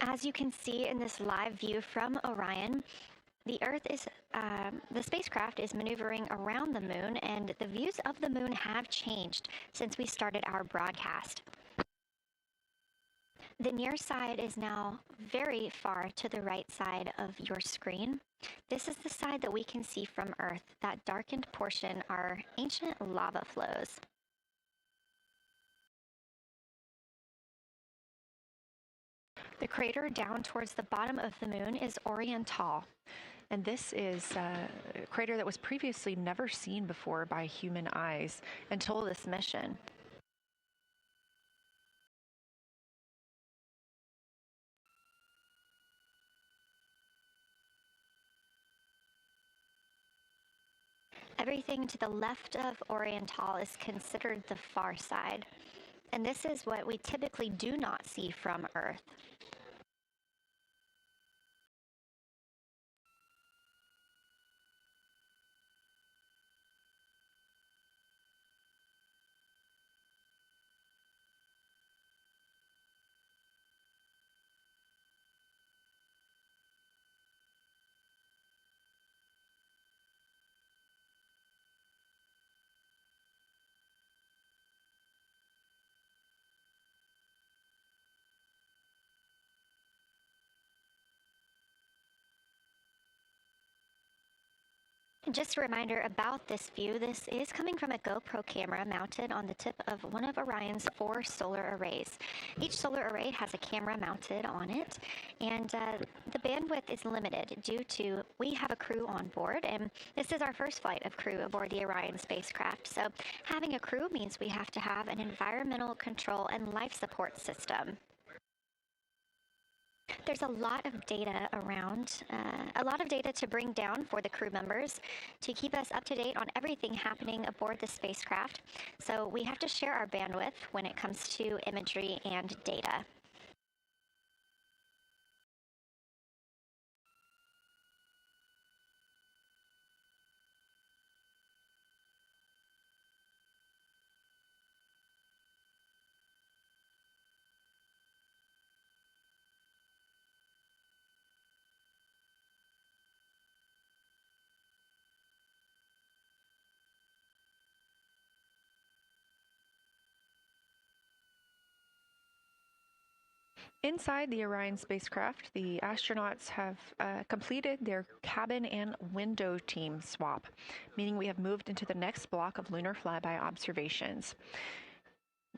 As you can see in this live view from Orion, the spacecraft is maneuvering around the moon, and the views of the moon have changed since we started our broadcast. The near side is now very far to the right side of your screen. This is the side that we can see from Earth. That darkened portion are ancient lava flows. The crater down towards the bottom of the moon is Oriental. And this is a crater that was previously never seen before by human eyes until this mission. Everything to the left of Oriental is considered the far side, and this is what we typically do not see from Earth. Just a reminder about this view. This is coming from a GoPro camera mounted on the tip of one of Orion's 4 solar arrays. Each solar array has a camera mounted on it, and the bandwidth is limited due to we have a crew on board, and this is our first flight of crew aboard the Orion spacecraft. So having a crew means we have to have an environmental control and life support system. There's a lot of data around, a lot of data to bring down for the crew members to keep us up to date on everything happening aboard the spacecraft. So we have to share our bandwidth when it comes to imagery and data. Inside the Orion spacecraft, the astronauts have completed their cabin and window team swap, meaning we have moved into the next block of lunar flyby observations.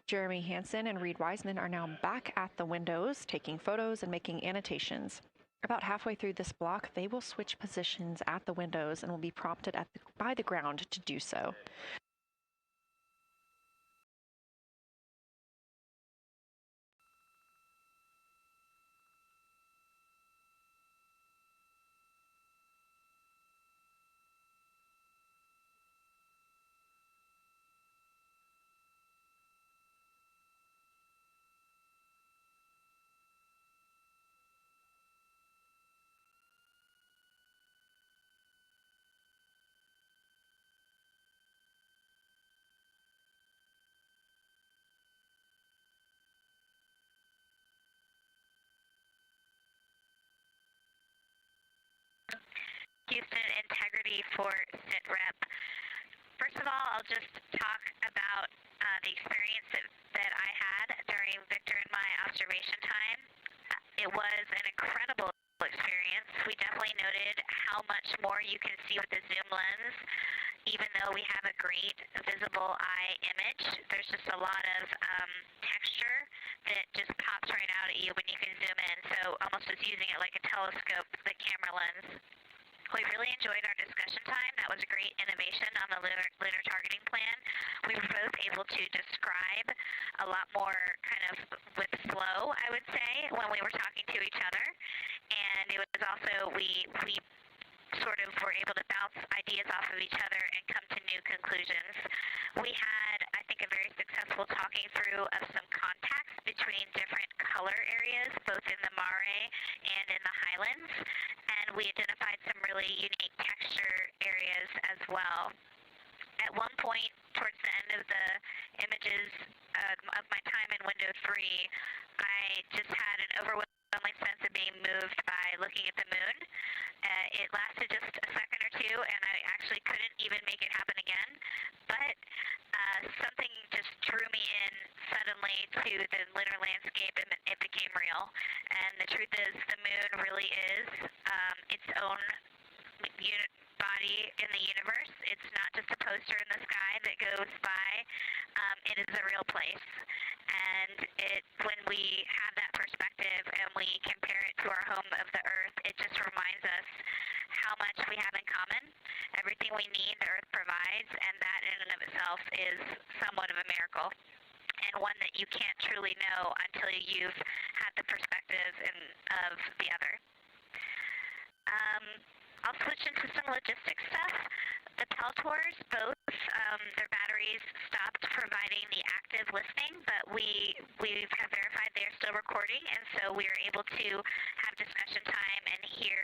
Jeremy Hansen and Reed Wiseman are now back at the windows, taking photos and making annotations. About halfway through this block, they will switch positions at the windows and will be prompted by the ground to do so. Houston integrity for SITREP. First of all, I'll just talk about the experience that I had during Victor and my observation time. It was an incredible experience. We definitely noted how much more you can see with the zoom lens. Even though we have a great visible eye image, there's just a lot of texture that just pops right out at you when you can zoom in. So almost as using it like a telescope, the camera lens. We really enjoyed our discussion time. That was a great innovation on the lunar targeting plan. We were both able to describe a lot more kind of with flow, I would say, when we were talking to each other. And it was also, we sort of were able to bounce ideas off of each other and come to new conclusions. We had, I think, a very successful talking through of some contacts between different color areas, both in the mare and in the highlands, and we identified some really unique texture areas as well. At one point, towards the end of the images of my time in window 3, I just had an overwhelming only sense of being moved by looking at the moon. It lasted just a second or two, and I actually couldn't even make it happen again. But something just drew me in suddenly to the lunar landscape, and it became real. And the truth is, the moon really is its own body in the universe. It's not just a poster in the sky that goes by. It is a real place. And when we have that perspective and we compare it to our home of the Earth, it just reminds us how much we have in common. Everything we need, the Earth provides, and that in and of itself is somewhat of a miracle, and one that you can't truly know until you've had the perspective of the other. I'll switch into some logistics stuff. The Peltors, both their batteries stopped providing the active listening, but we have verified they are still recording, and so we are able to have discussion time and hear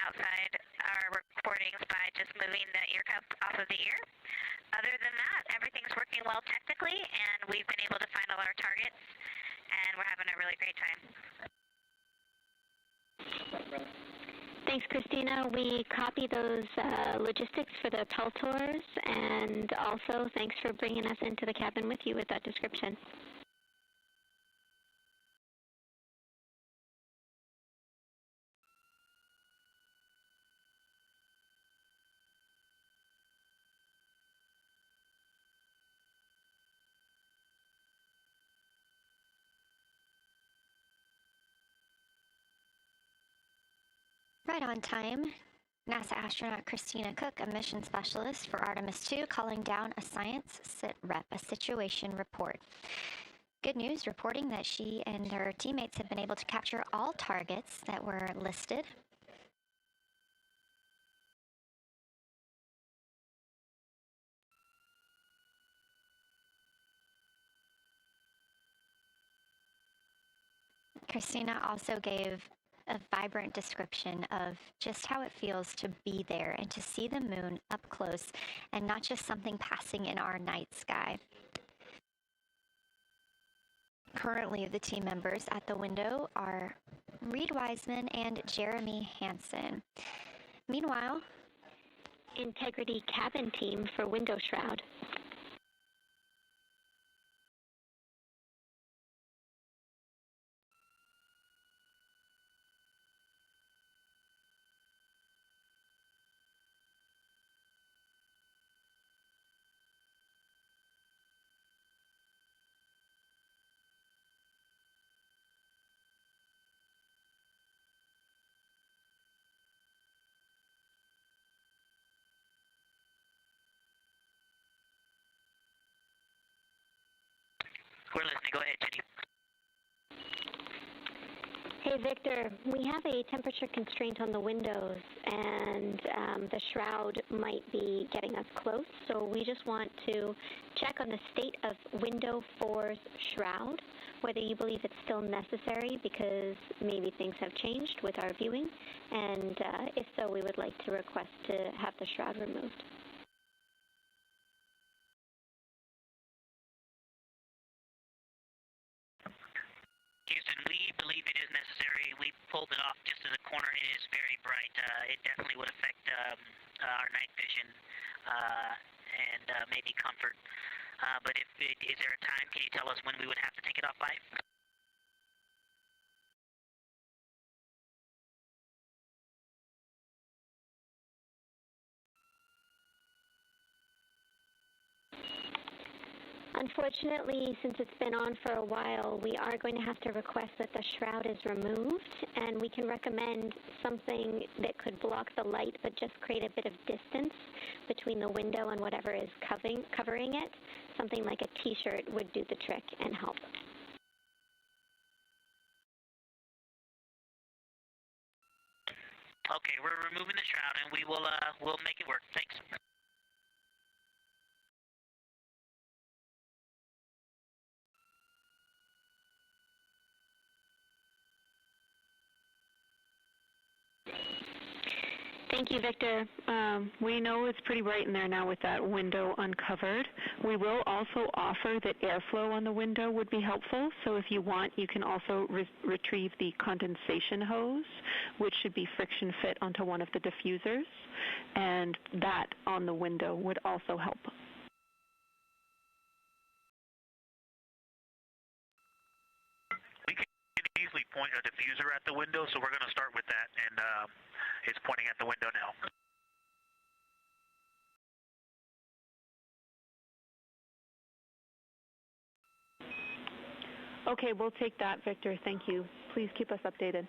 outside our recordings by just moving the ear cup off of the ear. Other than that, everything's working well technically, and we've been able to find all our targets, and we're having a really great time. Thanks, Christina. We copy those logistics for the Peltors, and also thanks for bringing us into the cabin with you with that description. Right on time. NASA astronaut Christina Cook, a mission specialist for Artemis 2, calling down a science sit rep, a situation report. Good news, reporting that she and her teammates have been able to capture all targets that were listed. Christina also gave a vibrant description of just how it feels to be there and to see the moon up close and not just something passing in our night sky. Currently, the team members at the window are Reed Wiseman and Jeremy Hansen. Meanwhile, Integrity cabin team for window shroud. We're listening. Go ahead, Jenny. Hey, Victor, we have a temperature constraint on the windows, and the shroud might be getting us close, so we just want to check on the state of window 4's shroud, whether you believe it's still necessary because maybe things have changed with our viewing, and if so, we would like to request to have the shroud removed. Houston, we believe it is necessary. We pulled it off just in the corner. It is very bright. It definitely would affect our night vision and maybe comfort. But is there a time? Can you tell us when we would have to take it off by? Unfortunately, since it's been on for a while, we are going to have to request that the shroud is removed, and we can recommend something that could block the light but just create a bit of distance between the window and whatever is covering it. Something like a t-shirt would do the trick and help. Okay, we're removing the shroud, and we will we'll make it work. Thanks. Thank you, Victor. We know it's pretty bright in there now with that window uncovered. We will also offer that airflow on the window would be helpful. So if you want, you can also retrieve the condensation hose, which should be friction fit onto one of the diffusers. And that on the window would also help. We can easily point a diffuser at the window, so we're going to start with that, and it's pointing at the window now. Okay, we'll take that, Victor. Thank you. Please keep us updated.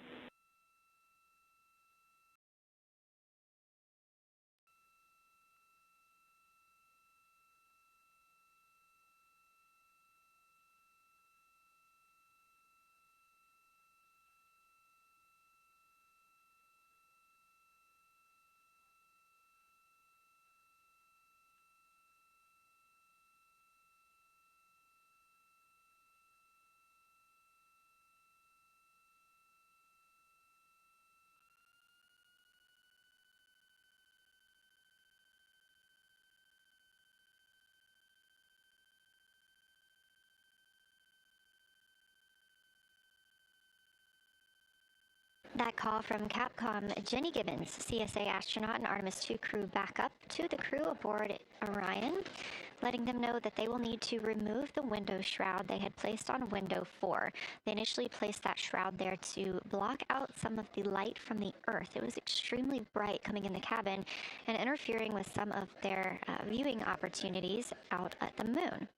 That call from Capcom, Jenny Gibbons, CSA astronaut and Artemis II crew back up to the crew aboard Orion, letting them know that they will need to remove the window shroud they had placed on window 4. They initially placed that shroud there to block out some of the light from the Earth. It was extremely bright coming in the cabin and interfering with some of their viewing opportunities out at the moon.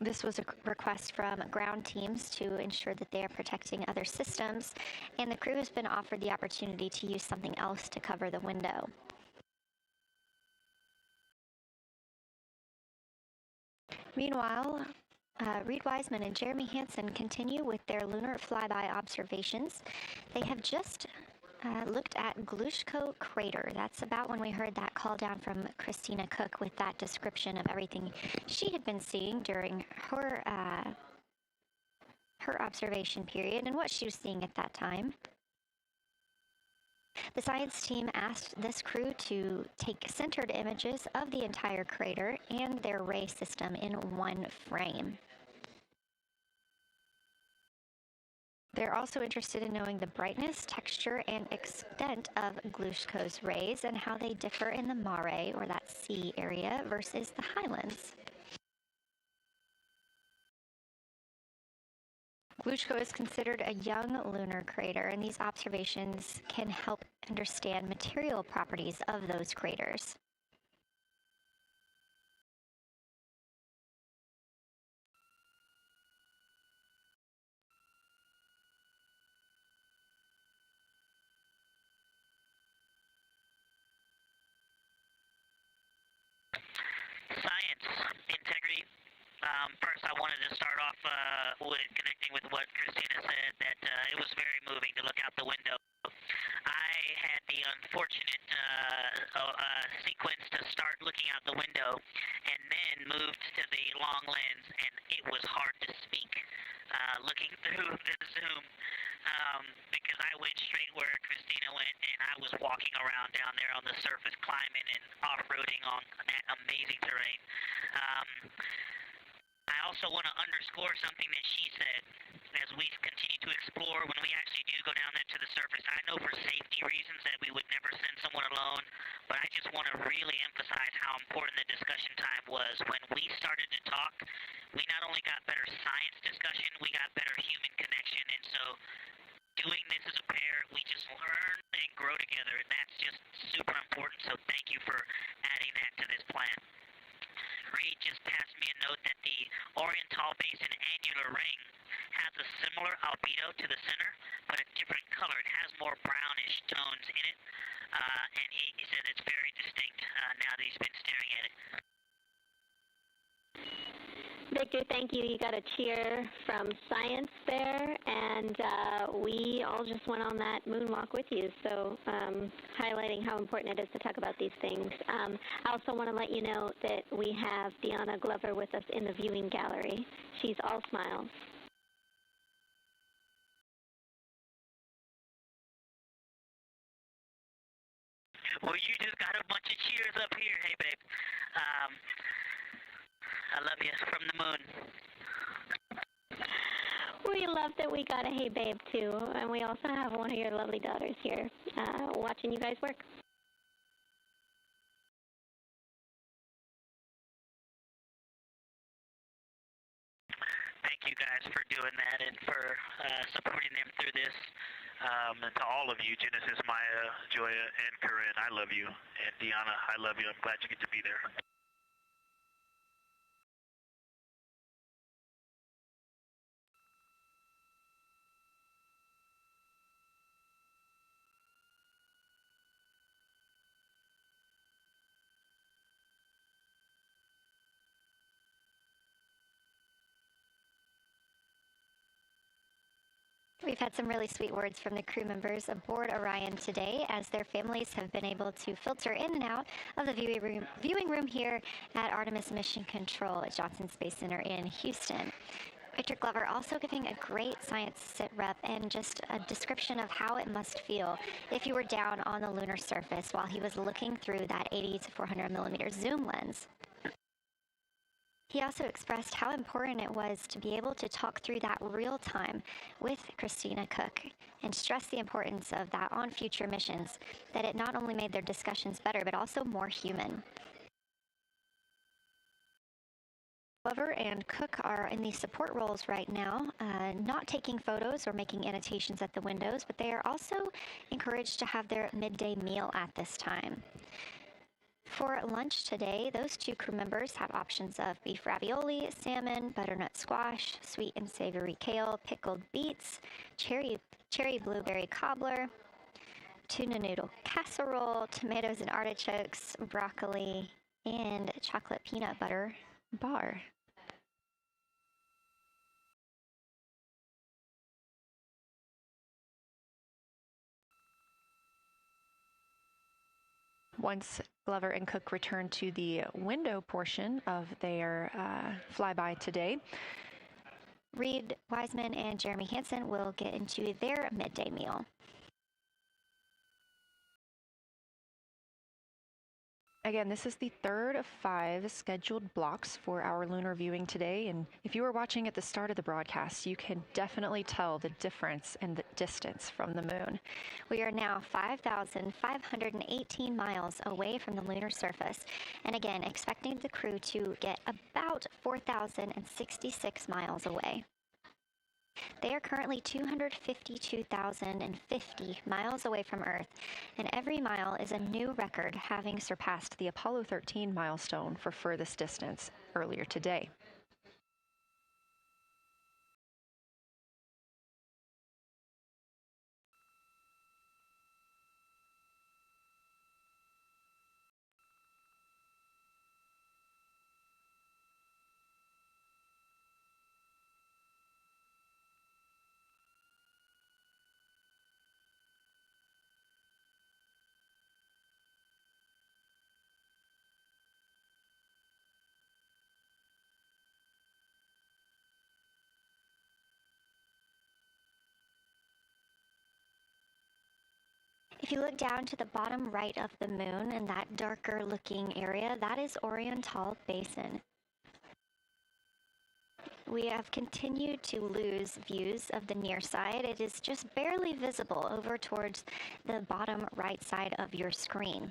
This was a request from ground teams to ensure that they are protecting other systems, and the crew has been offered the opportunity to use something else to cover the window. Meanwhile, Reed Wiseman and Jeremy Hansen continue with their lunar flyby observations. They have just looked at Glushko Crater. That's about when we heard that call down from Christina Cook with that description of everything she had been seeing during her observation period and what she was seeing at that time. The science team asked this crew to take centered images of the entire crater and their ray system in one frame. They're also interested in knowing the brightness, texture, and extent of Glushko's rays and how they differ in the mare, or that sea area, versus the highlands. Glushko is considered a young lunar crater, and these observations can help understand material properties of those craters. Science, integrity. First, I wanted to start off with connecting with what Christina said, that it was very moving to look out the window. I had the unfortunate sequence to start looking out the window and then moved to the long lens, and it was hard to speak looking through the Zoom because I went straight where Christina went, and I was walking around down there on the surface, climbing and off-roading on that amazing terrain. I also want to underscore something that she said as we continue to explore. When we actually do go down there to the surface, I know for safety reasons that we would never send someone alone, but I just want to really emphasize how important the discussion time was. When we started to talk, we not only got better science discussion, we got better human connection, and so doing this as a pair, we just learn and grow together, and that's just super important, so thank you for adding that to this plan. Reed just passed me a note that the Oriental Basin annular ring has a similar albedo to the center, but a different color. It has more brownish tones in it, and he said it's very distinct now that he's been staring at it. Victor, thank you. You got a cheer from science there, and we all just went on that moonwalk with you, so highlighting how important it is to talk about these things. I also want to let you know that we have Deanna Glover with us in the viewing gallery. She's all smiles. Well, you just got a bunch of cheers up here. Hey, babe. I love you from the moon. We love that we got a hey babe too, and we also have one of your lovely daughters here watching you guys work. Thank you guys for doing that and for supporting them through this. And to all of you, Genesis, Maya, Joya, and Corinne, I love you. And Deanna, I love you. I'm glad you get to be there. We've had some really sweet words from the crew members aboard Orion today, as their families have been able to filter in and out of the viewing room here at Artemis Mission Control at Johnson Space Center in Houston. Victor Glover also giving a great science sit rep and just a description of how it must feel if you were down on the lunar surface while he was looking through that 80 to 400 millimeter zoom lens. He also expressed how important it was to be able to talk through that real time with Christina Cook and stress the importance of that on future missions, that it not only made their discussions better, but also more human. Glover and Cook are in the support roles right now, not taking photos or making annotations at the windows, but they are also encouraged to have their midday meal at this time. For lunch today, those two crew members have options of beef ravioli, salmon, butternut squash, sweet and savory kale, pickled beets, cherry blueberry cobbler, tuna noodle casserole, tomatoes and artichokes, broccoli, and chocolate peanut butter bar. Once Glover and Cook return to the window portion of their flyby today, Reed Wiseman and Jeremy Hansen will get into their midday meal. Again, this is the third of 5 scheduled blocks for our lunar viewing today, and if you were watching at the start of the broadcast, you can definitely tell the difference in the distance from the moon. We are now 5,518 miles away from the lunar surface, and again, expecting the crew to get about 4,066 miles away. They are currently 252,050 miles away from Earth, and every mile is a new record, having surpassed the Apollo 13 milestone for furthest distance earlier today. If you look down to the bottom right of the moon in that darker looking area, that is Oriental Basin. We have continued to lose views of the near side. It is just barely visible over towards the bottom right side of your screen.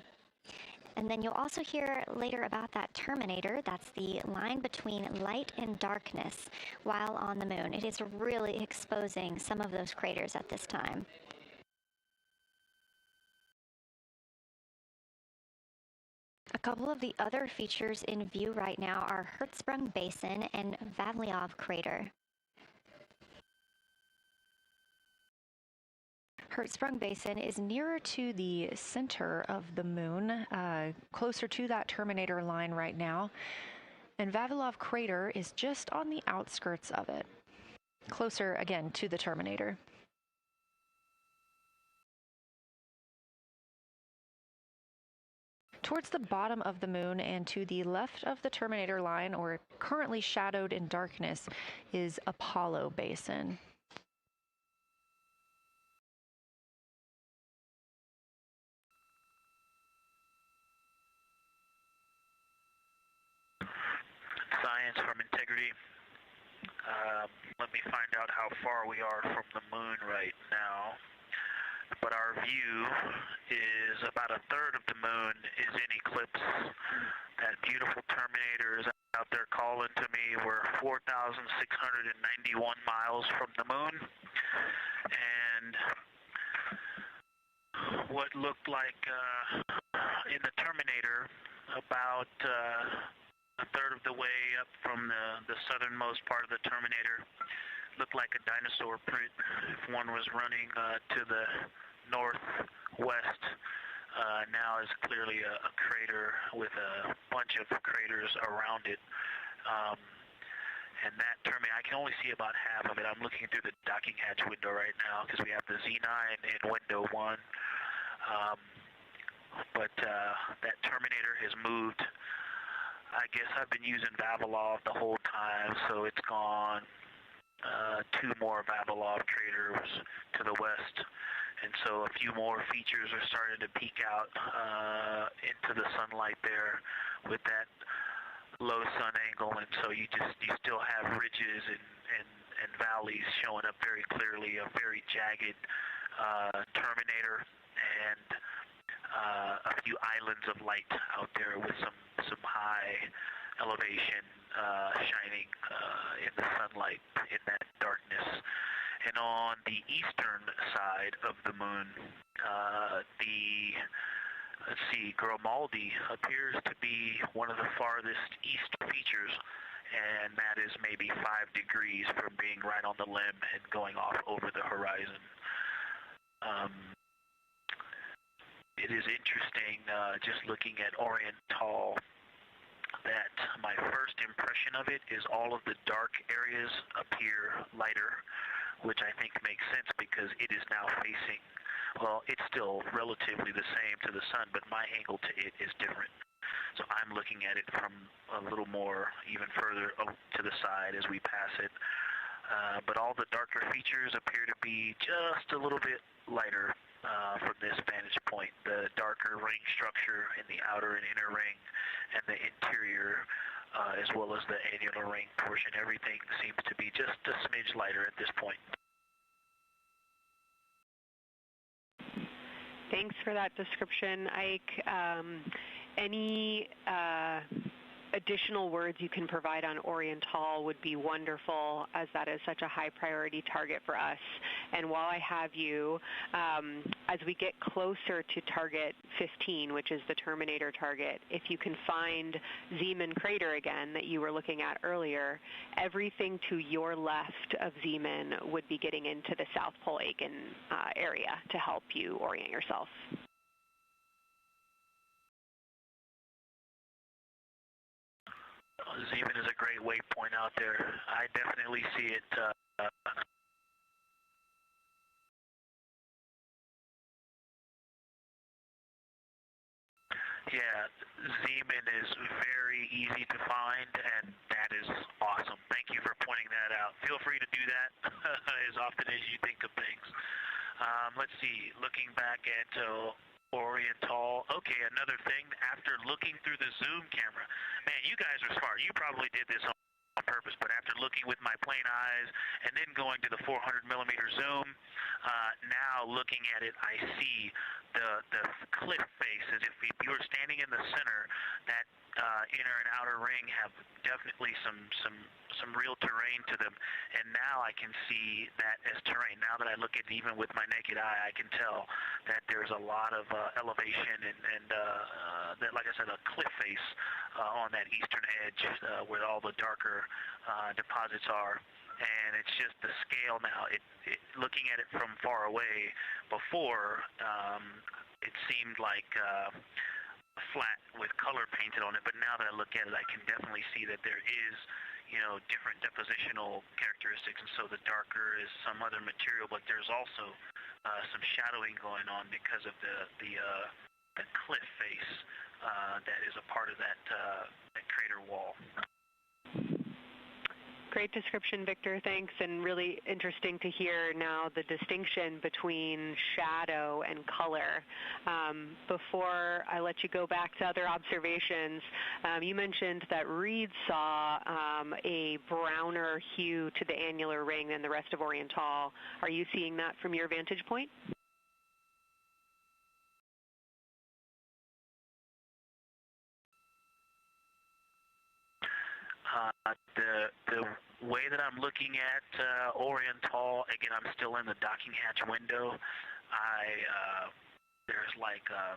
And then you'll also hear later about that terminator. That's the line between light and darkness while on the moon. It is really exposing some of those craters at this time. A couple of the other features in view right now are Hertzsprung Basin and Vavilov Crater. Hertzsprung Basin is nearer to the center of the moon, closer to that terminator line right now, and Vavilov Crater is just on the outskirts of it, closer again to the terminator. Towards the bottom of the moon and to the left of the terminator line, or currently shadowed in darkness, is Apollo Basin. science from integrity. Let me find out how far we are from the moon right now. But our view is about a third of the moon is in eclipse. That beautiful Terminator is out there calling to me. We're 4,691 miles from the moon. And what looked like in the Terminator about a third of the way up from the southernmost part of the Terminator looked like a dinosaur print if one was running to the northwest. Now is clearly a crater with a bunch of craters around it. And that Terminator, I can only see about half of it. I'm looking through the docking hatch window right now because we have the Z9 in window 1. But that Terminator has moved. I guess I've been using Vavilov the whole time, so it's gone 2 more Vavilov craters to the west. And so a few more features are starting to peek out into the sunlight there with that low sun angle. And so you still have ridges and valleys showing up very clearly, a very jagged Terminator, and a few islands of light out there with some high elevation shining in the sunlight in that darkness. And on the eastern side of the moon, let's see, Grimaldi appears to be one of the farthest east features, and that is maybe 5 degrees from being right on the limb and going off over the horizon. It is interesting, just looking at Oriental, that my first impression of it is all of the dark areas appear lighter, which I think makes sense because it is now facing, well, it's still relatively the same to the sun, but my angle to it is different. So I'm looking at it from a little more, even further to the side as we pass it. But all the darker features appear to be just a little bit lighter from this vantage point. The darker ring structure in the outer and inner ring and the interior, as well as the annular ring portion, everything seems to be just a smidge lighter at this point. Thanks for that description, Ike. Any additional words you can provide on Oriental would be wonderful, as that is such a high priority target for us. And while I have you, as we get closer to target 15, which is the Terminator target, if you can find Zeeman crater again that you were looking at earlier, everything to your left of Zeeman would be getting into the South Pole Aiken area to help you orient yourself. Zeeman is a great waypoint out there. I definitely see it. Yeah, Zeeman is very easy to find, and that is awesome. Thank you for pointing that out. Feel free to do that as often as you think of things. Let's see, looking back at Oriental. Okay, another thing, after looking through the zoom camera, man, you guys are smart. You probably did this on purpose, but after looking with my plain eyes and then going to the 400 millimeter zoom, now looking at it, I see the cliff face as if you were standing in the center. That inner and outer ring have definitely some real terrain to them, and now I can see that as terrain. Now that I look at it even with my naked eye, I can tell that there's a lot of elevation and that, like I said, a cliff face on that eastern edge where all the darker deposits are. And it's just the scale now. Looking at it from far away, before it seemed like flat with color painted on it, but now that I look at it, I can definitely see that there is, different depositional characteristics, and so the darker is some other material, but there's also some shadowing going on because of the cliff face that is a part of that crater wall. Great description, Victor. Thanks, and really interesting to hear now the distinction between shadow and color. Before I let you go back to other observations, you mentioned that Reed saw a browner hue to the annular ring than the rest of Oriental. Are you seeing that from your vantage point? The way that I'm looking at Oriental, again, I'm still in the docking hatch window. There's like a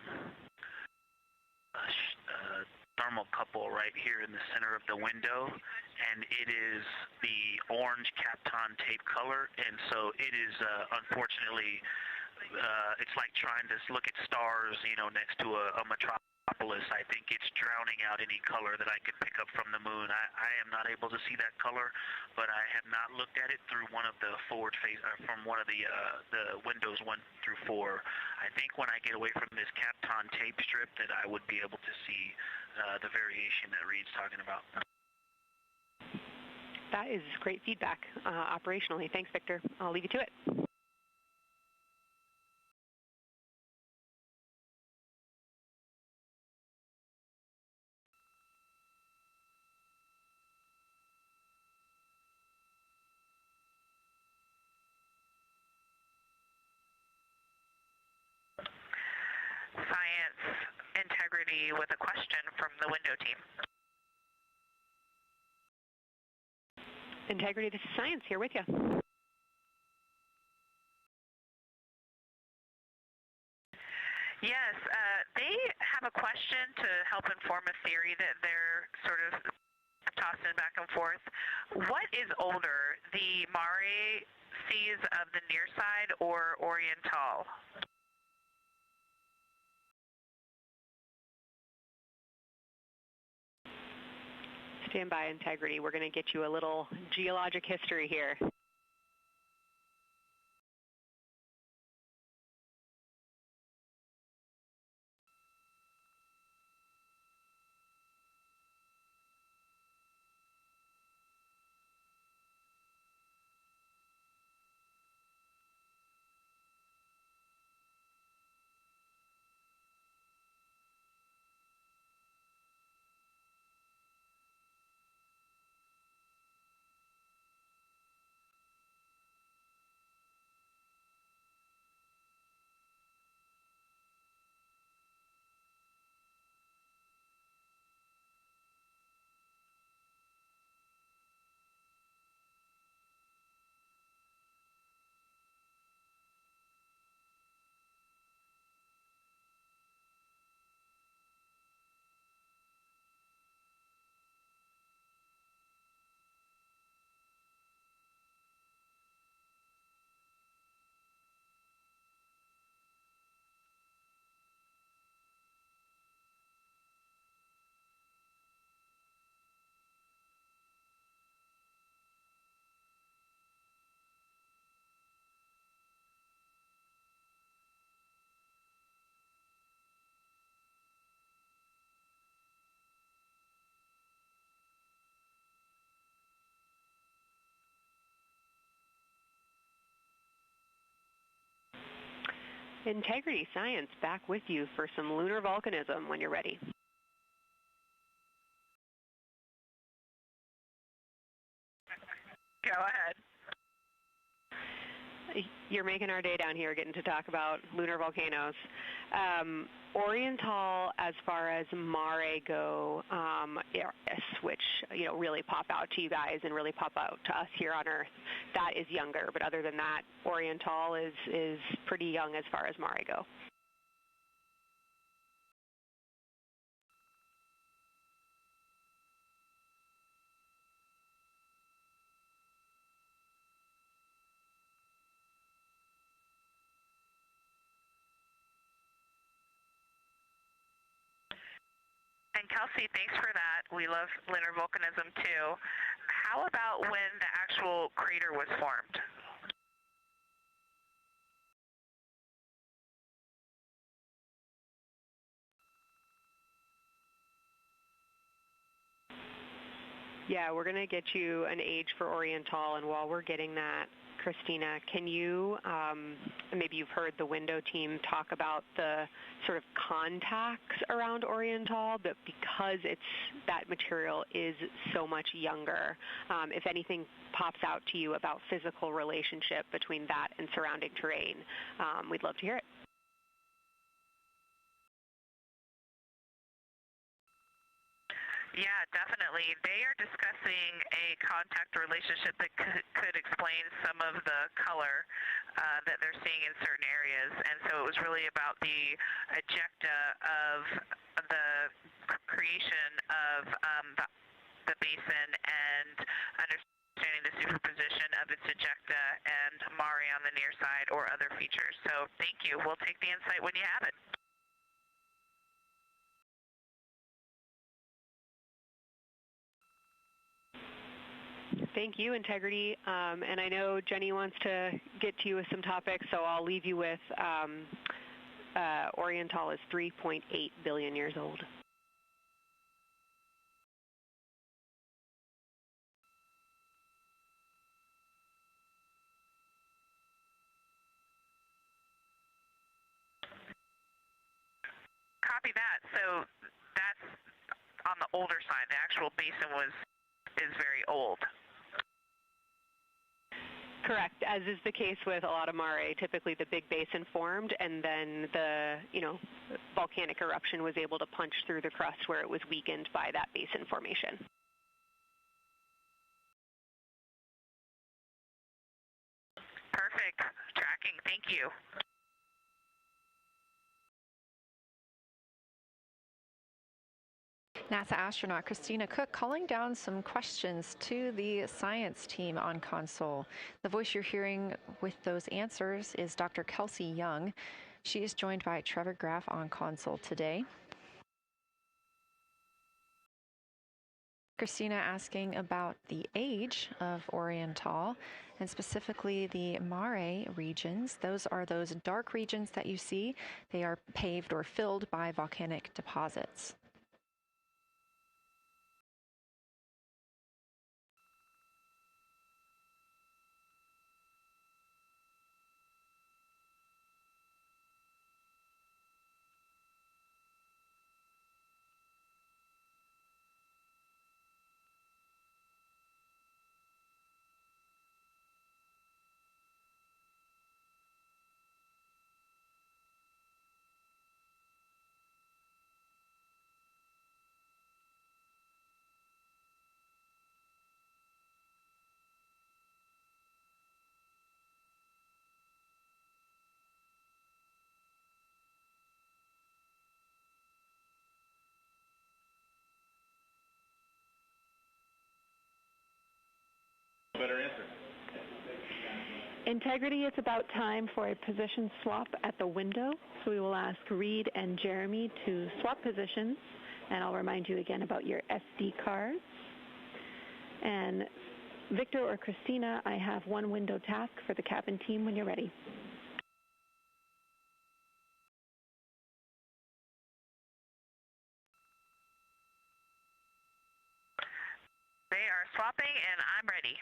thermocouple right here in the center of the window, and it is the orange Kapton tape color, and so it is unfortunately, it's like trying to look at stars, you know, next to a metropolis. I think it's drowning out any color that I could pick up from the moon. I am not able to see that color, but I have not looked at it through one of the from one of the windows 1 through 4. I think when I get away from this Kapton tape strip that I would be able to see the variation that Reed's talking about. That is great feedback operationally. Thanks, Victor. I'll leave you to it. Science integrity with a question from the window team. Integrity, this is Science here with you. Yes, they have a question to help inform a theory that they're sort of tossing back and forth. What is older, the Mare seas of the near side or Oriental? Stand by, Integrity. We're going to get you a little geologic history here. Integrity Science back with you for some lunar volcanism when you're ready. Go ahead. You're making our day down here getting to talk about lunar volcanoes. Oriental, as far as Mare go, which really pop out to you guys and really pop out to us here on Earth, that is younger. But other than that, Oriental is pretty young as far as Mare go. And Kelsey, thanks for that. We love lunar volcanism too. How about when the actual crater was formed? Yeah, we're going to get you an age for Oriental, and while we're getting that, Christina, can you, maybe you've heard the window team talk about the sort of contacts around Oriental, but because that material is so much younger, if anything pops out to you about physical relationship between that and surrounding terrain, we'd love to hear it. Yeah, definitely. They are discussing a contact relationship that could explain some of the color that they're seeing in certain areas. And so it was really about the ejecta of the creation of the basin and understanding the superposition of its ejecta and mare on the near side or other features. So thank you. We'll take the insight when you have it. Thank you, Integrity. And I know Jenny wants to get to you with some topics, so I'll leave you with Oriental is 3.8 billion years old. Copy that. So that's on the older side. The actual basin is very old. Correct, as is the case with a lot of mare. Typically the big basin formed, and then the volcanic eruption was able to punch through the crust where it was weakened by that basin formation. Perfect. Tracking. Thank you. NASA astronaut Christina Cook calling down some questions to the science team on console. The voice you're hearing with those answers is Dr. Kelsey Young. She is joined by Trevor Graff on console today. Christina asking about the age of Oriental, and specifically the mare regions. Those are those dark regions that you see. They are paved or filled by volcanic deposits. Better answer. Integrity, it's about time for a position swap at the window. So we will ask Reed and Jeremy to swap positions, and I'll remind you again about your SD cards. And Victor or Christina, I have one window task for the cabin team when you're ready. They are swapping, and I'm ready.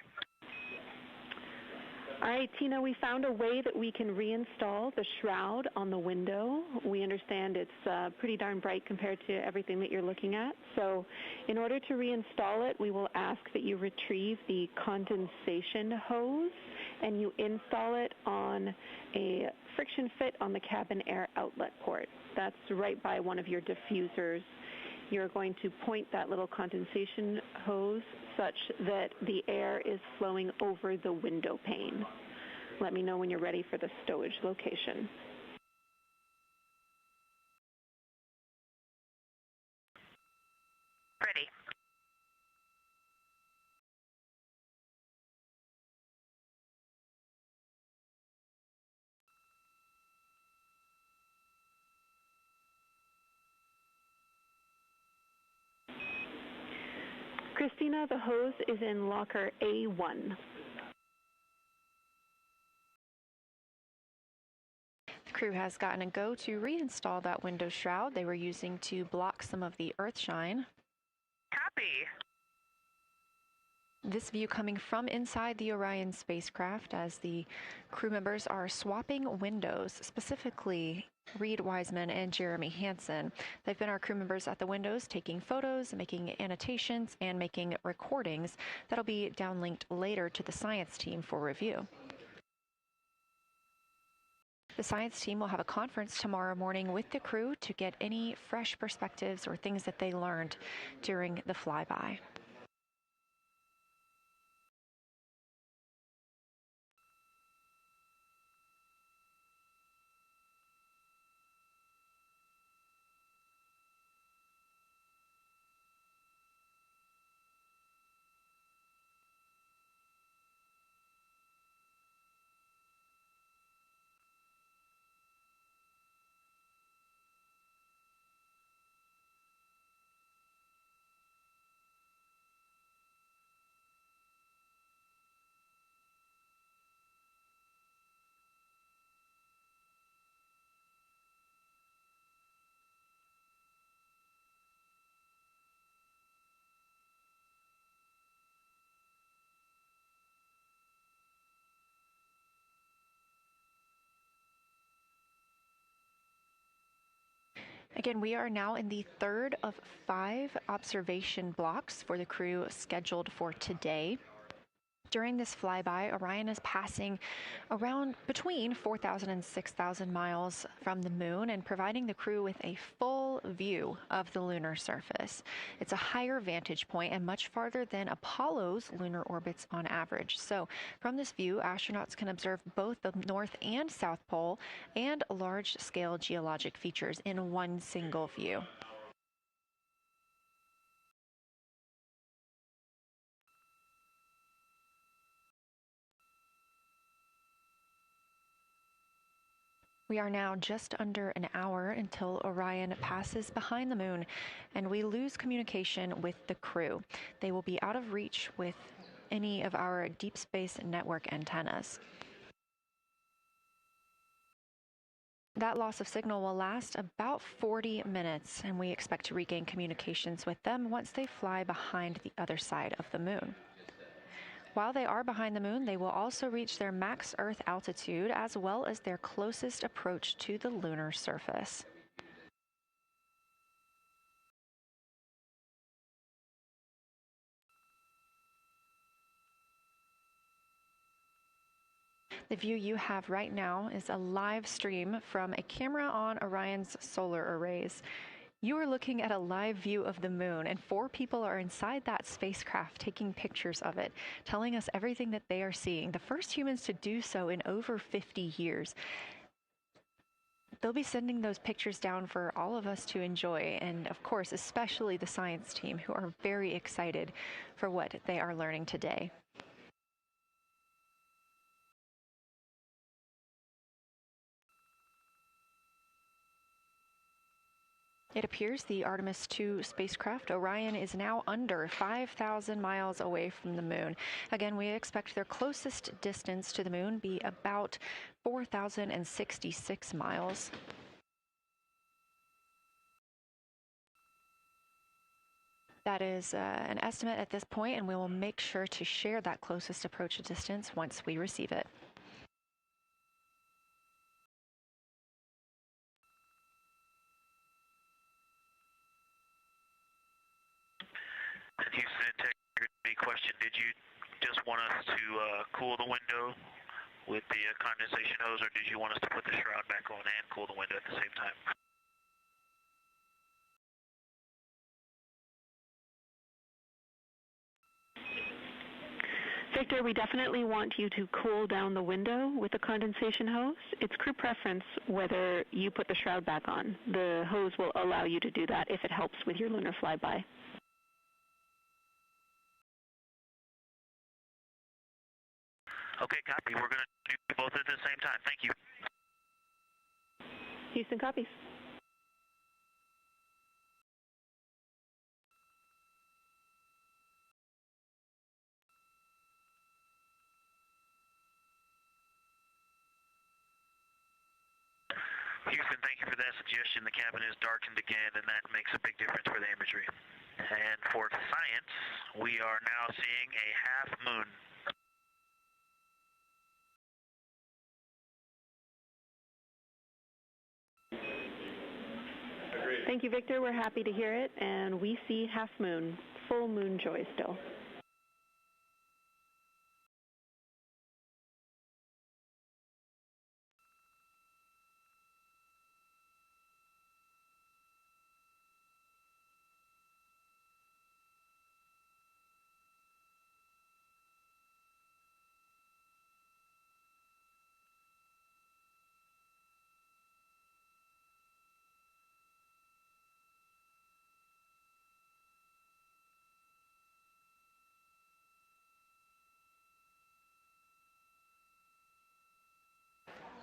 All right, Tina, we found a way that we can reinstall the shroud on the window. We understand it's pretty darn bright compared to everything that you're looking at. So in order to reinstall it, we will ask that you retrieve the condensation hose and you install it on a friction fit on the cabin air outlet port. That's right by one of your diffusers. You're going to point that little condensation hose such that the air is flowing over the window pane. Let me know when you're ready for the stowage location. Ready. Christina, the hose is in locker A1. The crew has gotten a go to reinstall that window shroud they were using to block some of the earth shine. Copy. This view coming from inside the Orion spacecraft as the crew members are swapping windows, specifically Reed Wiseman and Jeremy Hansen. They've been our crew members at the windows taking photos, making annotations, and making recordings that'll be downlinked later to the science team for review. The science team will have a conference tomorrow morning with the crew to get any fresh perspectives or things that they learned during the flyby. Again, we are now in the third of 5 observation blocks for the crew scheduled for today. During this flyby, Orion is passing around between 4,000 and 6,000 miles from the moon and providing the crew with a full view of the lunar surface. It's a higher vantage point and much farther than Apollo's lunar orbits on average. So from this view, astronauts can observe both the North and South Pole and large-scale geologic features in one single view. We are now just under an hour until Orion passes behind the moon, and we lose communication with the crew. They will be out of reach with any of our deep space network antennas. That loss of signal will last about 40 minutes, and we expect to regain communications with them once they fly behind the other side of the moon. While they are behind the moon, they will also reach their max Earth altitude as well as their closest approach to the lunar surface. The view you have right now is a live stream from a camera on Orion's solar arrays. You are looking at a live view of the moon, and 4 people are inside that spacecraft taking pictures of it, telling us everything that they are seeing. The first humans to do so in over 50 years. They'll be sending those pictures down for all of us to enjoy, and of course, especially the science team, who are very excited for what they are learning today. It appears the Artemis 2 spacecraft, Orion, is now under 5,000 miles away from the moon. Again, we expect their closest distance to the moon be about 4,066 miles. That is an estimate at this point, and we will make sure to share that closest approach distance once we receive it. Houston integrity question, did you just want us to cool the window with the condensation hose, or did you want us to put the shroud back on and cool the window at the same time? Victor, we definitely want you to cool down the window with the condensation hose. It's crew preference whether you put the shroud back on. The hose will allow you to do that if it helps with your lunar flyby. Okay, copy. We're going to do both at the same time. Thank you. Houston copies. Houston, thank you for that suggestion. The cabin is darkened again, and that makes a big difference for the imagery. And for science, we are now seeing a half moon. Thank you, Victor. We're happy to hear it, and we see half moon, full moon joy still.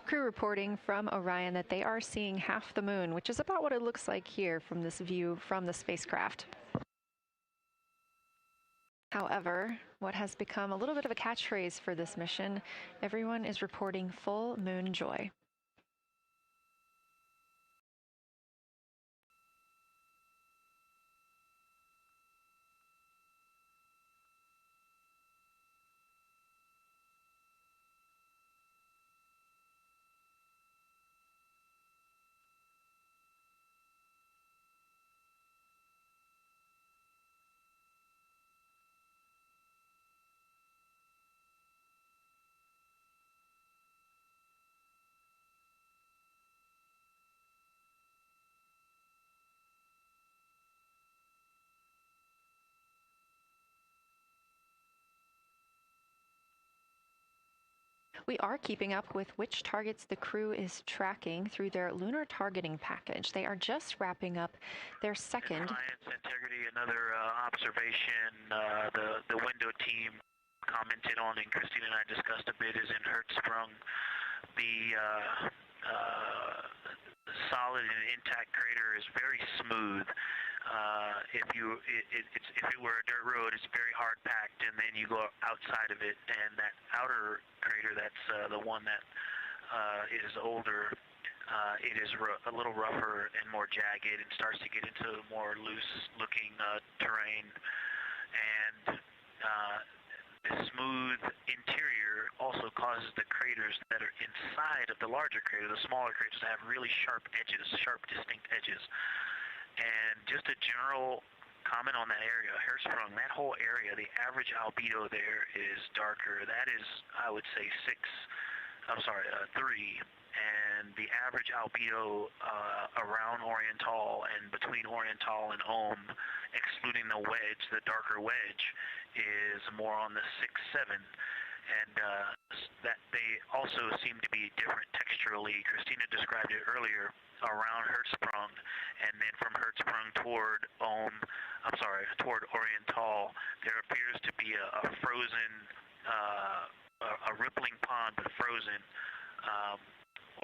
Crew reporting from Orion that they are seeing half the moon, which is about what it looks like here from this view from the spacecraft. However, what has become a little bit of a catchphrase for this mission, everyone is reporting full moon joy. We are keeping up with which targets the crew is tracking through their lunar targeting package. They are just wrapping up their second. Science integrity, another observation the window team commented on and Christine and I discussed a bit is in Hertzsprung. The solid and intact crater is very smooth. If it were a dirt road, it's very hard packed, and then you go outside of it, and that outer crater, that's the one that is older. It is a little rougher and more jagged, and starts to get into more loose-looking terrain. And the smooth interior also causes the craters that are inside of the larger crater, the smaller craters, to have really sharp edges, sharp, distinct edges. And just a general comment on that area, Hertzsprung, that whole area, the average albedo there is darker. That is, I would say, 3. And the average albedo around Oriental and between Oriental and Ohm, excluding the wedge, the darker wedge, is more on the 6-7. And that they also seem to be different texturally. Christina described it earlier around Hertzsprung, and then from Hertzsprung toward Oriental, there appears to be a frozen, a rippling pond, but frozen,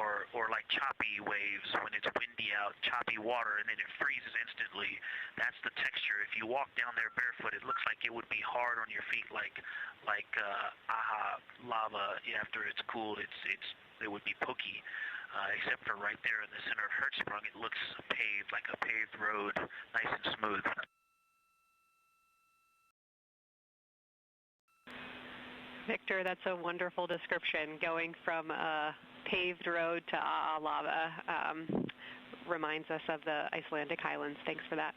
or like choppy waves when it's windy out, choppy water, and then it freezes instantly. That's the texture. If you walk down there barefoot, it looks like it would be hard on your feet, like lava. After it's cooled, it would be pokey. Except for right there in the center of Hertzsprung, it looks paved, like a paved road, nice and smooth. Victor, that's a wonderful description. Going from a paved road to lava reminds us of the Icelandic highlands. Thanks for that.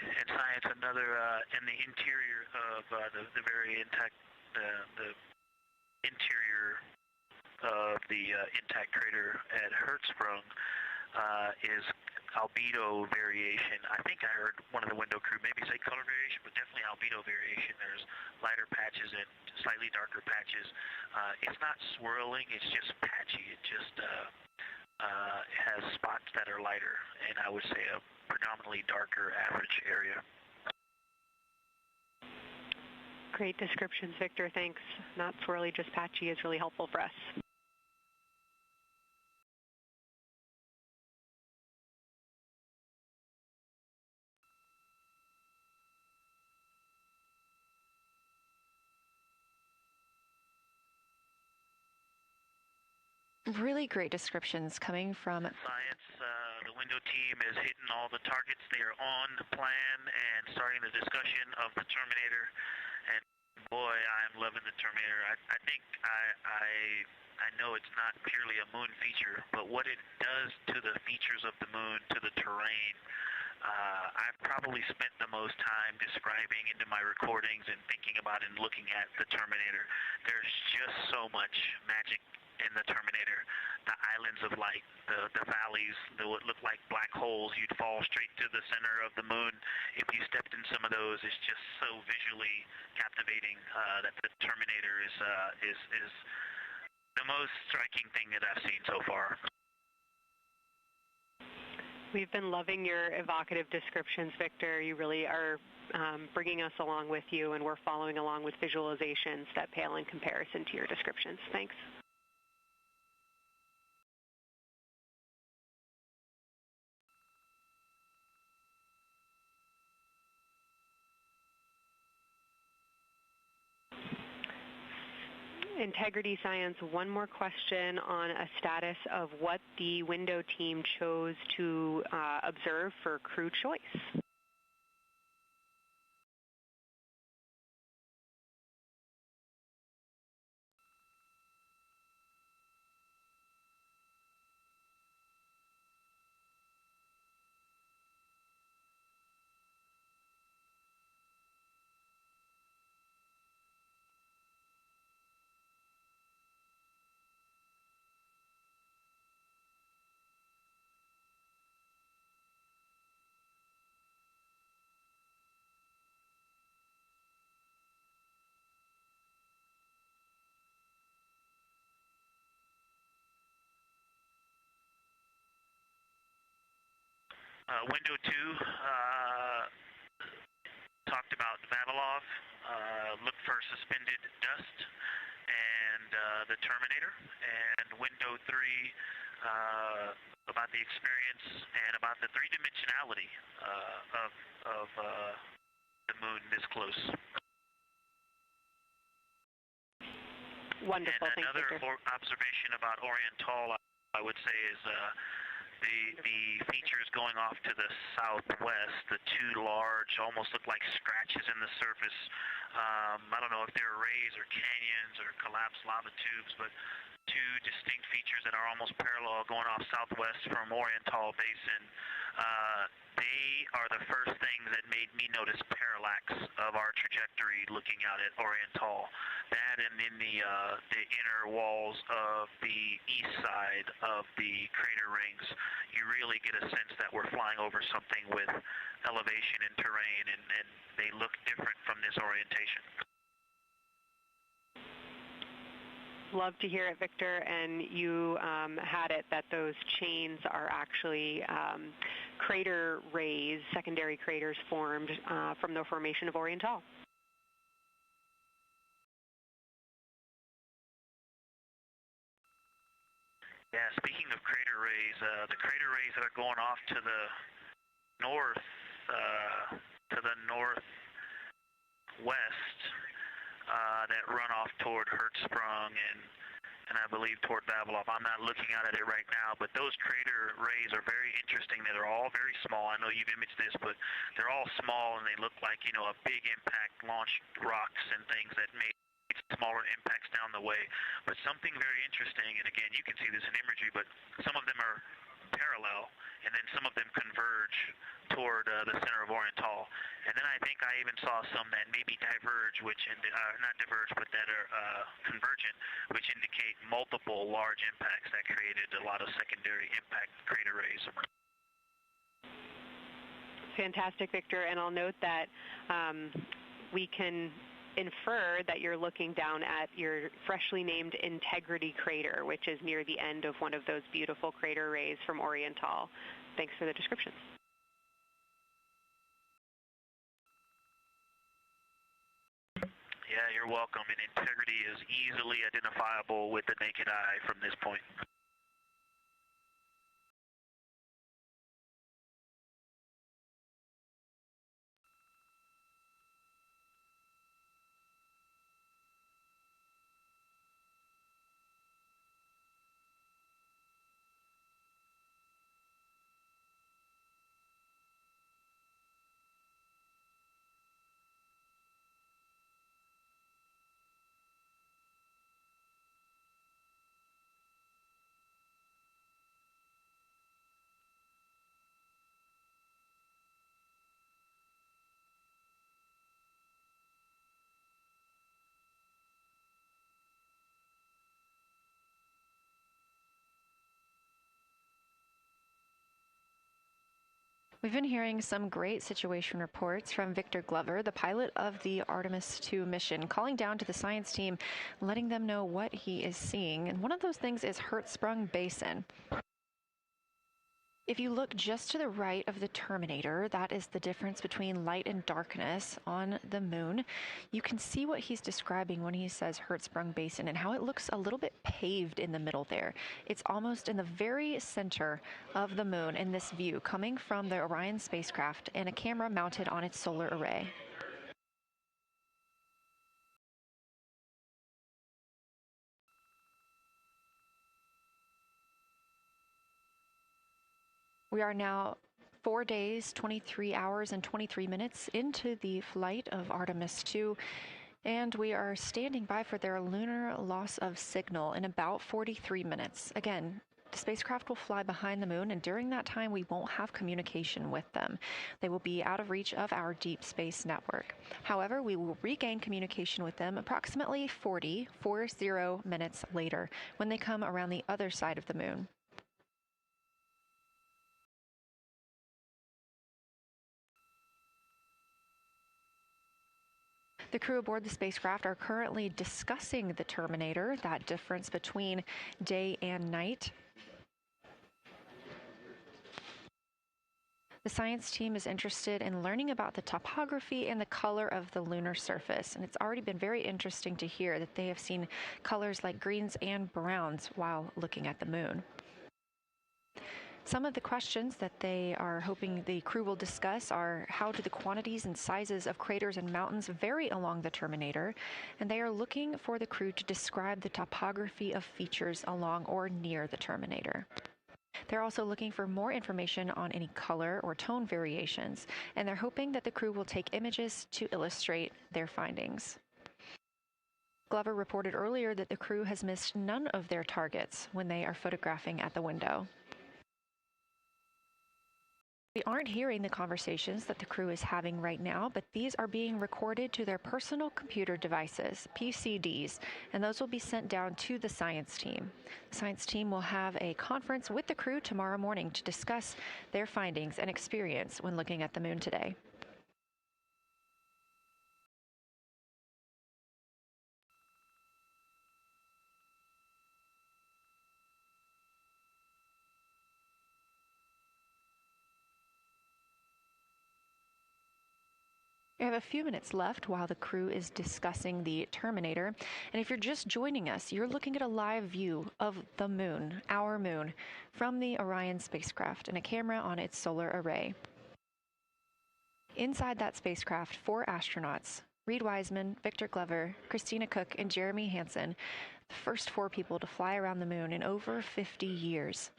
And science, another in the interior of the very intact, the interior of the intact crater at Hertzsprung is albedo variation. I think I heard one of the window crew maybe say color variation, but definitely albedo variation. There's lighter patches and slightly darker patches. It's not swirling, it's just patchy. It just has spots that are lighter, and I would say a predominantly darker average area. Great descriptions, Victor. Thanks. Not swirly, just patchy is really helpful for us. really great descriptions coming from Science, the window team is hitting all the targets. They are on plan and starting the discussion of the Terminator. And boy, I'm loving the Terminator. I think I know it's not purely a moon feature, but what it does to the features of the moon, to the terrain, I've probably spent the most time describing into my recordings and thinking about and looking at the Terminator. There's just so much magic in the Terminator. The islands of light, the valleys, what look like black holes, you'd fall straight to the center of the moon. If you stepped in some of those, it's just so visually captivating that the Terminator is the most striking thing that I've seen so far. We've been loving your evocative descriptions, Victor. You really are bringing us along with you, and we're following along with visualizations that pale in comparison to your descriptions. Thanks. Integrity Science, one more question on a status of what the window team chose to observe for crew choice. Window 2 talked about Vavilov, looked for suspended dust, and the Terminator. And window 3 about the experience and about the three-dimensionality of the moon this close. Wonderful. And another Thank you, observation about Oriental, I would say, is the features going off to the southwest, the two large, almost look like scratches in the surface. I don't know if they're rays or canyons or collapsed lava tubes, but two distinct features that are almost parallel going off southwest from Oriental Basin. They are the first things that made me notice parallax of our trajectory looking out at Oriental. That and in the inner walls of the east side of the crater rings, you really get a sense that we're flying over something with elevation and terrain, and they look different from this orientation. Love to hear it, Victor, and you had it that those chains are actually crater rays, secondary craters formed from the formation of Oriental. Yeah, speaking of crater rays, the crater rays that are going off to the northwest, that run off toward Hertzsprung and I believe toward Vavilov. I'm not looking at it right now, but those crater rays are very interesting. They're all very small. I know you've imaged this, but they're all small and they look like, you know, a big impact launched rocks and things that made smaller impacts down the way. But something very interesting, and again, you can see this in imagery, but some of them are parallel, and then some of them converge toward the center of Oriental. And then I think I even saw some that maybe diverge, which not diverge, but that are convergent, which indicate multiple large impacts that created a lot of secondary impact crater rays. Fantastic, Victor. And I'll note that we can infer that you're looking down at your freshly named Integrity crater, which is near the end of one of those beautiful crater rays from Oriental. Thanks for the description. Yeah, you're welcome. And Integrity is easily identifiable with the naked eye from this point. We've been hearing some great situation reports from Victor Glover, the pilot of the Artemis 2 mission, calling down to the science team, letting them know what he is seeing. And one of those things is Hertzsprung Basin. If you look just to the right of the Terminator, that is the difference between light and darkness on the moon. You can see what he's describing when he says Hertzsprung Basin and how it looks a little bit paved in the middle there. It's almost in the very center of the moon in this view, coming from the Orion spacecraft and a camera mounted on its solar array. We are now 4 days, 23 hours, and 23 minutes into the flight of Artemis 2, and we are standing by for their lunar loss of signal in about 43 minutes. Again, the spacecraft will fly behind the moon, and during that time, we won't have communication with them. They will be out of reach of our deep space network. However, we will regain communication with them approximately 40 minutes later when they come around the other side of the moon. The crew aboard the spacecraft are currently discussing the Terminator, that difference between day and night. The science team is interested in learning about the topography and the color of the lunar surface, and it's already been very interesting to hear that they have seen colors like greens and browns while looking at the moon. Some of the questions that they are hoping the crew will discuss are how do the quantities and sizes of craters and mountains vary along the Terminator, and they are looking for the crew to describe the topography of features along or near the Terminator. They're also looking for more information on any color or tone variations, and they're hoping that the crew will take images to illustrate their findings. Glover reported earlier that the crew has missed none of their targets when they are photographing at the window. We aren't hearing the conversations that the crew is having right now, but these are being recorded to their personal computer devices, PCDs, and those will be sent down to the science team. The science team will have a conference with the crew tomorrow morning to discuss their findings and experience when looking at the moon today. We have a few minutes left while the crew is discussing the Terminator. And if you're just joining us, you're looking at a live view of the moon, our moon, from the Orion spacecraft and a camera on its solar array. Inside that spacecraft, 4 astronauts, Reed Wiseman, Victor Glover, Christina Cook, and Jeremy Hansen, the first 4 people to fly around the moon in over 50 years.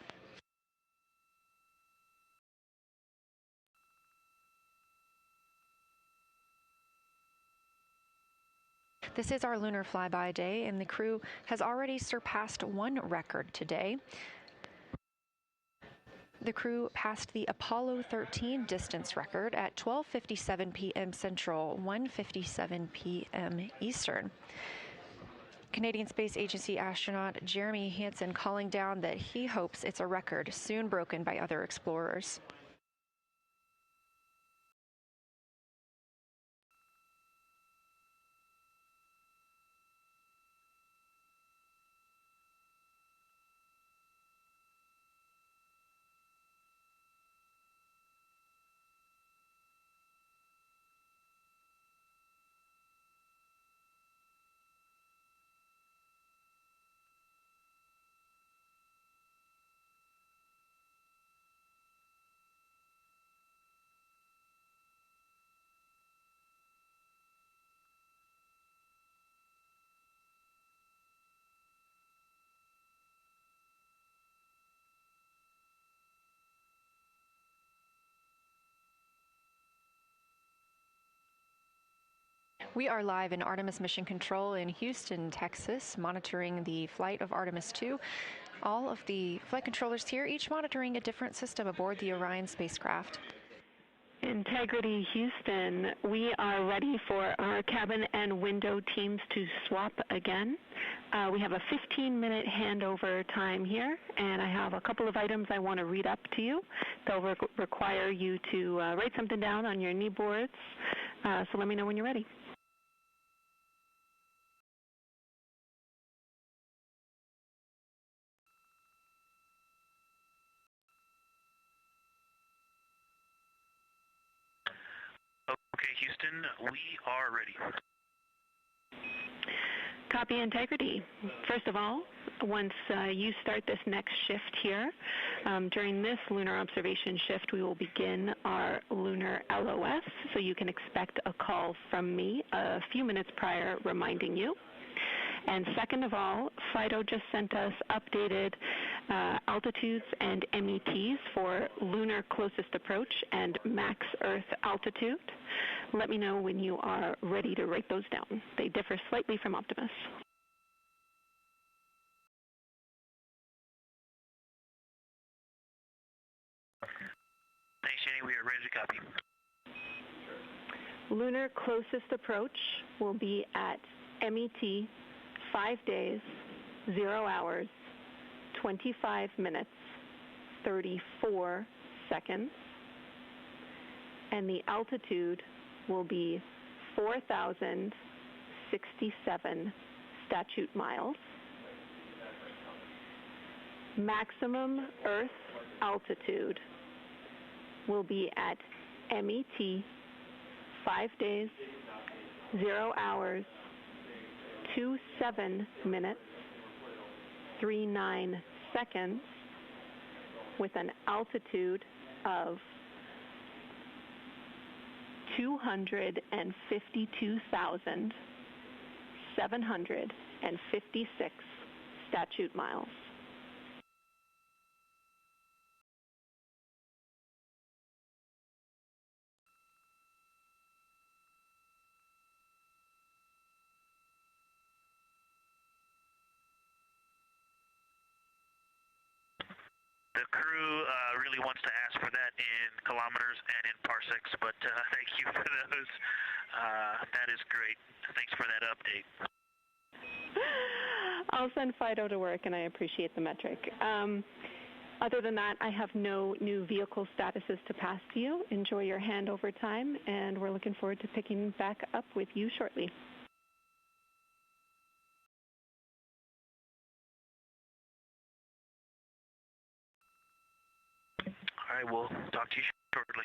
This is our lunar flyby day, and the crew has already surpassed one record today. The crew passed the Apollo 13 distance record at 12:57 p.m. Central, 1:57 p.m. Eastern. Canadian Space Agency astronaut Jeremy Hansen calling down that he hopes it's a record soon broken by other explorers. We are live in Artemis Mission Control in Houston, Texas, monitoring the flight of Artemis 2. All of the flight controllers here, each monitoring a different system aboard the Orion spacecraft. Integrity Houston, we are ready for our cabin and window teams to swap again. We have a 15-minute handover time here, and I have a couple of items I want to read up to you. They'll require you to write something down on your knee boards, so let me know when you're ready. Okay, Houston, we are ready. Copy Integrity. First of all, once you start this next shift here, during this lunar observation shift, we will begin our lunar LOS, so you can expect a call from me a few minutes prior reminding you. And second of all, Fido just sent us updated altitudes and METs for lunar closest approach and max Earth altitude. Let me know when you are ready to write those down. They differ slightly from Optimus. Thanks, Jenny. We are ready to copy. Lunar closest approach will be at MET 5 days, 0 hours, 25 minutes, 34 seconds, and the altitude will be 4,067 statute miles. Maximum Earth altitude will be at MET 5 days, 0 hours, 27 minutes, 39 seconds, with an altitude of 252,756 statute miles. The crew really wants to ask for that in kilometers and in parsecs, but thank you for those. That is great. Thanks for that update. I'll send Fido to work, and I appreciate the metric. Other than that, I have no new vehicle statuses to pass to you. Enjoy your handover time, and we're looking forward to picking back up with you shortly. All right, we'll talk to you shortly.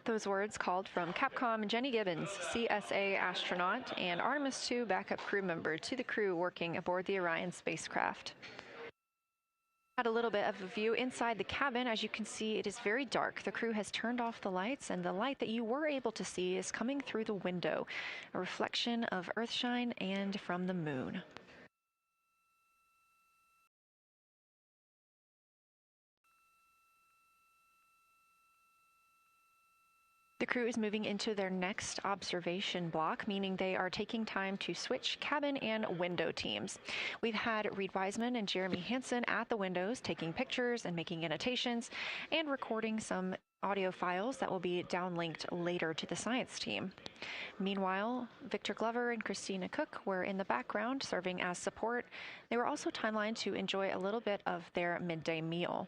Those words called from Capcom Jenny Gibbons, CSA astronaut and Artemis II backup crew member, to the crew working aboard the Orion spacecraft. Had a little bit of a view inside the cabin. As you can see, it is very dark. The crew has turned off the lights, and the light that you were able to see is coming through the window, a reflection of Earthshine and from the moon. The crew is moving into their next observation block, meaning they are taking time to switch cabin and window teams. We've had Reed Wiseman and Jeremy Hansen at the windows taking pictures and making annotations and recording some audio files that will be downlinked later to the science team. Meanwhile, Victor Glover and Christina Cook were in the background serving as support. They were also timelined to enjoy a little bit of their midday meal.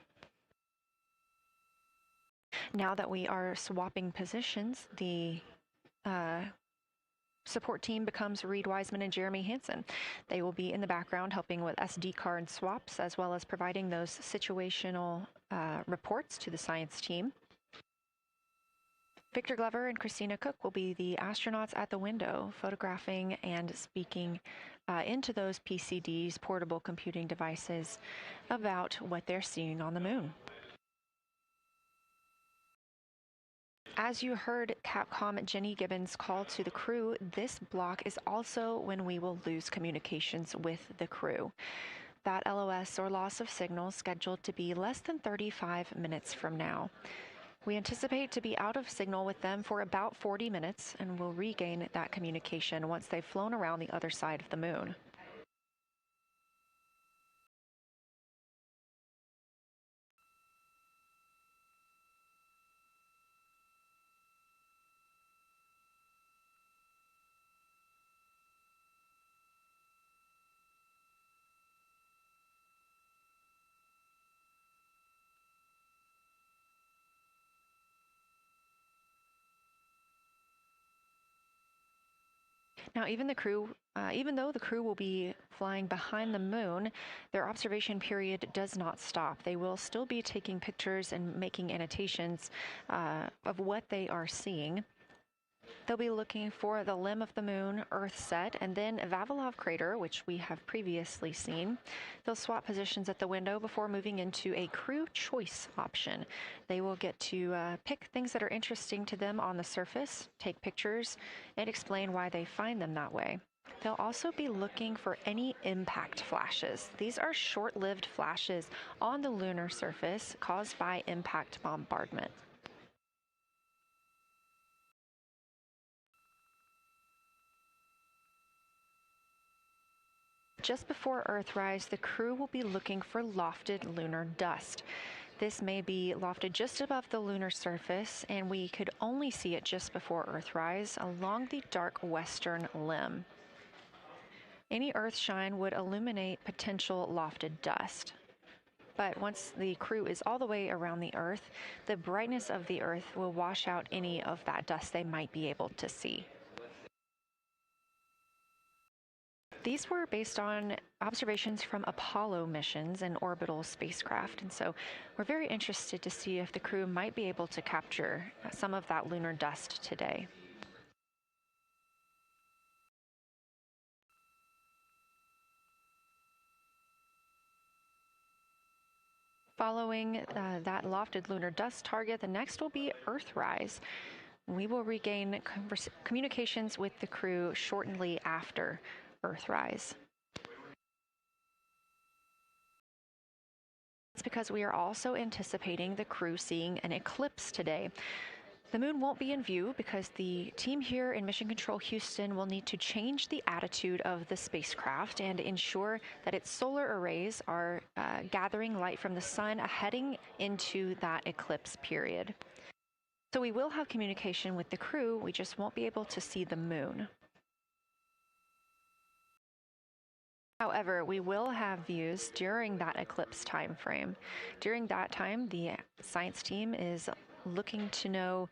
Now that we are swapping positions, the support team becomes Reed Wiseman and Jeremy Hansen. They will be in the background helping with SD card swaps, as well as providing those situational reports to the science team. Victor Glover and Christina Cook will be the astronauts at the window, photographing and speaking into those PCDs, portable computing devices, about what they're seeing on the moon. As you heard Capcom Jenny Gibbons call to the crew, this block is also when we will lose communications with the crew. That LOS, or loss of signal, scheduled to be less than 35 minutes from now. We anticipate to be out of signal with them for about 40 minutes and will regain that communication once they've flown around the other side of the moon. Now, even though the crew will be flying behind the moon, their observation period does not stop. They will still be taking pictures and making annotations of what they are seeing. They'll be looking for the limb of the moon, Earth set, and then Vavilov crater, which we have previously seen. They'll swap positions at the window before moving into a crew choice option. They will get to pick things that are interesting to them on the surface, take pictures, and explain why they find them that way. They'll also be looking for any impact flashes. These are short-lived flashes on the lunar surface caused by impact bombardment. Just before Earthrise, the crew will be looking for lofted lunar dust. This may be lofted just above the lunar surface, and we could only see it just before Earthrise along the dark western limb. Any Earthshine would illuminate potential lofted dust. But once the crew is all the way around the Earth, the brightness of the Earth will wash out any of that dust they might be able to see. These were based on observations from Apollo missions and orbital spacecraft, and so we're very interested to see if the crew might be able to capture some of that lunar dust today. Following that lofted lunar dust target, the next will be Earthrise. We will regain communications with the crew shortly after Earthrise. It's because we are also anticipating the crew seeing an eclipse today. The moon won't be in view because the team here in Mission Control Houston will need to change the attitude of the spacecraft and ensure that its solar arrays are gathering light from the sun heading into that eclipse period. So we will have communication with the crew, we just won't be able to see the moon. However, we will have views during that eclipse time frame. During that time, the science team is looking to know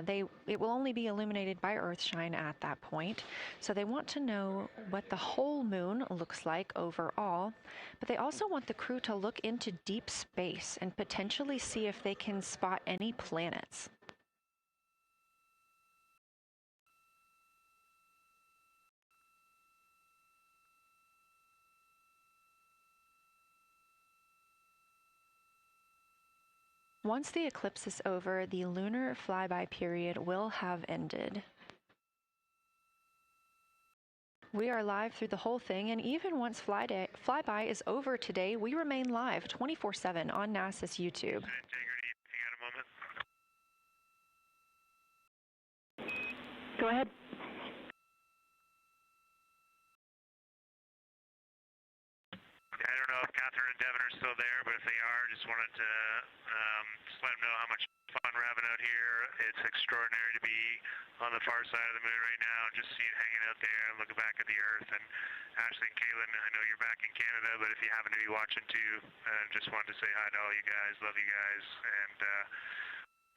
it will only be illuminated by Earthshine at that point. So they want to know what the whole moon looks like overall, but they also want the crew to look into deep space and potentially see if they can spot any planets. Once the eclipse is over, the lunar flyby period will have ended. We are live through the whole thing, and even once flyby is over today, we remain live 24/7 on NASA's YouTube. Go ahead. I don't know if Catherine and Devin are still there, but if they are, just wanted to just let them know how much fun we're having out here. It's extraordinary to be on the far side of the moon right now, just see it hanging out there and looking back at the Earth. And Ashley and Kaylin, I know you're back in Canada, but if you happen to be watching too, just wanted to say hi to all you guys. Love you guys, and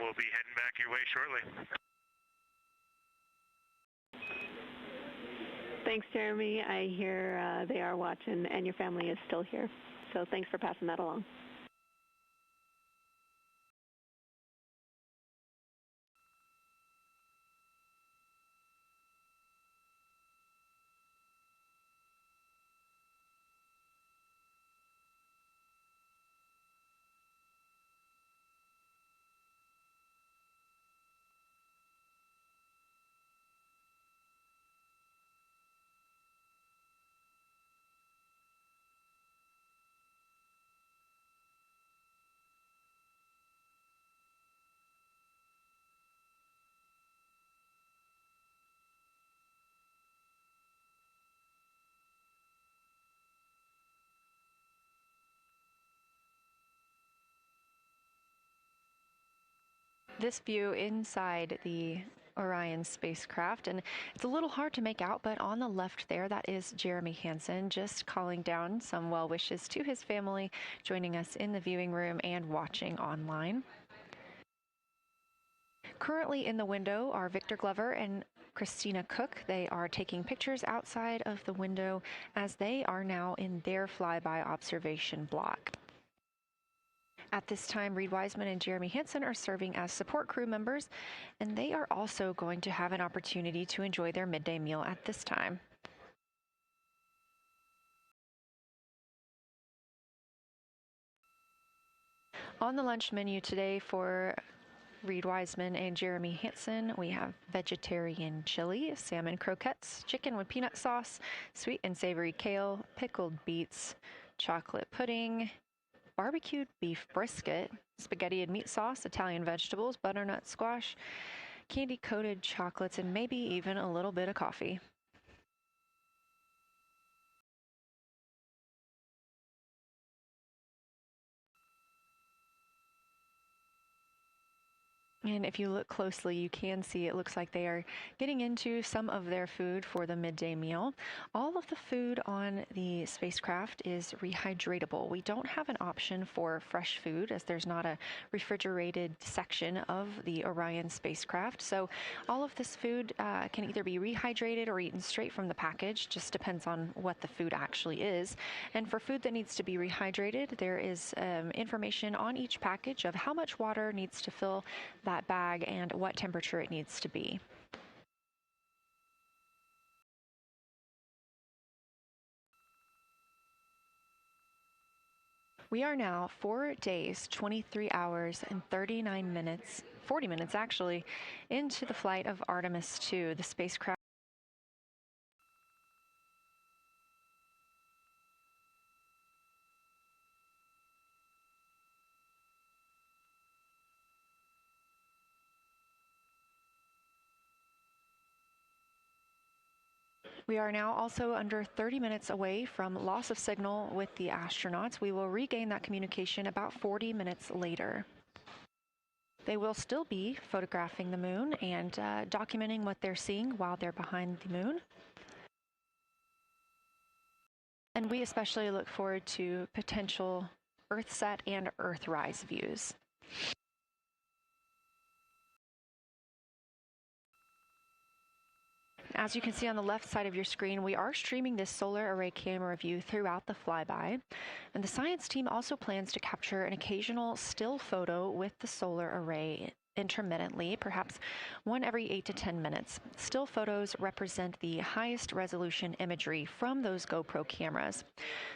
we'll be heading back your way shortly. Thanks, Jeremy. I hear they are watching, and your family is still here. So thanks for passing that along. this view inside the Orion spacecraft, and it's a little hard to make out, but on the left there, that is Jeremy Hansen just calling down some well wishes to his family, joining us in the viewing room and watching online. Currently in the window are Victor Glover and Christina Cook. They are taking pictures outside of the window as they are now in their flyby observation block. At this time, Reed Wiseman and Jeremy Hansen are serving as support crew members, and they are also going to have an opportunity to enjoy their midday meal at this time. On the lunch menu today for Reed Wiseman and Jeremy Hansen, we have vegetarian chili, salmon croquettes, chicken with peanut sauce, sweet and savory kale, pickled beets, chocolate pudding, barbecued beef brisket, spaghetti and meat sauce, Italian vegetables, butternut squash, candy-coated chocolates, and maybe even a little bit of coffee. And if you look closely, you can see it looks like they are getting into some of their food for the midday meal. All of the food on the spacecraft is rehydratable. We don't have an option for fresh food as there's not a refrigerated section of the Orion spacecraft. So all of this food can either be rehydrated or eaten straight from the package, just depends on what the food actually is. And for food that needs to be rehydrated, there is information on each package of how much water needs to fill that bag and what temperature it needs to be. We are now 4 days, 23 hours, and 39 minutes, 40 minutes actually, into the flight of Artemis 2, the spacecraft. We are now also under 30 minutes away from loss of signal with the astronauts. We will regain that communication about 40 minutes later. They will still be photographing the moon and documenting what they're seeing while they're behind the moon. And we especially look forward to potential Earthset and Earthrise views. As you can see on the left side of your screen, we are streaming this solar array camera view throughout the flyby. And the science team also plans to capture an occasional still photo with the solar array intermittently, perhaps one every 8 to 10 minutes. Still photos represent the highest resolution imagery from those GoPro cameras.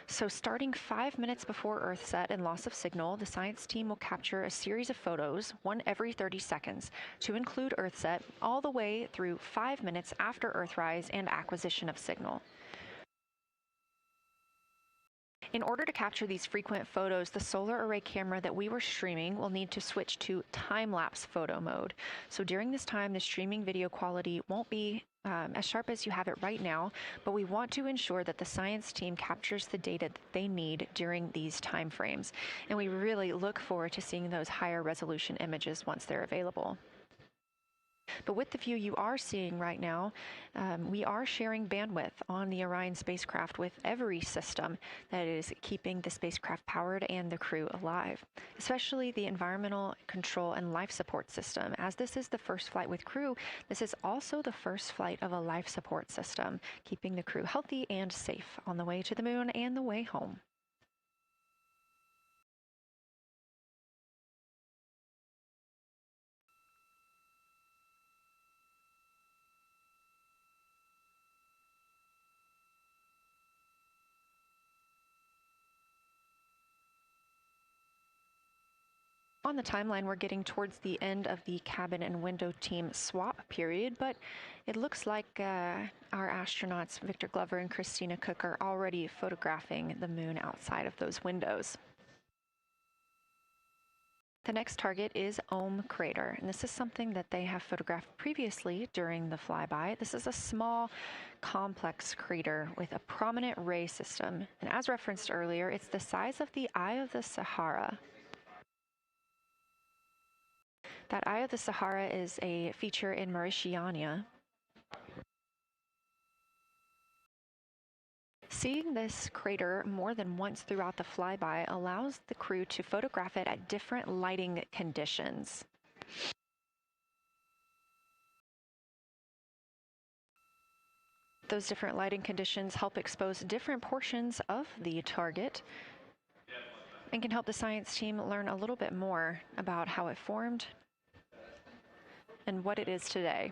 So starting 5 minutes before Earthset and loss of signal, the science team will capture a series of photos, one every 30 seconds, to include Earthset all the way through 5 minutes after Earthrise and acquisition of signal. In order to capture these frequent photos, the solar array camera that we were streaming will need to switch to time-lapse photo mode. So during this time, the streaming video quality won't be as sharp as you have it right now, but we want to ensure that the science team captures the data that they need during these time frames. And we really look forward to seeing those higher resolution images once they're available. But with the view you are seeing right now, we are sharing bandwidth on the Orion spacecraft with every system that is keeping the spacecraft powered and the crew alive, especially the environmental control and life support system. As this is the first flight with crew, this is also the first flight of a life support system, keeping the crew healthy and safe on the way to the moon and the way home. On the timeline, we're getting towards the end of the cabin and window team swap period, but it looks like our astronauts, Victor Glover and Christina Cook, are already photographing the moon outside of those windows. The next target is Ohm Crater, and this is something that they have photographed previously during the flyby. This is a small, complex crater with a prominent ray system, and as referenced earlier, it's the size of the Eye of the Sahara. That Eye of the Sahara is a feature in Mauritania. Seeing this crater more than once throughout the flyby allows the crew to photograph it at different lighting conditions. Those different lighting conditions help expose different portions of the target and can help the science team learn a little bit more about how it formed and what it is today.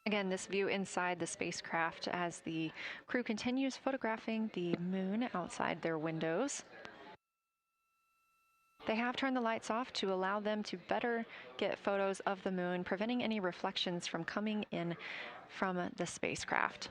Again, this view inside the spacecraft as the crew continues photographing the moon outside their windows. They have turned the lights off to allow them to better get photos of the moon, preventing any reflections from coming in from the spacecraft.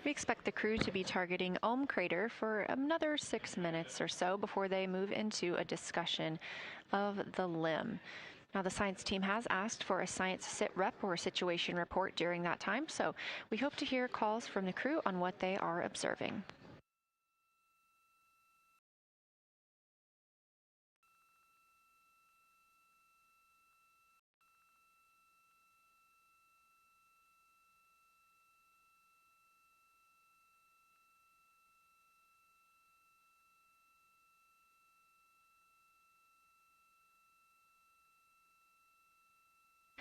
We expect the crew to be targeting Crater for another 6 minutes or so before they move into a discussion of the limb. Now, the science team has asked for a science sit rep or situation report during that time, so we hope to hear calls from the crew on what they are observing.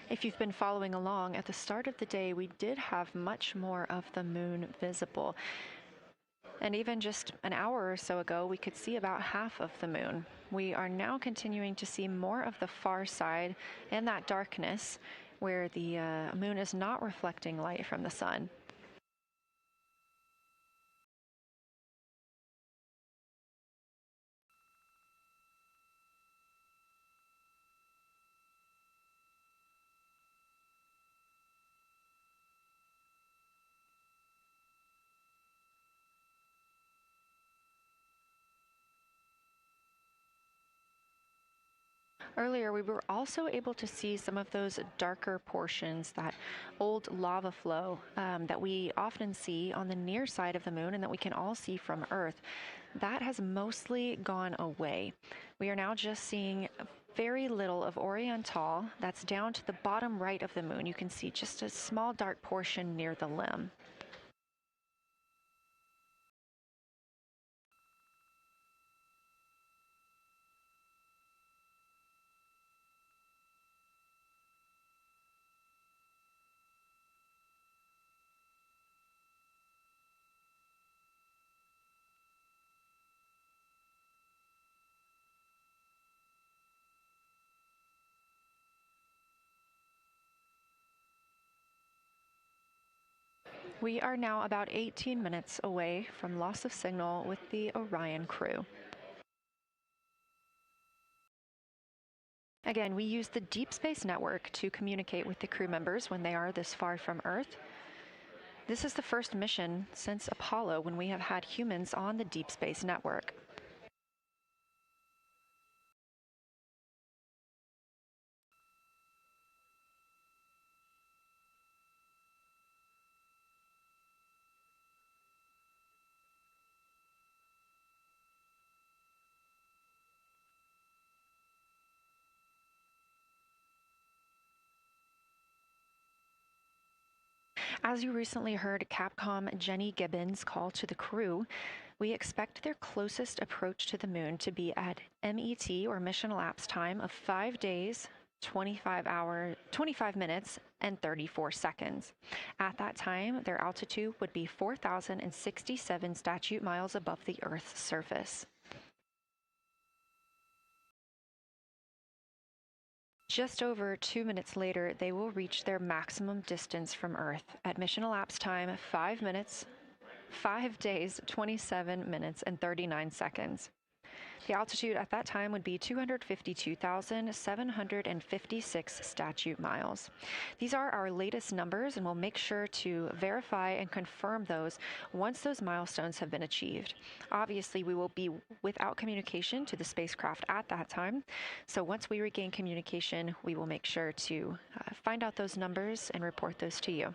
If you've been following along, at the start of the day, we did have much more of the moon visible. And even just an hour or so ago, we could see about half of the moon. We are now continuing to see more of the far side and that darkness where the moon is not reflecting light from the sun. Earlier, we were also able to see some of those darker portions, that old lava flow that we often see on the near side of the moon and that we can all see from Earth. That has mostly gone away. We are now just seeing very little of Oriental. That's down to the bottom right of the moon. You can see just a small dark portion near the limb. We are now about 18 minutes away from loss of signal with the Orion crew. Again, we use the Deep Space Network to communicate with the crew members when they are this far from Earth. This is the first mission since Apollo when we have had humans on the Deep Space Network. As you recently heard Capcom Jenny Gibbons call to the crew, we expect their closest approach to the moon to be at MET, or mission elapsed time, of 5 days, 25 minutes, and 34 seconds. At that time, their altitude would be 4,067 statute miles above the Earth's surface. Just over 2 minutes later, they will reach their maximum distance from Earth at mission elapsed time 5 minutes, 5 days, 27 minutes, and 39 seconds. The altitude at that time would be 252,756 statute miles. These are our latest numbers, and we'll make sure to verify and confirm those once those milestones have been achieved. Obviously, we will be without communication to the spacecraft at that time, so once we regain communication, we will make sure to find out those numbers and report those to you.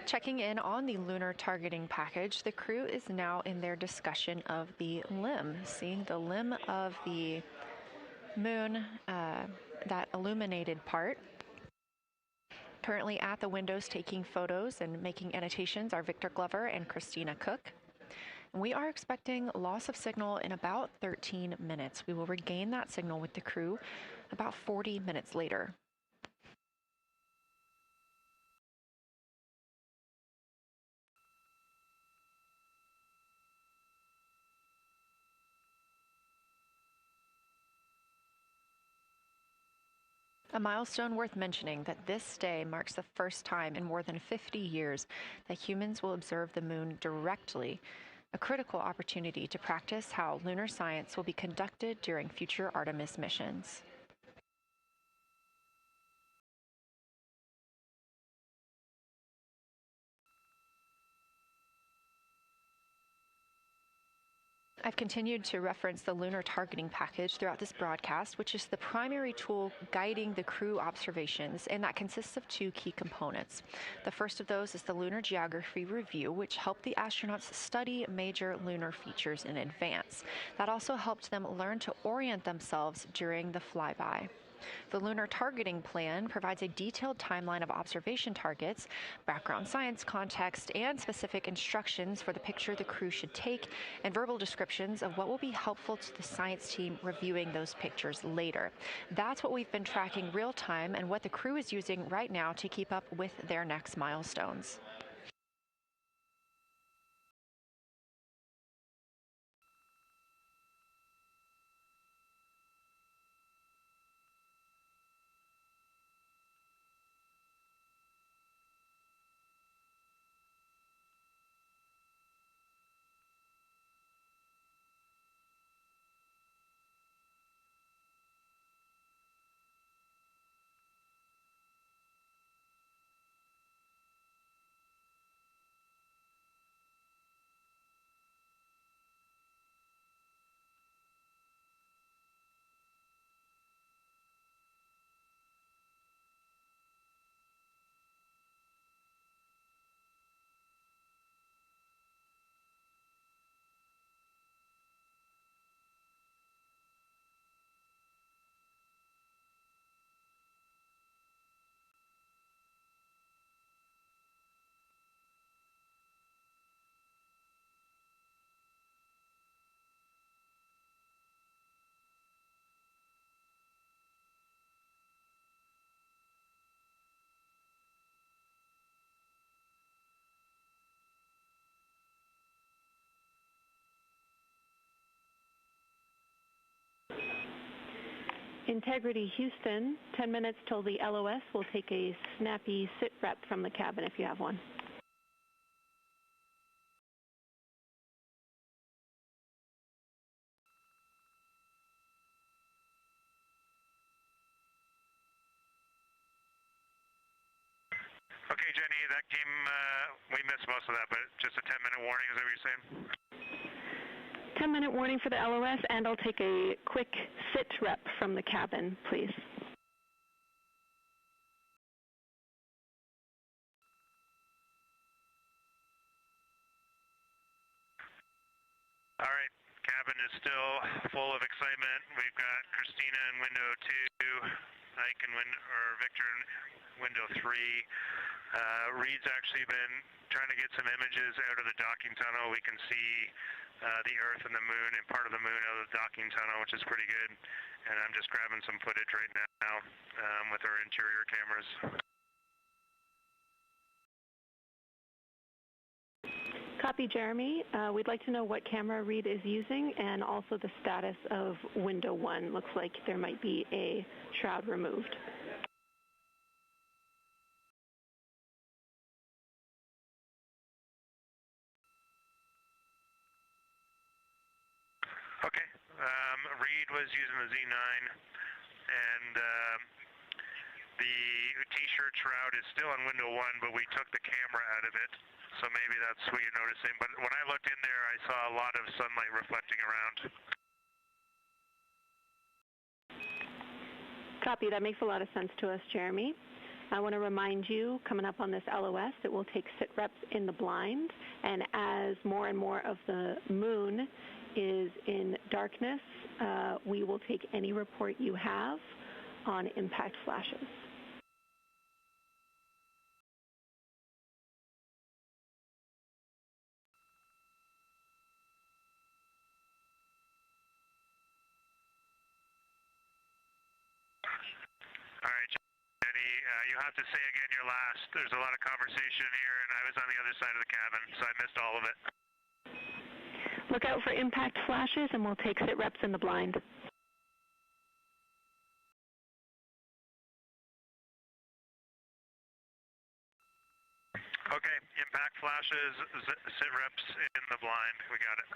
Checking in on the lunar targeting package, the crew is now in their discussion of the limb, seeing the limb of the moon, that illuminated part. Currently at the windows taking photos and making annotations are Victor Glover and Christina Cook. We are expecting loss of signal in about 13 minutes. We will regain that signal with the crew about 40 minutes later. A milestone worth mentioning that this day marks the first time in more than 50 years that humans will observe the moon directly, a critical opportunity to practice how lunar science will be conducted during future Artemis missions. I've continued to reference the lunar targeting package throughout this broadcast, which is the primary tool guiding the crew observations, and that consists of two key components. The first of those is the Lunar Geography Review, which helped the astronauts study major lunar features in advance. That also helped them learn to orient themselves during the flyby. The Lunar Targeting Plan provides a detailed timeline of observation targets, background science context, and specific instructions for the picture the crew should take, and verbal descriptions of what will be helpful to the science team reviewing those pictures later. That's what we've been tracking real time and what the crew is using right now to keep up with their next milestones. Integrity Houston, 10 minutes till the LOS. We'll take a snappy sit rep from the cabin if you have one. Okay, Jenny, that came, we missed most of that, but just a 10-minute warning, is that what you're saying? 10-minute warning for the LOS, and I'll take a quick sit rep from the cabin, please. All right, cabin is still full of excitement. We've got Christina in window 2, Ike in Victor in window 3. Reed's actually been trying to get some images out of the docking tunnel. We can see the Earth and the Moon and part of the Moon out of the docking tunnel, which is pretty good. And I'm just grabbing some footage right now with our interior cameras. Copy, Jeremy. We'd like to know what camera Reed is using and also the status of window 1. Looks like there might be a shroud removed. Okay. Reed was using the Z9, and the T-shirt shroud is still on window 1, but we took the camera out of it, so maybe that's what you're noticing. But when I looked in there, I saw a lot of sunlight reflecting around. Copy. That makes a lot of sense to us, Jeremy. I want to remind you, coming up on this LOS, it will take sit reps in the blind, and as more and more of the moon is in darkness, we will take any report you have on impact flashes. All right, Jenny, you have to say again your last. There's a lot of conversation here, and I was on the other side of the cabin, so I missed all of it. Look out for impact flashes, and we'll take sit reps in the blind. Okay, impact flashes, sit reps in the blind. We got it.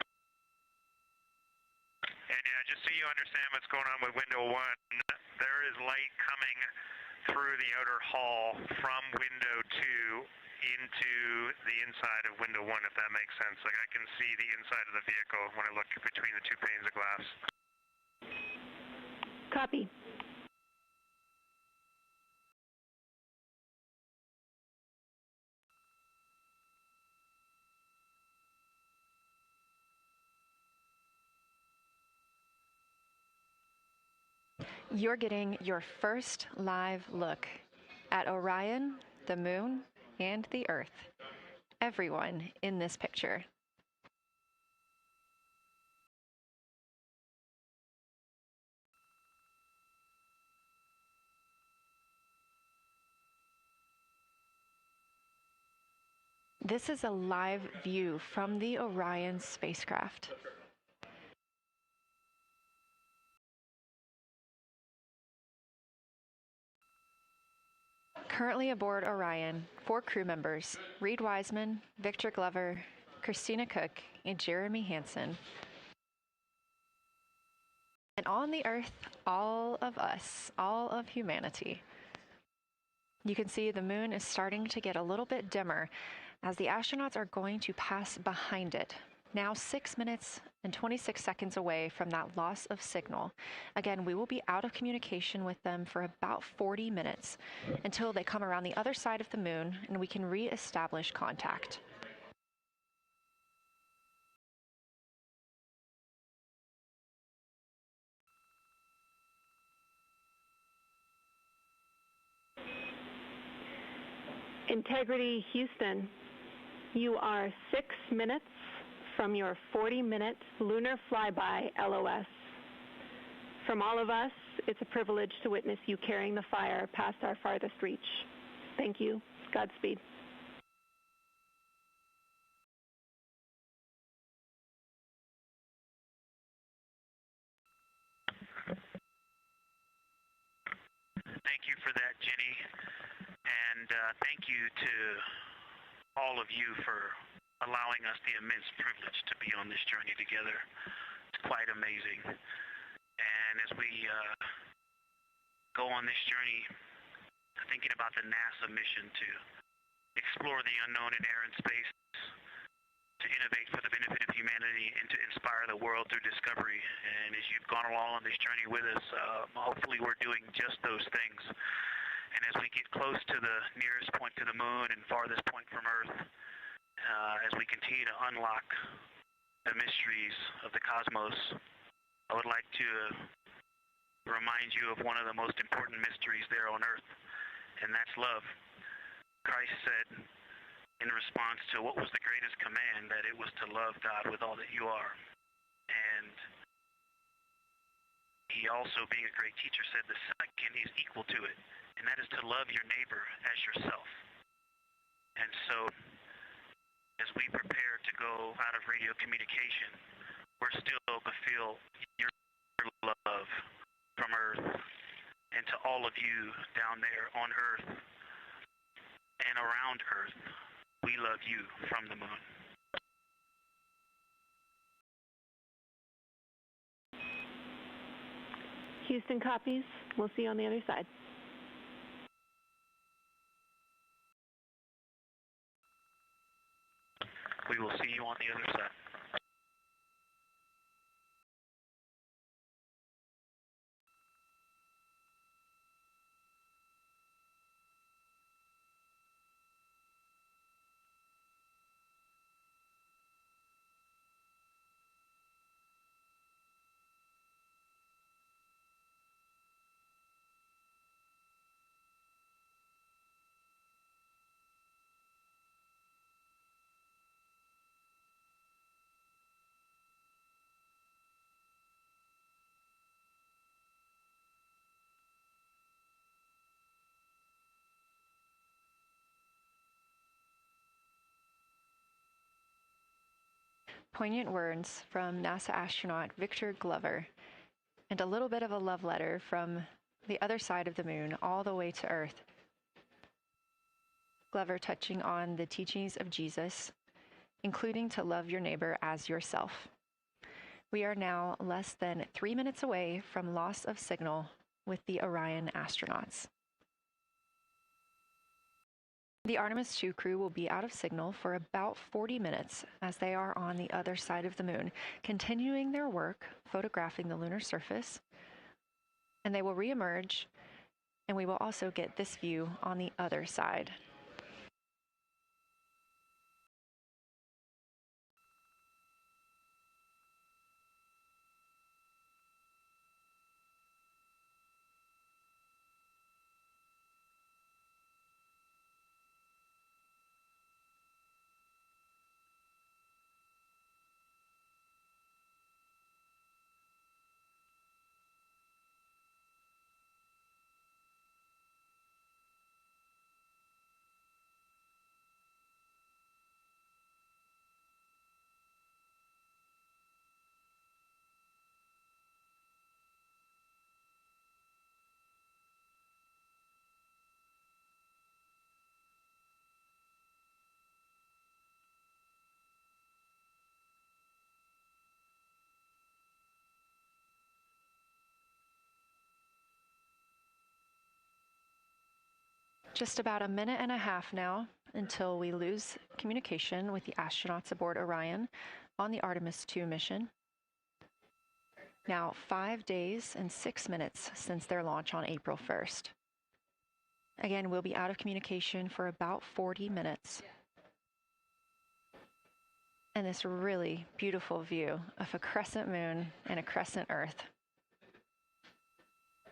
And yeah, just so you understand what's going on with window 1, there is light coming through the outer hall from window 2 into the inside of window 1, if that makes sense. Like, I can see the inside of the vehicle when I look between the 2 panes of glass. Copy. You're getting your first live look at Orion, the moon, and the Earth. Everyone in this picture. This is a live view from the Orion spacecraft. Currently aboard Orion, 4 crew members: Reed Wiseman, Victor Glover, Christina Cook, and Jeremy Hansen. And on the Earth, all of us, all of humanity. You can see the moon is starting to get a little bit dimmer as the astronauts are going to pass behind it, now 6 minutes and 26 seconds away from that loss of signal. Again, we will be out of communication with them for about 40 minutes until they come around the other side of the moon and we can re-establish contact. Integrity Houston, you are 6 minutes from your 40-minute lunar flyby LOS. From all of us, it's a privilege to witness you carrying the fire past our farthest reach. Thank you. Godspeed. Thank you for that, Jenny. And thank you to all of you for allowing us the immense privilege to be on this journey together. It's quite amazing. And as we go on this journey, thinking about the NASA mission to explore the unknown in air and space, to innovate for the benefit of humanity, and to inspire the world through discovery. And as you've gone along on this journey with us, hopefully we're doing just those things. And as we get close to the nearest point to the moon and farthest point from Earth, as we continue to unlock the mysteries of the cosmos, I would like to remind you of one of the most important mysteries there on Earth, and that's love. Christ said in response to what was the greatest command, that it was to love God with all that you are. And he also, being a great teacher, said the second is equal to it, and that is to love your neighbor as yourself. And so, as we prepare to go out of radio communication, we're still to feel your love from Earth, and to all of you down there on Earth and around Earth, we love you from the moon. Houston copies. We'll see you on the other side. We will see you on the other side. Poignant words from NASA astronaut Victor Glover, and a little bit of a love letter from the other side of the moon all the way to Earth. Glover touching on the teachings of Jesus, including to love your neighbor as yourself. We are now less than 3 minutes away from loss of signal with the Orion astronauts. The Artemis 2 crew will be out of signal for about 40 minutes as they are on the other side of the moon, continuing their work photographing the lunar surface, and they will reemerge, and we will also get this view on the other side. Just about a minute and a half now until we lose communication with the astronauts aboard Orion on the Artemis 2 mission. Now 5 days and 6 minutes since their launch on April 1st. Again, we'll be out of communication for about 40 minutes. And this really beautiful view of a crescent moon and a crescent Earth.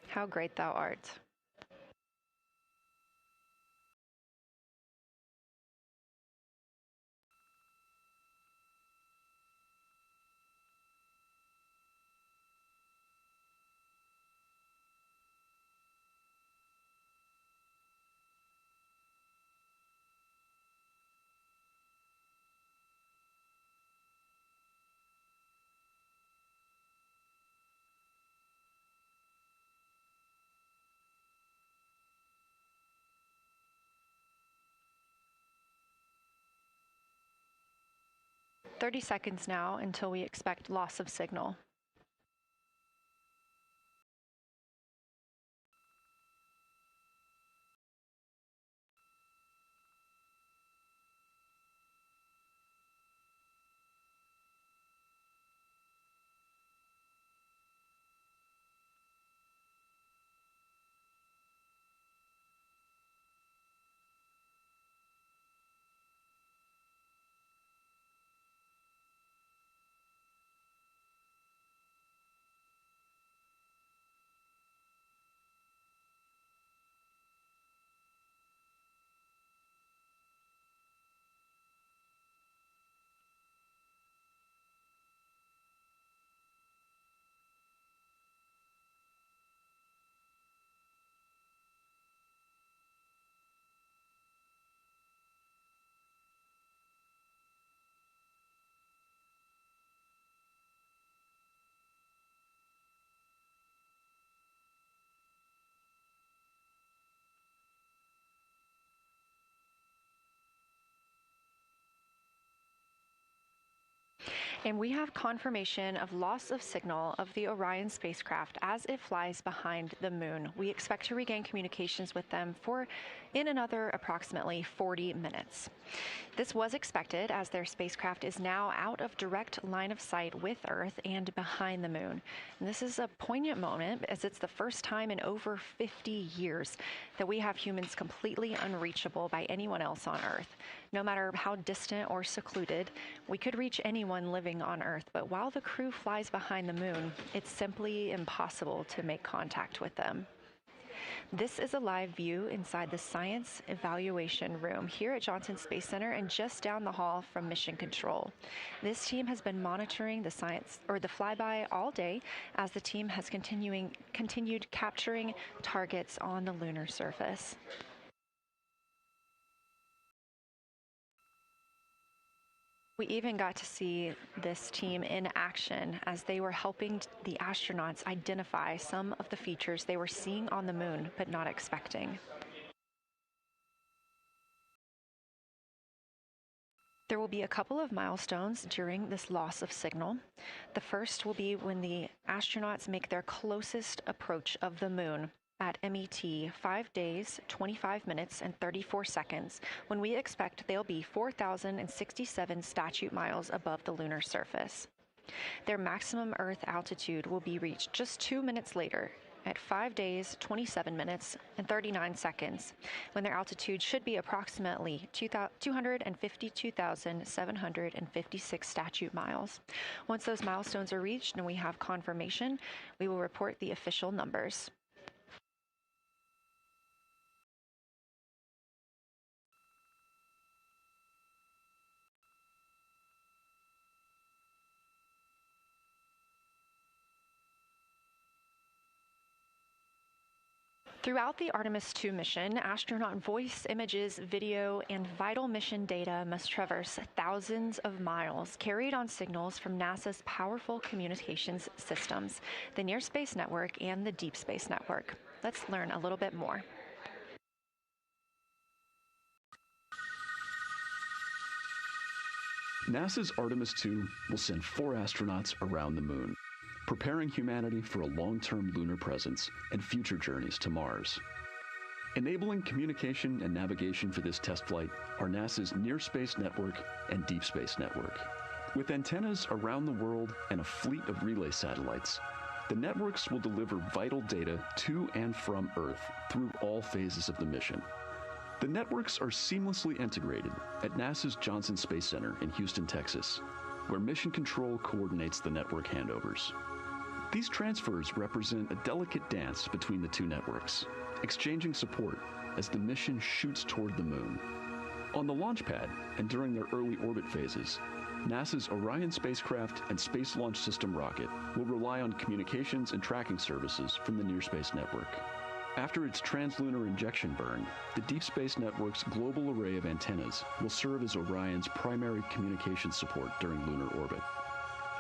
How great thou art. "30 seconds now until we expect loss of signal. And we have confirmation of loss of signal of the Orion spacecraft as it flies behind the moon. We expect to regain communications with them in another approximately 40 minutes. This was expected as their spacecraft is now out of direct line of sight with Earth and behind the moon. And this is a poignant moment as it's the first time in over 50 years that we have humans completely unreachable by anyone else on Earth. No matter how distant or secluded, we could reach anyone living on Earth, but while the crew flies behind the moon, it's simply impossible to make contact with them. This is a live view inside the Science Evaluation Room here at Johnson Space Center and just down the hall from Mission Control. This team has been monitoring the flyby all day as the team has continued capturing targets on the lunar surface. We even got to see this team in action as they were helping the astronauts identify some of the features they were seeing on the moon but not expecting. There will be a couple of milestones during this loss of signal. The first will be when the astronauts make their closest approach of the moon at MET 5 days, 25 minutes, and 34 seconds, when we expect they'll be 4,067 statute miles above the lunar surface. Their maximum Earth altitude will be reached just 2 minutes later, at 5 days, 27 minutes, and 39 seconds, when their altitude should be approximately 252,756 statute miles. Once those milestones are reached and we have confirmation, we will report the official numbers. Throughout the Artemis II mission, astronaut voice, images, video, and vital mission data must traverse thousands of miles, carried on signals from NASA's powerful communications systems, the Near Space Network and the Deep Space Network. Let's learn a little bit more. NASA's Artemis II will send 4 astronauts around the moon, preparing humanity for a long-term lunar presence and future journeys to Mars. Enabling communication and navigation for this test flight are NASA's Near Space Network and Deep Space Network. With antennas around the world and a fleet of relay satellites, the networks will deliver vital data to and from Earth through all phases of the mission. The networks are seamlessly integrated at NASA's Johnson Space Center in Houston, Texas, where Mission Control coordinates the network handovers. These transfers represent a delicate dance between the two networks, exchanging support as the mission shoots toward the moon. On the launch pad and during their early orbit phases, NASA's Orion spacecraft and Space Launch System rocket will rely on communications and tracking services from the Near Space Network. After its translunar injection burn, the Deep Space Network's global array of antennas will serve as Orion's primary communication support during lunar orbit.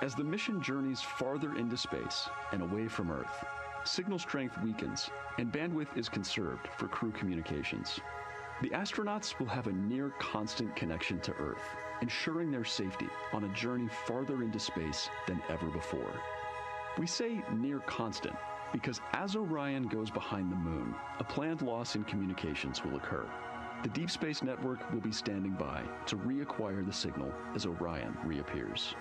As the mission journeys farther into space and away from Earth, signal strength weakens and bandwidth is conserved for crew communications. The astronauts will have a near constant connection to Earth, ensuring their safety on a journey farther into space than ever before. We say near constant because as Orion goes behind the moon, a planned loss in communications will occur. The Deep Space Network will be standing by to reacquire the signal as Orion reappears.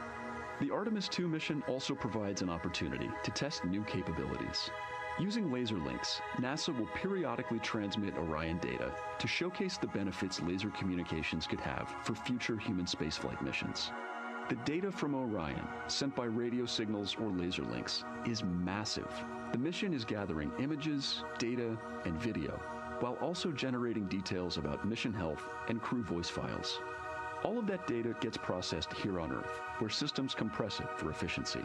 The Artemis II mission also provides an opportunity to test new capabilities. Using laser links, NASA will periodically transmit Orion data to showcase the benefits laser communications could have for future human spaceflight missions. The data from Orion, sent by radio signals or laser links, is massive. The mission is gathering images, data, and video, while also generating details about mission health and crew voice files. All of that data gets processed here on Earth, where systems compress it for efficiency.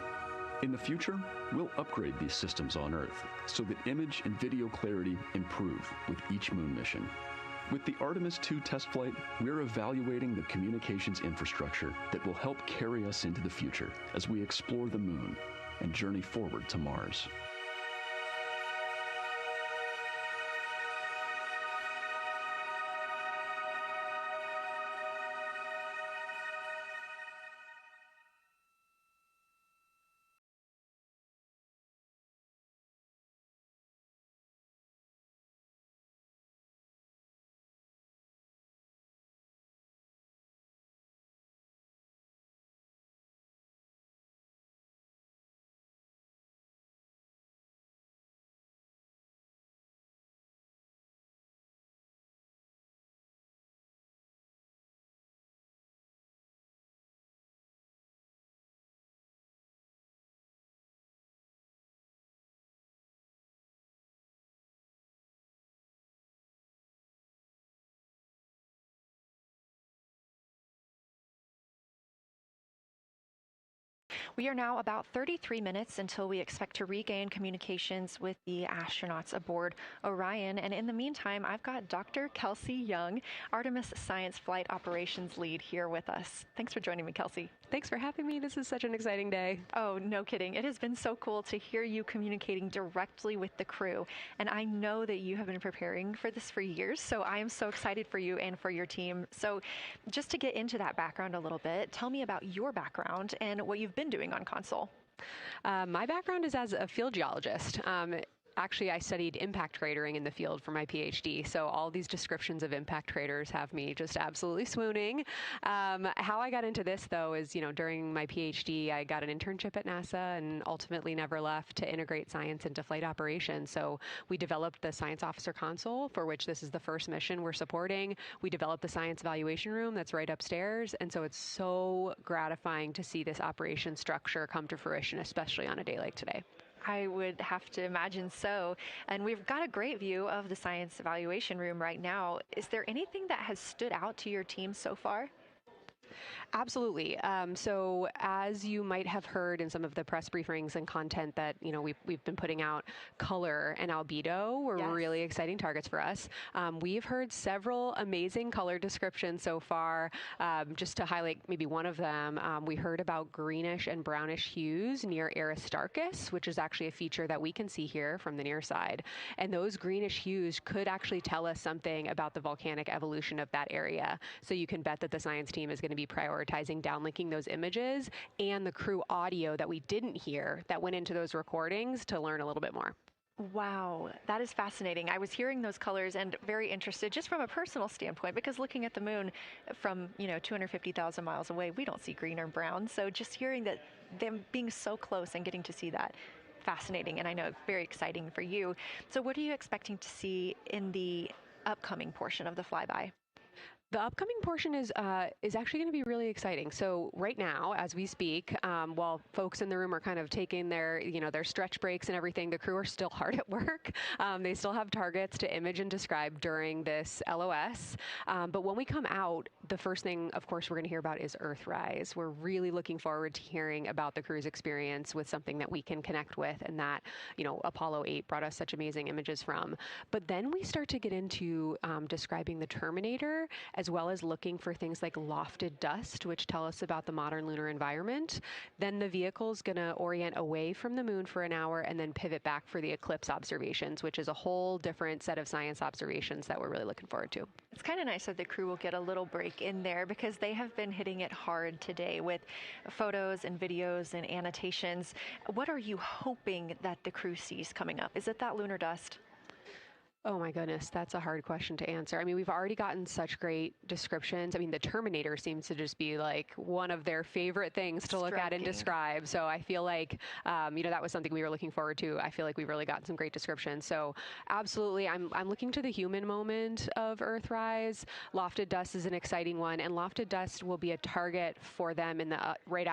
In the future, we'll upgrade these systems on Earth so that image and video clarity improve with each moon mission. With the Artemis II test flight, we're evaluating the communications infrastructure that will help carry us into the future as we explore the moon and journey forward to Mars. We are now about 33 minutes until we expect to regain communications with the astronauts aboard Orion. And in the meantime, I've got Dr. Kelsey Young, Artemis Science Flight Operations Lead, here with us. Thanks for joining me, Kelsey. Thanks for having me. This is such an exciting day. Oh, no kidding. It has been so cool to hear you communicating directly with the crew. And I know that you have been preparing for this for years, so I am so excited for you and for your team. So just to get into that background a little bit, tell me about your background and what you've been doing on console. My background is as a field geologist. Actually, I studied impact cratering in the field for my PhD, so all these descriptions of impact craters have me just absolutely swooning. How I got into this, though, is, during my PhD, I got an internship at NASA and ultimately never left to integrate science into flight operations. So we developed the Science Officer Console, for which this is the first mission we're supporting. We developed the Science Evaluation Room that's right upstairs, and so it's so gratifying to see this operation structure come to fruition, especially on a day like today. I would have to imagine so. And we've got a great view of the Science Evaluation Room right now. Is there anything that has stood out to your team so far? Absolutely. So as you might have heard in some of the press briefings and content that, we've been putting out, color and albedo were really exciting targets for us. We've heard several amazing color descriptions so far. Just to highlight maybe one of them, we heard about greenish and brownish hues near Aristarchus, which is actually a feature that we can see here from the near side. And those greenish hues could actually tell us something about the volcanic evolution of that area. So you can bet that the science team is going to be prioritizing downlinking those images and the crew audio that we didn't hear that went into those recordings to learn a little bit more. Wow, that is fascinating. I was hearing those colors and very interested just from a personal standpoint, because looking at the moon from, 250,000 miles away, we don't see green or brown. So just hearing that, them being so close and getting to see that, fascinating, and I know very exciting for you. So what are you expecting to see in the upcoming portion of the flyby? The upcoming portion is actually going to be really exciting. So right now, as we speak, while folks in the room are kind of taking their, their stretch breaks and everything, the crew are still hard at work. They still have targets to image and describe during this LOS. But when we come out, the first thing, of course, we're going to hear about is Earthrise. We're really looking forward to hearing about the crew's experience with something that we can connect with and that, Apollo 8 brought us such amazing images from. But then we start to get into describing the Terminator, as well as looking for things like lofted dust, which tell us about the modern lunar environment. Then the vehicle's going to orient away from the moon for an hour and then pivot back for the eclipse observations, which is a whole different set of science observations that we're really looking forward to. It's kind of nice that the crew will get a little break in there, because they have been hitting it hard today with photos and videos and annotations. What are you hoping that the crew sees coming up? Is it that lunar dust? Oh my goodness, that's a hard question to answer. I mean, we've already gotten such great descriptions. I mean, the Terminator seems to just be like one of their favorite things to look at and describe. So I feel like, that was something we were looking forward to. I feel like we've really gotten some great descriptions. So absolutely, I'm looking to the human moment of Earthrise. Lofted dust is an exciting one, and lofted dust will be a target for them in the right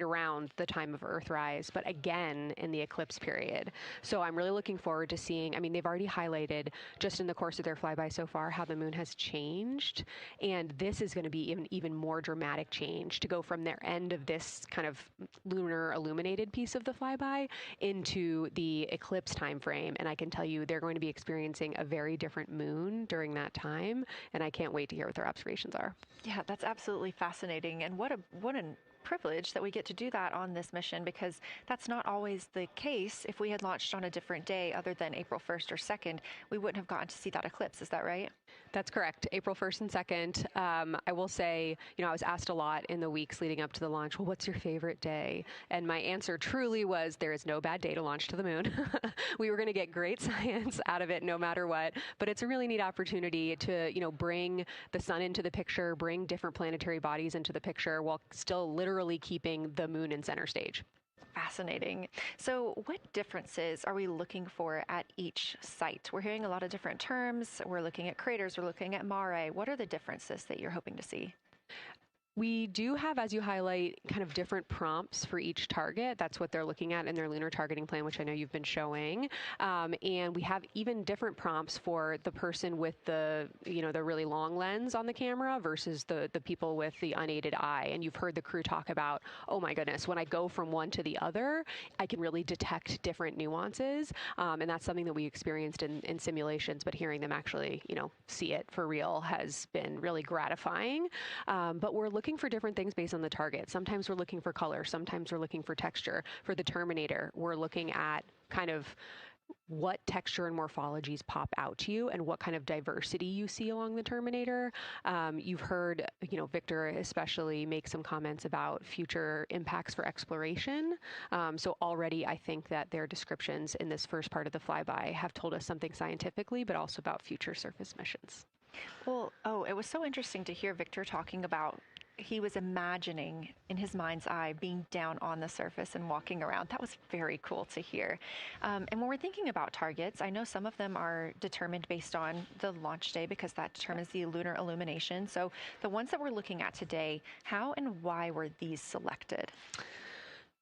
around the time of Earthrise, but again in the eclipse period. So I'm really looking forward to seeing. I mean, they've already highlighted just in the course of their flyby so far how the moon has changed, and this is going to be even more dramatic change to go from their end of this kind of lunar illuminated piece of the flyby into the eclipse time frame. And I can tell you they're going to be experiencing a very different moon during that time, and I can't wait to hear what their observations are. Yeah, that's absolutely fascinating, and what an privilege that we get to do that on this mission, because that's not always the case. If we had launched on a different day other than April 1st or 2nd, we wouldn't have gotten to see that eclipse. Is that right? That's correct. April 1st and 2nd. I will say, I was asked a lot in the weeks leading up to the launch, well, what's your favorite day? And my answer truly was, there is no bad day to launch to the moon. We were going to get great science out of it no matter what, but it's a really neat opportunity to, bring the sun into the picture, bring different planetary bodies into the picture while still literally keeping the moon in center stage. Fascinating. So what differences are we looking for at each site? We're hearing a lot of different terms. We're looking at craters. We're looking at mare. What are the differences that you're hoping to see? We do have, as you highlight, kind of different prompts for each target. That's what they're looking at in their lunar targeting plan, which I know you've been showing. And we have even different prompts for the person with the really long lens on the camera versus the people with the unaided eye. And you've heard the crew talk about, oh my goodness, when I go from one to the other, I can really detect different nuances. And that's something that we experienced in simulations, but hearing them actually, see it for real has been really gratifying. But we're looking for different things based on the target. Sometimes we're looking for color. Sometimes we're looking for texture. For the Terminator, we're looking at kind of what texture and morphologies pop out to you and what kind of diversity you see along the Terminator. You've heard, Victor especially make some comments about future impacts for exploration. So already I think that their descriptions in this first part of the flyby have told us something scientifically, but also about future surface missions. Well, it was so interesting to hear Victor talking about he was imagining in his mind's eye being down on the surface and walking around. That was very cool to hear. And when we're thinking about targets, I know some of them are determined based on the launch day because that determines the lunar illumination. So the ones that we're looking at today, how and why were these selected?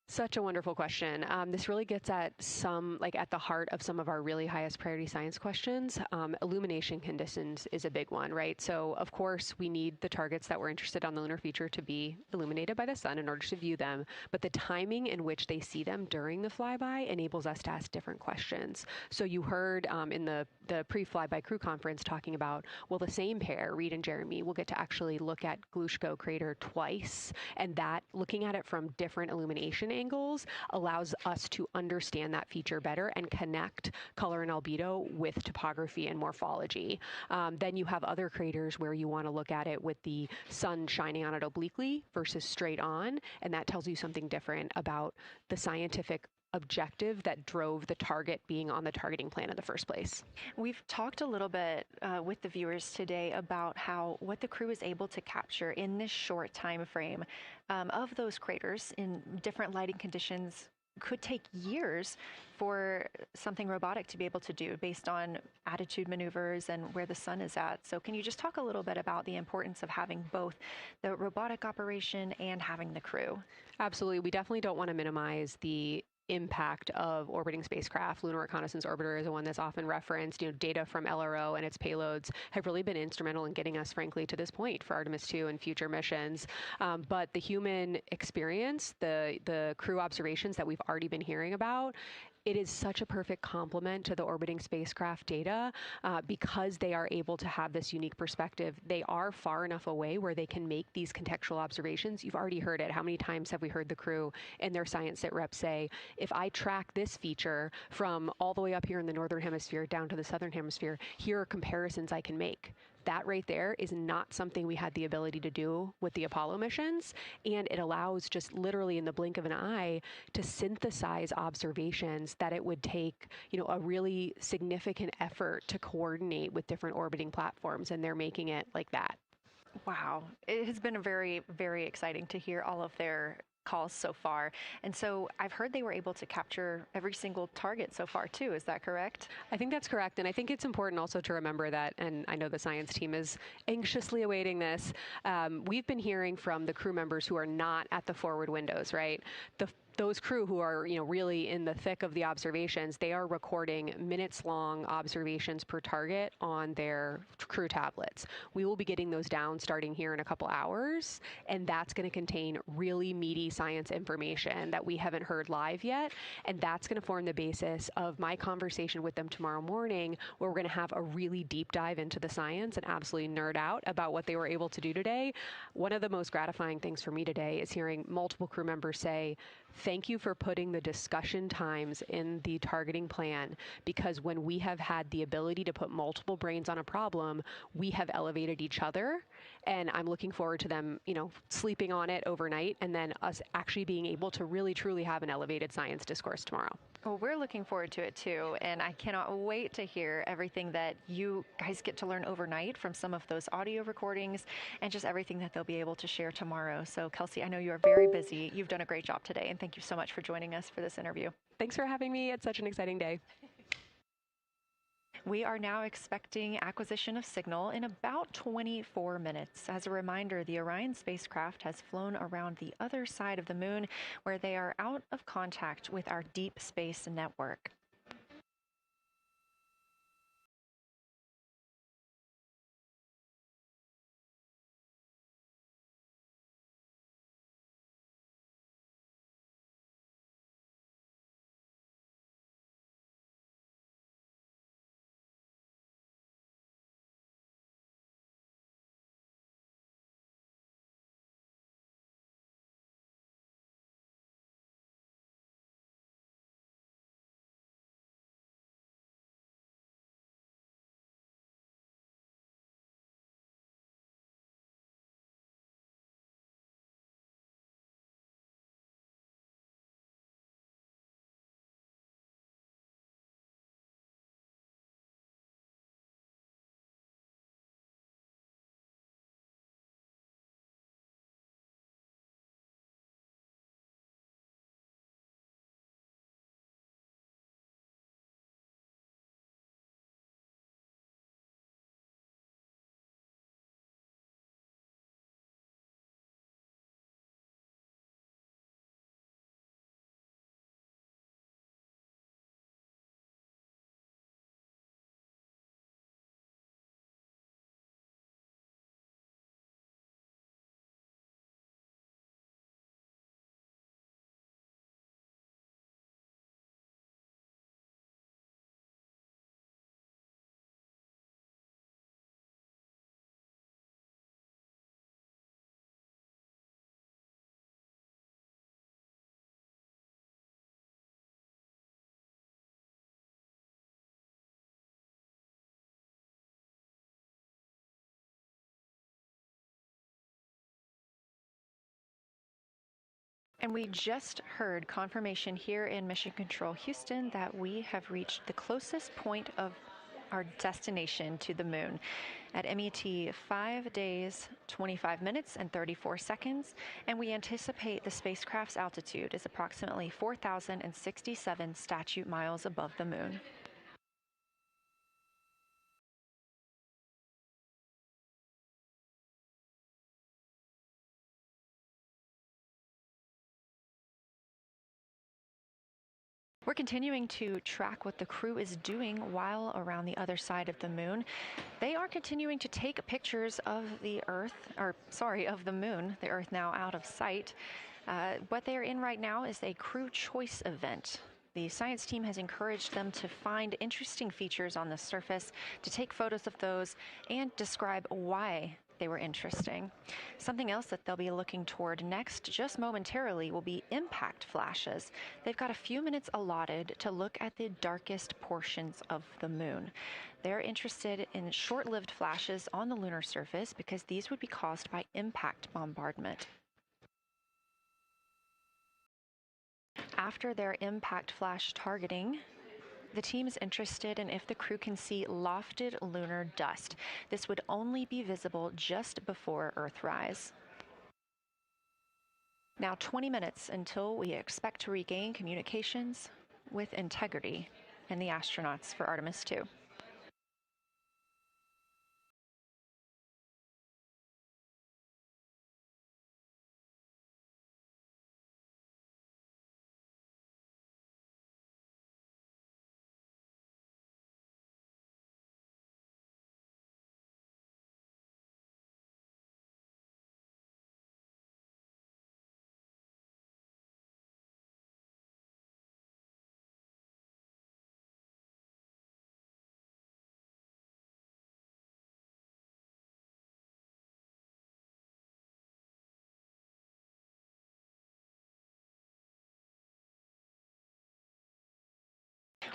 Such a wonderful question. This really gets at at the heart of some of our really highest priority science questions. Illumination conditions is a big one, right? So of course we need the targets that we're interested on the lunar feature to be illuminated by the sun in order to view them, but the timing in which they see them during the flyby enables us to ask different questions. So you heard in the pre-flyby crew conference talking about, well, the same pair, Reed and Jeremy, will get to actually look at Glushko crater twice, and that looking at it from different illumination angles allows us to understand that feature better and connect color and albedo with topography and morphology. Then you have other craters where you want to look at it with the sun shining on it obliquely versus straight on, and that tells you something different about the scientific objective that drove the target being on the targeting plan in the first place. We've talked a little bit with the viewers today about what the crew is able to capture in this short time frame of those craters in different lighting conditions. Could take years for something robotic to be able to do based on attitude maneuvers and where the sun is at. So can you just talk a little bit about the importance of having both the robotic operation and having the crew? Absolutely. We definitely don't want to minimize the impact of orbiting spacecraft. Lunar Reconnaissance Orbiter is the one that's often referenced. Data from LRO and its payloads have really been instrumental in getting us, frankly, to this point for Artemis 2 and future missions. But the human experience, the crew observations that we've already been hearing about, it is such a perfect complement to the orbiting spacecraft data because they are able to have this unique perspective. They are far enough away where they can make these contextual observations. You've already heard it. How many times have we heard the crew and their science sit reps say, if I track this feature from all the way up here in the northern hemisphere down to the southern hemisphere, here are comparisons I can make. That right there is not something we had the ability to do with the Apollo missions, and it allows just literally in the blink of an eye to synthesize observations that it would take, a really significant effort to coordinate with different orbiting platforms, and they're making it like that. Wow. It has been very, very exciting to hear all of their calls so far. And so I've heard they were able to capture every single target so far too. Is that correct? I think that's correct. And I think it's important also to remember that, and I know the science team is anxiously awaiting this, we've been hearing from the crew members who are not at the forward windows, right? Those crew who are, really in the thick of the observations, they are recording minutes-long observations per target on their crew tablets. We will be getting those down starting here in a couple hours, and that's going to contain really meaty science information that we haven't heard live yet, and that's going to form the basis of my conversation with them tomorrow morning, where we're going to have a really deep dive into the science and absolutely nerd out about what they were able to do today. One of the most gratifying things for me today is hearing multiple crew members say, thank you for putting the discussion times in the targeting plan, because when we have had the ability to put multiple brains on a problem, we have elevated each other. And I'm looking forward to them, sleeping on it overnight and then us actually being able to really, truly have an elevated science discourse tomorrow. Well, we're looking forward to it too, and I cannot wait to hear everything that you guys get to learn overnight from some of those audio recordings and just everything that they'll be able to share tomorrow. So, Kelsey, I know you are very busy. You've done a great job today, and thank you so much for joining us for this interview. Thanks for having me. It's such an exciting day. We are now expecting acquisition of signal in about 24 minutes. As a reminder, the Orion spacecraft has flown around the other side of the moon, where they are out of contact with our deep space network. And we just heard confirmation here in Mission Control Houston that we have reached the closest point of our destination to the moon at MET 5 days, 25 minutes, and 34 seconds. And we anticipate the spacecraft's altitude is approximately 4,067 statute miles above the moon. We're continuing to track what the crew is doing while around the other side of the moon. They are continuing to take pictures of the of the moon, the Earth now out of sight. What they are in right now is a crew choice event. The science team has encouraged them to find interesting features on the surface, to take photos of those, and describe why they were interesting. Something else that they'll be looking toward next, just momentarily, will be impact flashes. They've got a few minutes allotted to look at the darkest portions of the moon. They're interested in short-lived flashes on the lunar surface because these would be caused by impact bombardment. After their impact flash targeting, the team is interested in if the crew can see lofted lunar dust. This would only be visible just before Earthrise. Now 20 minutes until we expect to regain communications with integrity and the astronauts for Artemis 2.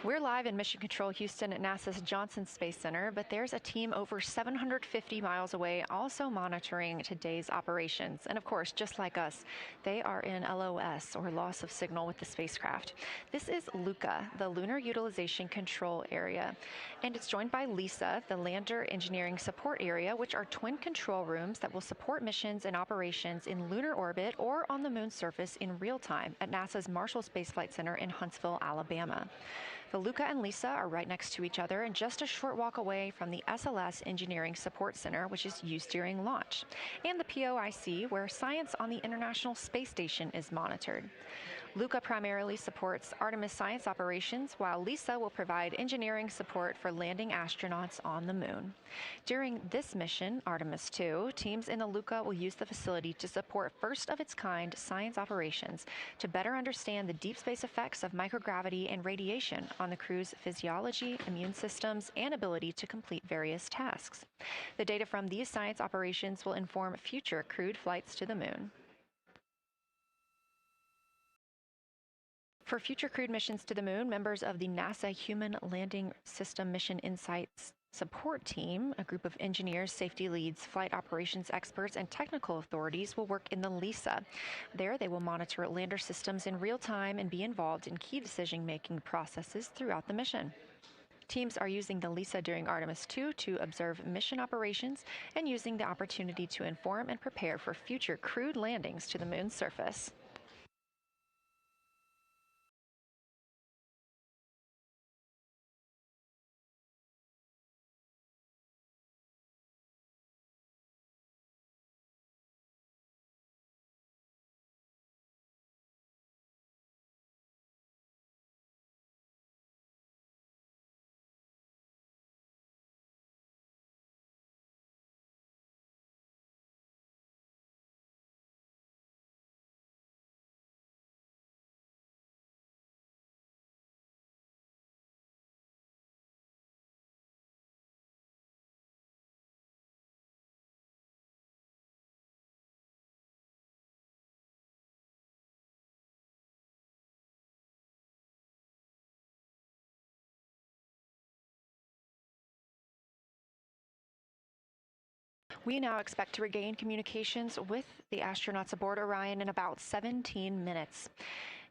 We're live in Mission Control Houston at NASA's Johnson Space Center, but there's a team over 750 miles away also monitoring today's operations. And of course, just like us, they are in LOS, or loss of signal, with the spacecraft. This is LUCA, the Lunar Utilization Control Area, and it's joined by LISA, the Lander Engineering Support Area, which are twin control rooms that will support missions and operations in lunar orbit or on the moon's surface in real time at NASA's Marshall Space Flight Center in Huntsville, Alabama. The Luca and Lisa are right next to each other and just a short walk away from the SLS Engineering Support Center, which is used during launch, and the POIC, where science on the International Space Station is monitored. Luca primarily supports Artemis science operations, while Lisa will provide engineering support for landing astronauts on the moon. During this mission, Artemis 2, teams in the Luca will use the facility to support first-of-its-kind science operations to better understand the deep space effects of microgravity and radiation on the crew's physiology, immune systems, and ability to complete various tasks. The data from these science operations will inform future crewed flights to the moon. For future crewed missions to the moon, members of the NASA Human Landing System Mission Insights Support Team, a group of engineers, safety leads, flight operations experts, and technical authorities will work in the LISA. There, they will monitor lander systems in real time and be involved in key decision-making processes throughout the mission. Teams are using the LISA during Artemis 2 to observe mission operations and using the opportunity to inform and prepare for future crewed landings to the moon's surface. We now expect to regain communications with the astronauts aboard Orion in about 17 minutes.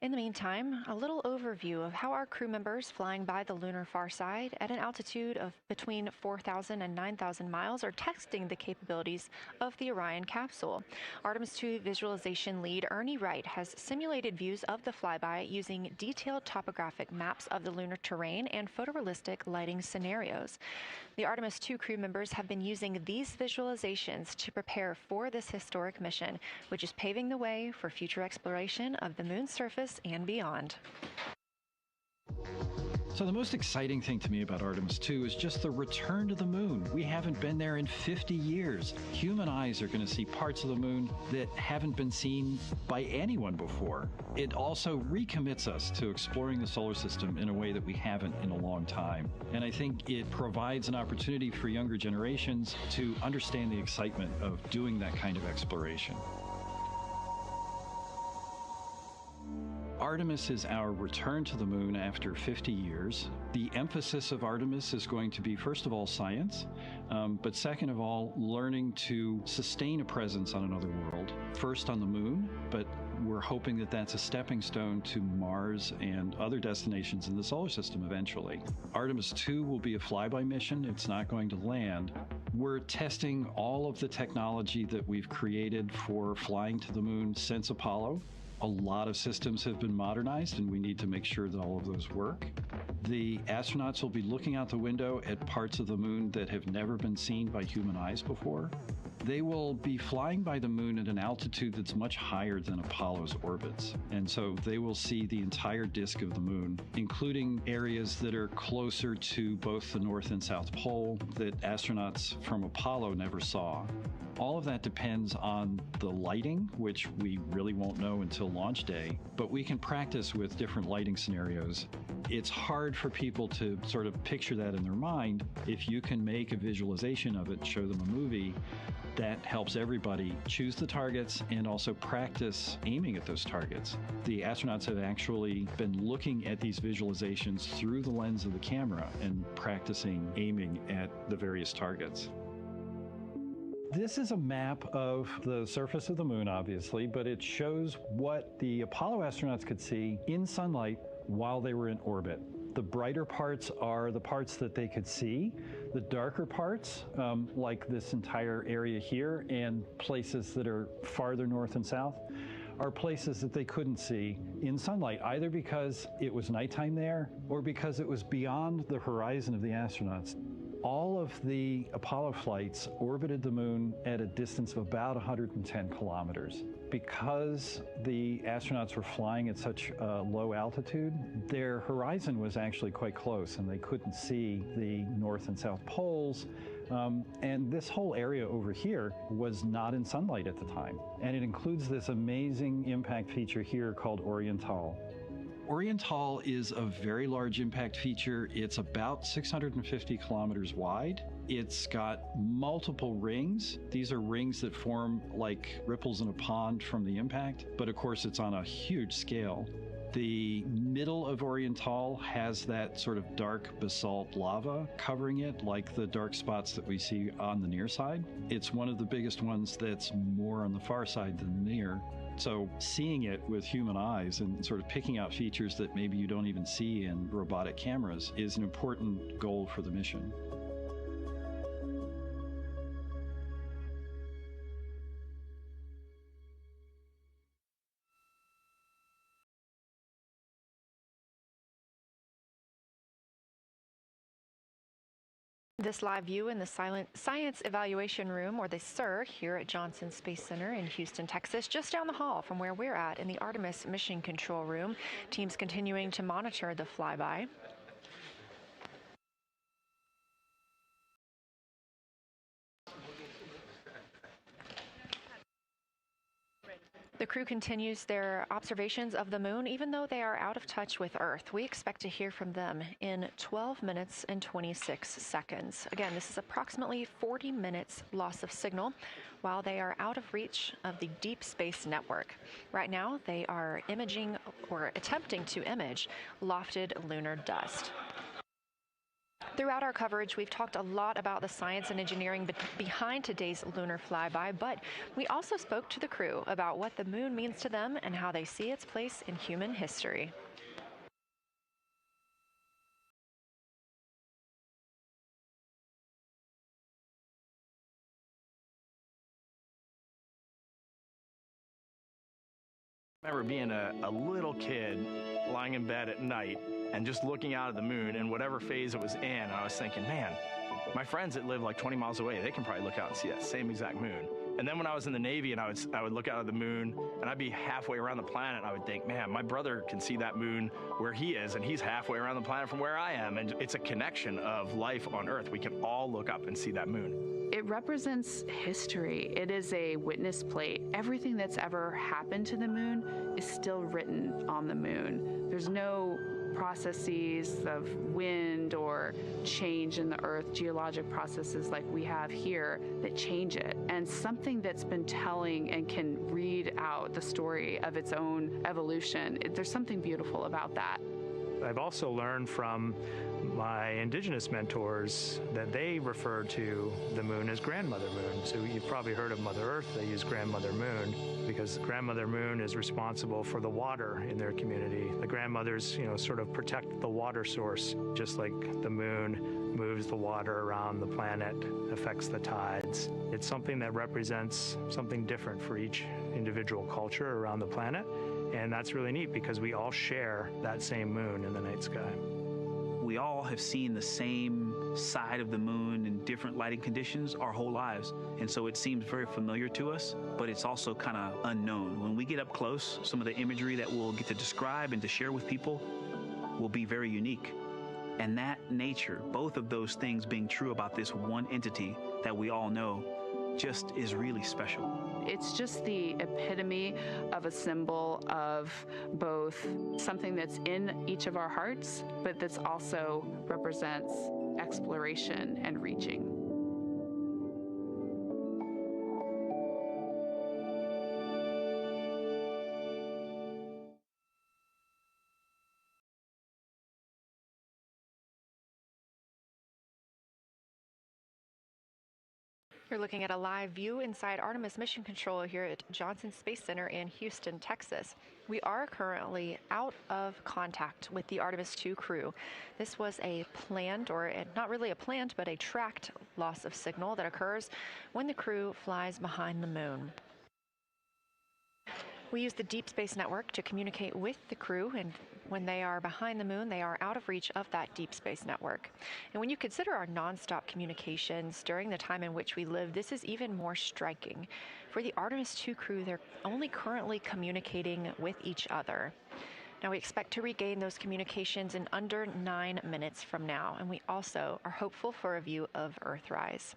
In the meantime, a little overview of how our crew members flying by the lunar far side at an altitude of between 4,000 and 9,000 miles are testing the capabilities of the Orion capsule. Artemis 2 visualization lead Ernie Wright has simulated views of the flyby using detailed topographic maps of the lunar terrain and photorealistic lighting scenarios. The Artemis 2 crew members have been using these visualizations to prepare for this historic mission, which is paving the way for future exploration of the moon's surface and beyond. So the most exciting thing to me about Artemis 2 is just the return to the moon. We haven't been there in 50 years. Human eyes are going to see parts of the moon that haven't been seen by anyone before. It also recommits us to exploring the solar system in a way that we haven't in a long time. And I think it provides an opportunity for younger generations to understand the excitement of doing that kind of exploration. Artemis is our return to the moon after 50 years. The emphasis of Artemis is going to be, first of all, science, but second of all, learning to sustain a presence on another world. First on the moon, but we're hoping that that's a stepping stone to Mars and other destinations in the solar system eventually. Artemis 2 will be a flyby mission. It's not going to land. We're testing all of the technology that we've created for flying to the moon since Apollo. A lot of systems have been modernized, and we need to make sure that all of those work. The astronauts will be looking out the window at parts of the moon that have never been seen by human eyes before. They will be flying by the moon at an altitude that's much higher than Apollo's orbits. And so they will see the entire disk of the moon, including areas that are closer to both the North and South Pole that astronauts from Apollo never saw. All of that depends on the lighting, which we really won't know until launch day, but we can practice with different lighting scenarios. It's hard for people to sort of picture that in their mind. If you can make a visualization of it, show them a movie, that helps everybody choose the targets and also practice aiming at those targets. The astronauts have actually been looking at these visualizations through the lens of the camera and practicing aiming at the various targets. This is a map of the surface of the moon, obviously, but it shows what the Apollo astronauts could see in sunlight while they were in orbit. The brighter parts are the parts that they could see. The darker parts, like this entire area here and places that are farther north and south, are places that they couldn't see in sunlight, either because it was nighttime there or because it was beyond the horizon of the astronauts. All of the Apollo flights orbited the moon at a distance of about 110 kilometers. Because the astronauts were flying at such a low altitude, their horizon was actually quite close, and they couldn't see the North and South poles. And this whole area over here was not in sunlight at the time. And it includes this amazing impact feature here called Oriental. Oriental is a very large impact feature. It's about 650 kilometers wide. It's got multiple rings. These are rings that form like ripples in a pond from the impact, but of course it's on a huge scale. The middle of Oriental has that sort of dark basalt lava covering it, like the dark spots that we see on the near side. It's one of the biggest ones that's more on the far side than the near. So seeing it with human eyes and sort of picking out features that maybe you don't even see in robotic cameras is an important goal for the mission. This live view in the Science Evaluation Room, or the SIR, here at Johnson Space Center in Houston, Texas, just down the hall from where we're at in the Artemis Mission Control Room. Teams continuing to monitor the flyby. The crew continues their observations of the moon, even though they are out of touch with Earth. We expect to hear from them in 12 minutes and 26 seconds. Again, this is approximately 40 minutes loss of signal while they are out of reach of the Deep Space Network. Right now, they are imaging or attempting to image lofted lunar dust. Throughout our coverage, we've talked a lot about the science and engineering behind today's lunar flyby, but we also spoke to the crew about what the moon means to them and how they see its place in human history. I remember being a little kid lying in bed at night and just looking out at the moon in whatever phase it was in, and I was thinking, man, my friends that live like 20 miles away, they can probably look out and see that same exact moon. And then when I was in the Navy and I would look out at the moon and I'd be halfway around the planet, and I would think, man, my brother can see that moon where he is, and he's halfway around the planet from where I am. And it's a connection of life on Earth. We can all look up and see that moon. It represents history. It is a witness plate. Everything that's ever happened to the moon is still written on the moon. There's no processes of wind or change in the Earth, geologic processes like we have here that change it. And something that's been telling and can read out the story of its own evolution, there's something beautiful about that. I've also learned from my indigenous mentors that they refer to the moon as Grandmother Moon. So you've probably heard of Mother Earth. They use Grandmother Moon because Grandmother Moon is responsible for the water in their community. The grandmothers, sort of protect the water source, just like the moon moves the water around the planet, affects the tides. It's something that represents something different for each individual culture around the planet. And that's really neat because we all share that same moon in the night sky. We all have seen the same side of the moon in different lighting conditions our whole lives. And so it seems very familiar to us, but it's also kind of unknown. When we get up close, some of the imagery that we'll get to describe and to share with people will be very unique. And that nature, both of those things being true about this one entity that we all know, just is really special. It's just the epitome of a symbol of both something that's in each of our hearts, but that's also represents exploration and reaching. You're looking at a live view inside Artemis Mission Control here at Johnson Space Center in Houston, Texas. We are currently out of contact with the Artemis 2 crew. This was a planned, or not really a planned, but a tracked loss of signal that occurs when the crew flies behind the moon. We use the Deep Space Network to communicate with the crew, and when they are behind the moon, they are out of reach of that Deep Space Network. And when you consider our nonstop communications during the time in which we live, this is even more striking. For the Artemis 2 crew, they're only currently communicating with each other. Now, we expect to regain those communications in under 9 minutes from now, and we also are hopeful for a view of Earthrise.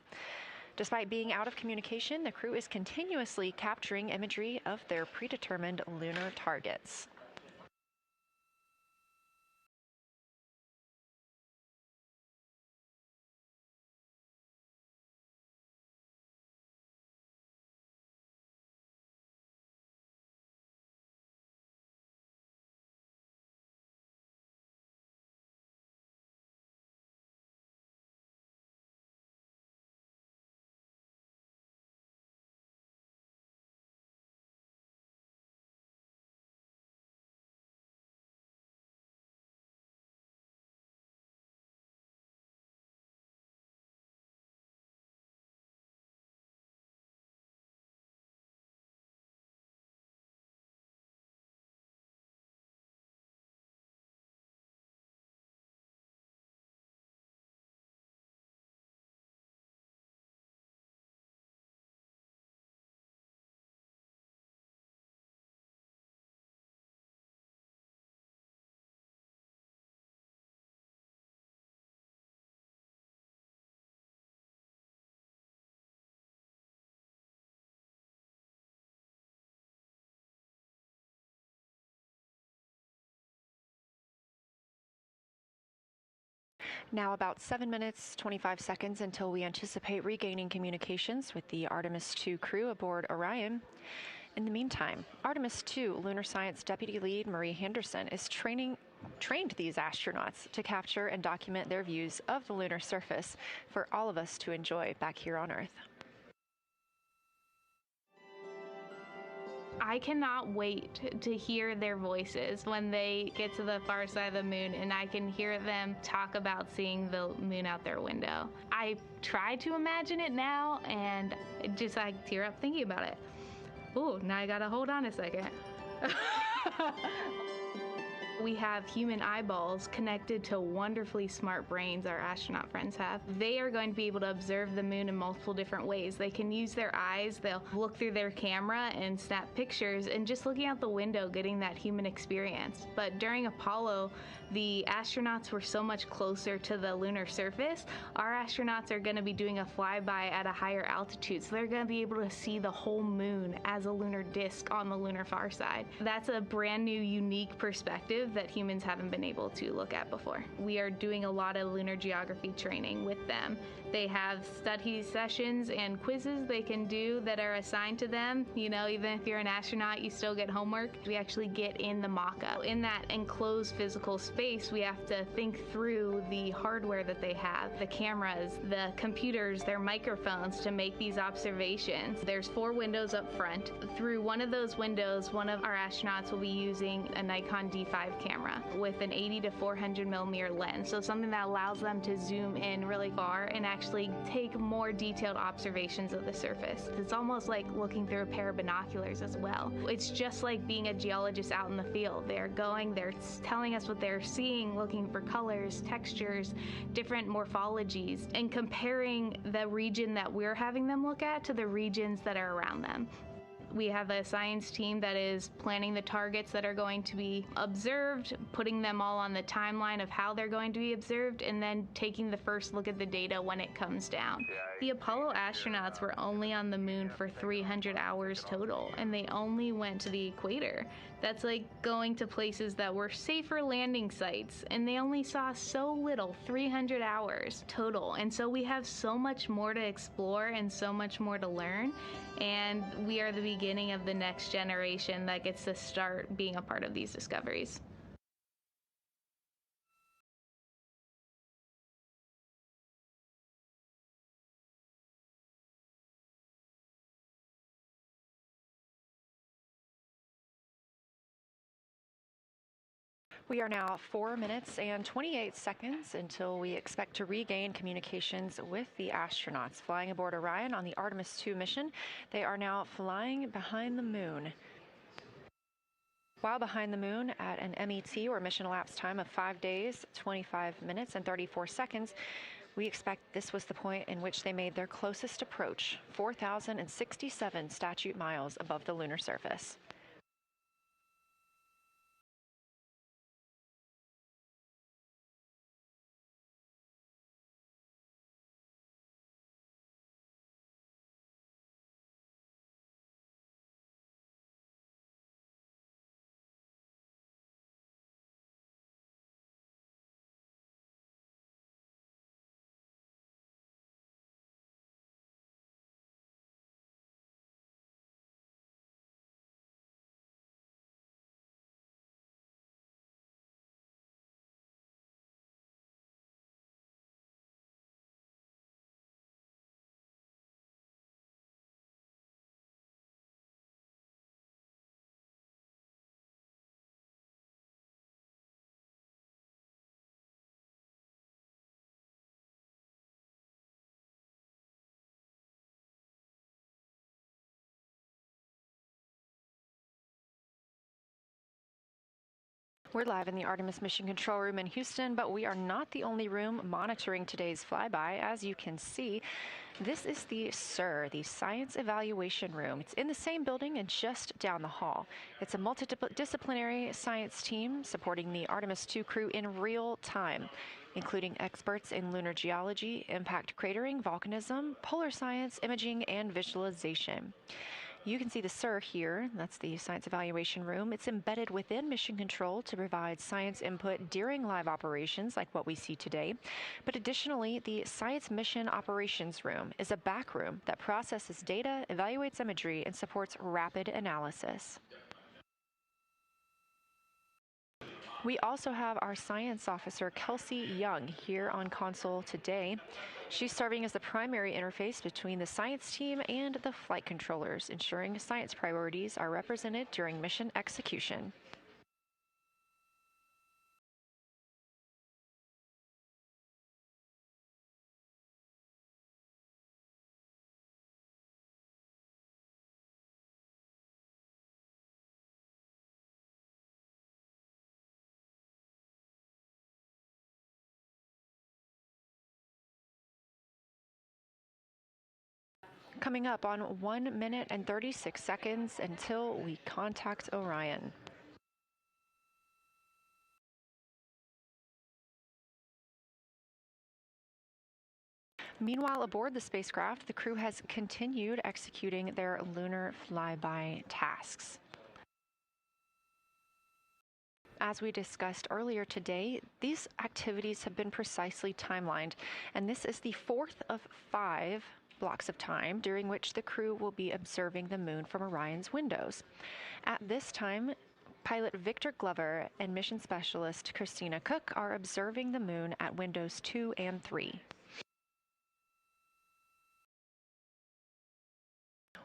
Despite being out of communication, the crew is continuously capturing imagery of their predetermined lunar targets. Now about 7 minutes, 25 seconds until we anticipate regaining communications with the Artemis 2 crew aboard Orion. In the meantime, Artemis 2 lunar science deputy lead Marie Henderson is trained these astronauts to capture and document their views of the lunar surface for all of us to enjoy back here on Earth. I cannot wait to hear their voices when they get to the far side of the moon and I can hear them talk about seeing the moon out their window. I try to imagine it now and I tear up thinking about it. Ooh, now I gotta hold on a second. We have human eyeballs connected to wonderfully smart brains our astronaut friends have. They are going to be able to observe the moon in multiple different ways. They can use their eyes, they'll look through their camera and snap pictures, and just looking out the window getting that human experience. But during Apollo, the astronauts were so much closer to the lunar surface. Our astronauts are going to be doing a flyby at a higher altitude, so they're going to be able to see the whole moon as a lunar disk on the lunar far side. That's a brand new, unique perspective that humans haven't been able to look at before. We are doing a lot of lunar geography training with them. They have study sessions and quizzes they can do that are assigned to them. You know, even if you're an astronaut, you still get homework. We actually get in the mock-up. In that enclosed physical space, we have to think through the hardware that they have, the cameras, the computers, their microphones to make these observations. There's 4 windows up front. Through one of those windows, one of our astronauts will be using a Nikon D5 camera with an 80 to 400 millimeter lens. So something that allows them to zoom in really far and actually take more detailed observations of the surface. It's almost like looking through a pair of binoculars as well. It's just like being a geologist out in the field. They're telling us what they're seeing, looking for colors, textures, different morphologies, and comparing the region that we're having them look at to the regions that are around them. We have a science team that is planning the targets that are going to be observed, putting them all on the timeline of how they're going to be observed, and then taking the first look at the data when it comes down. The Apollo astronauts were only on the moon for 300 hours total, and they only went to the equator. That's like going to places that were safer landing sites, and they only saw so little, 300 hours total. And so we have so much more to explore and so much more to learn, and we are the beginning of the next generation that gets to start being a part of these discoveries. We are now 4 minutes and 28 seconds until we expect to regain communications with the astronauts flying aboard Orion on the Artemis 2 mission. They are now flying behind the moon. While behind the moon at an MET, or mission elapsed time, of 5 days, 25 minutes, and 34 seconds, we expect this was the point in which they made their closest approach, 4,067 statute miles above the lunar surface. We're live in the Artemis Mission Control Room in Houston, but we are not the only room monitoring today's flyby. As you can see, this is the SIR, the Science Evaluation Room. It's in the same building and just down the hall. It's a multidisciplinary science team supporting the Artemis II crew in real time, including experts in lunar geology, impact cratering, volcanism, polar science, imaging, and visualization. You can see the SIR here. That's the Science Evaluation Room. It's embedded within Mission Control to provide science input during live operations like what we see today. But additionally, the Science Mission Operations Room is a back room that processes data, evaluates imagery, and supports rapid analysis. We also have our science officer, Kelsey Young, here on console today. She's serving as the primary interface between the science team and the flight controllers, ensuring science priorities are represented during mission execution. Coming up on 1 minute and 36 seconds until we contact Orion. Meanwhile, aboard the spacecraft, the crew has continued executing their lunar flyby tasks. As we discussed earlier today, these activities have been precisely timelined, and this is the fourth of 5 blocks of time during which the crew will be observing the moon from Orion's windows. At this time, pilot Victor Glover and mission specialist Christina Cook are observing the moon at windows 2 and 3.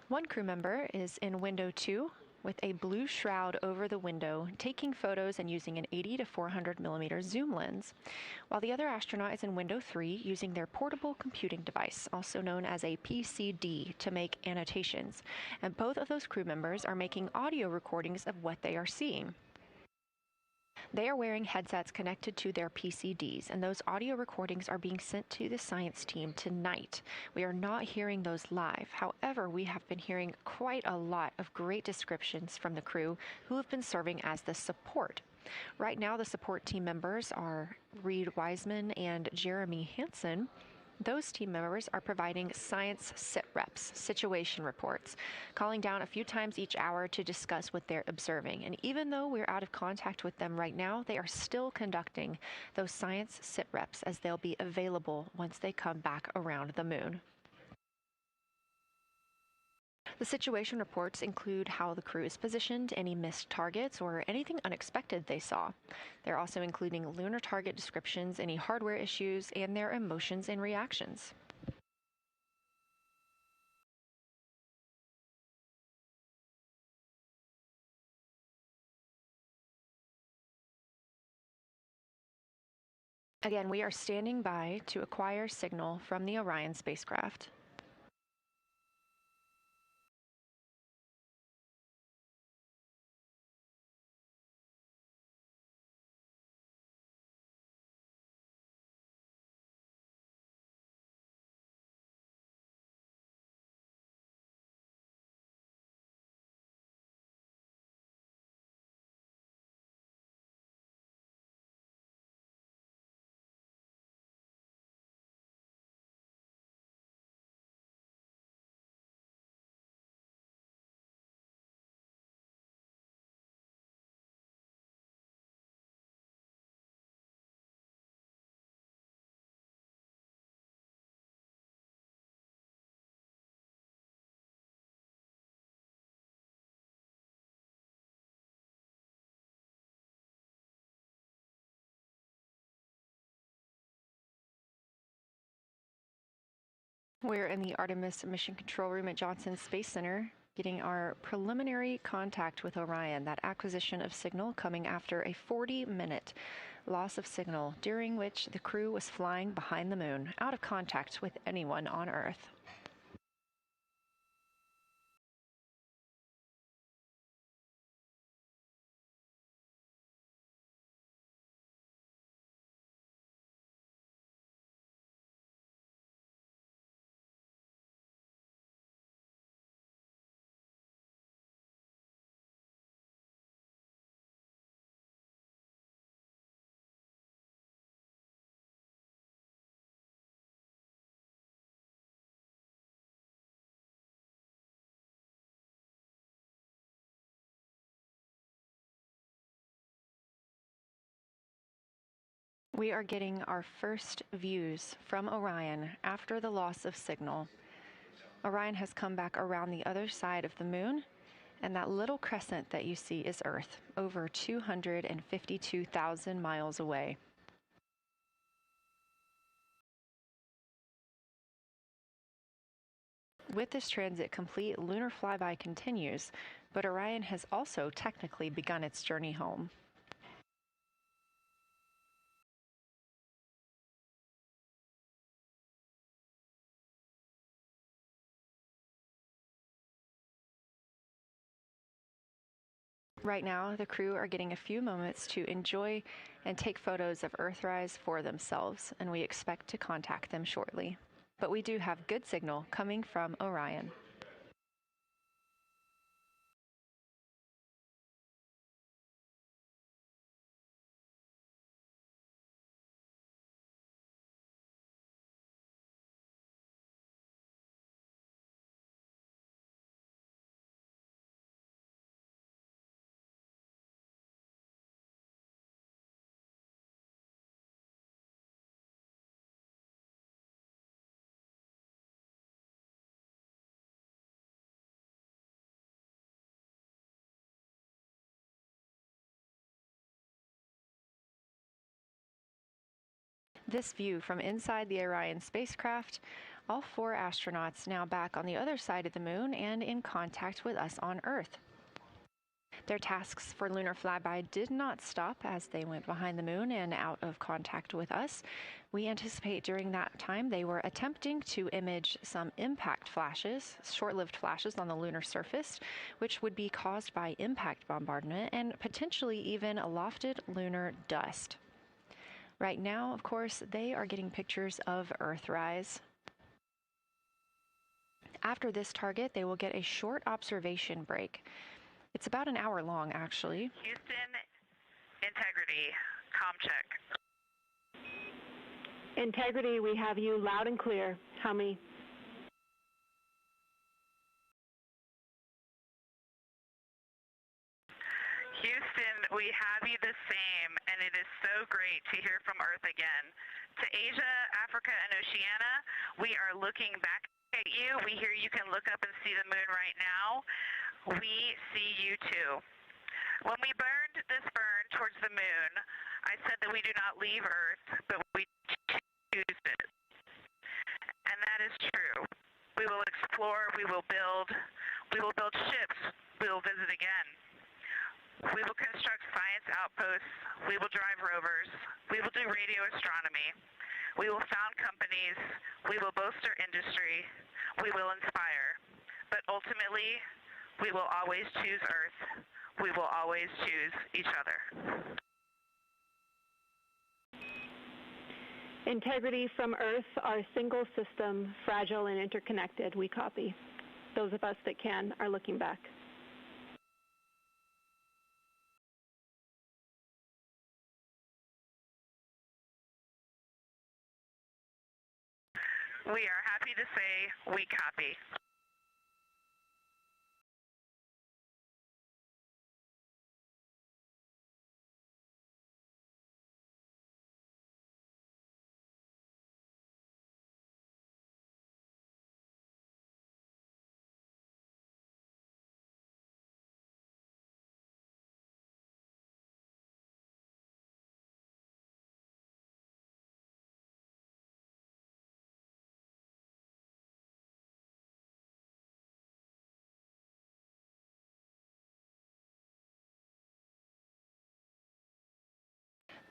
One crew member is in window 2 with a blue shroud over the window, taking photos and using an 80 to 400 millimeter zoom lens, while the other astronaut is in window 3 using their portable computing device, also known as a PCD, to make annotations. And both of those crew members are making audio recordings of what they are seeing. They are wearing headsets connected to their PCDs, and those audio recordings are being sent to the science team tonight. We are not hearing those live. However, we have been hearing quite a lot of great descriptions from the crew who have been serving as the support. Right now, the support team members are Reed Wiseman and Jeremy Hansen. Those team members are providing science sit reps, situation reports, calling down a few times each hour to discuss what they're observing. And even though we're out of contact with them right now, they are still conducting those science sit reps as they'll be available once they come back around the moon. The situation reports include how the crew is positioned, any missed targets, or anything unexpected they saw. They're also including lunar target descriptions, any hardware issues, and their emotions and reactions. Again, we are standing by to acquire signal from the Orion spacecraft. We're in the Artemis Mission Control Room at Johnson Space Center, getting our preliminary contact with Orion, that acquisition of signal coming after a 40-minute loss of signal, during which the crew was flying behind the moon, out of contact with anyone on Earth. We are getting our first views from Orion after the loss of signal. Orion has come back around the other side of the moon, and that little crescent that you see is Earth, over 252,000 miles away. With this transit complete, lunar flyby continues, but Orion has also technically begun its journey home. Right now, the crew are getting a few moments to enjoy and take photos of Earthrise for themselves, and we expect to contact them shortly. But we do have good signal coming from Orion. This view from inside the Orion spacecraft, all 4 astronauts now back on the other side of the moon and in contact with us on Earth. Their tasks for lunar flyby did not stop as they went behind the moon and out of contact with us. We anticipate during that time they were attempting to image some impact flashes, short-lived flashes on the lunar surface, which would be caused by impact bombardment and potentially even lofted lunar dust. Right now, of course, they are getting pictures of Earthrise. After this target, they will get a short observation break. It's about an hour long, actually. Houston, integrity, comm check. Integrity, we have you loud and clear. How many? Houston, we have you the same, and it is so great to hear from Earth again. To Asia, Africa, and Oceania, we are looking back at you. We hear you can look up and see the moon right now. We see you too. When we burned this burn towards the moon, I said that we do not leave Earth, but we choose it. And that is true. We will explore, we will build ships, we will visit again. We will construct science outposts, we will drive rovers, we will do radio astronomy, we will found companies, we will bolster industry, we will inspire. But ultimately, we will always choose Earth, we will always choose each other. Integrity from Earth, our single system, fragile and interconnected, we copy. Those of us that can are looking back. We are happy to say we copy.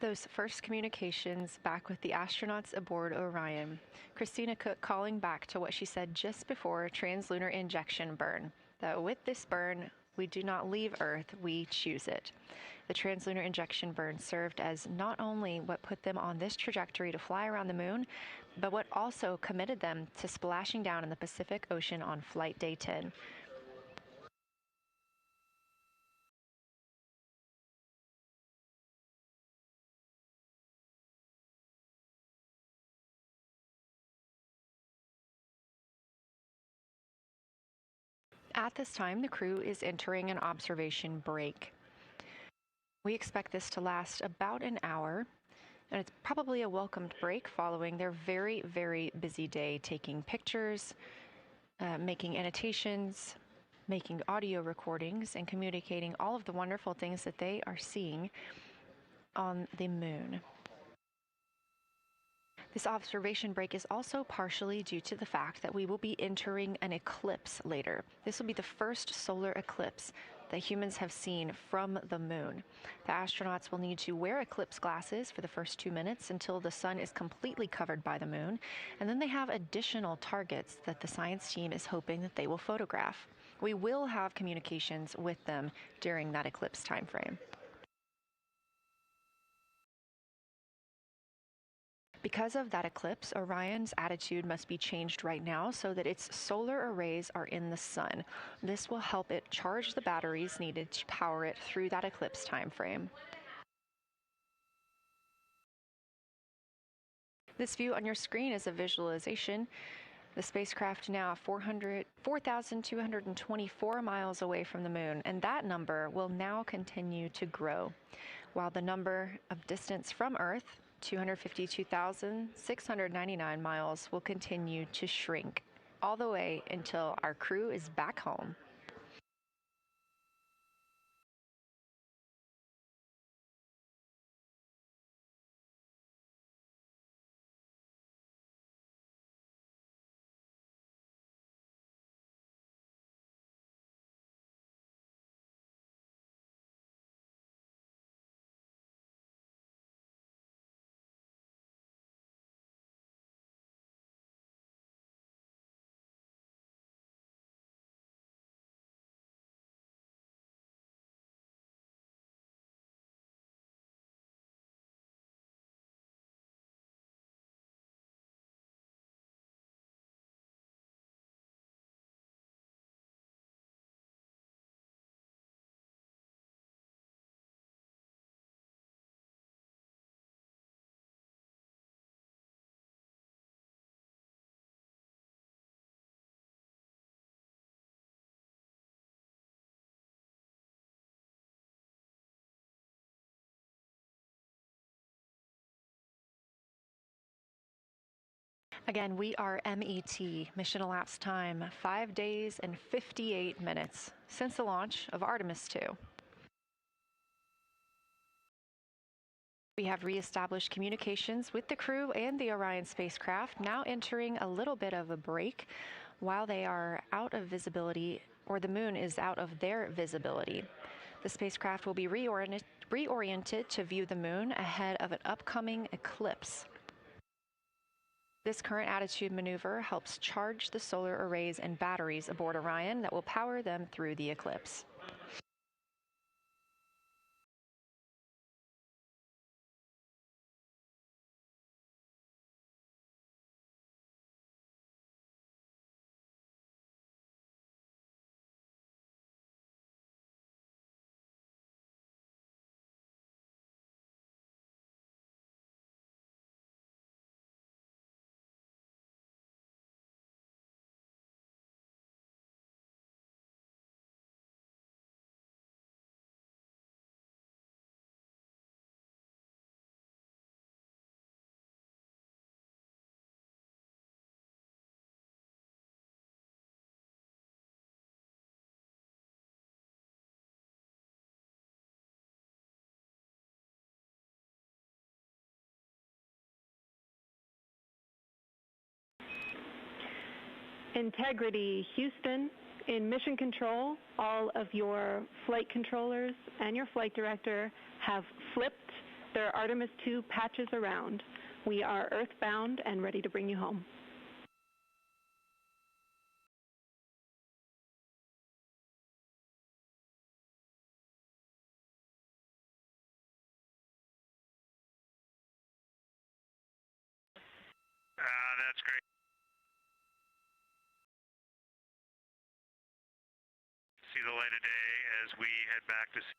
Those first communications back with the astronauts aboard Orion. Christina Cook calling back to what she said just before translunar injection burn, that with this burn, we do not leave Earth, we choose it. The translunar injection burn served as not only what put them on this trajectory to fly around the moon, but what also committed them to splashing down in the Pacific Ocean on Flight Day 10. At this time, the crew is entering an observation break. We expect this to last about an hour, and it's probably a welcomed break following their very, very busy day taking pictures, making annotations, making audio recordings, and communicating all of the wonderful things that they are seeing on the moon. This observation break is also partially due to the fact that we will be entering an eclipse later. This will be the first solar eclipse that humans have seen from the moon. The astronauts will need to wear eclipse glasses for the first 2 minutes until the sun is completely covered by the moon, and then they have additional targets that the science team is hoping that they will photograph. We will have communications with them during that eclipse time frame. Because of that eclipse, Orion's attitude must be changed right now so that its solar arrays are in the sun. This will help it charge the batteries needed to power it through that eclipse time frame. This view on your screen is a visualization. The spacecraft now 4,224 miles away from the moon, and that number will now continue to grow, while the number of distance from Earth, 252,699 miles, will continue to shrink all the way until our crew is back home. Again, we are MET, mission elapsed time, 5 days and 58 minutes since the launch of Artemis 2. We have reestablished communications with the crew and the Orion spacecraft, now entering a little bit of a break while they are out of visibility, or the moon is out of their visibility. The spacecraft will be reoriented to view the moon ahead of an upcoming eclipse. This current attitude maneuver helps charge the solar arrays and batteries aboard Orion that will power them through the eclipse. Integrity, Houston. In mission control, all of your flight controllers and your flight director have flipped There are Artemis 2 patches around. We are earthbound and ready to bring you home. That's great. See the light of day as we head back to sea.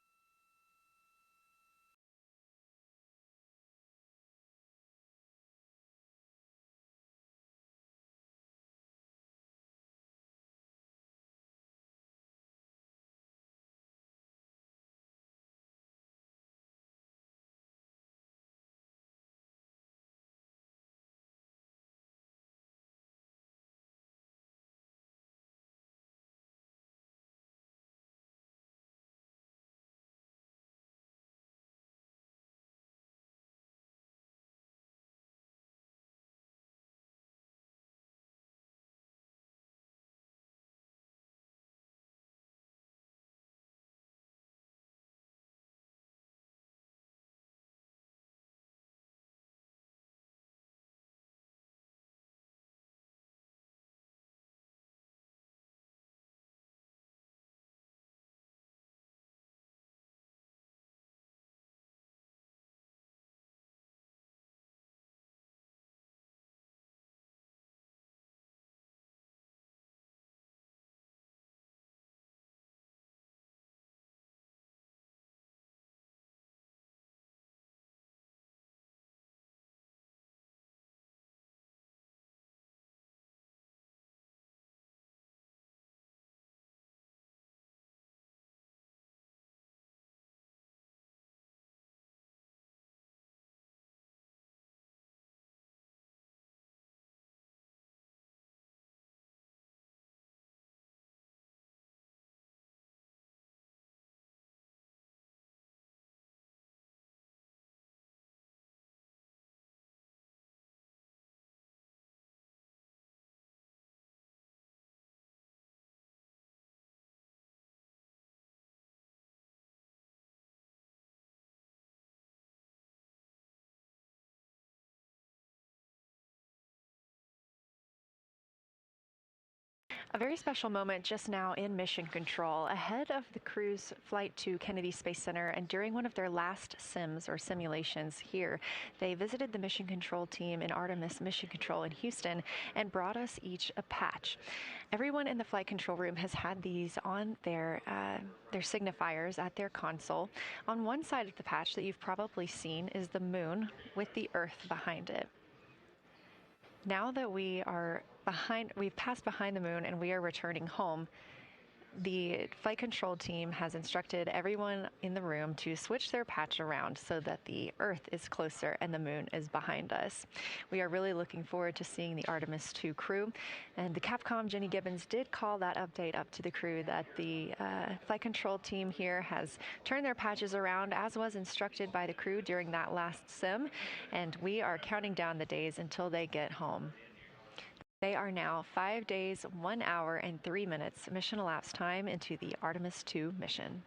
A very special moment just now in mission control ahead of the crew's flight to Kennedy Space Center, and during one of their last sims or simulations here, they visited the mission control team in Artemis Mission Control in Houston and brought us each a patch. Everyone in the flight control room has had these on their signifiers at their console. On one side of the patch that you've probably seen is the moon with the Earth behind it. Now that we've passed behind the moon and we are returning home, the flight control team has instructed everyone in the room to switch their patch around so that the Earth is closer and the moon is behind us. We are really looking forward to seeing the Artemis 2 crew, and the Capcom Jenny Gibbons did call that update up to the crew that the flight control team here has turned their patches around as was instructed by the crew during that last sim, and we are counting down the days until they get home. They are now 5 days, 1 hour, and 3 minutes mission elapsed time into the Artemis 2 mission.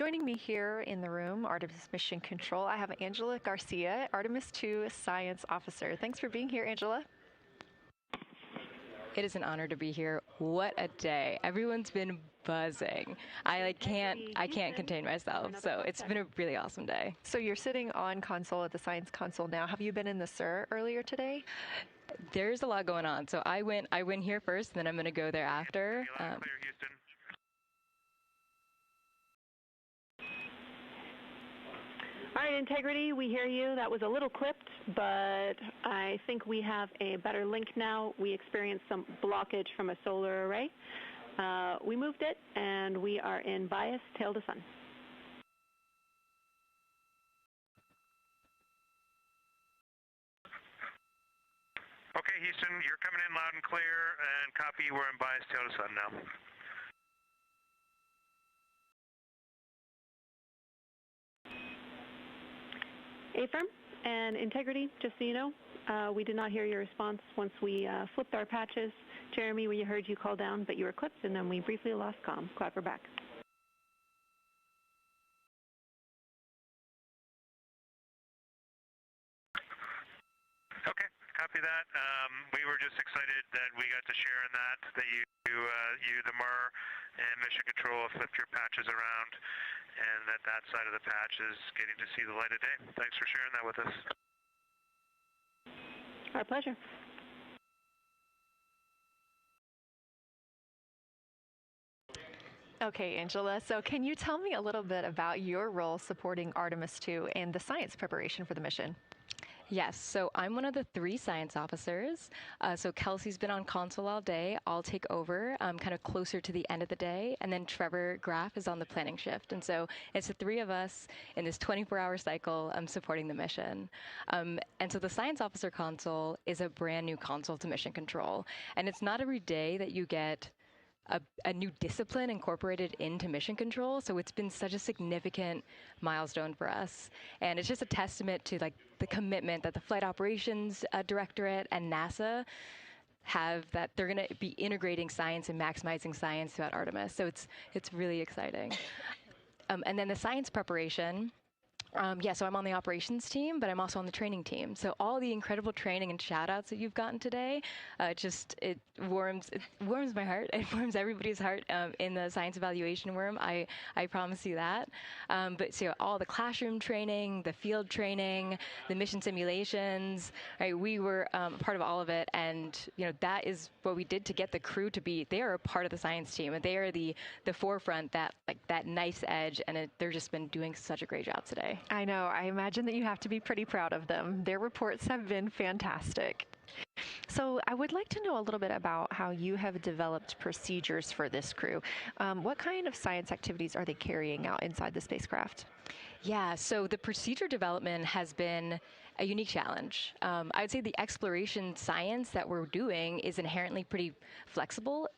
Joining me here in the room, Artemis Mission Control, I have Angela Garcia, Artemis II Science Officer. Thanks for being here, Angela. It is an honor to be here. What a day. Everyone's been buzzing. I can't contain myself. So it's been a really awesome day. So you're sitting on console at the Science Console now. Have you been in the SIR earlier today? There's a lot going on. So I went here first, and then I'm going to go there after. Clear, Houston. All right, Integrity, we hear you. That was a little clipped, but I think we have a better link now. We experienced some blockage from a solar array. We moved it, and we are in bias, tail to sun. Okay, Houston, you're coming in loud and clear, and copy, we're in bias, tail to sun now. Affirm and Integrity, just so you know, we did not hear your response once we flipped our patches. Jeremy, we heard you call down, but you were clipped, and then we briefly lost comm. Glad we're back. Okay, copy that. We were just excited that we got to share in that you, the MER, and Mission Control have flipped your patches around, and that side of the patch is getting to see the light of day. Thanks for sharing that with us. Our pleasure. Okay, Angela, so can you tell me a little bit about your role supporting Artemis II and the science preparation for the mission? Yes, so I'm one of the 3 science officers. So Kelsey's been on console all day. I'll take over kind of closer to the end of the day. And then Trevor Graff is on the planning shift. And so it's the 3 of us in this 24-hour cycle supporting the mission. And so the science officer console is a brand new console to Mission Control. And it's not every day that you get a new discipline incorporated into Mission Control, so it's been such a significant milestone for us, and it's just a testament to like the commitment that the Flight Operations Directorate and NASA have, that they're going to be integrating science and maximizing science throughout Artemis. So it's really exciting. And then the science preparation. So I'm on the operations team, but I'm also on the training team. So all the incredible training and shout-outs that you've gotten today, it warms my heart. It warms everybody's heart in the science evaluation room. I promise you that. But so all the classroom training, the field training, the mission simulations, right? We were part of all of it, and that is what we did to get the crew to be. They are a part of the science team, and they are the forefront, that nice edge, and they're just been doing such a great job today. I know. I imagine that you have to be pretty proud of them. Their reports have been fantastic. So I would like to know a little bit about how you have developed procedures for this crew. What kind of science activities are they carrying out inside the spacecraft? Yeah, so the procedure development has been a unique challenge. I would say the exploration science that we're doing is inherently pretty flexible,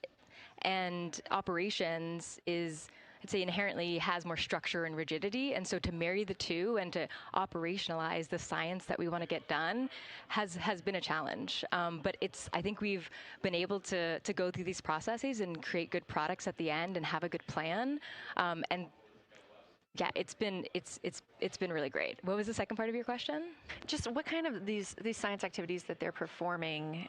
and operations is, I'd say, inherently has more structure and rigidity. And so to marry the two and to operationalize the science that we want to get done has been a challenge. But I think we've been able to go through these processes and create good products at the end and have a good plan. And yeah, it's been really great. What was the second part of your question? Just what kind of these science activities that they're performing,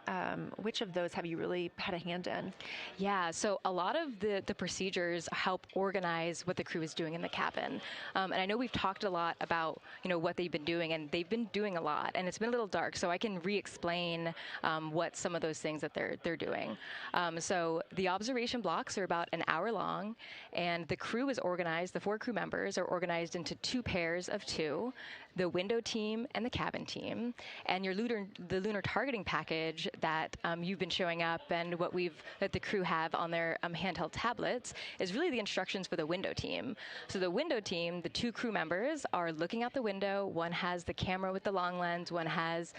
which of those have you really had a hand in? Yeah, so a lot of the procedures help organize what the crew is doing in the cabin. And I know we've talked a lot about what they've been doing, and they've been doing a lot, and it's been a little dark, so I can re-explain what some of those things that they're doing. So the observation blocks are about an hour long, and the crew is organized, the 4 crew members are organized into 2 pairs of 2, the window team and the cabin team. And the lunar targeting package that you've been showing up and that the crew have on their handheld tablets is really the instructions for the window team. So the window team, the 2 crew members are looking out the window. One has the camera with the long lens. One has,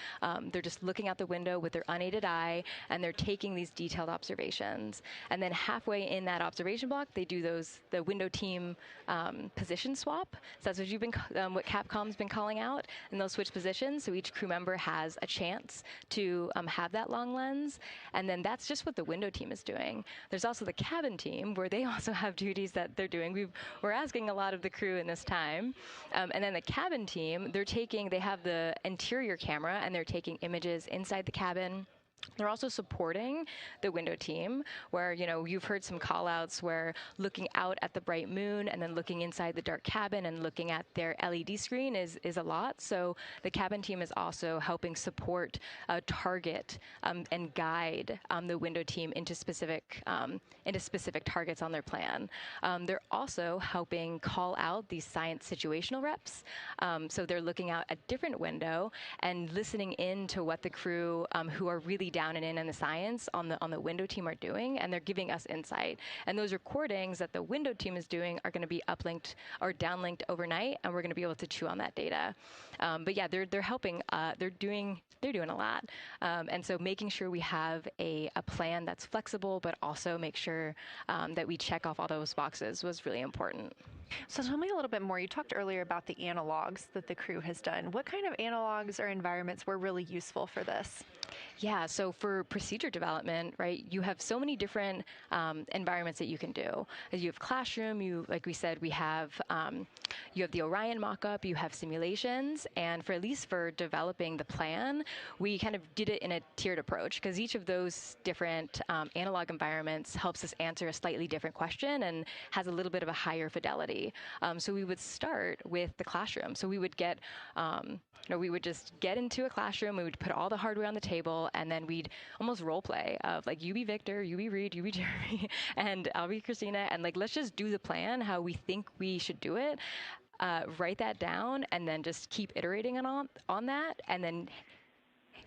they're just looking out the window with their unaided eye, and they're taking these detailed observations. And then halfway in that observation block, they do the window team position position swap. So that's what what Capcom's been calling out, and they'll switch positions, so each crew member has a chance to have that long lens. And then that's just what the window team is doing. There's also the cabin team, where they also have duties that they're doing. We're asking a lot of the crew in this time. And then the cabin team, they have the interior camera, and they're taking images inside the cabin. They're also supporting the window team, where, you've heard some call-outs where looking out at the bright moon and then looking inside the dark cabin and looking at their LED screen is a lot. So the cabin team is also helping support, target, and guide the window team into specific targets on their plan. They're also helping call out these science situational reps. So they're looking out a different window and listening in to what the crew who are really down and in the science on the window team are doing, and they're giving us insight. And those recordings that the window team is doing are going to be uplinked or downlinked overnight, and we're going to be able to chew on that data. But yeah, they're helping. They're doing a lot. And so making sure we have a plan that's flexible, but also make sure that we check off all those boxes was really important. So tell me a little bit more. You talked earlier about the analogs that the crew has done. What kind of analogs or environments were really useful for this? Yeah, so for procedure development, right, you have so many different environments that you can do. You have classroom, like we said, you have the Orion mock-up, you have simulations, and at least for developing the plan, we kind of did it in a tiered approach, because each of those different analog environments helps us answer a slightly different question and has a little bit of a higher fidelity. So we would start with the classroom. So we would we would just get into a classroom, we would put all the hardware on the table, and then we'd almost role play of like, you be Victor, you be Reed, you be Jeremy, and I'll be Christina, and like, let's just do the plan how we think we should do it. Write that down, and then just keep iterating on that, and then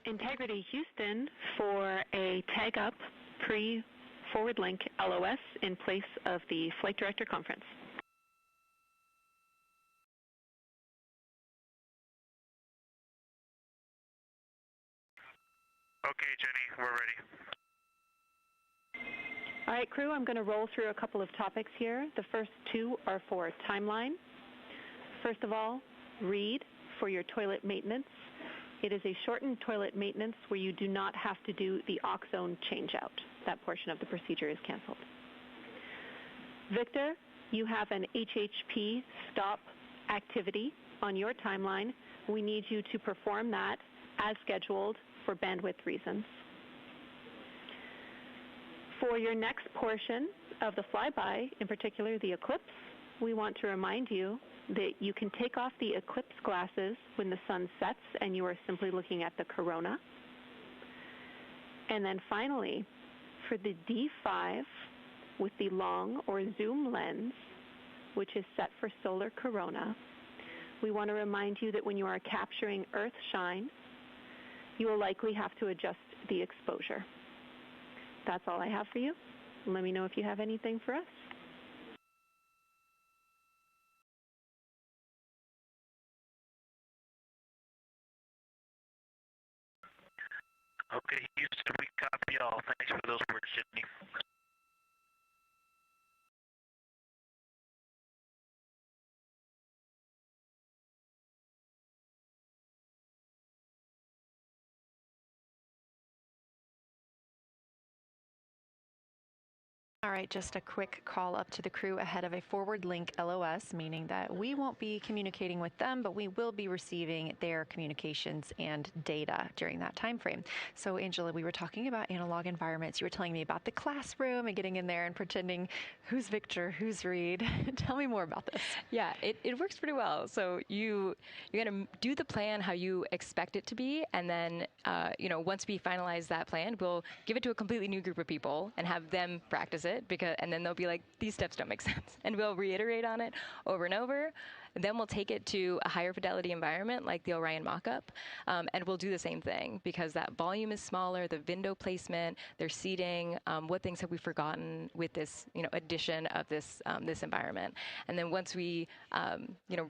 Integrity Houston for a tag up pre-forward link LOS in place of the Flight Director Conference. Okay, Jenny, we're ready. All right, crew, I'm going to roll through a couple of topics here. The first two are for timeline. First of all, Reed for your toilet maintenance. It is a shortened toilet maintenance where you do not have to do the oxone changeout. That portion of the procedure is canceled. Victor, you have an HHP stop activity on your timeline. We need you to perform that as scheduled for bandwidth reasons. For your next portion of the flyby, in particular the eclipse, we want to remind you that you can take off the eclipse glasses when the sun sets and you are simply looking at the corona. And then finally, for the D5 with the long or zoom lens, which is set for solar corona, we want to remind you that when you are capturing Earth shine, you will likely have to adjust the exposure. That's all I have for you. Let me know if you have anything for us. Okay, Houston, we copy all. Thanks for those words, Sydney. All right, just a quick call up to the crew ahead of a forward link LOS, meaning that we won't be communicating with them, but we will be receiving their communications and data during that time frame. So, Angela, we were talking about analog environments. You were telling me about the classroom and getting in there and pretending who's Victor, who's Reed. Tell me more about this. Yeah, it works pretty well. So you're going to do the plan how you expect it to be, and then once we finalize that plan, we'll give it to a completely new group of people and have them practice it, and then they'll be like, these steps don't make sense, and we'll reiterate on it over and over, then we'll take it to a higher fidelity environment like the Orion mock-up, and we'll do the same thing because that volume is smaller, the window placement, their seating, what things have we forgotten with this, addition of this this environment. And then once we,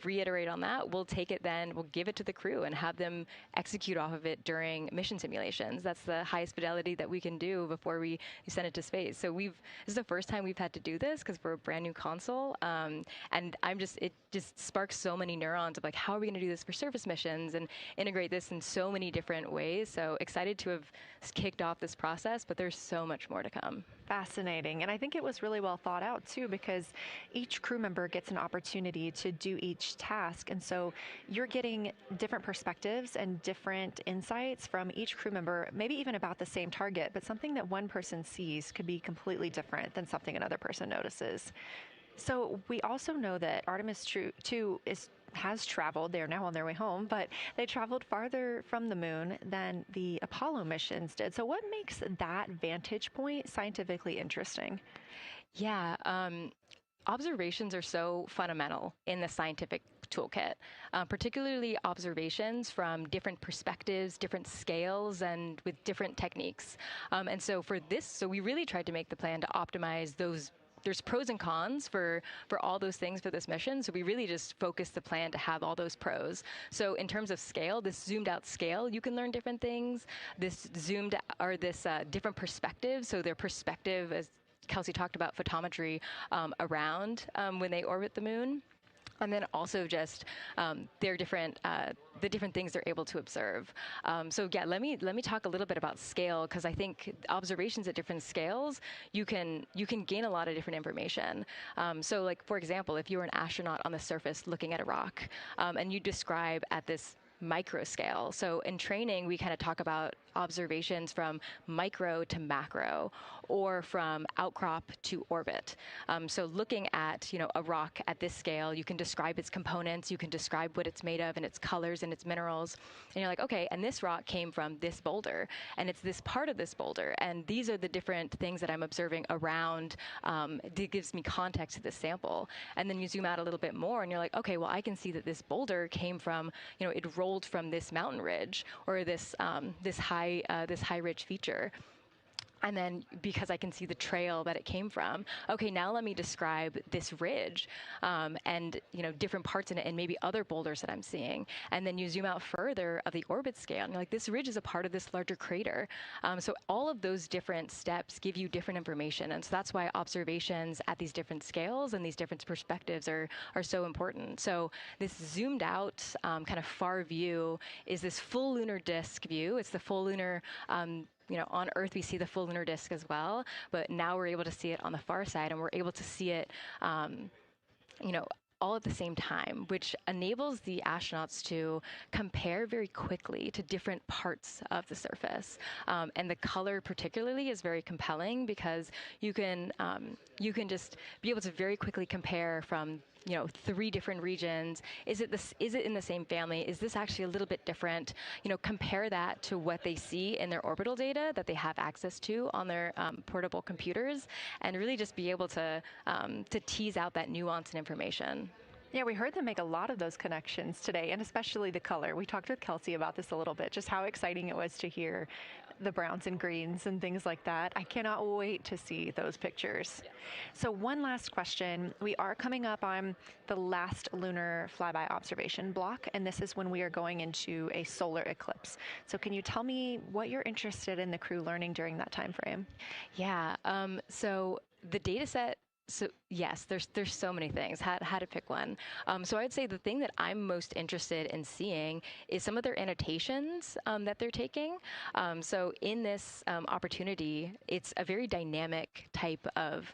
reiterate on that, we'll take it then, we'll give it to the crew and have them execute off of it during mission simulations. That's the highest fidelity that we can do before we send it to space. So this is the first time we've had to do this because we're a brand new console, and it just sparks so many neurons of like, how are we going to do this for surface missions and integrate this in so many different ways. So excited to have kicked off this process, but there's so much more to come. Fascinating. And I think it was really well thought out too, because each crew member gets an opportunity to do each task. And so you're getting different perspectives and different insights from each crew member, maybe even about the same target, but something that one person sees could be completely different than something another person notices. So we also know that Artemis 2 has traveled. They're now on their way home, but they traveled farther from the moon than the Apollo missions did. So what makes that vantage point scientifically interesting? Yeah, observations are so fundamental in the scientific toolkit, particularly observations from different perspectives, different scales, and with different techniques. And so for this, so we really tried to make the plan to optimize those. There's pros and cons for all those things for this mission. So we really just focused the plan to have all those pros. So in terms of scale, this zoomed out scale, you can learn different things. This different perspectives. So their perspective, as Kelsey talked about, photometry around when they orbit the moon. And then also just their different, the different things they're able to observe. So yeah, let me talk a little bit about scale, because I think observations at different scales, you can gain a lot of different information. So like, for example, if you were an astronaut on the surface looking at a rock, and you describe at this micro scale. So in training, we kind of talk about observations from micro to macro, or from outcrop to orbit. So looking at, a rock at this scale, you can describe its components, you can describe what it's made of and its colors and its minerals. And you're like, okay, and this rock came from this boulder, and it's this part of this boulder, and these are the different things that I'm observing around, that gives me context to this sample. And then you zoom out a little bit more, and you're like, okay, well, I can see that this boulder came from, it rolled from this mountain ridge, or this high ridge feature. And then because I can see the trail that it came from, okay, now let me describe this ridge, and different parts in it, and maybe other boulders that I'm seeing. And then you zoom out further of the orbit scale, and you're like, this ridge is a part of this larger crater. So all of those different steps give you different information, and so that's why observations at these different scales and these different perspectives are so important. So this zoomed out kind of far view is this full lunar disk view. It's the full lunar. On Earth, we see the full lunar disk as well, but now we're able to see it on the far side, and we're able to see it, all at the same time, which enables the astronauts to compare very quickly to different parts of the surface. And the color particularly is very compelling because you can just be able to very quickly compare from 3 different regions. Is it in the same family? Is this actually a little bit different? Compare that to what they see in their orbital data that they have access to on their portable computers, and really just be able to tease out that nuance and information. Yeah, we heard them make a lot of those connections today, and especially the color. We talked with Kelsey about this a little bit, just how exciting it was to hear the browns and greens and things like that. I cannot wait to see those pictures. Yeah. So one last question. We are coming up on the last lunar flyby observation block, and this is when we are going into a solar eclipse. So can you tell me what you're interested in the crew learning during that time frame? Yeah, so the data set. So yes, there's so many things. How to pick one. So I'd say the thing that I'm most interested in seeing is some of their annotations that they're taking. So in this opportunity, it's a very dynamic type of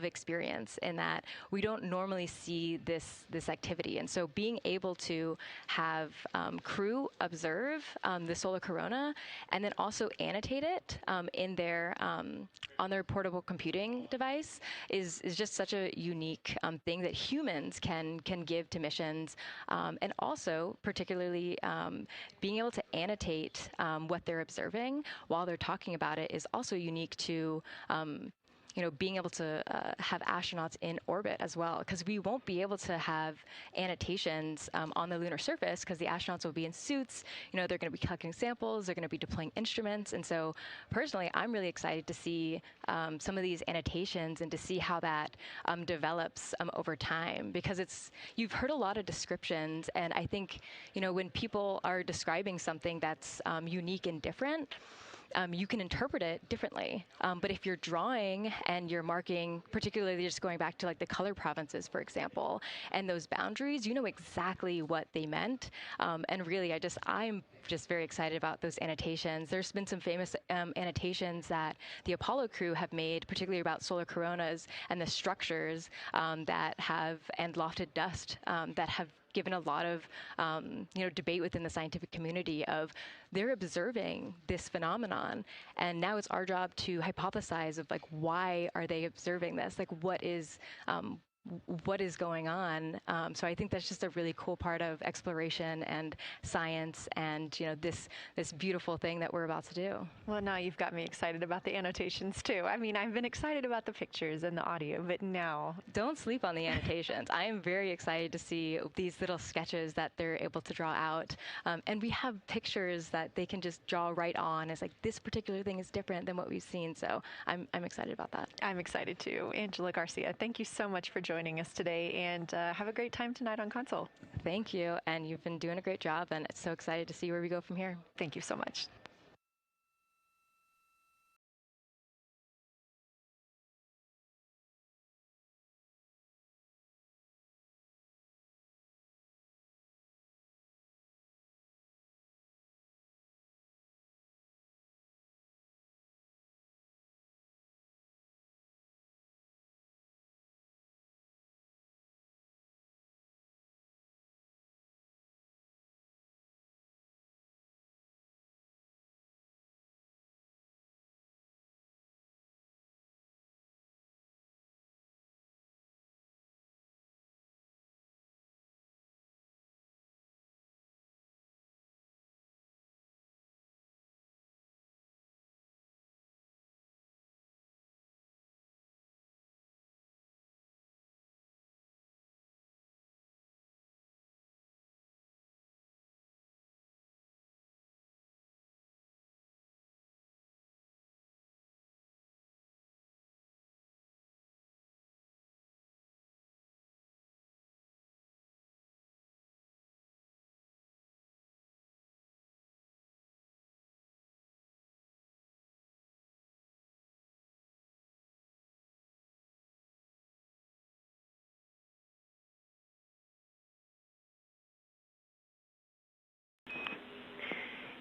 experience in that we don't normally see this activity. And so being able to have crew observe the solar corona and then also annotate it in their on their portable computing device is just such a unique thing that humans can give to missions, and also particularly being able to annotate what they're observing while they're talking about it is also unique to being able to have astronauts in orbit as well, because we won't be able to have annotations on the lunar surface because the astronauts will be in suits. They're going to be collecting samples, they're going to be deploying instruments, and so personally, I'm really excited to see some of these annotations and to see how that develops over time, because you've heard a lot of descriptions, and I think when people are describing something that's unique and different, you can interpret it differently. But if you're drawing and you're marking, particularly just going back to like the color provinces, for example, and those boundaries, you know exactly what they meant. And really, I'm just very excited about those annotations. There's been some famous annotations that the Apollo crew have made, particularly about solar coronas and the structures that have, and lofted dust that have given a lot of debate within the scientific community of they're observing this phenomenon, and now it's our job to hypothesize of like why are they observing this, like what is going on. So I think that's just a really cool part of exploration and science, and this beautiful thing that we're about to do. Well, now you've got me excited about the annotations too. I mean, I've been excited about the pictures and the audio, but now don't sleep on the annotations. I am very excited to see these little sketches that they're able to draw out, and we have pictures that they can just draw right on. It's like this particular thing is different than what we've seen. So I'm excited about that. I'm excited too. Angela Garcia, thank you so much for joining us today, and have a great time tonight on Console. Thank you, and you've been doing a great job, and it's so excited to see where we go from here. Thank you so much.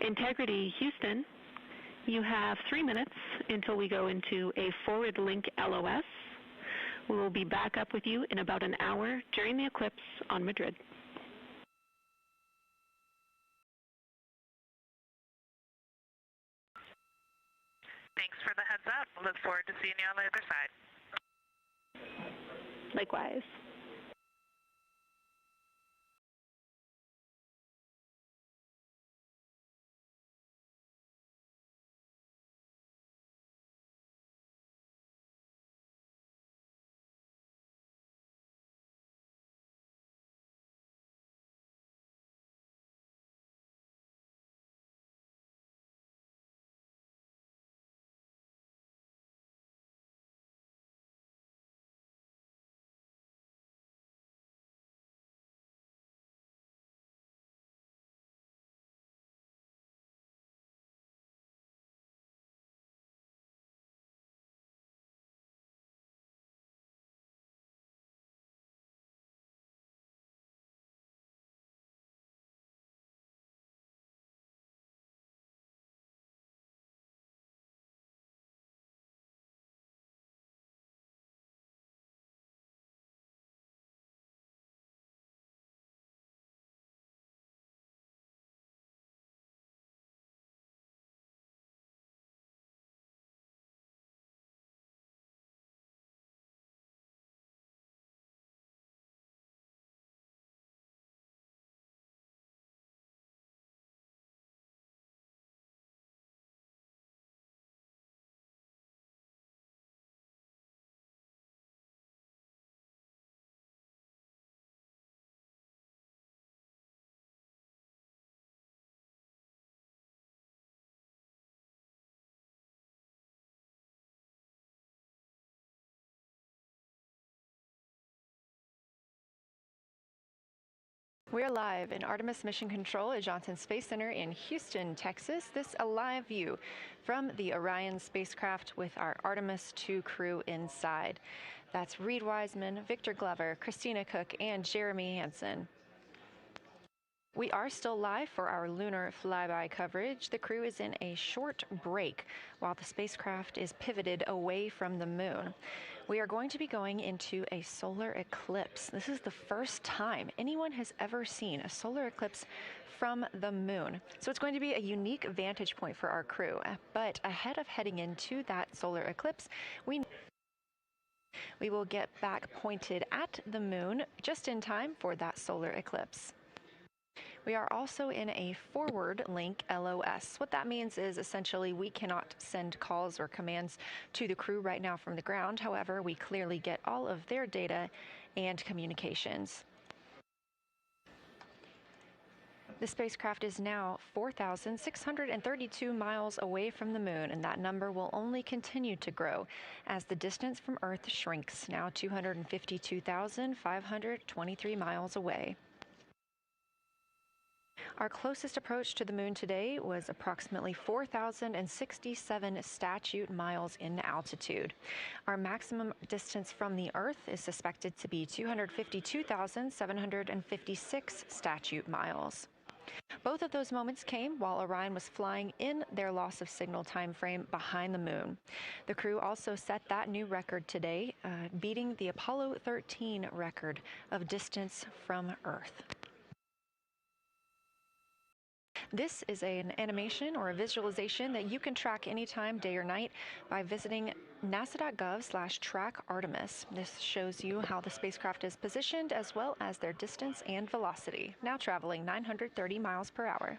Integrity Houston, you have 3 minutes until we go into a forward link LOS. We will be back up with you in about an hour during the eclipse on Madrid. Thanks for the heads up. Look forward to seeing you on the other side. Likewise. We're live in Artemis Mission Control at Johnson Space Center in Houston, Texas. This a live view from the Orion spacecraft with our Artemis 2 crew inside. That's Reed Wiseman, Victor Glover, Christina Cook, and Jeremy Hansen. We are still live for our lunar flyby coverage. The crew is in a short break while the spacecraft is pivoted away from the moon. We are going to be going into a solar eclipse. This is the first time anyone has ever seen a solar eclipse from the moon. So it's going to be a unique vantage point for our crew. But ahead of heading into that solar eclipse, we will get back pointed at the moon just in time for that solar eclipse. We are also in a forward link LOS. What that means is essentially we cannot send calls or commands to the crew right now from the ground. However, we clearly get all of their data and communications. The spacecraft is now 4,632 miles away from the moon, and that number will only continue to grow as the distance from Earth shrinks, now 252,523 miles away. Our closest approach to the moon today was approximately 4,067 statute miles in altitude. Our maximum distance from the Earth is suspected to be 252,756 statute miles. Both of those moments came while Orion was flying in their loss of signal time frame behind the moon. The crew also set that new record today, beating the Apollo 13 record of distance from Earth. This is an animation or a visualization that you can track anytime, day or night, by visiting nasa.gov/track-Artemis. This shows you how the spacecraft is positioned as well as their distance and velocity, now traveling 930 miles per hour.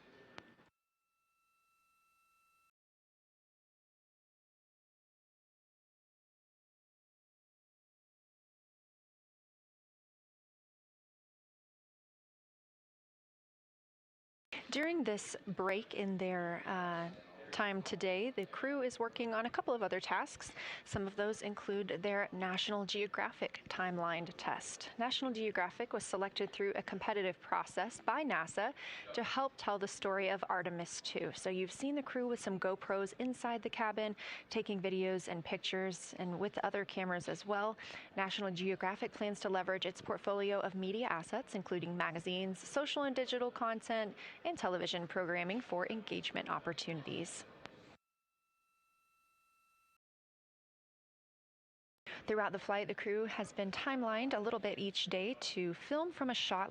During this break in their time today, the crew is working on a couple of other tasks. Some of those include their National Geographic timeline test. National Geographic was selected through a competitive process by NASA to help tell the story of Artemis 2. So you've seen the crew with some GoPros inside the cabin, taking videos and pictures, and with other cameras as well. National Geographic plans to leverage its portfolio of media assets, including magazines, social and digital content, and television programming for engagement opportunities. Throughout the flight, the crew has been timelined a little bit each day to film from a shot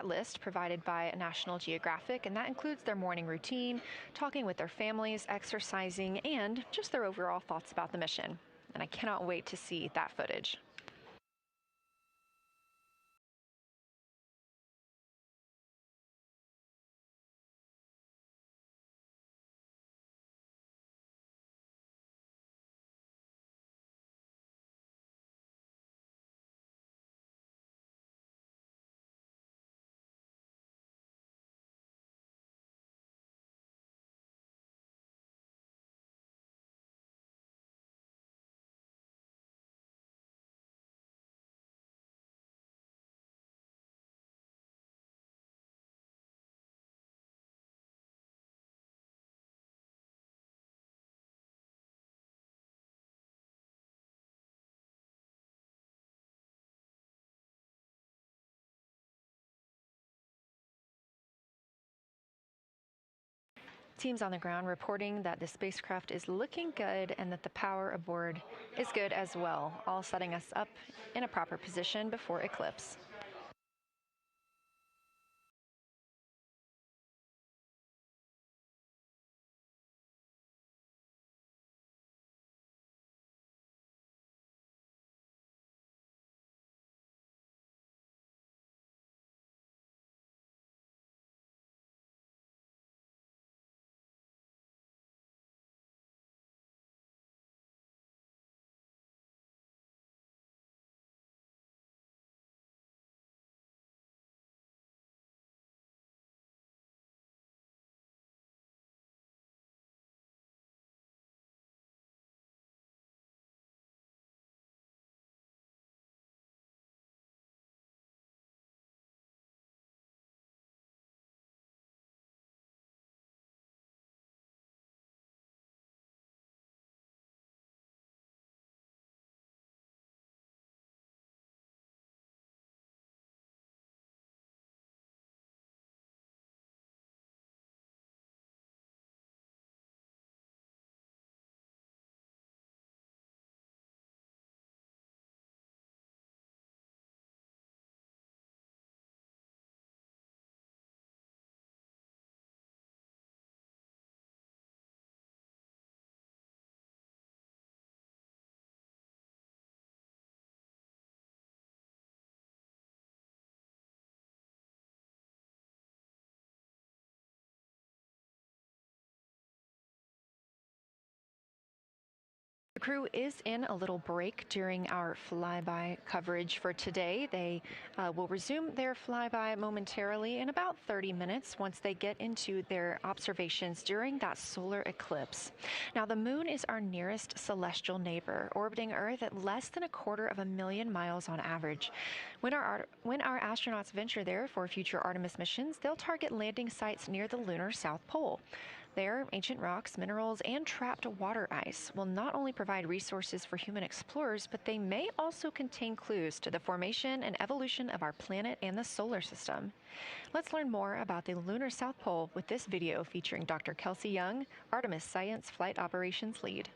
list provided by National Geographic, and that includes their morning routine, talking with their families, exercising, and just their overall thoughts about the mission. And I cannot wait to see that footage. Teams on the ground reporting that the spacecraft is looking good and that the power aboard is good as well, all setting us up in a proper position before eclipse. The crew is in a little break during our flyby coverage for today. They will resume their flyby momentarily in about 30 minutes once they get into their observations during that solar eclipse. Now, the moon is our nearest celestial neighbor, orbiting Earth at less than 250,000 miles on average. When our astronauts venture there for future Artemis missions, they'll target landing sites near the lunar South Pole. There, ancient rocks, minerals, and trapped water ice will not only provide resources for human explorers, but they may also contain clues to the formation and evolution of our planet and the solar system. Let's learn more about the lunar South Pole with this video featuring Dr. Kelsey Young, Artemis Science Flight Operations Lead.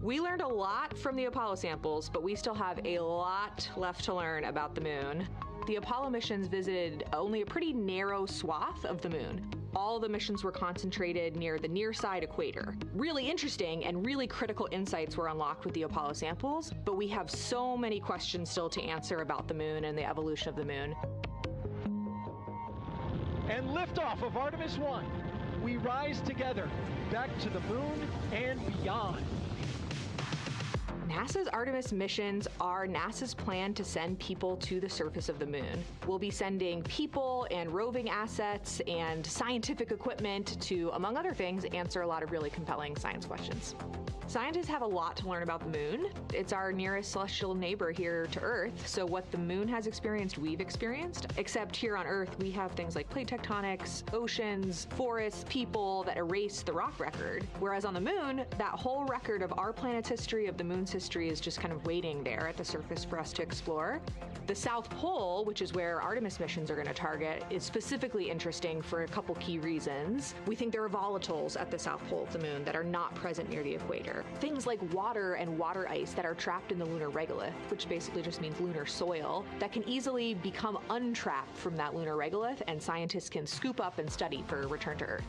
We learned a lot from the Apollo samples, but we still have a lot left to learn about the moon. The Apollo missions visited only a pretty narrow swath of the moon. All the missions were concentrated near the near-side equator. Really interesting and really critical insights were unlocked with the Apollo samples, but we have so many questions still to answer about the moon and the evolution of the moon. And liftoff of Artemis 1. We rise together, back to the moon and beyond. NASA's Artemis missions are NASA's plan to send people to the surface of the moon. We'll be sending people and roving assets and scientific equipment to, among other things, answer a lot of really compelling science questions. Scientists have a lot to learn about the moon. It's our nearest celestial neighbor here to Earth, so what the moon has experienced, we've experienced. Except here on Earth, we have things like plate tectonics, oceans, forests, people that erase the rock record. Whereas on the moon, that whole record of our planet's history, of the moon's history, is just kind of waiting there at the surface for us to explore. The South Pole, which is where Artemis missions are going to target, is specifically interesting for a couple key reasons. We think there are volatiles at the South Pole of the moon that are not present near the equator. Things like water and water ice that are trapped in the lunar regolith, which basically just means lunar soil, that can easily become untrapped from that lunar regolith, and scientists can scoop up and study for return to Earth.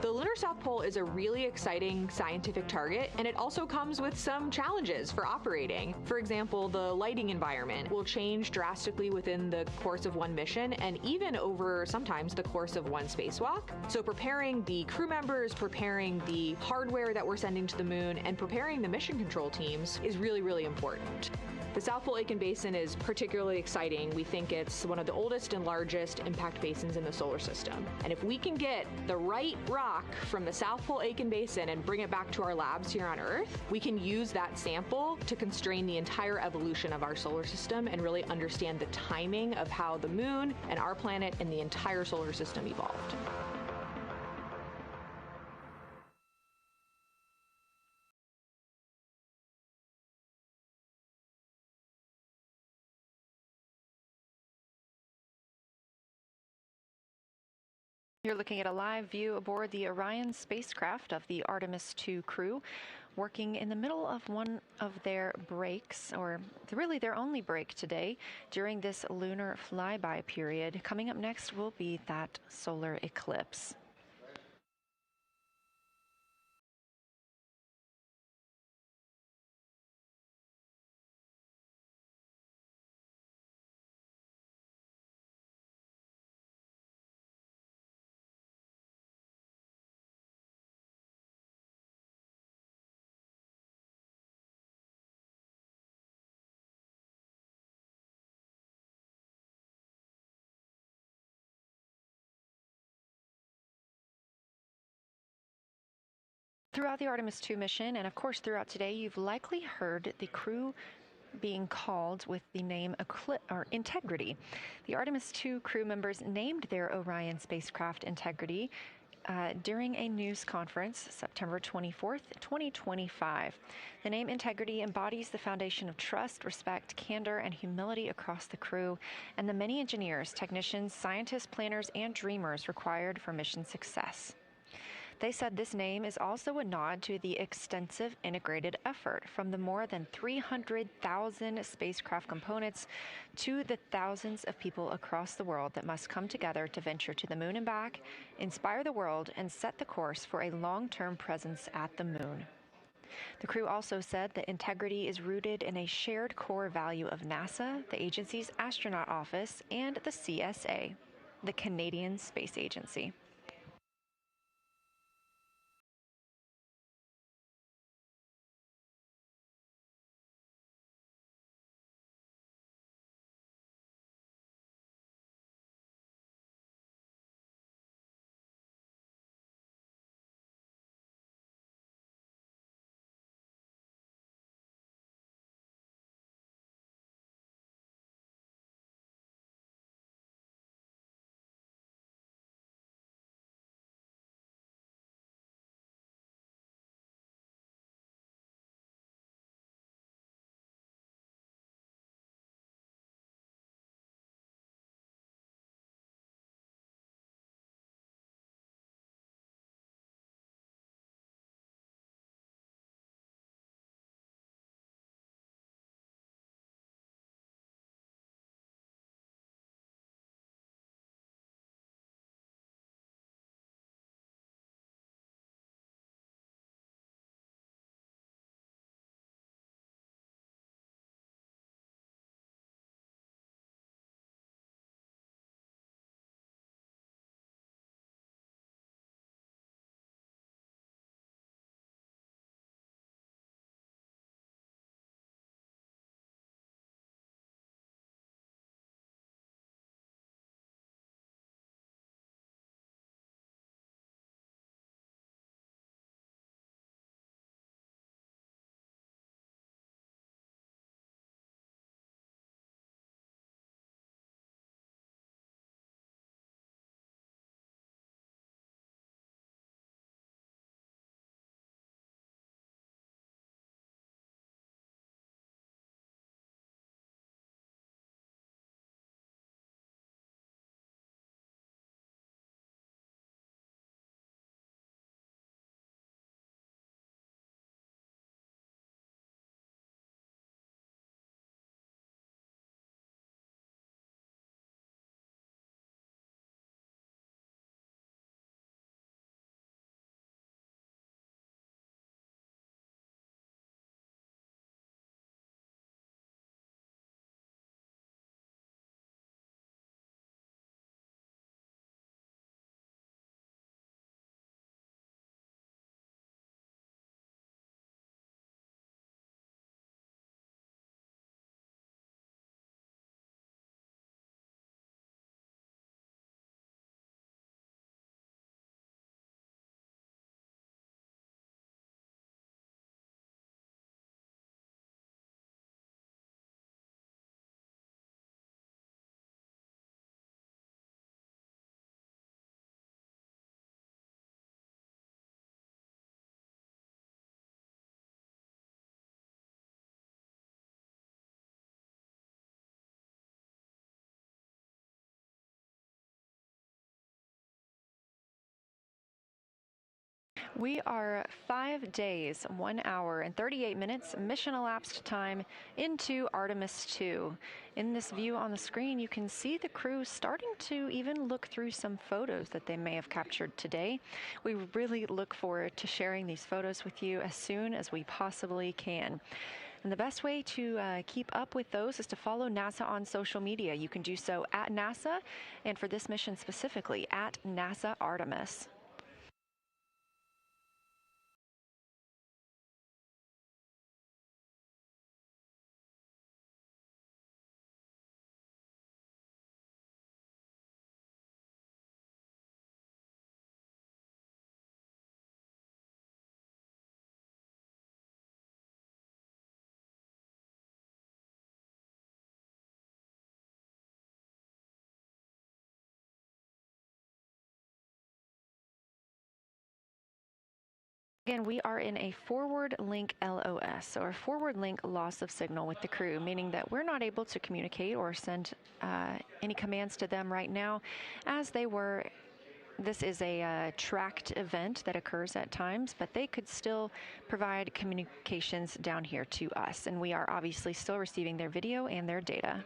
The lunar South Pole is a really exciting scientific target, and it also comes with some challenges for operating. For example, the lighting environment will change drastically within the course of one mission, and even over sometimes the course of one spacewalk. So preparing the crew members, preparing the hardware that we're sending to the moon, and preparing the mission control teams is really, really important. The South Pole Aitken Basin is particularly exciting. We think it's one of the oldest and largest impact basins in the solar system. And if we can get the right rock from the South Pole Aitken Basin and bring it back to our labs here on Earth, we can use that sample to constrain the entire evolution of our solar system and really understand the timing of how the moon and our planet and the entire solar system evolved. You're looking at a live view aboard the Orion spacecraft of the Artemis II crew, working in the middle of one of their breaks, or really their only break today, during this lunar flyby period. Coming up next will be that solar eclipse. Throughout the Artemis II mission, and of course throughout today, you've likely heard the crew being called with the name Integrity. The Artemis II crew members named their Orion spacecraft Integrity during a news conference September 24th, 2025. The name Integrity embodies the foundation of trust, respect, candor, and humility across the crew and the many engineers, technicians, scientists, planners, and dreamers required for mission success. They said this name is also a nod to the extensive integrated effort from the more than 300,000 spacecraft components to the thousands of people across the world that must come together to venture to the moon and back, inspire the world, and set the course for a long-term presence at the moon. The crew also said that integrity is rooted in a shared core value of NASA, the agency's astronaut office, and the CSA, the Canadian Space Agency. We are 5 days, 1 hour, and 38 minutes mission elapsed time into Artemis 2. In this view on the screen, you can see the crew starting to even look through some photos that they may have captured today. We really look forward to sharing these photos with you as soon as we possibly can. And the best way to keep up with those is to follow NASA on social media. You can do so at NASA, and for this mission specifically, at NASA Artemis. Again, we are in a forward link LOS, or a forward link loss of signal with the crew, meaning that we're not able to communicate or send any commands to them right now as they were. This is a tracked event that occurs at times, but they could still provide communications down here to us, and we are obviously still receiving their video and their data.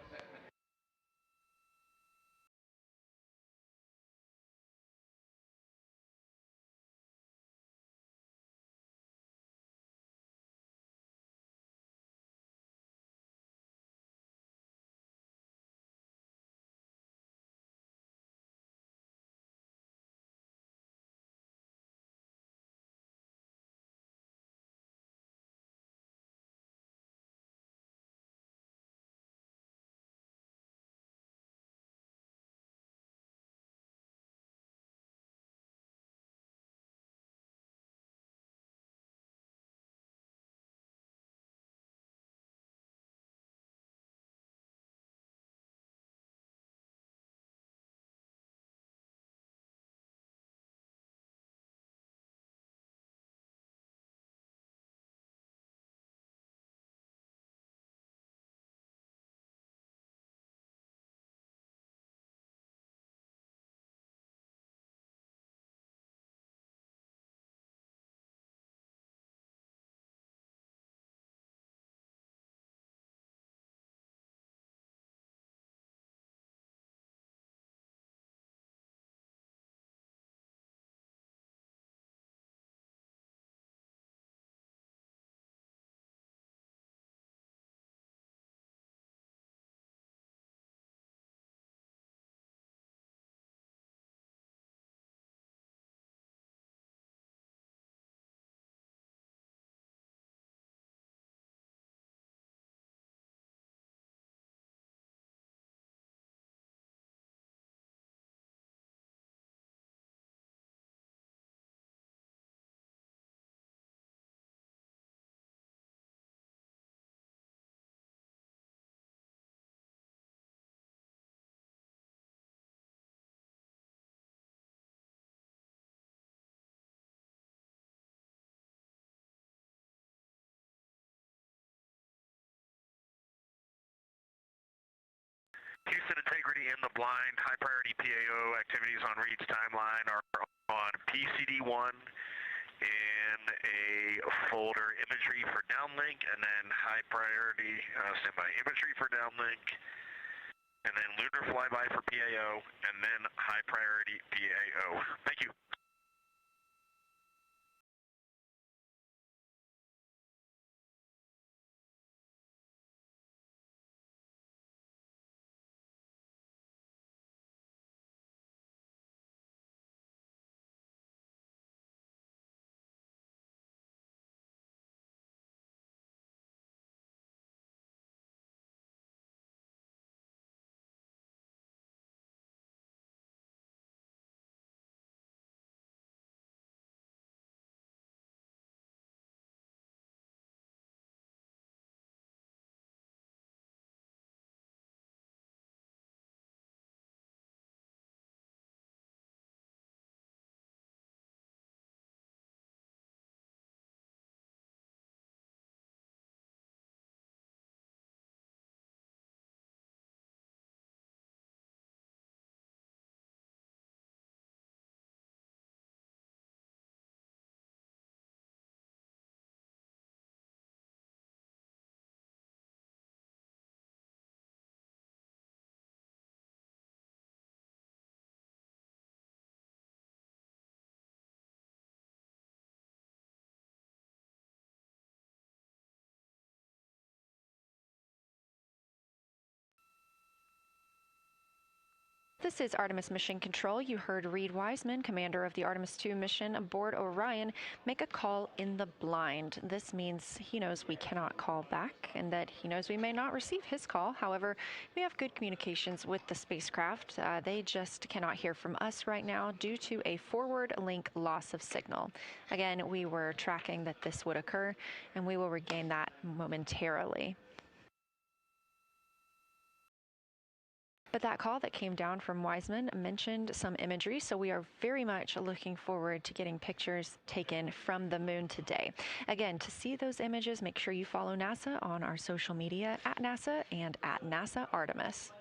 Houston integrity in the blind, high priority PAO activities on Reed's timeline are on PCD1 in a folder imagery for downlink, and then high priority standby imagery for downlink, and then lunar flyby for PAO, and then high priority PAO. Thank you. This is Artemis Mission Control. You heard Reed Wiseman, commander of the Artemis II mission aboard Orion, make a call in the blind. This means he knows we cannot call back and that he knows we may not receive his call. However, we have good communications with the spacecraft. They just cannot hear from us right now due to a forward link loss of signal. Again, we were tracking that this would occur, and we will regain that momentarily. But that call that came down from Wiseman mentioned some imagery, so we are very much looking forward to getting pictures taken from the moon today. Again, to see those images, make sure you follow NASA on our social media at NASA and at NASA Artemis.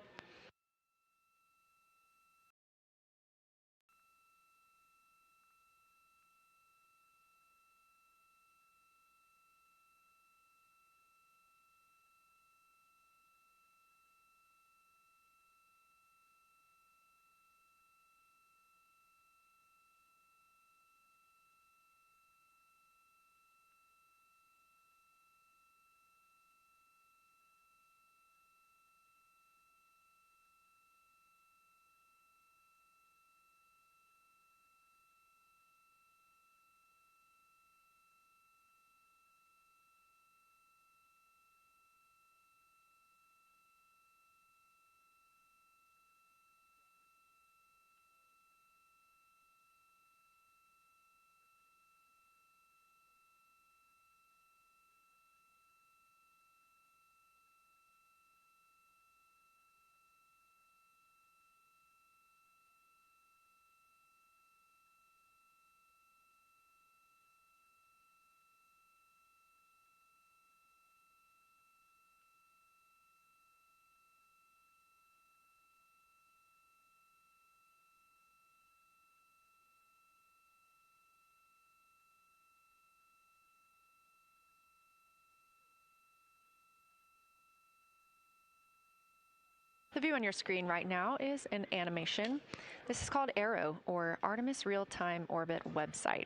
The view on your screen right now is an animation. This is called Arrow, or Artemis Real-Time Orbit website.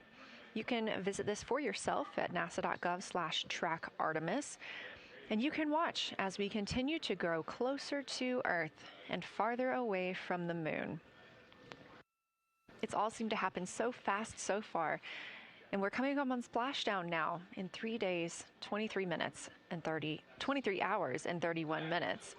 You can visit this for yourself at nasa.gov/trackartemis, and you can watch as we continue to grow closer to Earth and farther away from the moon. It's all seemed to happen so fast so far, and we're coming up on splashdown now in 3 days, 23 hours and 31 minutes.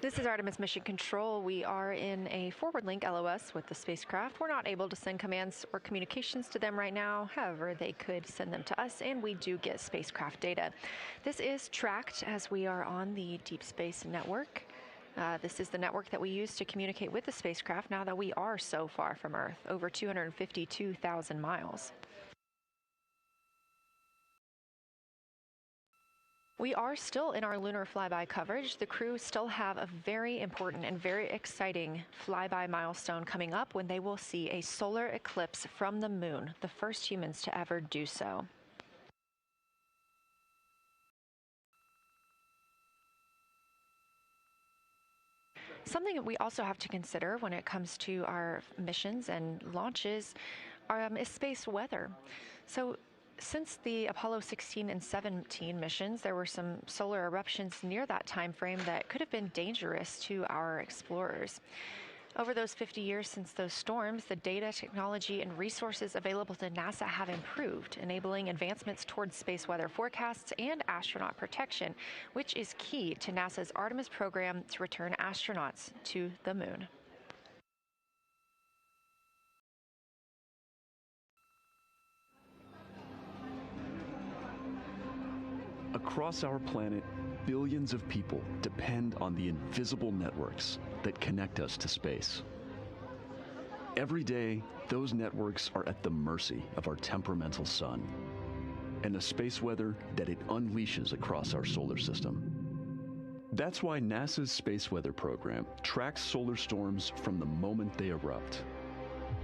This is Artemis Mission Control. We are in a forward link LOS with the spacecraft. We're not able to send commands or communications to them right now. However, they could send them to us, and we do get spacecraft data. This is tracked as we are on the Deep Space Network. This is the network that we use to communicate with the spacecraft now that we are so far from Earth, over 252,000 miles. We are still in our lunar flyby coverage. The crew still have a very important and very exciting flyby milestone coming up when they will see a solar eclipse from the moon, the first humans to ever do so. Something that we also have to consider when it comes to our missions and launches is space weather. So since the Apollo 16 and 17 missions, there were some solar eruptions near that time frame that could have been dangerous to our explorers. Over those 50 years since those storms, the data, technology, and resources available to NASA have improved, enabling advancements towards space weather forecasts and astronaut protection, which is key to NASA's Artemis program to return astronauts to the moon. Across our planet, billions of people depend on the invisible networks that connect us to space. Every day, those networks are at the mercy of our temperamental sun and the space weather that it unleashes across our solar system. That's why NASA's space weather program tracks solar storms from the moment they erupt,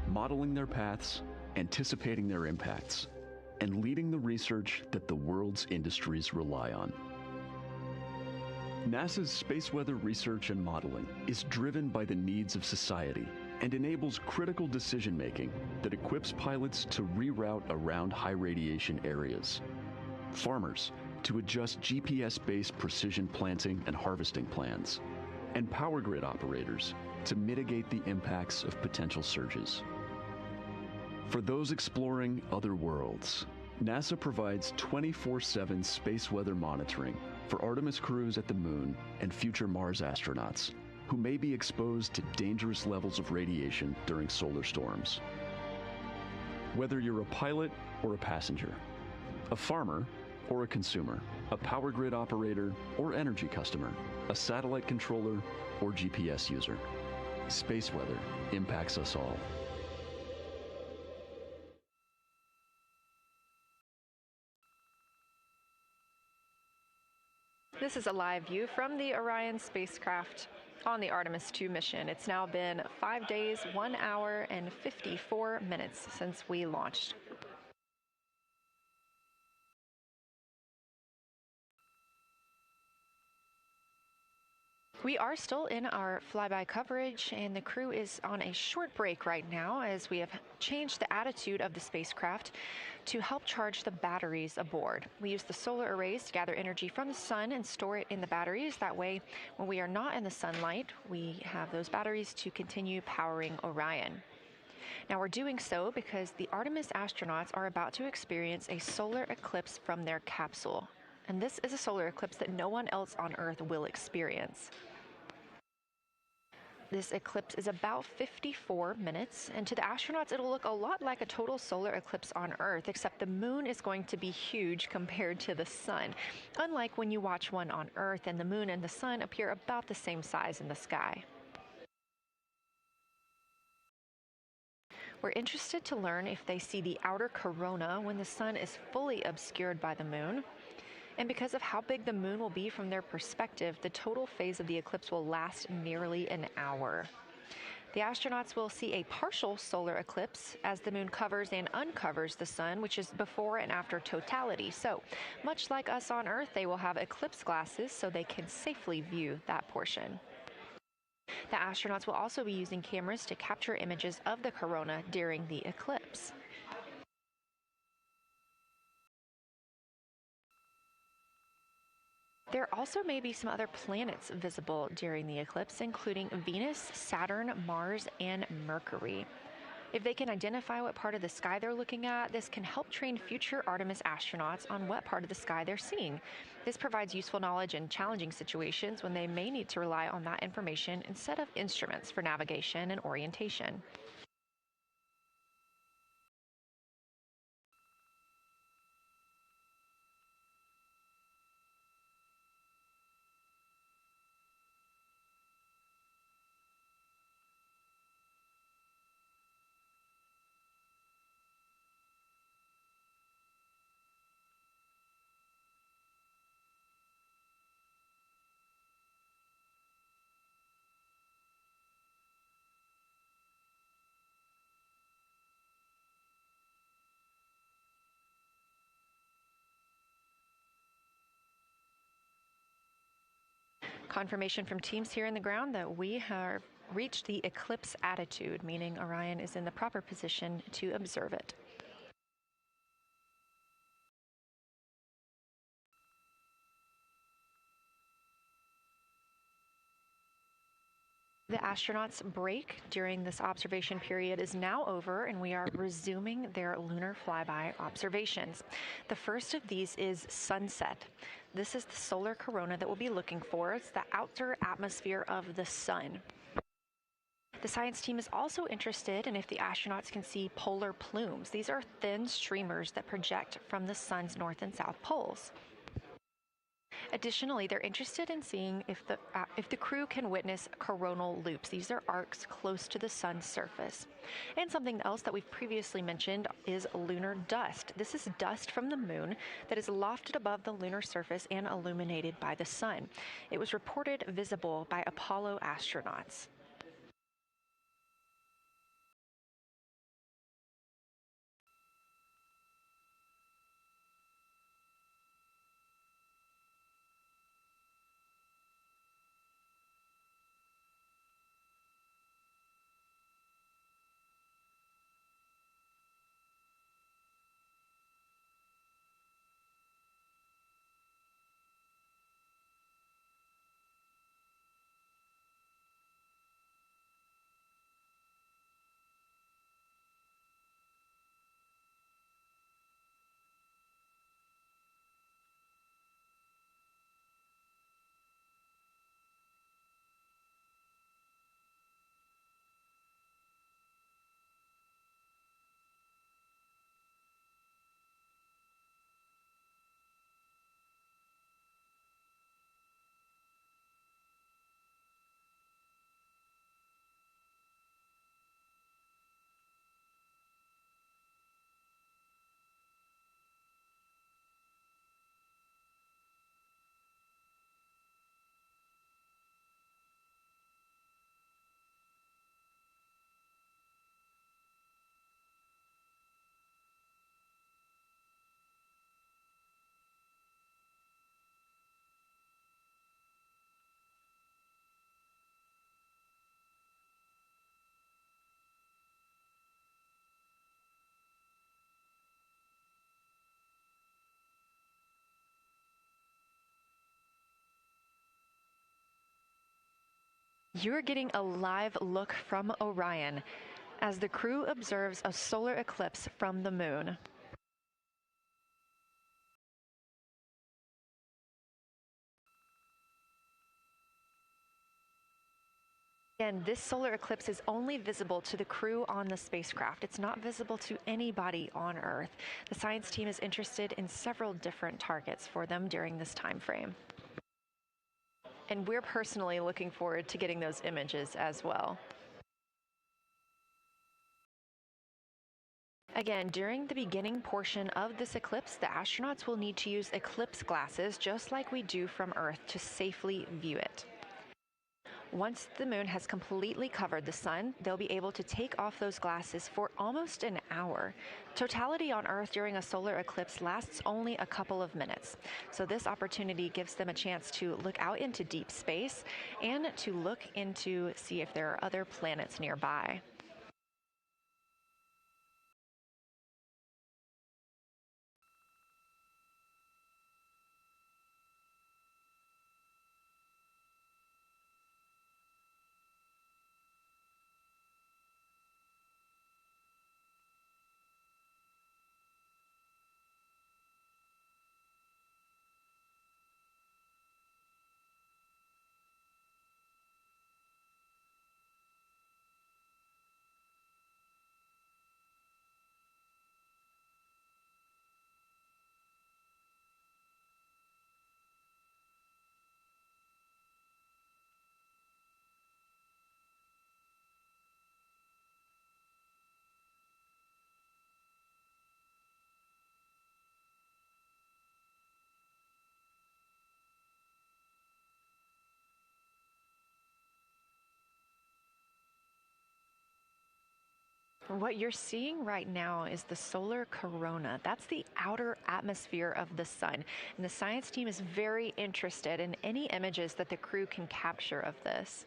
modeling their paths, anticipating their impacts, and leading the research that the world's industries rely on. NASA's space weather research and modeling is driven by the needs of society and enables critical decision-making that equips pilots to reroute around high radiation areas, farmers to adjust GPS-based precision planting and harvesting plans, and power grid operators to mitigate the impacts of potential surges. For those exploring other worlds, NASA provides 24/7 space weather monitoring for Artemis crews at the moon and future Mars astronauts who may be exposed to dangerous levels of radiation during solar storms. Whether you're a pilot or a passenger, a farmer or a consumer, a power grid operator or energy customer, a satellite controller or GPS user, space weather impacts us all. This is a live view from the Orion spacecraft on the Artemis 2 mission. It's now been 5 days, 1 hour, and 54 minutes since we launched. We are still in our flyby coverage, and the crew is on a short break right now as we have changed the attitude of the spacecraft to help charge the batteries aboard. We use the solar arrays to gather energy from the sun and store it in the batteries. That way, when we are not in the sunlight, we have those batteries to continue powering Orion. Now, we're doing so because the Artemis astronauts are about to experience a solar eclipse from their capsule. And this is a solar eclipse that no one else on Earth will experience. This eclipse is about 54 minutes, and to the astronauts, it'll look a lot like a total solar eclipse on Earth, except the moon is going to be huge compared to the sun, unlike when you watch one on Earth and the moon and the sun appear about the same size in the sky. We're interested to learn if they see the outer corona when the sun is fully obscured by the moon. And because of how big the moon will be from their perspective, the total phase of the eclipse will last nearly an hour. The astronauts will see a partial solar eclipse as the moon covers and uncovers the sun, which is before and after totality. So, much like us on Earth, they will have eclipse glasses so they can safely view that portion. The astronauts will also be using cameras to capture images of the corona during the eclipse. There also may be some other planets visible during the eclipse, including Venus, Saturn, Mars, and Mercury. If they can identify what part of the sky they're looking at, this can help train future Artemis astronauts on what part of the sky they're seeing. This provides useful knowledge in challenging situations when they may need to rely on that information instead of instruments for navigation and orientation. Confirmation from teams here in the ground that we have reached the eclipse attitude, meaning Orion is in the proper position to observe it. The astronauts' break during this observation period is now over, and we are resuming their lunar flyby observations. The first of these is sunset. This is the solar corona that we'll be looking for. It's the outer atmosphere of the sun. The science team is also interested in if the astronauts can see polar plumes. These are thin streamers that project from the sun's north and south poles. Additionally, they're interested in seeing if the crew can witness coronal loops. These are arcs close to the sun's surface. And something else that we've previously mentioned is lunar dust. This is dust from the moon that is lofted above the lunar surface and illuminated by the sun. It was reported visible by Apollo astronauts. You're getting a live look from Orion as the crew observes a solar eclipse from the moon. Again, this solar eclipse is only visible to the crew on the spacecraft. It's not visible to anybody on Earth. The science team is interested in several different targets for them during this time frame. And we're personally looking forward to getting those images as well. Again, during the beginning portion of this eclipse, the astronauts will need to use eclipse glasses, just like we do from Earth, to safely view it. Once the moon has completely covered the sun, they'll be able to take off those glasses for almost an hour. Totality on Earth during a solar eclipse lasts only a couple of minutes. So this opportunity gives them a chance to look out into deep space and to look into see if there are other planets nearby. What you're seeing right now is the solar corona. That's the outer atmosphere of the sun. And the science team is very interested in any images that the crew can capture of this.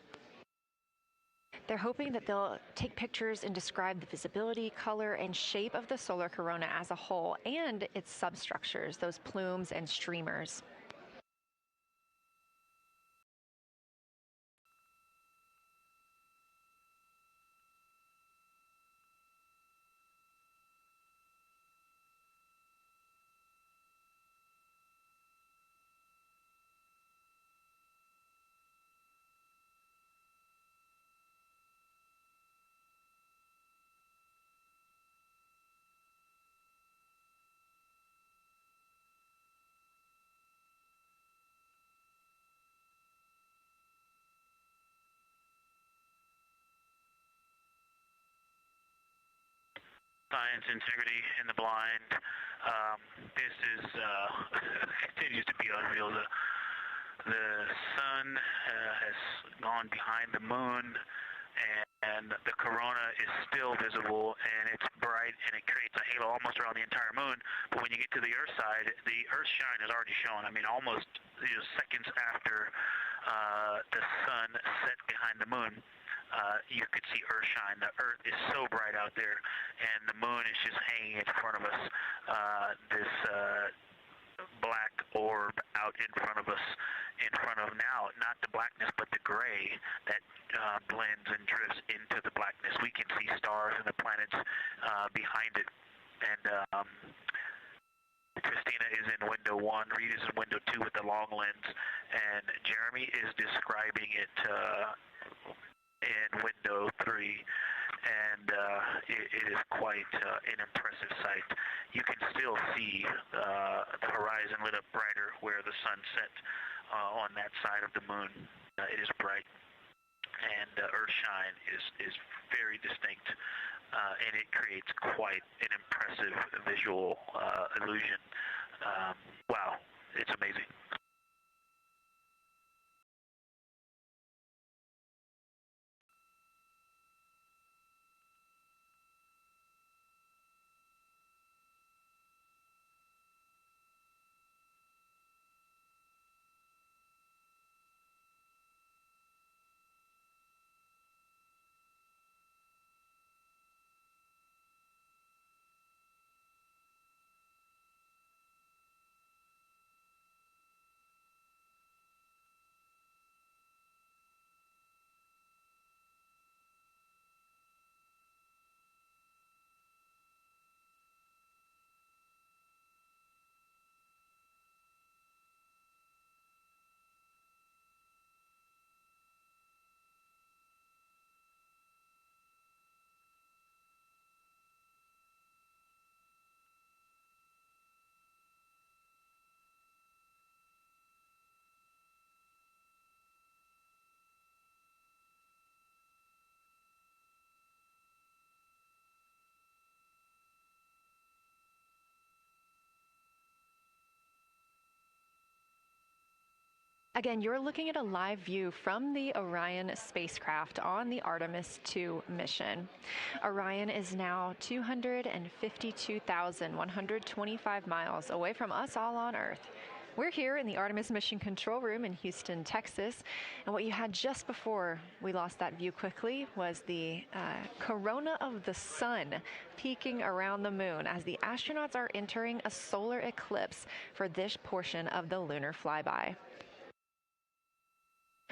They're hoping that they'll take pictures and describe the visibility, color, and shape of the solar corona as a whole and its substructures, those plumes and streamers. Science integrity in the blind. This is continues to be unreal. The sun has gone behind the moon, and the corona is still visible, and it's bright, and it creates a halo almost around the entire moon. But when you get to the Earth side, the Earth shine is already shown. I mean, almost seconds after the sun set behind the moon. You could see Earth shine. The Earth is so bright out there, and the moon is just hanging in front of us. This black orb out in front of us, in front of now, not the blackness, but the gray that blends and drifts into the blackness. We can see stars and the planets behind it. And Christina is in window 1, Reed is in window 2 with the long lens, and Jeremy is describing it in window 3, and it is quite an impressive sight. You can still see the horizon lit up brighter where the sun set on that side of the moon. It is bright, and Earthshine is very distinct, and it creates quite an impressive visual illusion. Wow, it's amazing. Again, you're looking at a live view from the Orion spacecraft on the Artemis 2 mission. Orion is now 252,125 miles away from us all on Earth. We're here in the Artemis Mission Control Room in Houston, Texas, and what you had just before we lost that view quickly was the corona of the sun peeking around the moon as the astronauts are entering a solar eclipse for this portion of the lunar flyby.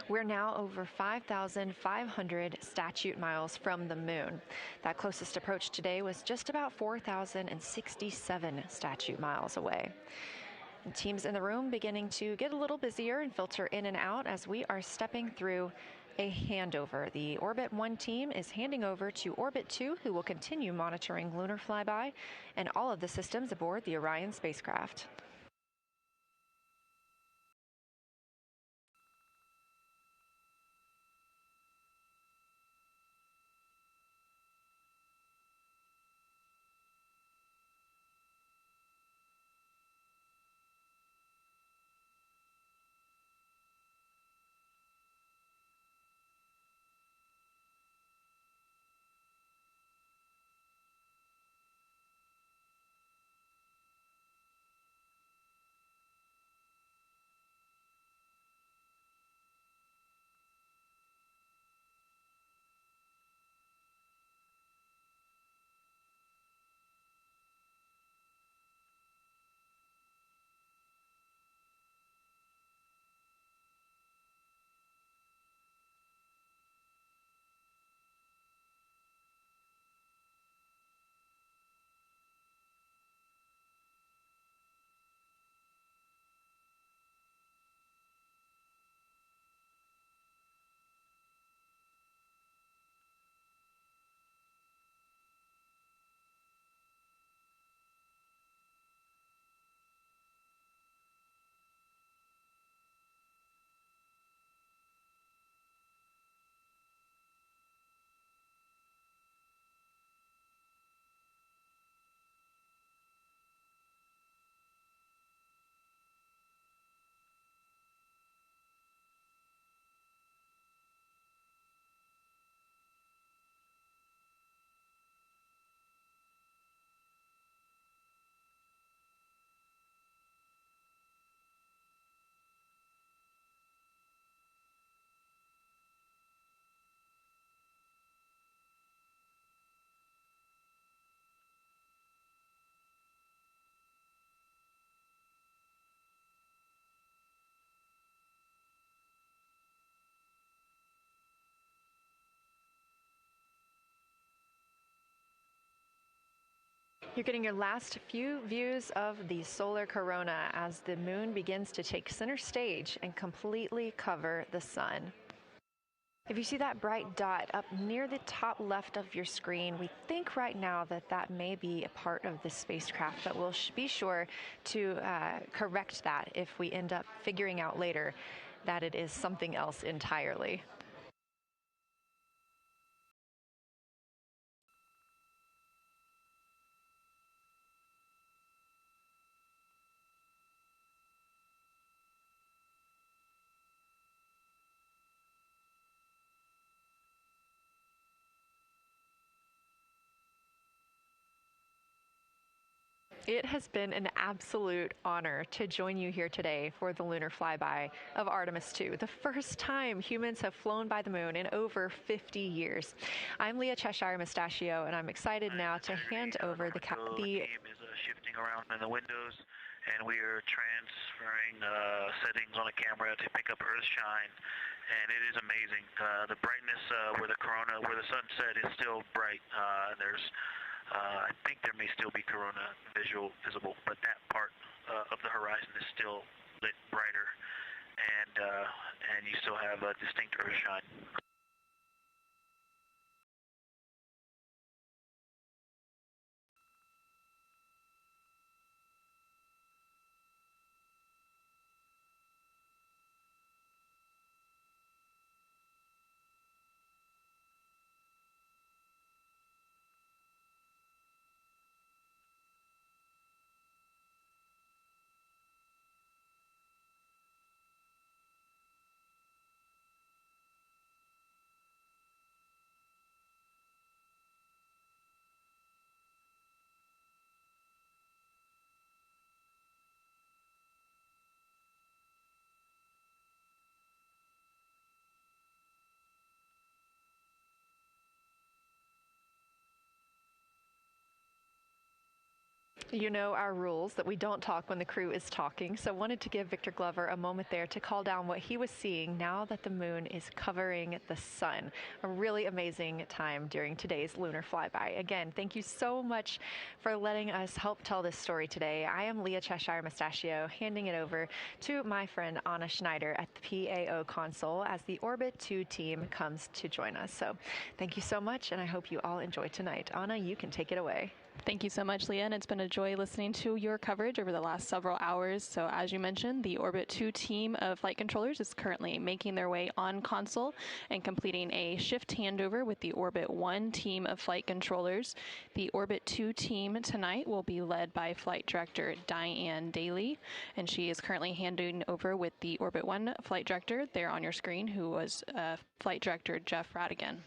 We're now over 5,500 statute miles from the moon. That closest approach today was just about 4,067 statute miles away. And teams in the room beginning to get a little busier and filter in and out as we are stepping through a handover. The Orbit 1 team is handing over to Orbit 2, who will continue monitoring lunar flyby and all of the systems aboard the Orion spacecraft. You're getting your last few views of the solar corona as the moon begins to take center stage and completely cover the sun. If you see that bright dot up near the top left of your screen, we think right now that that may be a part of the spacecraft, but we'll be sure to correct that if we end up figuring out later that it is something else entirely. It has been an absolute honor to join you here today for the lunar flyby of Artemis 2, the first time humans have flown by the moon in over 50 years. I'm Leah Cheshire Mustachio, and I'm excited now to hand over the game is shifting around in the windows, and we are transferring settings on the camera to pick up Earth shine, and it is amazing. The brightness where the sunset is still bright. I think there may still be corona visible, but that part of the horizon is still lit brighter, and you still have a distinct Earth shine. You know our rules that we don't talk when the crew is talking, so wanted to give Victor Glover a moment there to call down what he was seeing now that the moon is covering the sun. A really amazing time during today's lunar flyby. Again, thank you so much for letting us help tell this story today. I am Leah Cheshire Mustachio, handing it over to my friend Anna Schneider at the PAO console as the Orbit 2 team comes to join us. So thank you so much, and I hope you all enjoy tonight. Anna, you can take it away. Thank you so much, Leah, and it's been a joy listening to your coverage over the last several hours. So as you mentioned, the Orbit 2 team of flight controllers is currently making their way on console and completing a shift handover with the Orbit 1 team of flight controllers. The Orbit 2 team tonight will be led by Flight Director Diane Daly, and she is currently handing over with the Orbit 1 flight director there on your screen, who was Flight Director Jeff Radigan.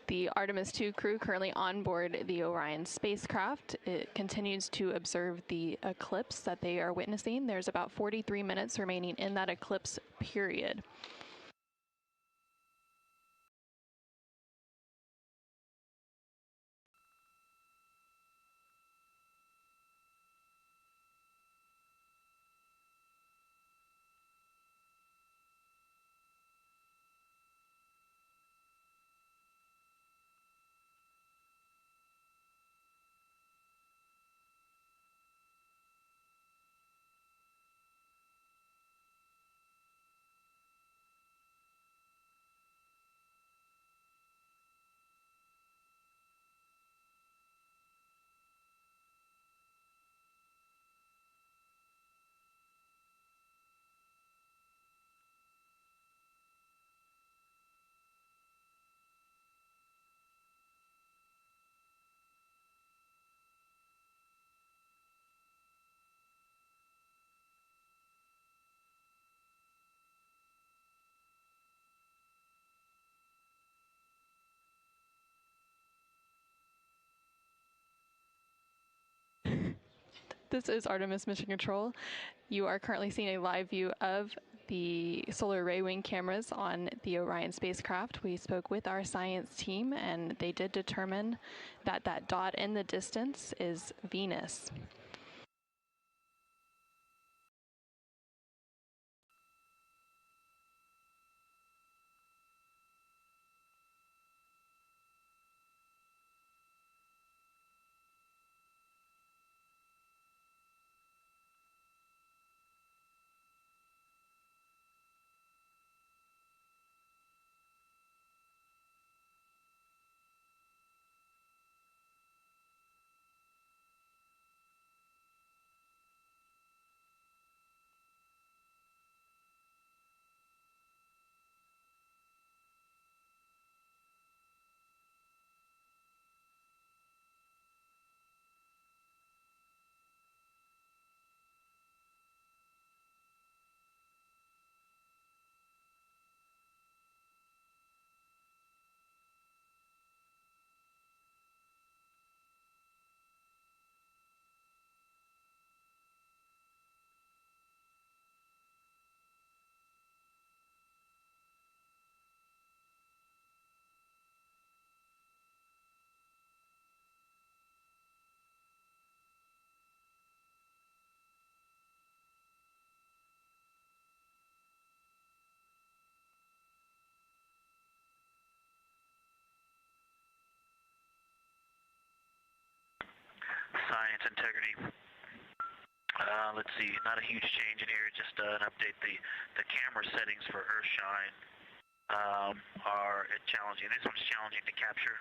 The Artemis 2 crew currently on board the Orion spacecraft. It continues to observe the eclipse that they are witnessing. There's about 43 minutes remaining in that eclipse period. This is Artemis Mission Control. You are currently seeing a live view of the solar array wing cameras on the Orion spacecraft. We spoke with our science team, and they did determine that that dot in the distance is Venus. science integrity. Let's see, not a huge change in here, just an update. The camera settings for Earthshine are challenging. This one's challenging to capture.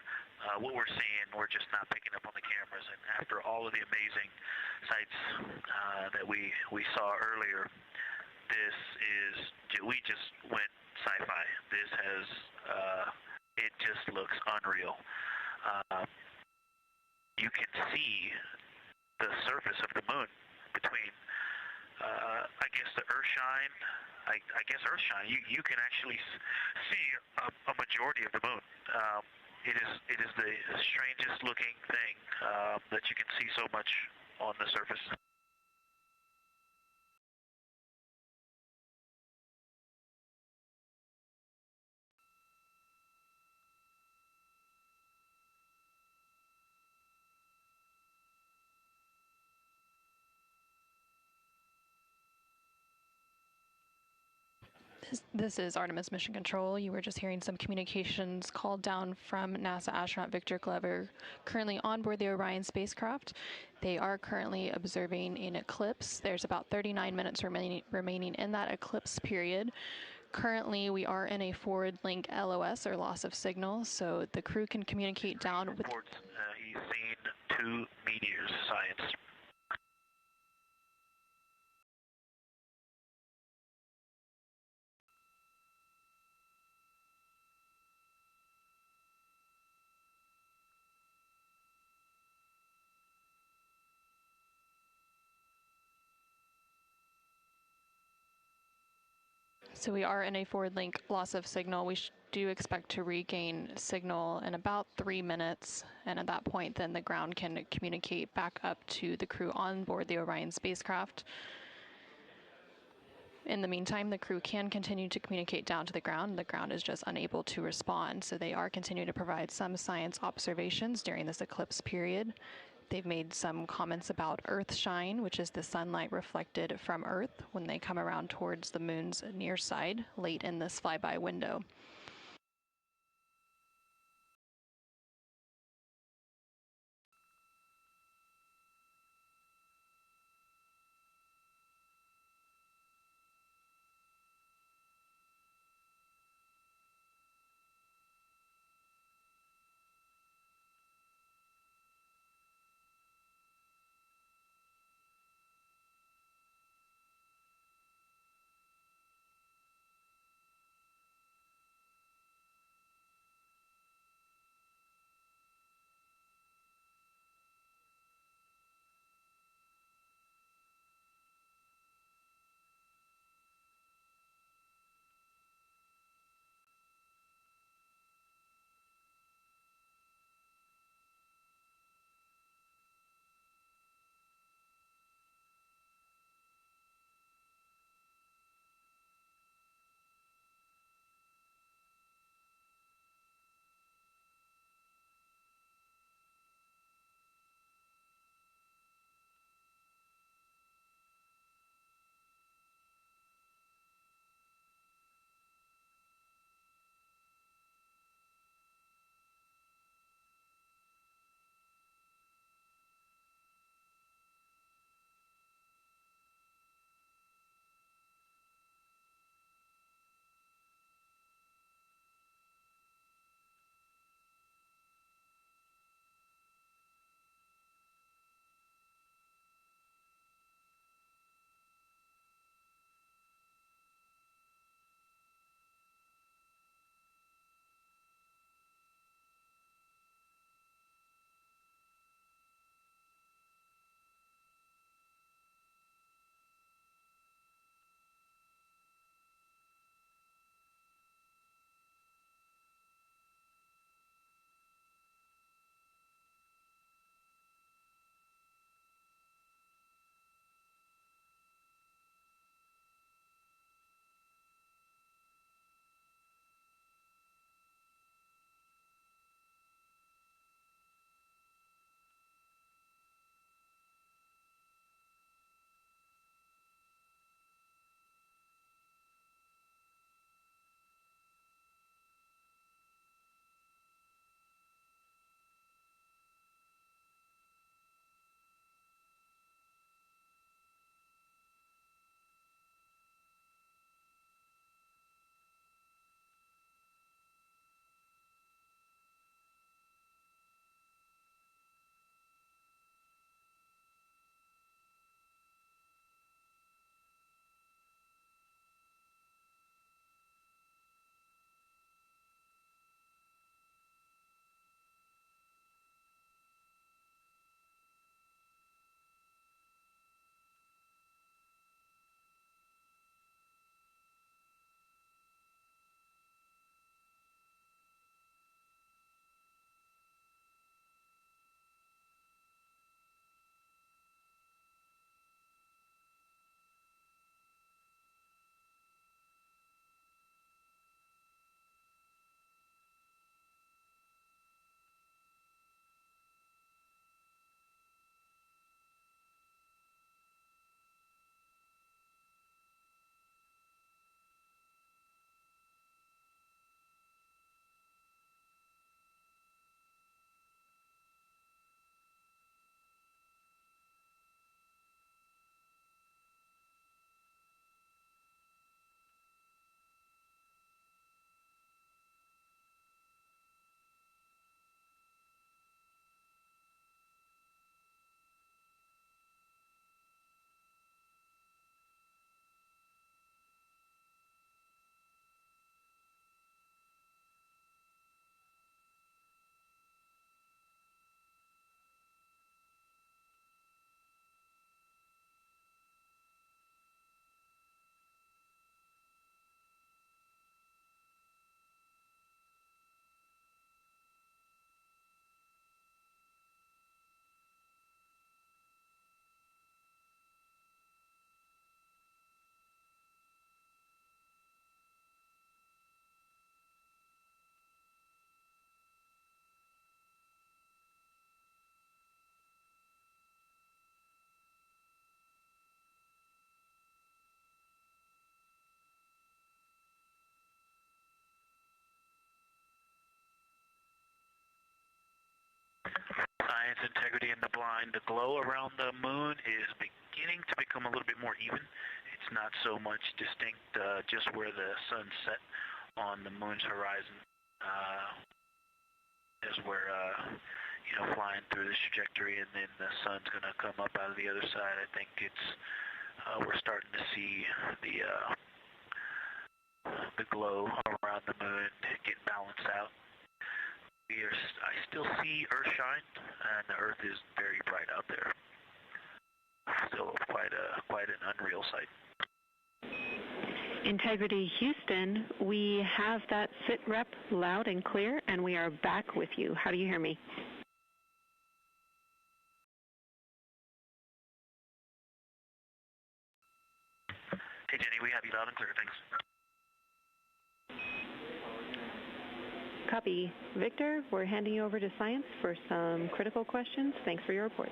What we're seeing, we're just not picking up on the cameras. And after all of the amazing sights that we saw earlier, we just went sci-fi. This has, it just looks unreal. You can see the surface of the moon between, I guess, the Earthshine. I guess Earthshine. You can actually see a majority of the moon. It is the strangest looking thing that you can see so much on the surface. This is Artemis Mission Control. You were just hearing some communications called down from NASA astronaut Victor Glover, currently on board the Orion spacecraft. They are currently observing an eclipse. There's about 39 minutes remaining in that eclipse period. Currently, we are in a forward link LOS, or loss of signal, so the crew can communicate down with... He's seen 2 meteors, science. So we are in a forward link loss of signal. We do expect to regain signal in about 3 minutes, and at that point then the ground can communicate back up to the crew on board the Orion spacecraft. In the meantime, the crew can continue to communicate down to the ground. The ground is just unable to respond, so they are continuing to provide some science observations during this eclipse period. They've made some comments about Earthshine, which is the sunlight reflected from Earth when they come around towards the moon's near side late in this flyby window. integrity in the blind. The glow around the moon is beginning to become a little bit more even. It's not so much distinct just where the sun set on the moon's horizon as we're flying through this trajectory, and then the sun's going to come up out of the other side. I think it's we're starting to see the glow around the moon get balanced out. I still see Earthshine, and the Earth is very bright out there. Still quite an unreal sight. Integrity Houston, we have that sit rep loud and clear, and we are back with you. How do you hear me? Hey Jenny, we have you loud and clear, thanks. Copy. Victor, we're handing you over to science for some critical questions. Thanks for your report.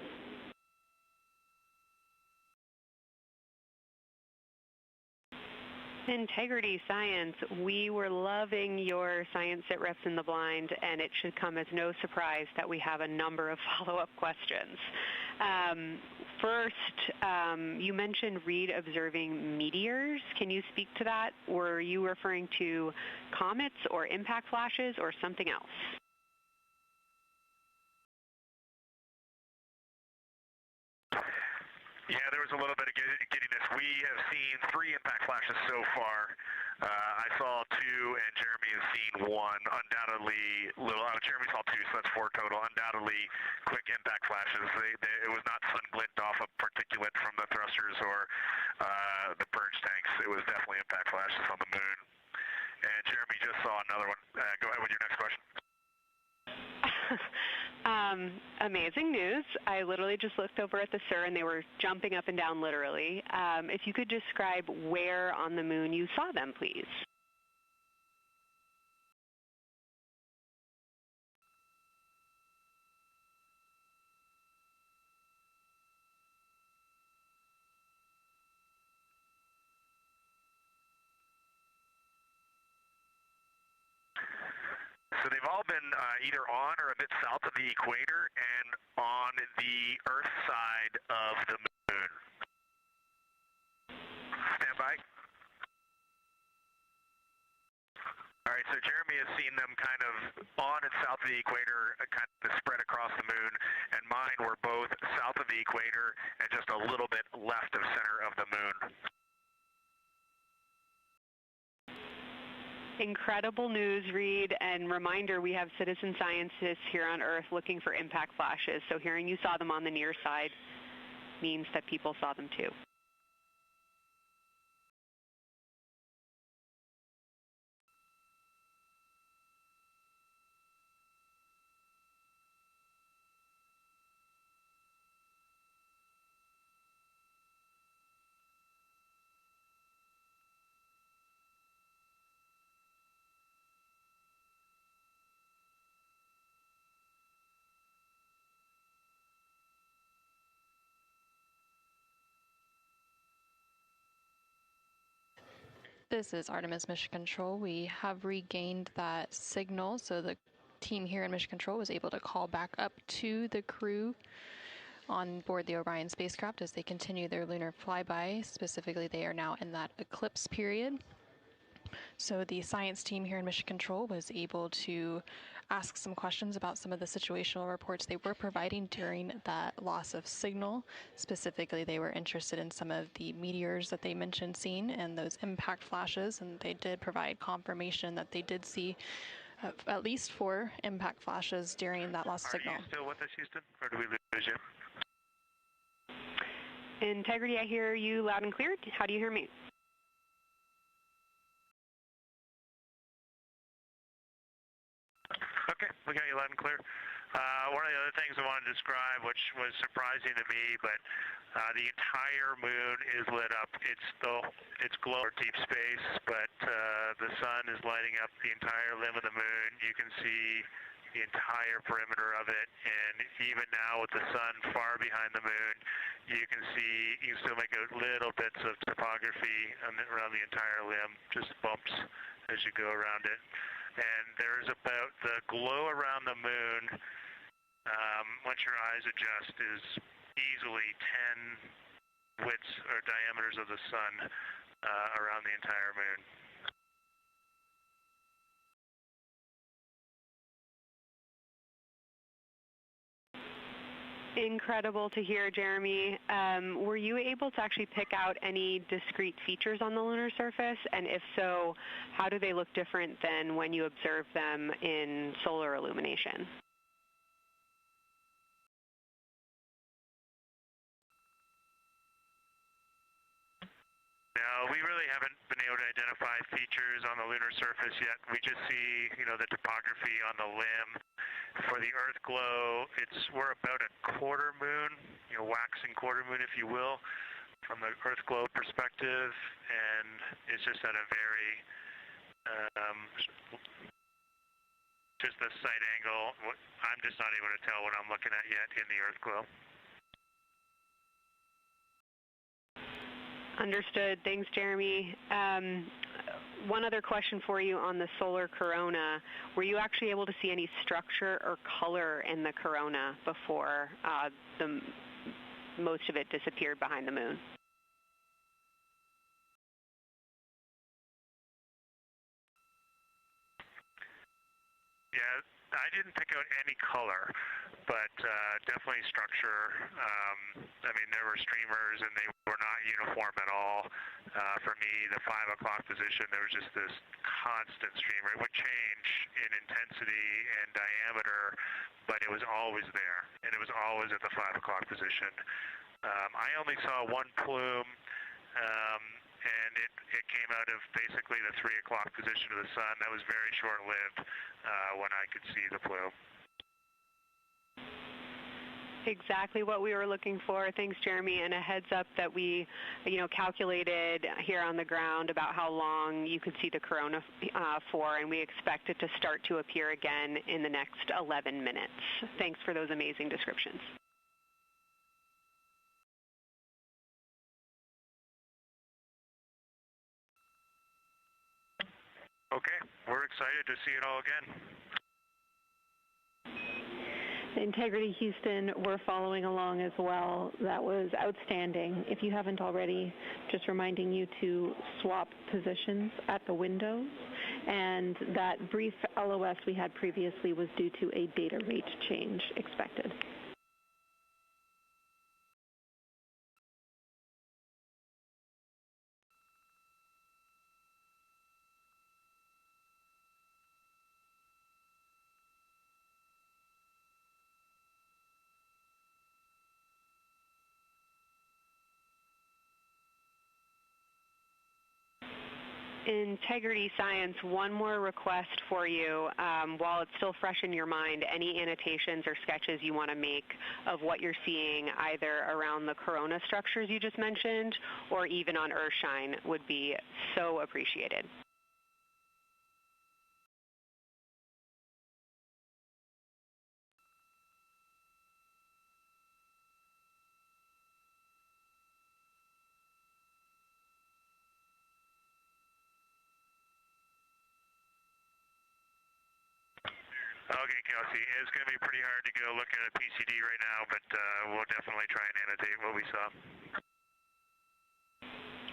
Integrity Science, we were loving your science sit reps in the blind, and it should come as no surprise that we have a number of follow-up questions. First, you mentioned Reed observing meteors. Can you speak to that? Were you referring to comets or impact flashes or something else? Yeah, there was a little bit of giddiness. We have seen 3 impact flashes so far. I saw 2, and Jeremy has seen 1. Undoubtedly, Jeremy saw 2, so that's 4 total. Undoubtedly, quick impact flashes. It was not sun glint off of particulate from the thrusters or the purge tanks. It was definitely impact flashes on the moon. And Jeremy just saw another one. Go ahead with your next question. Amazing news. I literally just looked over at the SIR and they were jumping up and down literally. If you could describe where on the moon you saw them, please. So they've all been either on or a bit south of the equator and on the Earth side of the moon. Stand by. All right, so Jeremy has seen them kind of on and south of the equator, kind of spread across the moon, and mine were both south of the equator and just a little bit left of center of the moon. Incredible news, Reed, and reminder, we have citizen scientists here on Earth looking for impact flashes, so hearing you saw them on the near side means that people saw them too. This is Artemis Mission Control. We have regained that signal, so the team here in Mission Control was able to call back up to the crew on board the Orion spacecraft as they continue their lunar flyby. Specifically, they are now in that eclipse period. So the science team here in Mission Control was able to ask some questions about some of the situational reports they were providing during that loss of signal. Specifically, they were interested in some of the meteors that they mentioned seeing and those impact flashes, and they did provide confirmation that they did see at least 4 impact flashes during that loss of signal. Are you still with us, Houston, or do we lose you? Integrity, I hear you loud and clear. How do you hear me? Okay, we got you loud and clear. One of the other things I wanted to describe, which was surprising to me, but the entire moon is lit up. It's glow deep space, but the sun is lighting up the entire limb of the moon. You can see the entire perimeter of it, and even now with the sun far behind the moon, you can still make out little bits of topography around the entire limb, just bumps as you go around it. And there's about the glow around the moon once your eyes adjust, is easily 10 widths or diameters of the sun around the entire moon. Incredible to hear, Jeremy. Were you able to actually pick out any discrete features on the lunar surface? And if so, how do they look different than when you observe them in solar illumination? No, we really haven't been able to identify features on the lunar surface yet. We just see, the topography on the limb. For the Earth glow, we're about a quarter moon, waxing quarter moon, if you will, from the Earth glow perspective, and it's just at a very, just the sight angle. I'm just not able to tell what I'm looking at yet in the Earth glow. Understood. Thanks, Jeremy. One other question for you on the solar corona. Were you actually able to see any structure or color in the corona before most of it disappeared behind the moon? Yeah, I didn't pick out any color, but definitely structure. There were streamers, and they were not uniform at all. For me, the 5 o'clock position, there was just this constant streamer. It would change in intensity and diameter, but it was always there, and it was always at the 5 o'clock position. I only saw one plume, and it came out of basically the 3 o'clock position of the sun. That was very short-lived when I could see the plume. Exactly what we were looking for. Thanks, Jeremy. And a heads up that we, calculated here on the ground about how long you could see the corona for, and we expect it to start to appear again in the next 11 minutes. Thanks for those amazing descriptions. Okay, we're excited to see it all again. Integrity Houston, we're following along as well. That was outstanding. If you haven't already, just reminding you to swap positions at the windows. And that brief LOS we had previously was due to a data rate change expected. Integrity Science, one more request for you. While it's still fresh in your mind, any annotations or sketches you want to make of what you're seeing either around the corona structures you just mentioned or even on Earthshine would be so appreciated. Okay, Kelsey, it's going to be pretty hard to go look at a PCD right now, but we'll definitely try and annotate what we saw.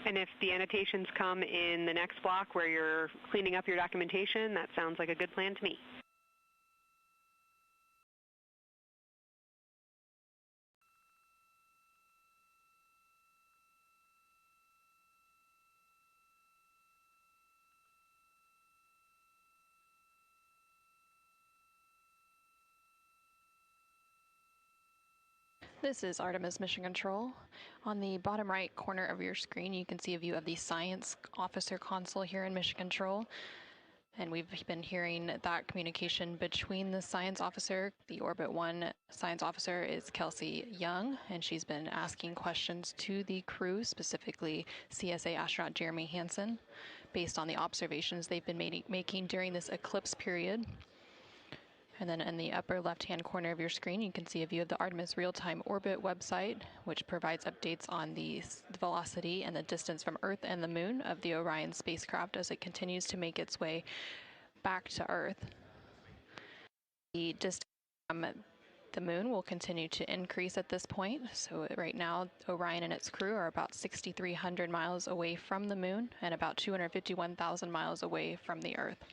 And if the annotations come in the next block where you're cleaning up your documentation, that sounds like a good plan to me. This is Artemis Mission Control. On the bottom right corner of your screen, you can see a view of the Science Officer console here in Mission Control. And we've been hearing that communication between the Science Officer. The Orbit 1 Science Officer is Kelsey Young, and she's been asking questions to the crew, specifically CSA astronaut Jeremy Hansen, based on the observations they've been making during this eclipse period. And then in the upper left-hand corner of your screen, you can see a view of the Artemis Real-Time Orbit website, which provides updates on the velocity and the distance from Earth and the Moon of the Orion spacecraft as it continues to make its way back to Earth. The distance from The moon will continue to increase at this point. So right now, Orion and its crew are about 6,300 miles away from the moon and about 251,000 miles away from the Earth.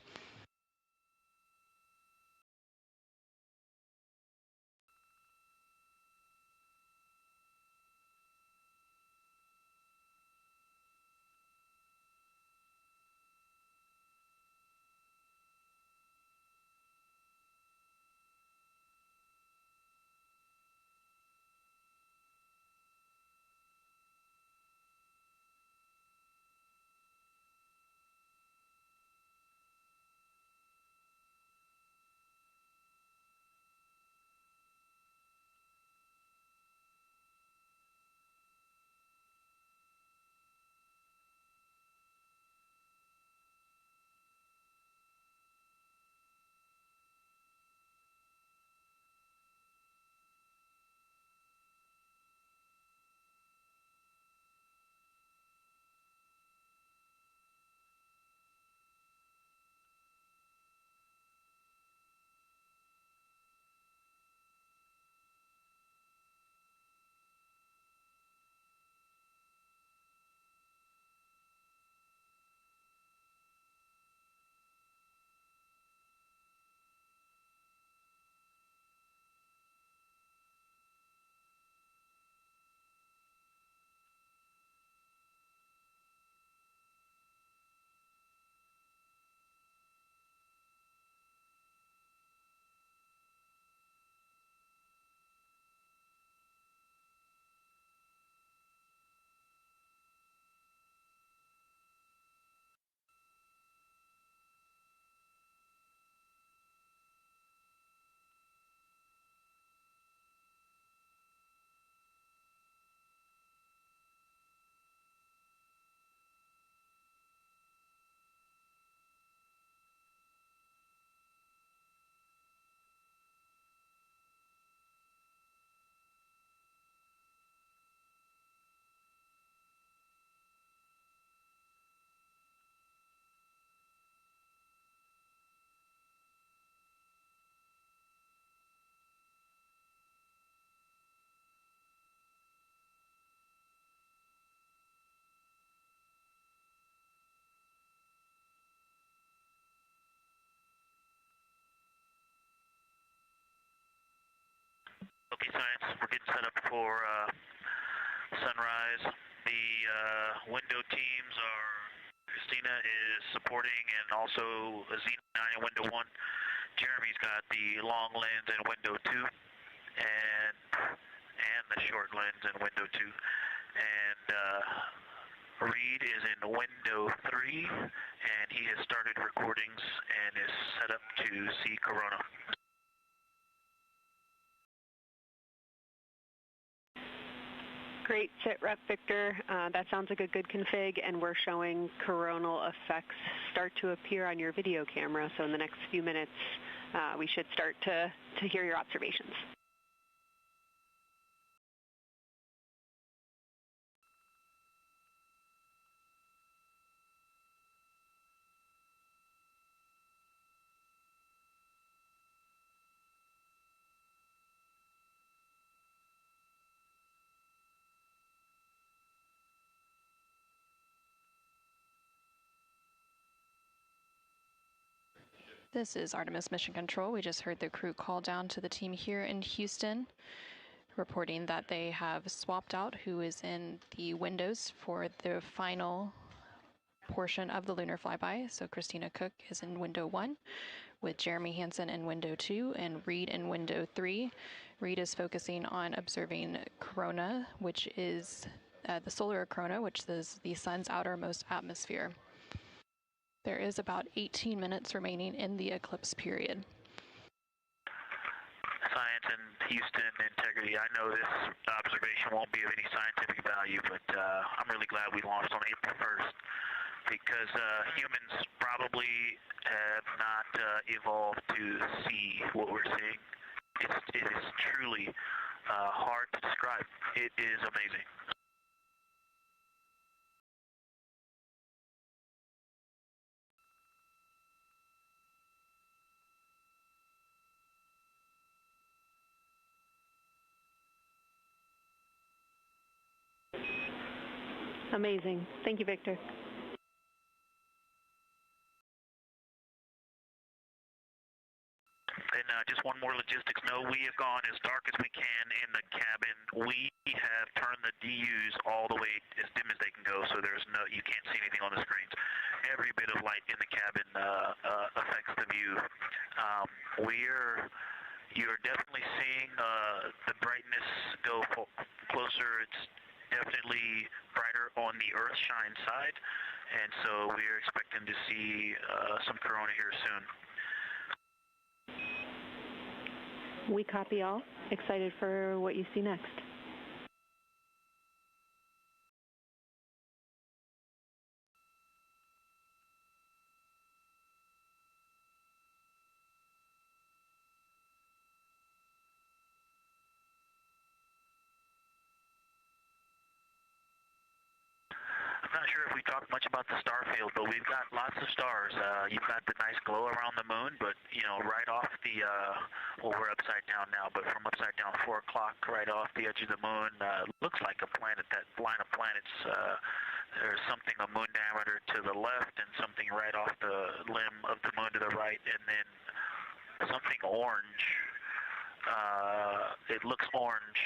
Okay, science, we're getting set up for sunrise. The window teams are, Christina is supporting, and also Xena in window 1. Jeremy's got the long lens in window 2, and the short lens in window 2. And Reed is in window 3, and he has started recordings and is set up to see Corona. Great, sit rep Victor. That sounds like a good config, and we're showing coronal effects start to appear on your video camera. So in the next few minutes, we should start to hear your observations. This is Artemis Mission Control. We just heard the crew call down to the team here in Houston, reporting that they have swapped out who is in the windows for the final portion of the lunar flyby. So Christina Cook is in window 1, with Jeremy Hansen in window 2 and Reed in window 3. Reed is focusing on observing corona, which is the solar corona, which is the sun's outermost atmosphere. There is about 18 minutes remaining in the eclipse period. Science and Houston integrity. I know this observation won't be of any scientific value, but I'm really glad we launched on April 1st, because humans probably have not evolved to see what we're seeing. It is truly hard to describe. It is amazing. Amazing. Thank you, Victor. And just one more logistics note, we have gone as dark as we can in the cabin. We have turned the DUs all the way as dim as they can go, so you can't see anything on the screens. Every bit of light in the cabin affects the view. You're definitely seeing the brightness go closer. It's definitely brighter on the Earthshine side, and so we're expecting to see some corona here soon. We copy all. Excited for what you see next. I'm not sure if we talked much about the star field, but we've got lots of stars. You've got the nice glow around the moon, but right off the well, we're upside down now, but from upside down 4 o'clock, right off the edge of the moon, looks like a planet. That line of planets, there's something a moon diameter to the left, and something right off the limb of the moon to the right, and then something orange. It looks orange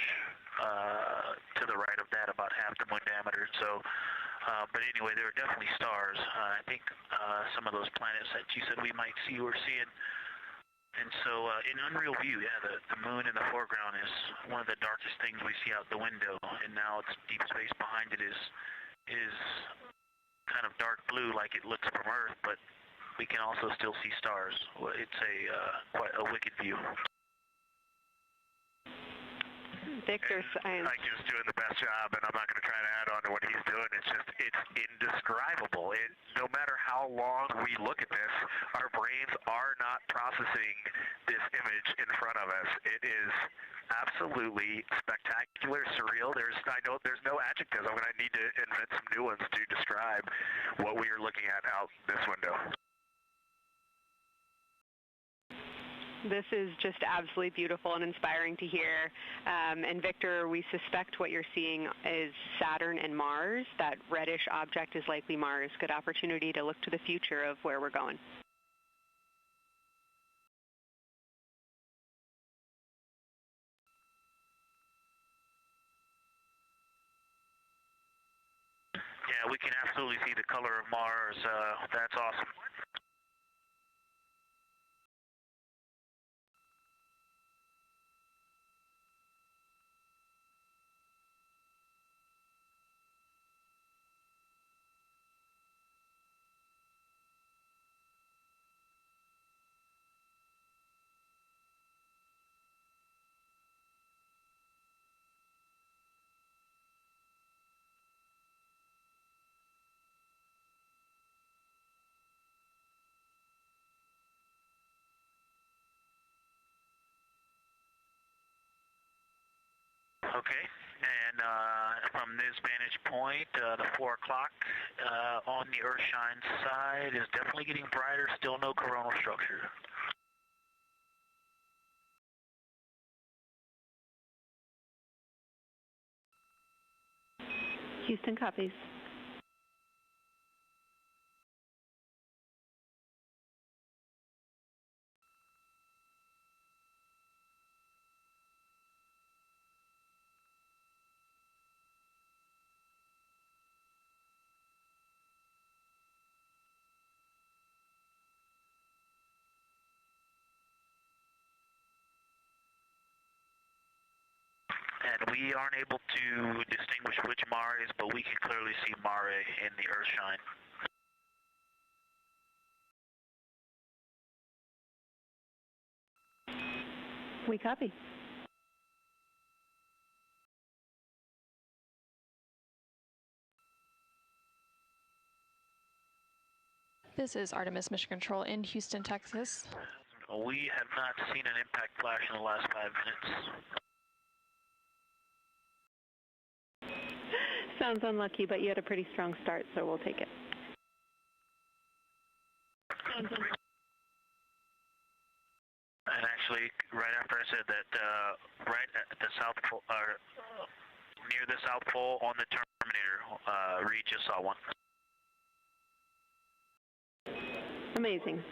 to the right of that, about half the moon diameter. So. But anyway, there are definitely stars. I think some of those planets that you said we might see, we're seeing. And so in unreal view, yeah, the moon in the foreground is one of the darkest things we see out the window. And now it's deep space behind it is kind of dark blue like it looks from Earth, but we can also still see stars. It's quite a wicked view. Victor, Ike's doing the best job, and I'm not going to try to add on to what he's doing. It's indescribable. No matter how long we look at this, our brains are not processing this image in front of us. It is absolutely spectacular, surreal. I know there's no adjectives. I'm going to need to invent some new ones to describe what we are looking at out this window. This is just absolutely beautiful and inspiring to hear. And Victor, we suspect what you're seeing is Saturn and Mars. That reddish object is likely Mars. Good opportunity to look to the future of where we're going. Yeah, we can absolutely see the color of Mars. That's awesome. Okay, and from this vantage point, the 4 o'clock on the Earthshine side is definitely getting brighter, still no coronal structure. Houston copies. And we aren't able to distinguish which Mare is, but we can clearly see Mare in the Earthshine. We copy. This is Artemis Mission Control in Houston, Texas. We have not seen an impact flash in the last 5 minutes. Sounds unlucky, but you had a pretty strong start, so we'll take it. And actually, right after I said that, right at the south pole, near the South Pole on the Terminator. Reed just saw one. Amazing.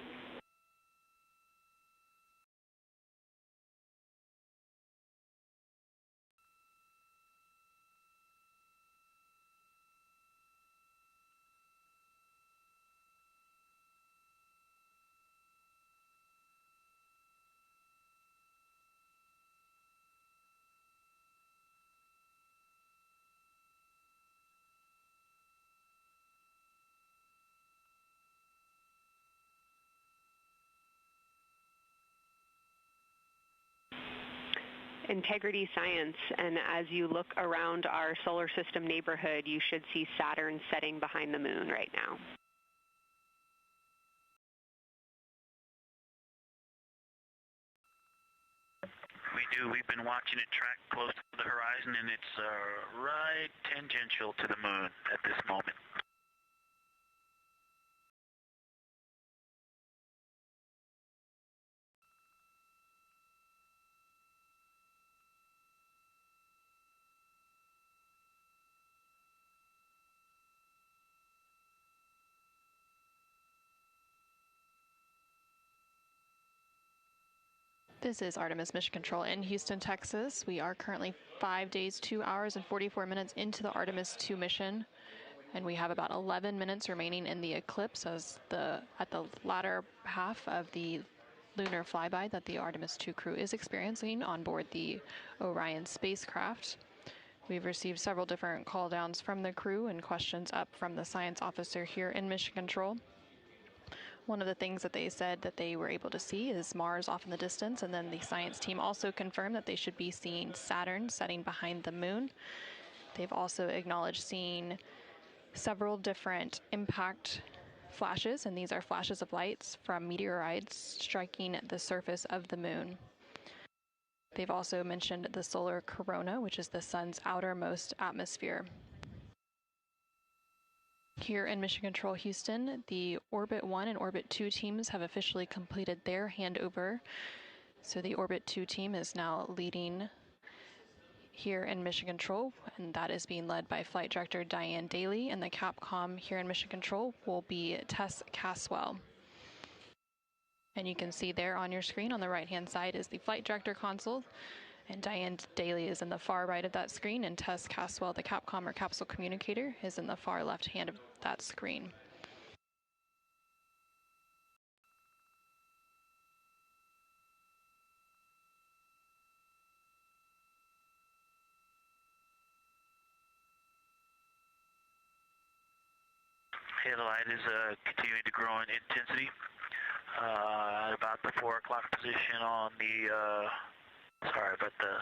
Integrity Science, and as you look around our solar system neighborhood, you should see Saturn setting behind the moon right now. We do. We've been watching it track close to the horizon, and it's right tangential to the moon at this moment. This is Artemis Mission Control in Houston, Texas. We are currently 5 days, 2 hours, and 44 minutes into the Artemis 2 mission, and we have about 11 minutes remaining in the eclipse as at the latter half of the lunar flyby that the Artemis 2 crew is experiencing on board the Orion spacecraft. We've received several different call downs from the crew and questions up from the science officer here in Mission Control. One of the things that they said that they were able to see is Mars off in the distance, and then the science team also confirmed that they should be seeing Saturn setting behind the moon. They've also acknowledged seeing several different impact flashes, and these are flashes of lights from meteorites striking the surface of the moon. They've also mentioned the solar corona, which is the sun's outermost atmosphere. Here in Mission Control Houston, the Orbit 1 and Orbit 2 teams have officially completed their handover. So the Orbit 2 team is now leading here in Mission Control, and that is being led by Flight Director Diane Daly, and the Capcom here in Mission Control will be Tess Caswell. And you can see there on your screen on the right-hand side is the Flight Director console, and Diane Daly is in the far right of that screen, and Tess Caswell, the Capcom or capsule communicator, is in the far left hand of that screen. The light is continuing to grow in intensity. At about the 4 o'clock position on the about the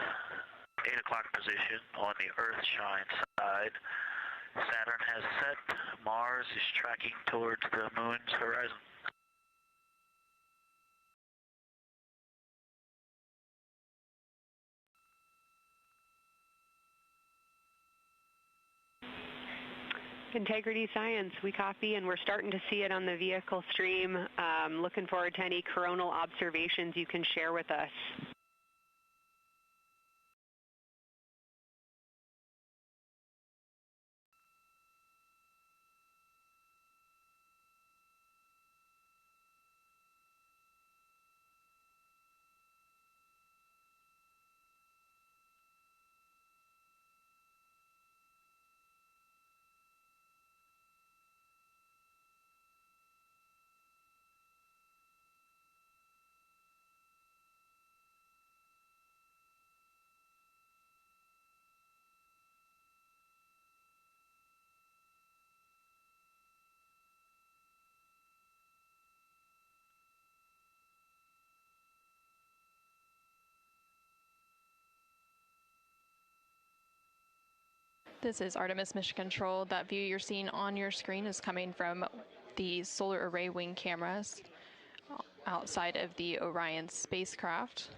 8 o'clock position on the Earth-shine side. Saturn has set. Mars is tracking towards the moon's horizon. Integrity Science, we copy, and we're starting to see it on the vehicle stream. Looking forward to any coronal observations you can share with us. This is Artemis Mission Control. That view you're seeing on your screen is coming from the solar array wing cameras outside of the Orion spacecraft.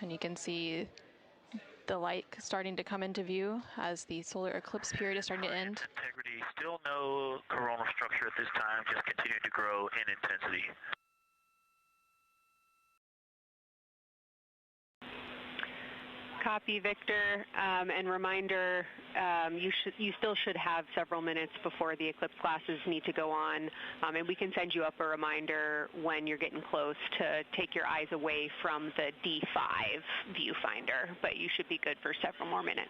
And you can see the light starting to come into view as the solar eclipse period is starting to end. Integrity, still no coronal structure at this time, just continuing to grow in intensity. copy, Victor. And reminder, you still should have several minutes before the eclipse classes need to go on. And we can send you up a reminder when you're getting close to take your eyes away from the D5 viewfinder. But you should be good for several more minutes.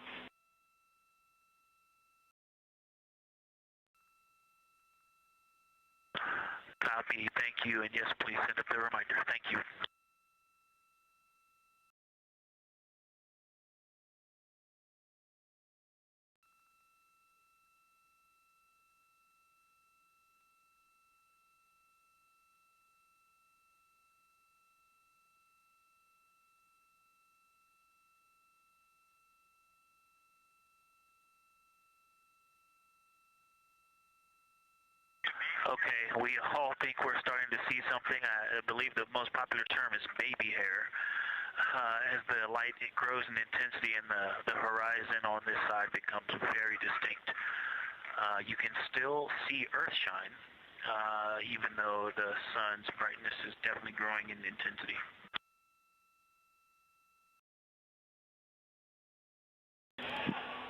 Copy. Thank you. And yes, please send up the reminder. Thank you. Okay, we all think we're starting to see something. I believe the most popular term is baby hair. As the light grows in intensity and the horizon on this side becomes very distinct. You can still see Earth shine, even though the sun's brightness is definitely growing in intensity.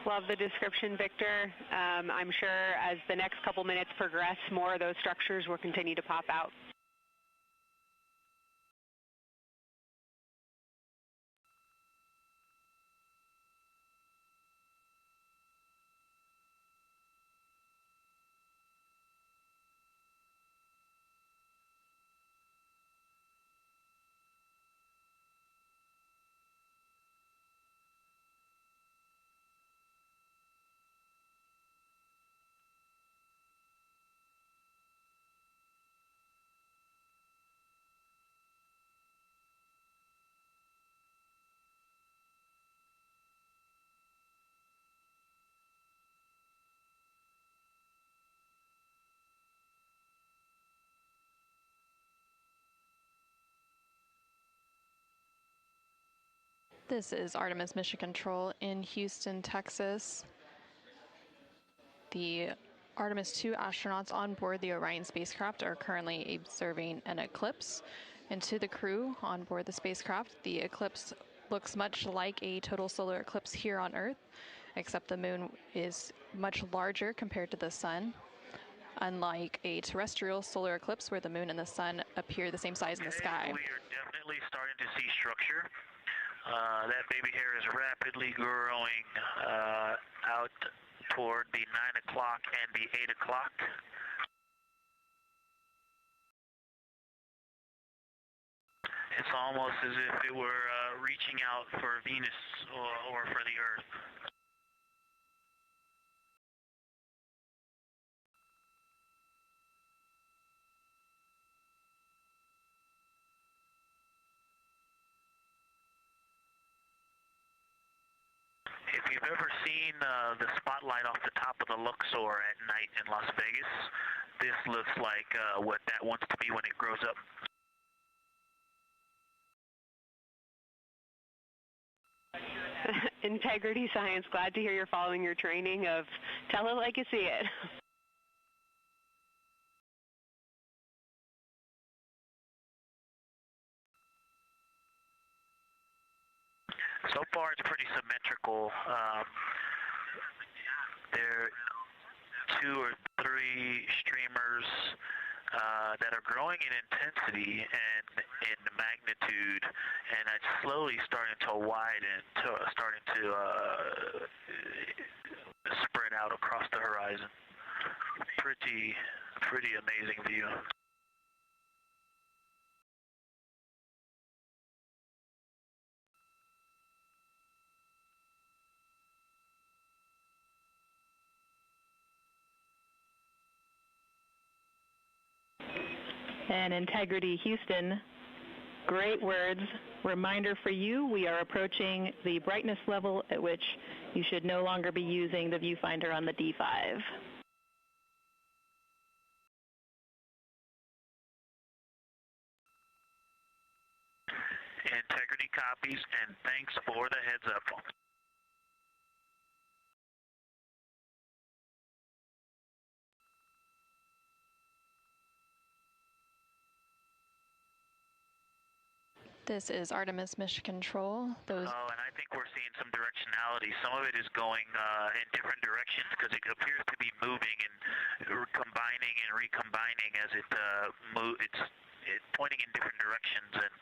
Love the description, Victor. I'm sure as the next couple minutes progress, more of those structures will continue to pop out. This is Artemis Mission Control in Houston, Texas. The Artemis 2 astronauts on board the Orion spacecraft are currently observing an eclipse. And to the crew on board the spacecraft, the eclipse looks much like a total solar eclipse here on Earth, except the moon is much larger compared to the sun, unlike a terrestrial solar eclipse where the moon and the sun appear the same size in the sky. We are definitely starting to see structure. That baby hair is rapidly growing out toward the 9 o'clock and the 8 o'clock. It's almost as if it were reaching out for Venus or for the Earth. If you've ever seen the spotlight off the top of the Luxor at night in Las Vegas, this looks like what that wants to be when it grows up. Integrity Science, glad to hear you're following your training of tell it like you see it. So far, it's pretty symmetrical. There are 2 or 3 streamers that are growing in intensity and in magnitude, and it's slowly starting to widen, starting to spread out across the horizon. Pretty amazing view. And Integrity Houston, great words. Reminder for you, we are approaching the brightness level at which you should no longer be using the viewfinder on the D5. Integrity copies, and thanks for the heads up. This is Artemis Mission Control. Oh, and I think we're seeing some directionality. Some of it is going in different directions because it appears to be moving and combining and recombining as it it's pointing in different directions, and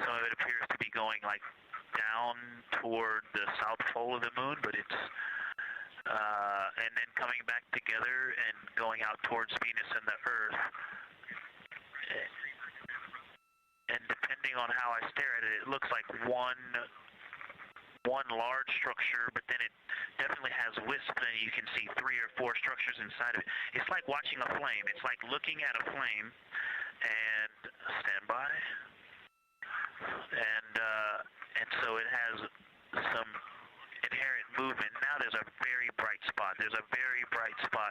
some of it appears to be going like down toward the south pole of the moon, but it's and then coming back together and going out towards Venus and the Earth. And depending on how I stare at it, it looks like one large structure, but then it definitely has wisps, and you can see 3 or 4 structures inside of it. It's like watching a flame. It's like looking at a flame, and stand by. And so it has some inherent movement. Now there's a very bright spot. There's a very bright spot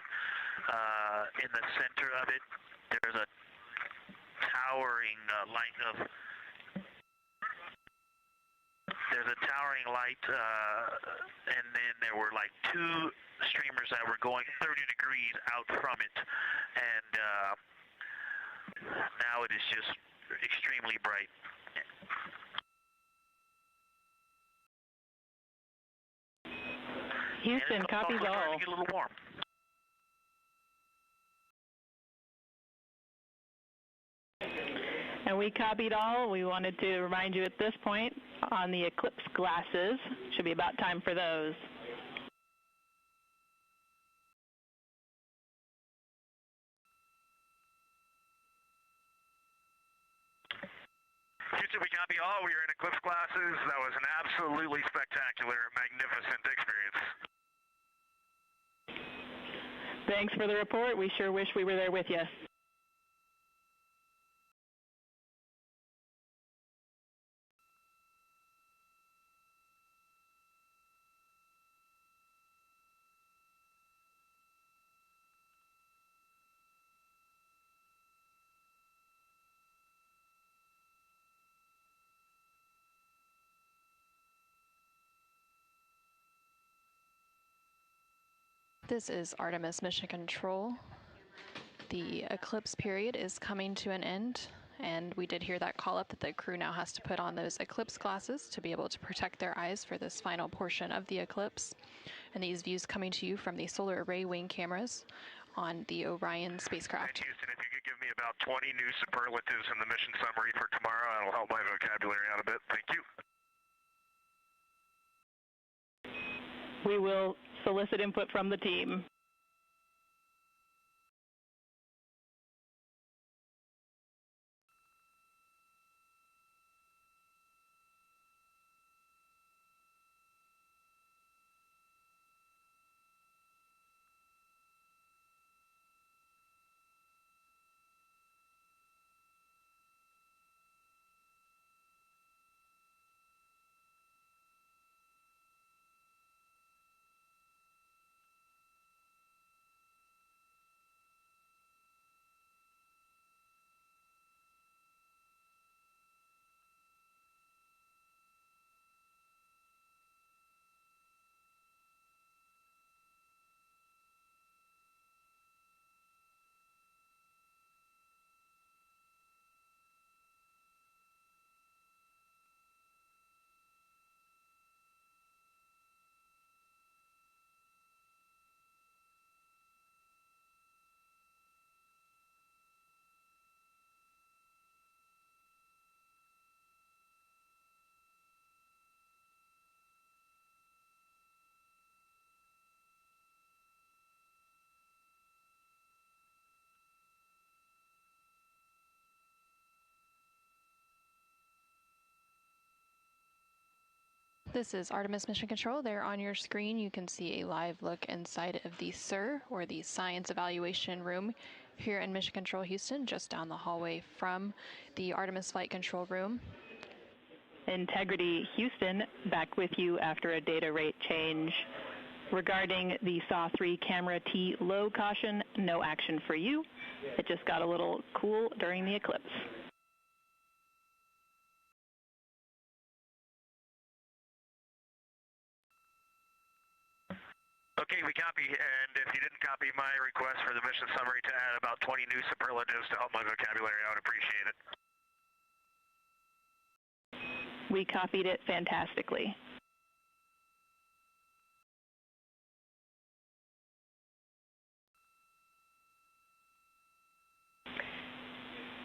in the center of it. There's a towering light and then there were like 2 streamers that were going 30 degrees out from it, and now it is just extremely bright. Houston, copies all. To get a little warm. And we copied all. We wanted to remind you at this point on the eclipse glasses. Should be about time for those. Houston, we copy all. We are in eclipse glasses. That was an absolutely spectacular, magnificent experience. Thanks for the report. We sure wish we were there with you. This is Artemis Mission Control. The eclipse period is coming to an end, and we did hear that call up that the crew now has to put on those eclipse glasses to be able to protect their eyes for this final portion of the eclipse. And these views coming to you from the solar array wing cameras on the Orion spacecraft. And Houston, if you could give me about 20 new superlatives in the mission summary for tomorrow, that'll help my vocabulary out a bit. Thank you. We will solicit input from the team. This is Artemis Mission Control. There on your screen you can see a live look inside of the SIR, or the Science Evaluation Room, here in Mission Control Houston, just down the hallway from the Artemis Flight Control Room. Integrity Houston, back with you after a data rate change. Regarding the SAW-3 camera T low caution, no action for you. It just got a little cool during the eclipse. Okay, we copy, and if you didn't copy my request for the mission summary to add about 20 new superlatives to help my vocabulary, I would appreciate it. We copied it fantastically.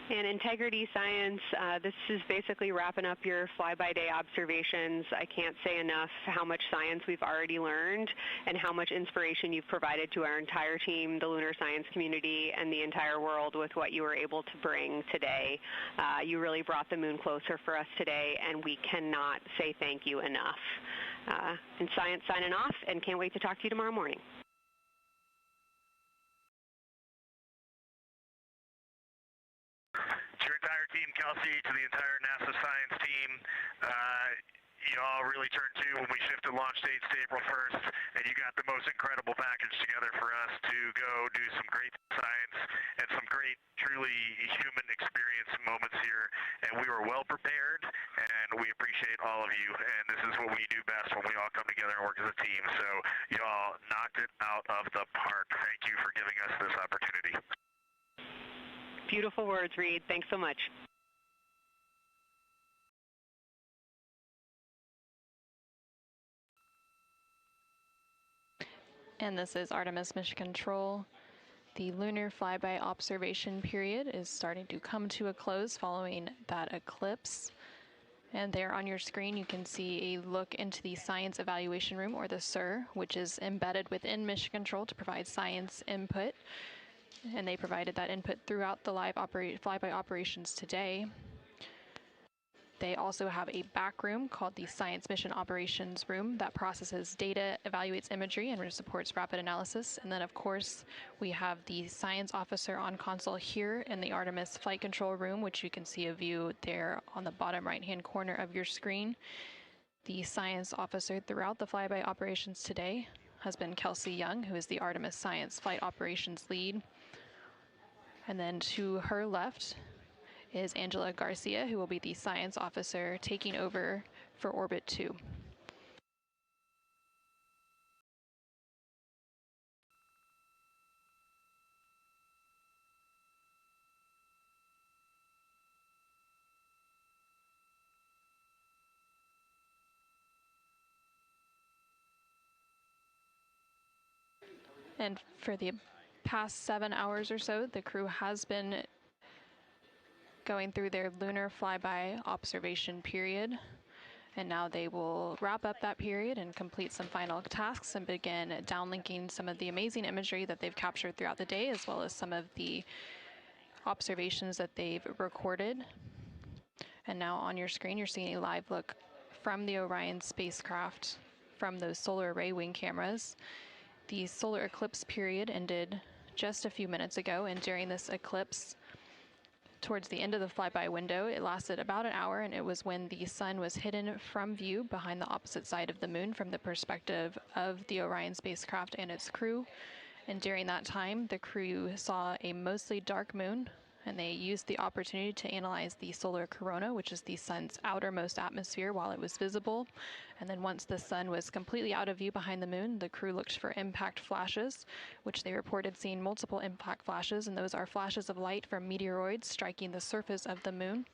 And integrity science, this is basically wrapping up your fly-by-day observations. I can't say enough how much science we've already learned and how much inspiration you've provided to our entire team, the lunar science community, and the entire world with what you were able to bring today. You really brought the moon closer for us today, and we cannot say thank you enough. And Science signing off, and can't wait to talk to you tomorrow morning. To your entire team, Kelsey, to the entire NASA science team, you all really turned to when we shifted launch dates to April 1st, and you got the most incredible package together for us to go do some great science and some great, truly human experience moments here. And we were well prepared, and we appreciate all of you. And this is what we do best when we all come together and work as a team. So you all knocked it out of the park. Thank you for giving us this opportunity. Beautiful words, Reed. Thanks so much. And this is Artemis Mission Control. The lunar flyby observation period is starting to come to a close following that eclipse. And there on your screen you can see a look into the Science Evaluation Room, or the SIR, which is embedded within Mission Control to provide science input. And they provided that input throughout the live flyby operations today. They also have a back room called the Science Mission Operations Room that processes data, evaluates imagery, and supports rapid analysis. And then, of course, we have the science officer on console here in the Artemis Flight Control Room, which you can see a view there on the bottom right-hand corner of your screen. The science officer throughout the flyby operations today has been Kelsey Young, who is the Artemis Science Flight Operations Lead. And then to her left is Angela Garcia, who will be the science officer taking over for Orbit 2. And for the past 7 hours or so, the crew has been going through their lunar flyby observation period. And now they will wrap up that period and complete some final tasks and begin downlinking some of the amazing imagery that they've captured throughout the day, as well as some of the observations that they've recorded. And now on your screen, you're seeing a live look from the Orion spacecraft from those solar array wing cameras. The solar eclipse period ended just a few minutes ago, and during this eclipse, towards the end of the flyby window, it lasted about an hour, and it was when the sun was hidden from view behind the opposite side of the moon from the perspective of the Orion spacecraft and its crew. And during that time, the crew saw a mostly dark moon, and they used the opportunity to analyze the solar corona, which is the sun's outermost atmosphere, while it was visible. And then once the sun was completely out of view behind the moon, the crew looked for impact flashes, which they reported seeing multiple impact flashes, and those are flashes of light from meteoroids striking the surface of the moon.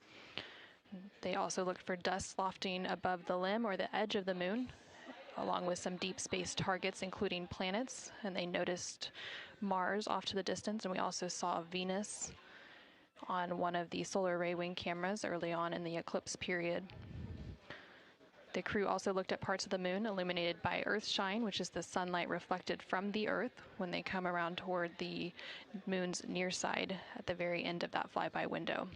They also looked for dust lofting above the limb or the edge of the moon, along with some deep space targets, including planets, and they noticed Mars off to the distance, and we also saw Venus on one of the solar array wing cameras early on in the eclipse period. The crew also looked at parts of the moon illuminated by Earthshine, which is the sunlight reflected from the Earth when they come around toward the moon's near side at the very end of that flyby window.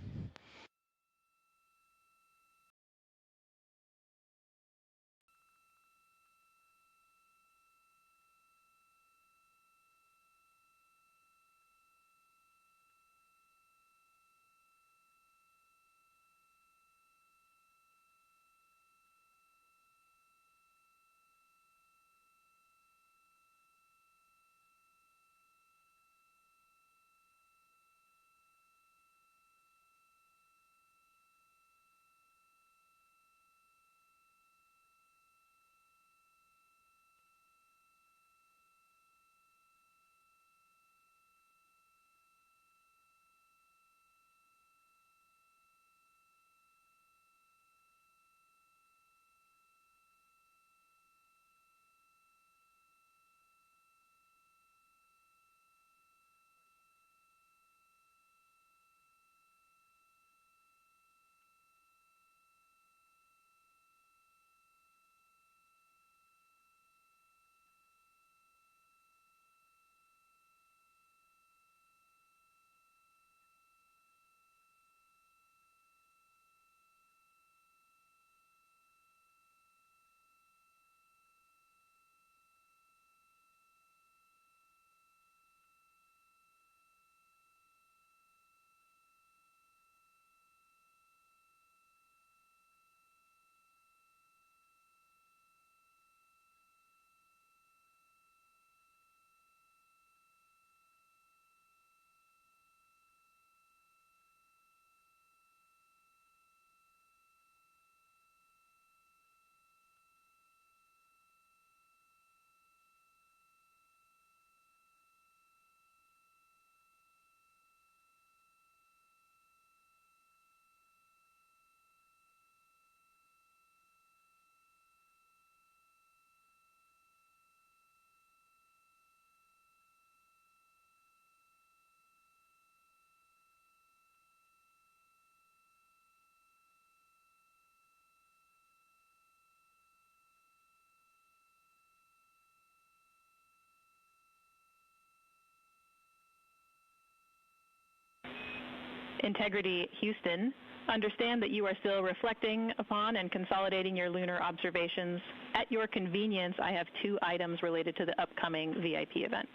Integrity Houston, understand that you are still reflecting upon and consolidating your lunar observations. At your convenience, I have 2 items related to the upcoming VIP event.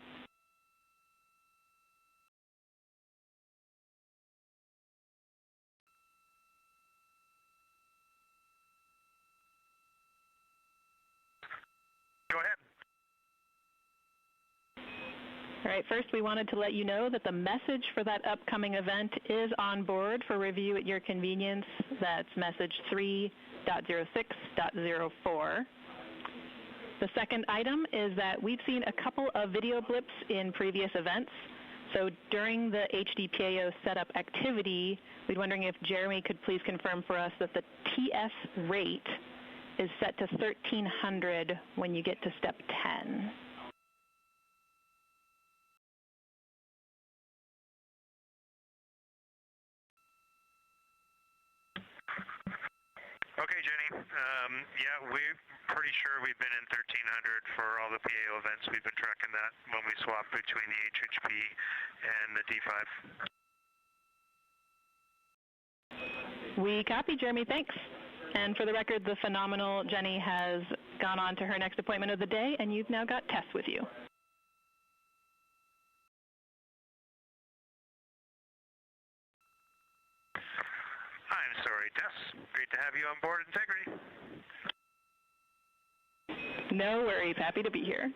Go ahead. All right, first we wanted to let you know that the message for that upcoming event is on board for review at your convenience. That's message 3.06.04. The second item is that we've seen a couple of video blips in previous events. So during the HDPAO setup activity, we're wondering if Jeremy could please confirm for us that the TS rate is set to 1300 when you get to step 10. Okay, Jenny. Yeah, we're pretty sure we've been in 1300 for all the PAO events. We've been tracking that when we swap between the HHP and the D5. We copy, Jeremy. Thanks. And for the record, the phenomenal Jenny has gone on to her next appointment of the day, and you've now got Tess with you. I'm sorry, Tess. Great to have you on board Integrity. No worries. Happy to be here.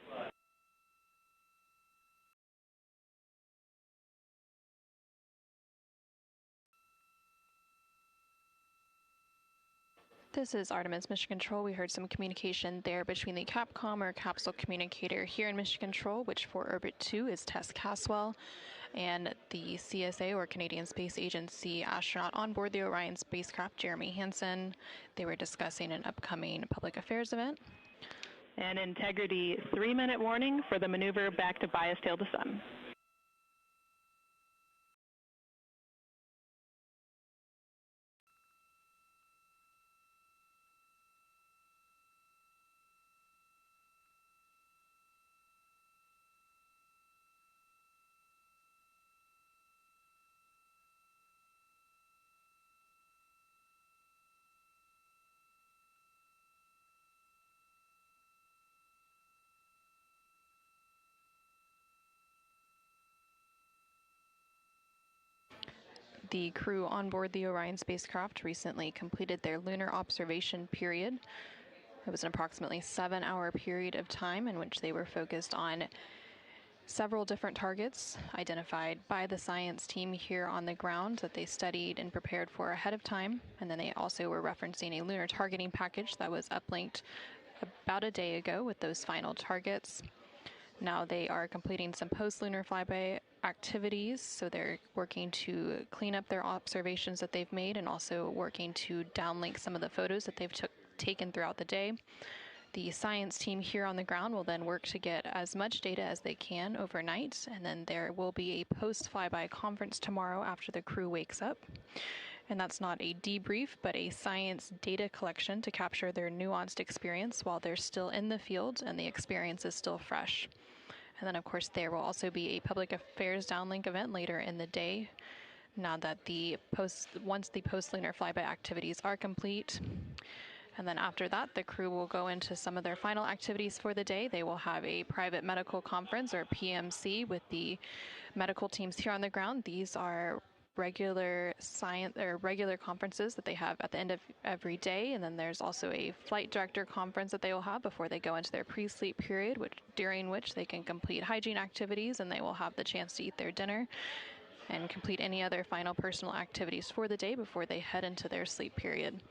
This is Artemis Mission Control. We heard some communication there between the Capcom or capsule communicator here in Mission Control, which for Orbit 2 is Tess Caswell, and the CSA or Canadian Space Agency astronaut on board the Orion spacecraft, Jeremy Hansen. They were discussing an upcoming public affairs event. And Integrity, 3-minute warning for the maneuver back to bias tail to sun. The crew on board the Orion spacecraft recently completed their lunar observation period. It was an approximately 7-hour period of time in which they were focused on several different targets identified by the science team here on the ground that they studied and prepared for ahead of time. And then they also were referencing a lunar targeting package that was uplinked about a day ago with those final targets. Now they are completing some post-lunar flyby activities, so they're working to clean up their observations that they've made and also working to downlink some of the photos that they've taken throughout the day. The science team here on the ground will then work to get as much data as they can overnight, and then there will be a post-flyby conference tomorrow after the crew wakes up. And that's not a debrief, but a science data collection to capture their nuanced experience while they're still in the field and the experience is still fresh. And then, of course, there will also be a public affairs downlink event later in the day. Now that once the post-lunar flyby activities are complete. And then after that, the crew will go into some of their final activities for the day. They will have a private medical conference, or PMC, with the medical teams here on the ground. These are regular conferences that they have at the end of every day, and then there's also a flight director conference that they will have before they go into their pre-sleep period, during which they can complete hygiene activities, and they will have the chance to eat their dinner and complete any other final personal activities for the day before they head into their sleep period.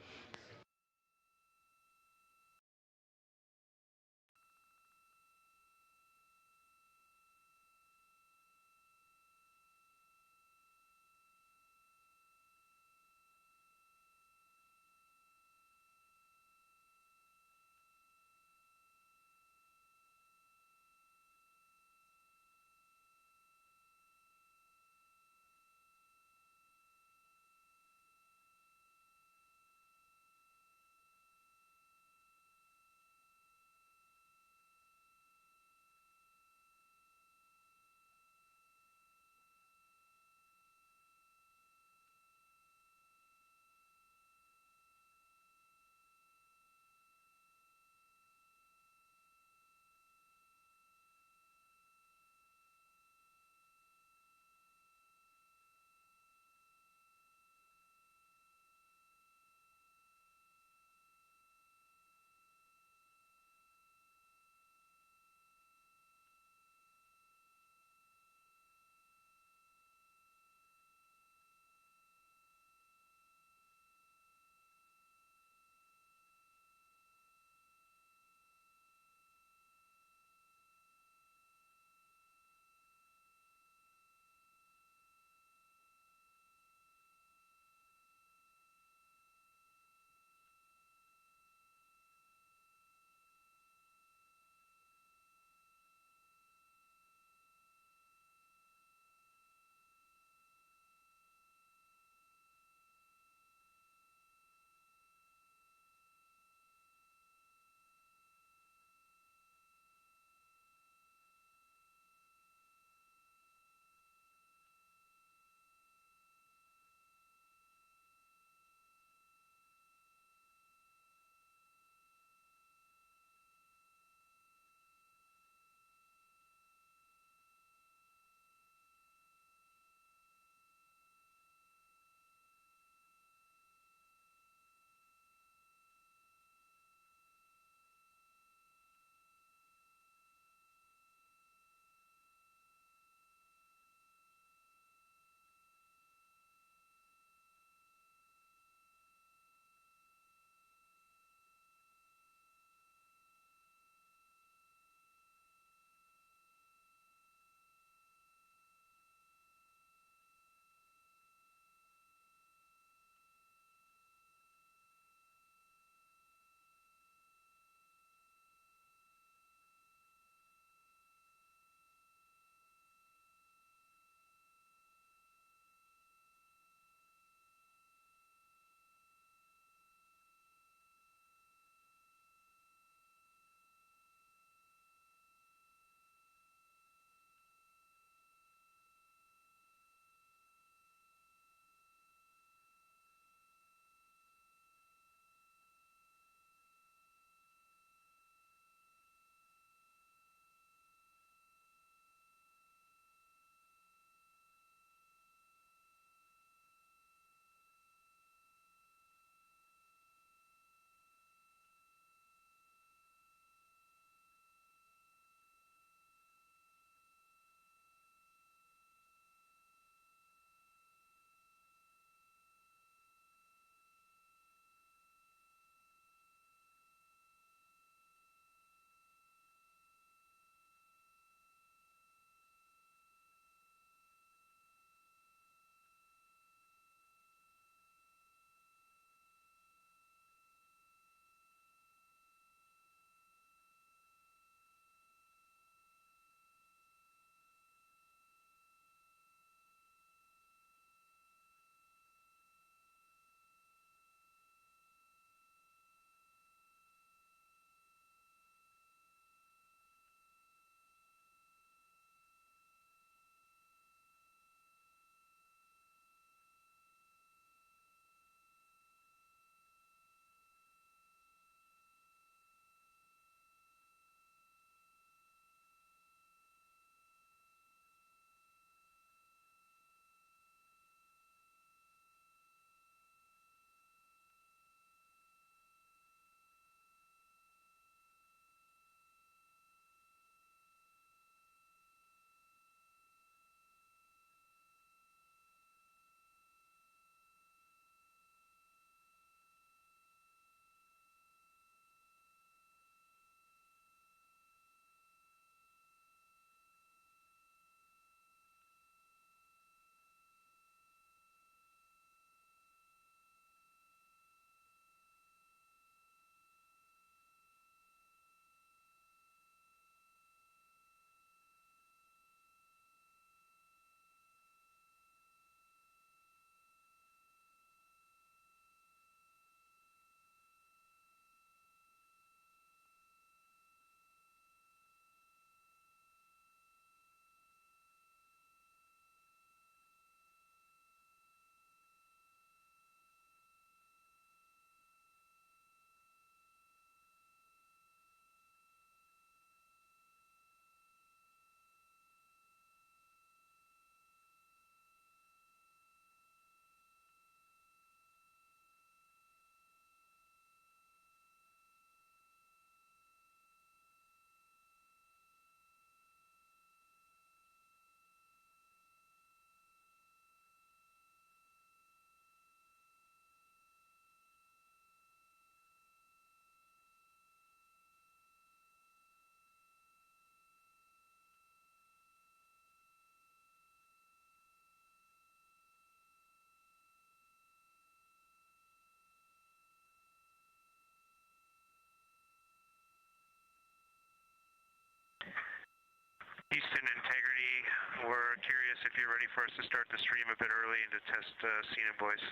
if you're ready for us to start the stream a bit early and to test scene and voice.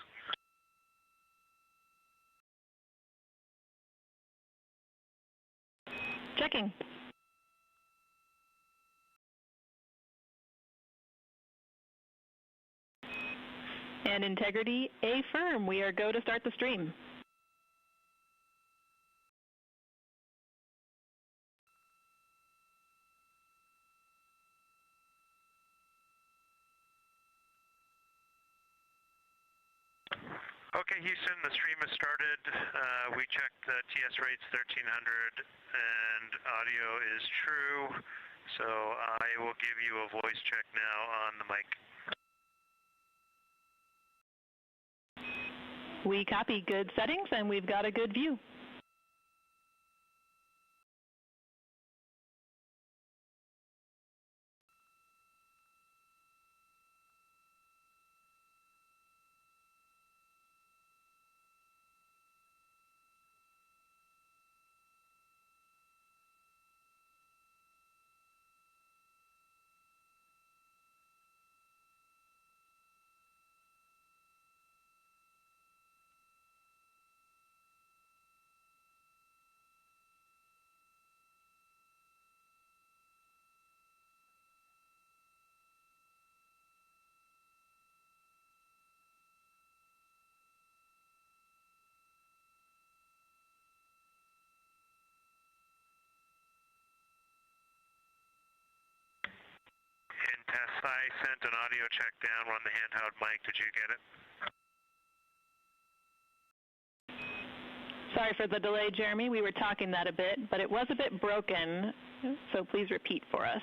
Checking. And integrity, affirm. We are go to start the stream. Okay, Houston, the stream has started. We checked the TS rates 1300 and audio is true. So I will give you a voice check now on the mic. We copy. Good settings, and we've got a good view. In test, I sent an audio check down on the handheld mic. Did you get it? Sorry for the delay, Jeremy. We were talking that a bit, but it was a bit broken, so please repeat for us.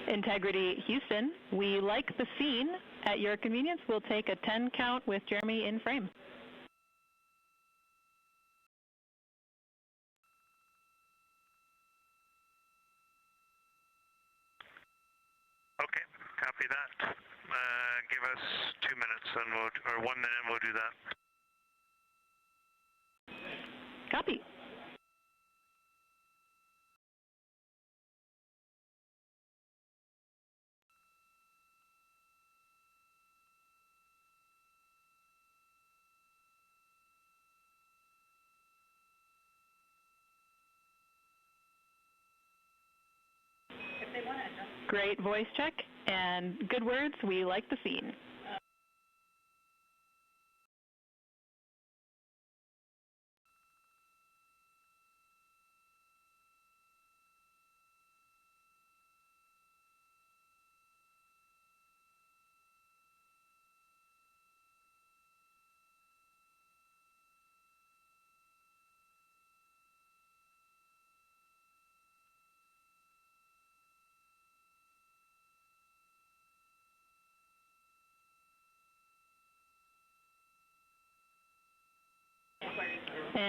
Integrity, Houston, we like the scene. At your convenience, we'll take a 10 count with Jeremy in frame. Okay, copy that. Give us 2 minutes, and or 1 minute, and we'll do that. Copy. Great voice check and good words. We like the scene.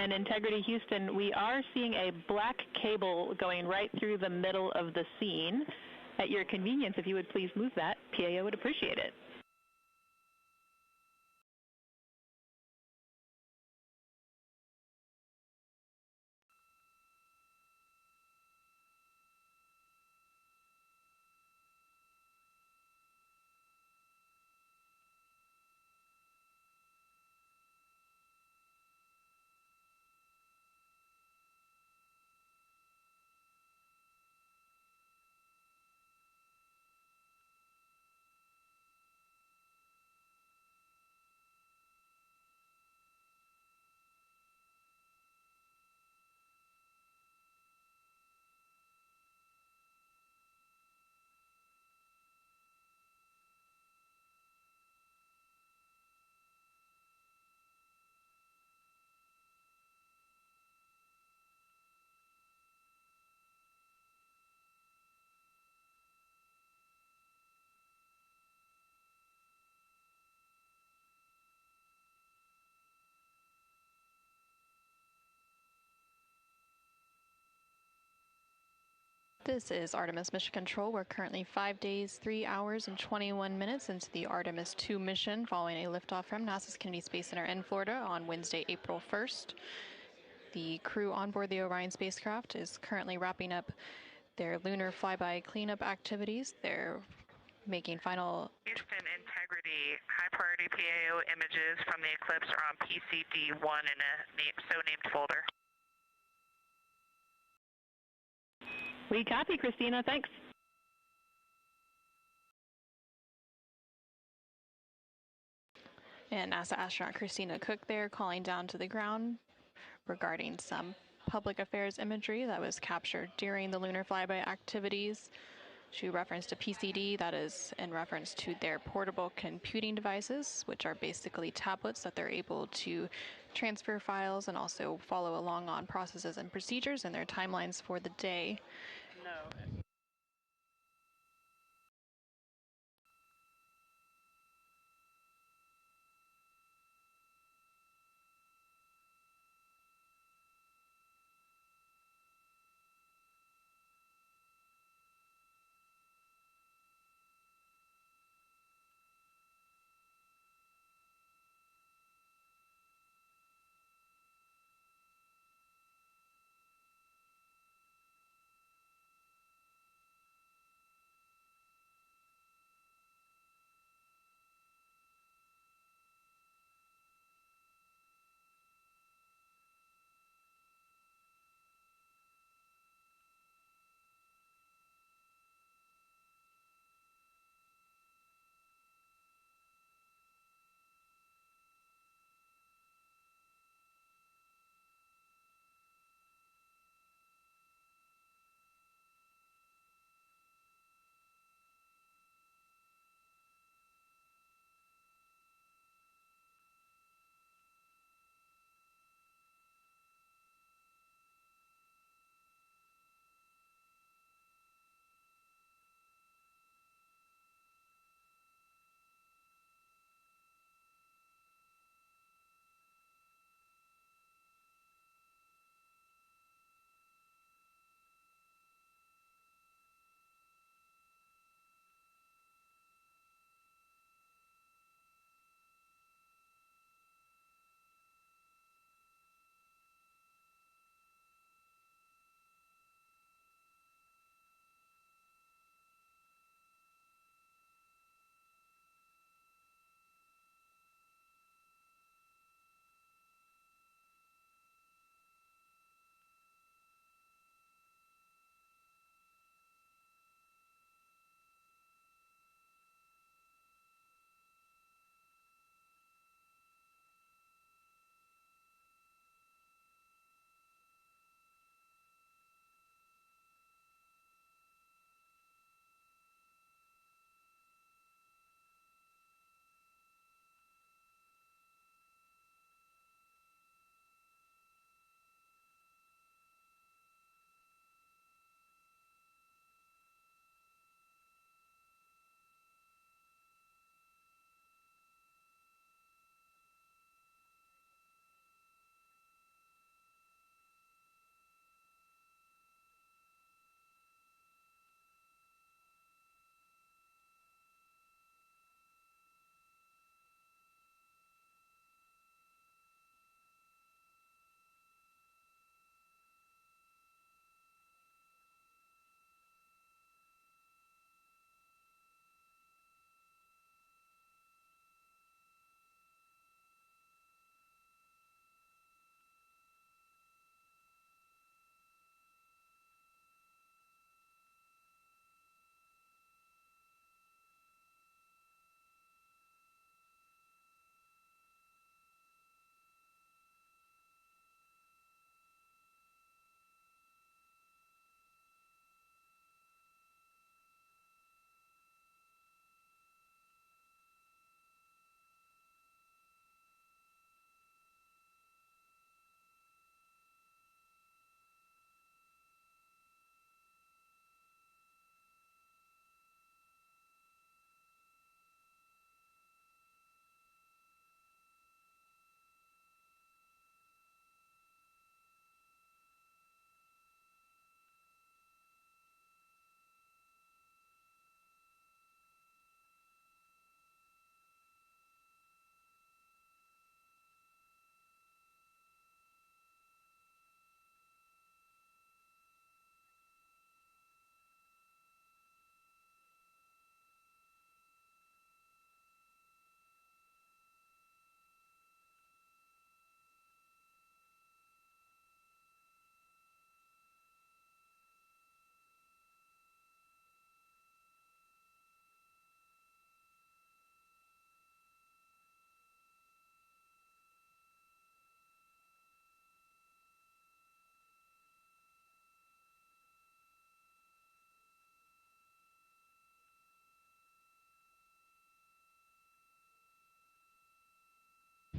And Integrity Houston, we are seeing a black cable going right through the middle of the scene. At your convenience, if you would please move that, PAO would appreciate it. This is Artemis Mission Control. We're currently 5 days, 3 hours, and 21 minutes into the Artemis 2 mission following a liftoff from NASA's Kennedy Space Center in Florida on Wednesday, April 1st. The crew on board the Orion spacecraft is currently wrapping up their lunar flyby cleanup activities. They're making final... Houston Integrity, high priority PAO images from the eclipse are on PCD-1 in a so-named folder. We copy, Christina. Thanks. And NASA astronaut Christina Cook there calling down to the ground regarding some public affairs imagery that was captured during the lunar flyby activities. She referenced a PCD, that is in reference to their portable computing devices, which are basically tablets that they're able to transfer files and also follow along on processes and procedures and their timelines for the day. No.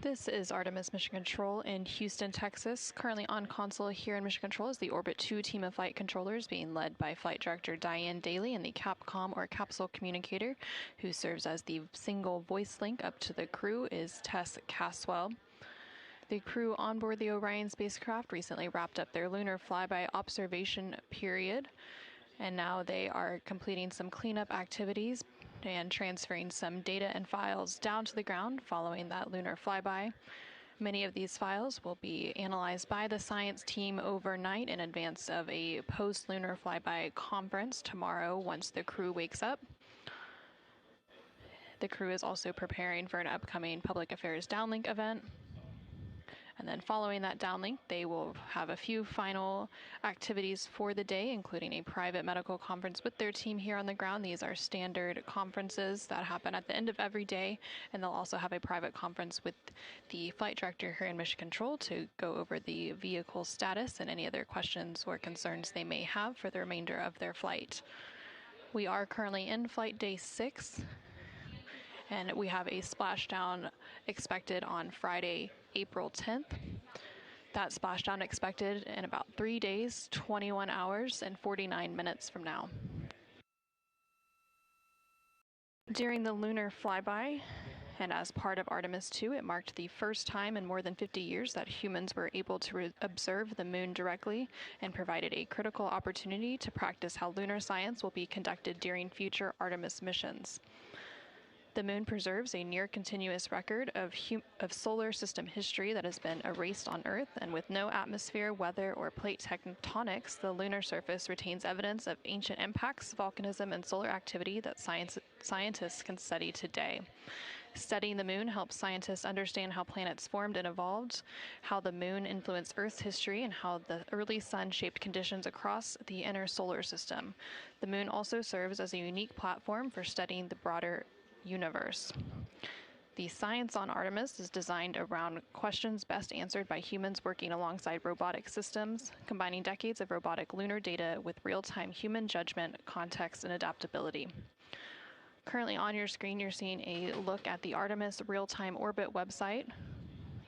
This is Artemis Mission Control in Houston, Texas. Currently on console here in Mission Control is the Orbit 2 team of flight controllers being led by Flight Director Diane Daly and the Capcom or capsule communicator, who serves as the single voice link up to the crew, is Tess Caswell. The crew on board the Orion spacecraft recently wrapped up their lunar flyby observation period, and now they are completing some cleanup activities and transferring some data and files down to the ground following that lunar flyby. Many of these files will be analyzed by the science team overnight in advance of a post-lunar flyby conference tomorrow once the crew wakes up. The crew is also preparing for an upcoming public affairs downlink event. And then following that downlink, they will have a few final activities for the day, including a private medical conference with their team here on the ground. These are standard conferences that happen at the end of every day. And they'll also have a private conference with the flight director here in Mission Control to go over the vehicle status and any other questions or concerns they may have for the remainder of their flight. We are currently in flight day 6. And we have a splashdown expected on Friday, April 10th. That splashdown expected in about 3 days, 21 hours, and 49 minutes from now. During the lunar flyby, and as part of Artemis 2, it marked the first time in more than 50 years that humans were able to observe the moon directly and provided a critical opportunity to practice how lunar science will be conducted during future Artemis missions. The moon preserves a near-continuous record of solar system history that has been erased on Earth, and with no atmosphere, weather, or plate tectonics, the lunar surface retains evidence of ancient impacts, volcanism, and solar activity that scientists can study today. Studying the moon helps scientists understand how planets formed and evolved, how the moon influenced Earth's history, and how the early sun shaped conditions across the inner solar system. The moon also serves as a unique platform for studying the broader universe. The science on Artemis is designed around questions best answered by humans working alongside robotic systems, combining decades of robotic lunar data with real-time human judgment, context, and adaptability. Currently on your screen, you're seeing a look at the Artemis real-time orbit website.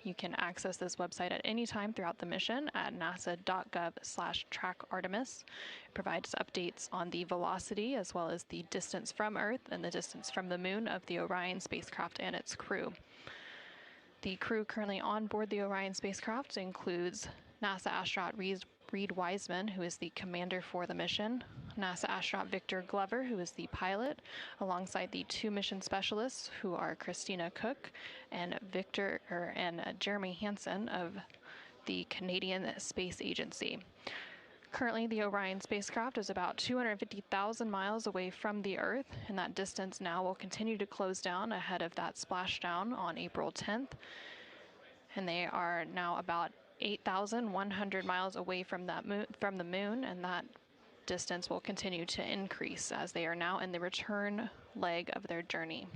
You can access this website at any time throughout the mission at nasa.gov/trackartemis. It provides updates on the velocity as well as the distance from Earth and the distance from the moon of the Orion spacecraft and its crew. The crew currently on board the Orion spacecraft includes NASA astronaut Reed Wiseman, who is the commander for the mission, NASA astronaut Victor Glover, who is the pilot, alongside the 2 mission specialists, who are Christina Cook and Jeremy Hansen of the Canadian Space Agency. Currently, the Orion spacecraft is about 250,000 miles away from the Earth, and that distance now will continue to close down ahead of that splashdown on April 10th. And they are now about 8,100 miles away from the moon, and that distance will continue to increase as they are now in the return leg of their journey.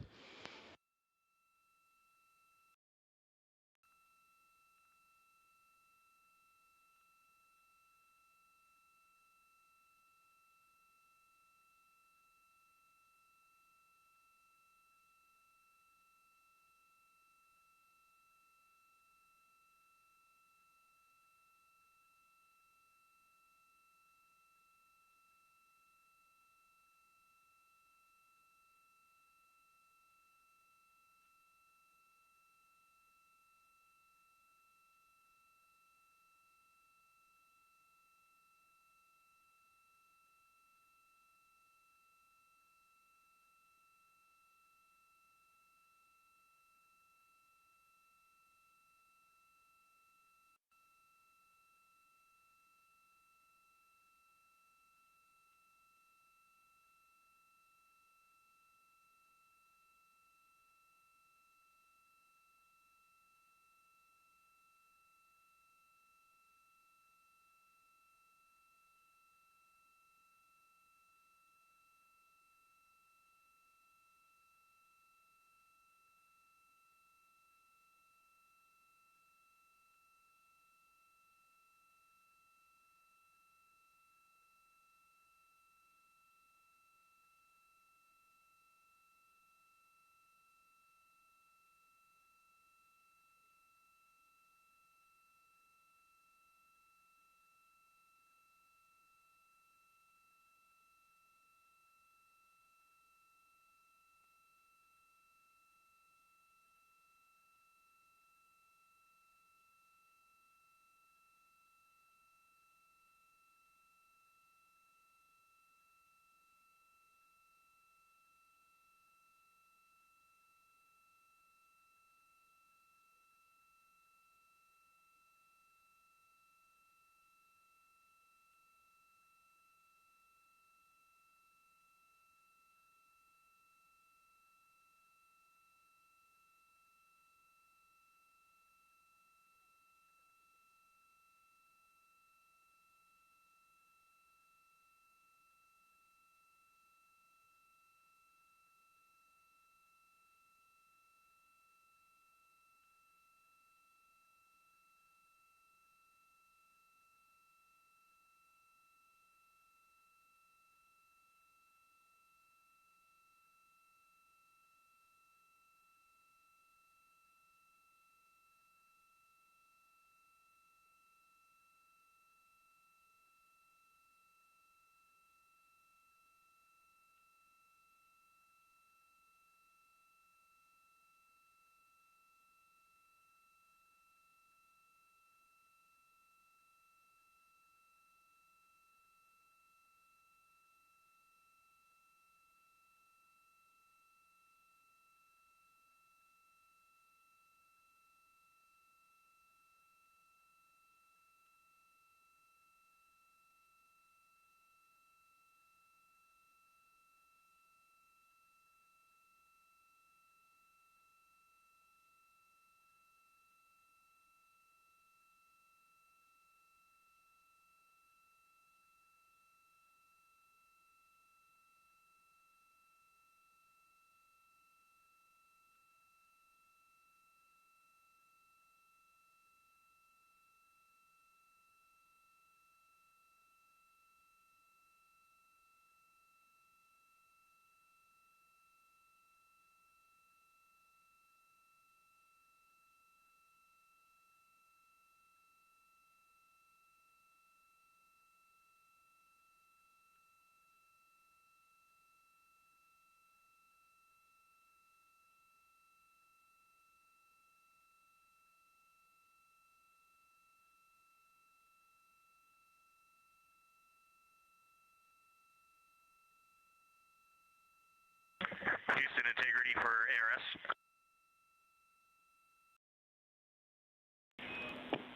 ARS.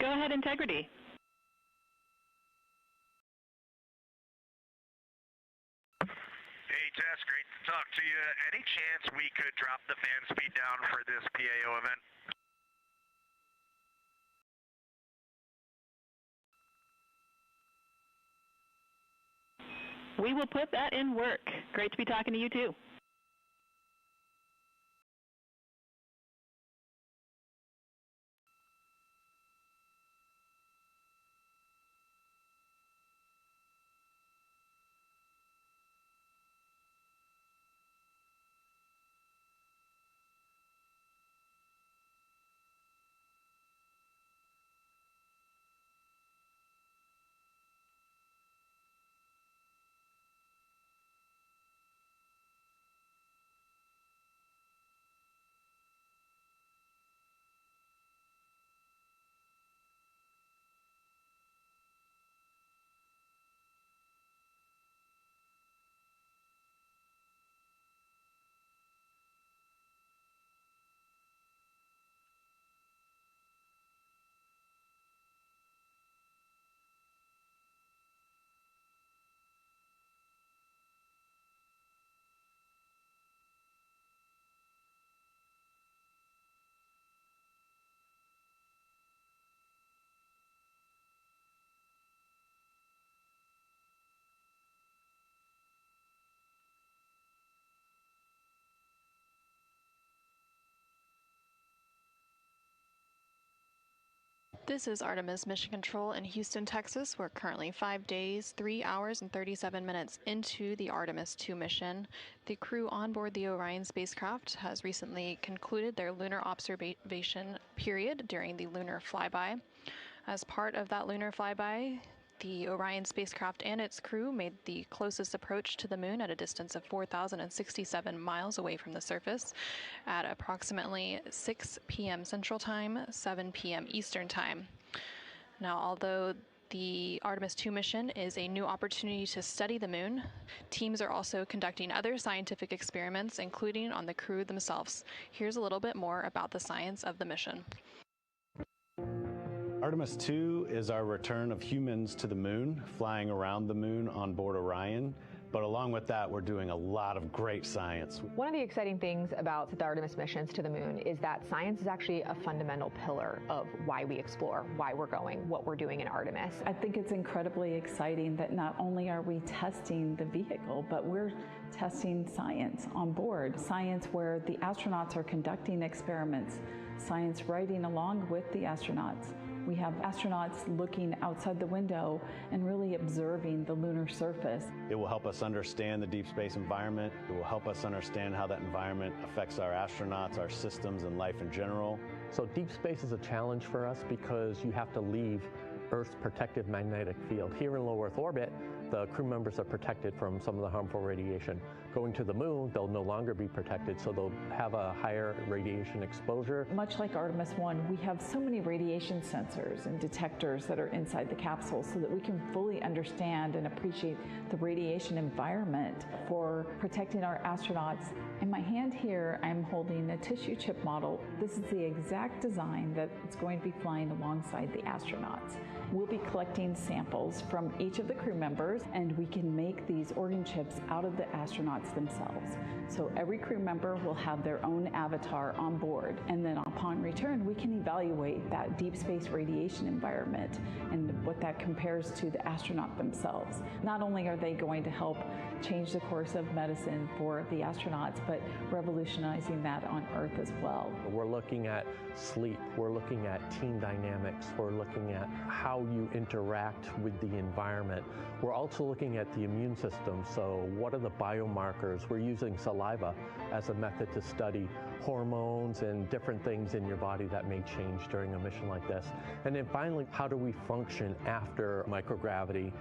Go ahead, Integrity. Hey, Tess, great to talk to you. Any chance we could drop the fan speed down for this PAO event? We will put that in work. Great to be talking to you, too. This is Artemis Mission Control in Houston, Texas. We're currently 5 days, 3 hours, and 37 minutes into the Artemis 2 mission. The crew on board the Orion spacecraft has recently concluded their lunar observation period during the lunar flyby. As part of that lunar flyby, the Orion spacecraft and its crew made the closest approach to the moon at a distance of 4,067 miles away from the surface at approximately 6 p.m. Central Time, 7 p.m. Eastern Time. Now, although the Artemis 2 mission is a new opportunity to study the moon, teams are also conducting other scientific experiments, including on the crew themselves. Here's a little bit more about the science of the mission. Artemis 2 is our return of humans to the moon, flying around the moon on board Orion. But along with that, we're doing a lot of great science. One of the exciting things about the Artemis missions to the moon is that science is actually a fundamental pillar of why we explore, why we're going, what we're doing in Artemis. I think it's incredibly exciting that not only are we testing the vehicle, but we're testing science on board. Science where the astronauts are conducting experiments, science riding along with the astronauts. We have astronauts looking outside the window and really observing the lunar surface. It will help us understand the deep space environment. It will help us understand how that environment affects our astronauts, our systems, and life in general. So deep space is a challenge for us because you have to leave Earth's protective magnetic field. Here in low Earth orbit, the crew members are protected from some of the harmful radiation. Going to the moon, they'll no longer be protected, so they'll have a higher radiation exposure. Much like Artemis 1, we have so many radiation sensors and detectors that are inside the capsule so that we can fully understand and appreciate the radiation environment for protecting our astronauts. In my hand here, I'm holding a tissue chip model. This is the exact design that it's going to be flying alongside the astronauts. We'll be collecting samples from each of the crew members, and we can make these organ chips out of the astronauts themselves. So every crew member will have their own avatar on board, and then upon return, we can evaluate that deep space radiation environment and what that compares to the astronaut themselves. Not only are they going to help change the course of medicine for the astronauts, but revolutionizing that on Earth as well. We're looking at sleep, we're looking at team dynamics, we're looking at how you interact with the environment. We're also looking at the immune system, so what are the biomarkers? We're using saliva as a method to study hormones and different things in your body that may change during a mission like this. And then finally, how do we function after microgravity,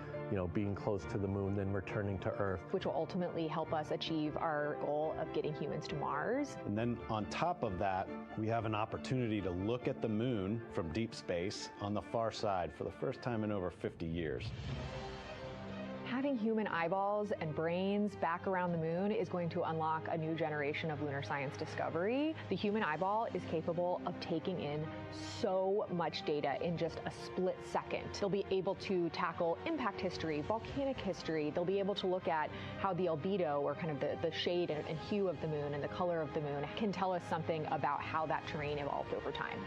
being close to the moon, then returning to Earth? Which will ultimately help us achieve our goal of getting humans to Mars. And then on top of that, we have an opportunity to look at the moon from deep space on the far side for the first time in over 50 years. having human eyeballs and brains back around the moon is going to unlock a new generation of lunar science discovery. The human eyeball is capable of taking in so much data in just a split second. They'll be able to tackle impact history, volcanic history. They'll be able to look at how the albedo, or kind of the shade and hue of the moon and the color of the moon, can tell us something about how that terrain evolved over time.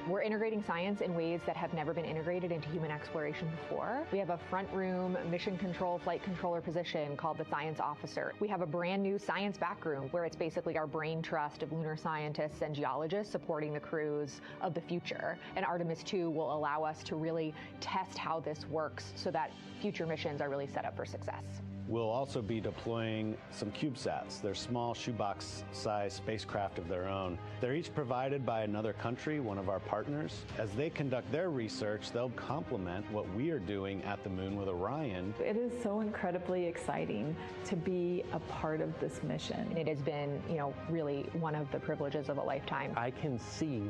We're integrating science in ways that have never been integrated into human exploration before. We have a front room mission control flight controller position called the science officer. We have a brand new science back room where it's basically our brain trust of lunar scientists and geologists supporting the crews of the future. And Artemis 2 will allow us to really test how this works so that future missions are really set up for success. We'll also be deploying some CubeSats. They're small shoebox-sized spacecraft of their own. They're each provided by another country, one of our partners. As they conduct their research, they'll complement what we are doing at the moon with Orion. It is so incredibly exciting to be a part of this mission. It has been, really one of the privileges of a lifetime. I can see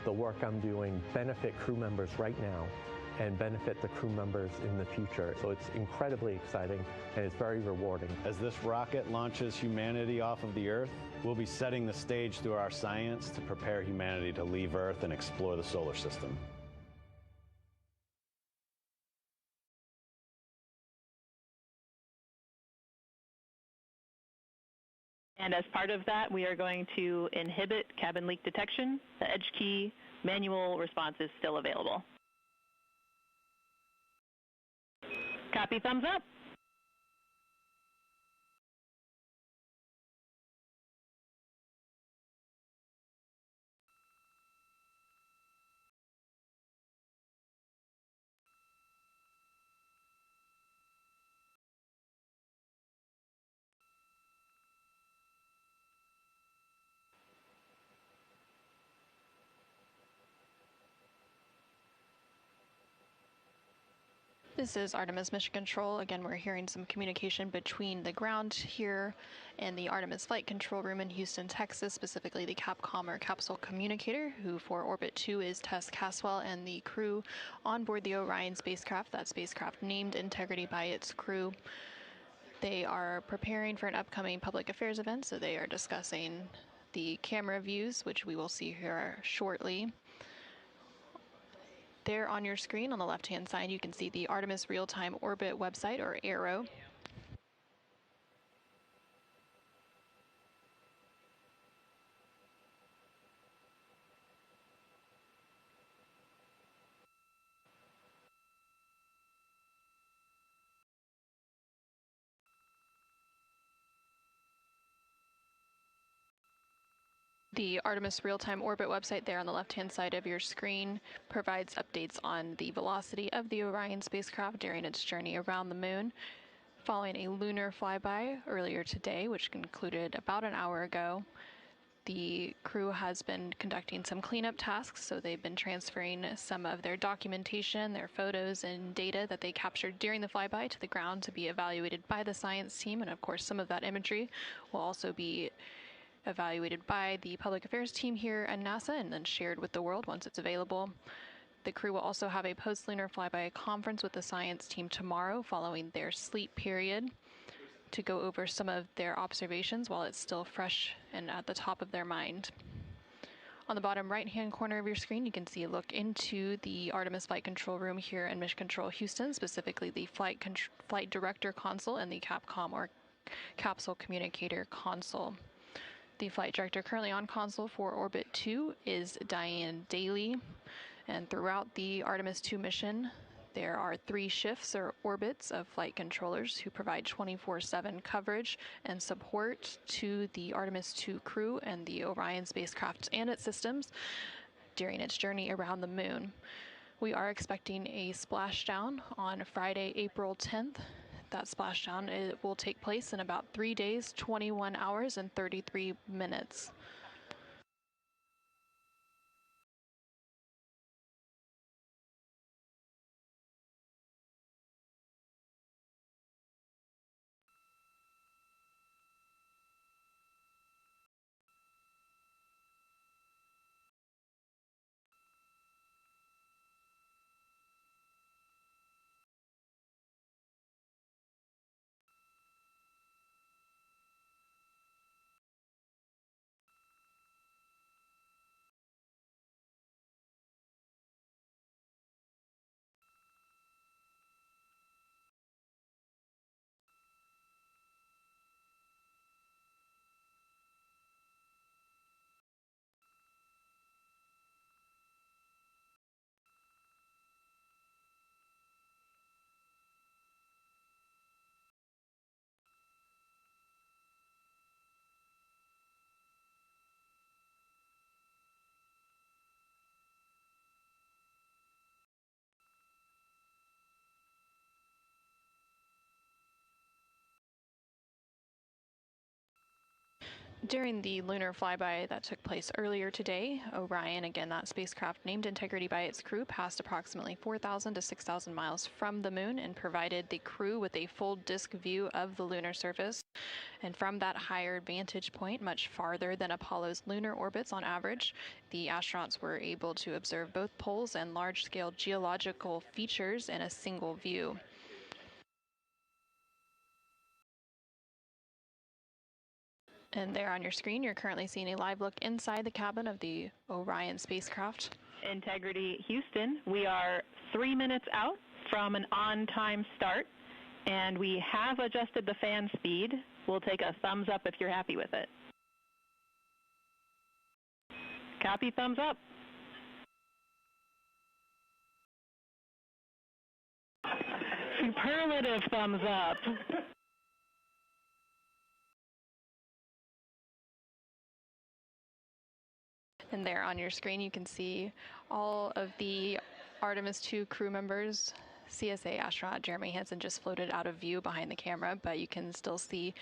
the work I'm doing benefit crew members right now and benefit the crew members in the future. So it's incredibly exciting and it's very rewarding. As this rocket launches humanity off of the Earth, we'll be setting the stage through our science to prepare humanity to leave Earth and explore the solar system. And as part of that, we are going to inhibit cabin leak detection. The edge key manual response is still available. Copy, thumbs up. This is Artemis Mission Control. Again, we're hearing some communication between the ground here and the Artemis Flight Control Room in Houston, Texas, specifically the Capcom or Capsule Communicator, who for Orbit 2 is Tess Caswell, and the crew on board the Orion spacecraft, that spacecraft named Integrity by its crew. They are preparing for an upcoming public affairs event, so they are discussing the camera views, which we will see here shortly. There on your screen on the left-hand side, you can see the Artemis Real-Time Orbit website, or ARO. The Artemis Real-Time Orbit website there on the left-hand side of your screen provides updates on the velocity of the Orion spacecraft during its journey around the moon. Following a lunar flyby earlier today, which concluded about an hour ago, the crew has been conducting some cleanup tasks, so they've been transferring some of their documentation, their photos and data that they captured during the flyby to the ground to be evaluated by the science team, and of course some of that imagery will also be evaluated by the public affairs team here at NASA and then shared with the world once it's available. The crew will also have a post-lunar flyby conference with the science team tomorrow following their sleep period to go over some of their observations while it's still fresh and at the top of their mind. On the bottom right-hand corner of your screen, you can see a look into the Artemis Flight Control Room here in Mission Control Houston, specifically the Flight Director Console and the Capcom or Capsule Communicator Console. The flight director currently on console for Orbit 2 is Diane Daly, and throughout the Artemis 2 mission, there are 3 shifts or orbits of flight controllers who provide 24/7 coverage and support to the Artemis 2 crew and the Orion spacecraft and its systems during its journey around the moon. We are expecting a splashdown on Friday, April 10th. That splashdown will take place in about 3 days, 21 hours, and 33 minutes. During the lunar flyby that took place earlier today, Orion, again that spacecraft named Integrity by its crew, passed approximately 4,000 to 6,000 miles from the moon and provided the crew with a full disk view of the lunar surface. And from that higher vantage point, much farther than Apollo's lunar orbits on average, the astronauts were able to observe both poles and large-scale geological features in a single view. And there on your screen, you're currently seeing a live look inside the cabin of the Orion spacecraft. Integrity Houston, we are 3 minutes out from an on-time start, and we have adjusted the fan speed. We'll take a thumbs up if you're happy with it. Copy, thumbs up. Superlative thumbs up. And there on your screen, you can see all of the Artemis 2 crew members. CSA astronaut Jeremy Hansen just floated out of view behind the camera, but you can still see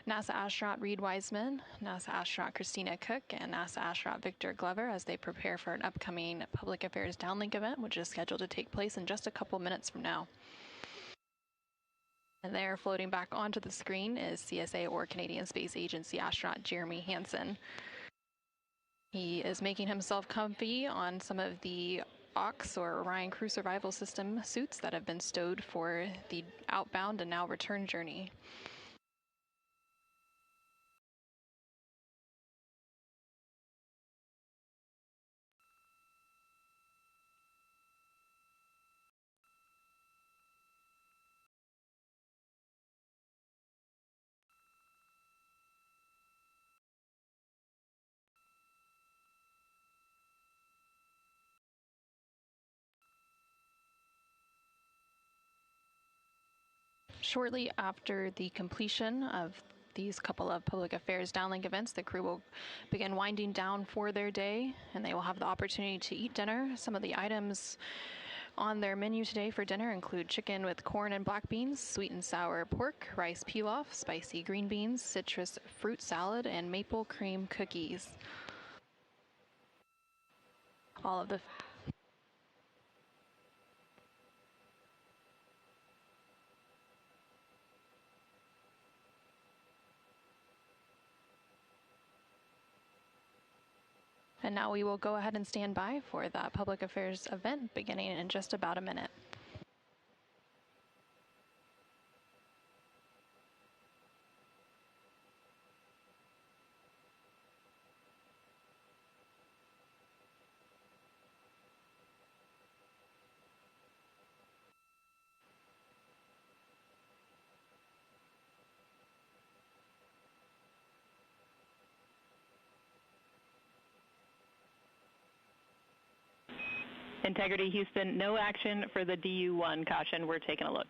NASA astronaut Reed Wiseman, NASA astronaut Christina Cook, and NASA astronaut Victor Glover as they prepare for an upcoming Public Affairs Downlink event, which is scheduled to take place in just a couple minutes from now. And there, floating back onto the screen, is CSA or Canadian Space Agency astronaut Jeremy Hansen. He is making himself comfy on some of the AUX or Orion Crew Survival System suits that have been stowed for the outbound and now return journey. Shortly after the completion of these couple of public affairs downlink events, the crew will begin winding down for their day, and they will have the opportunity to eat dinner. Some of the items on their menu today for dinner include chicken with corn and black beans, sweet and sour pork, rice pilaf, spicy green beans, citrus fruit salad, and maple cream cookies. All of the And now we will go ahead and stand by for that public affairs event beginning in just about a minute. Integrity Houston, no action for the DU-1 caution. We're taking a look.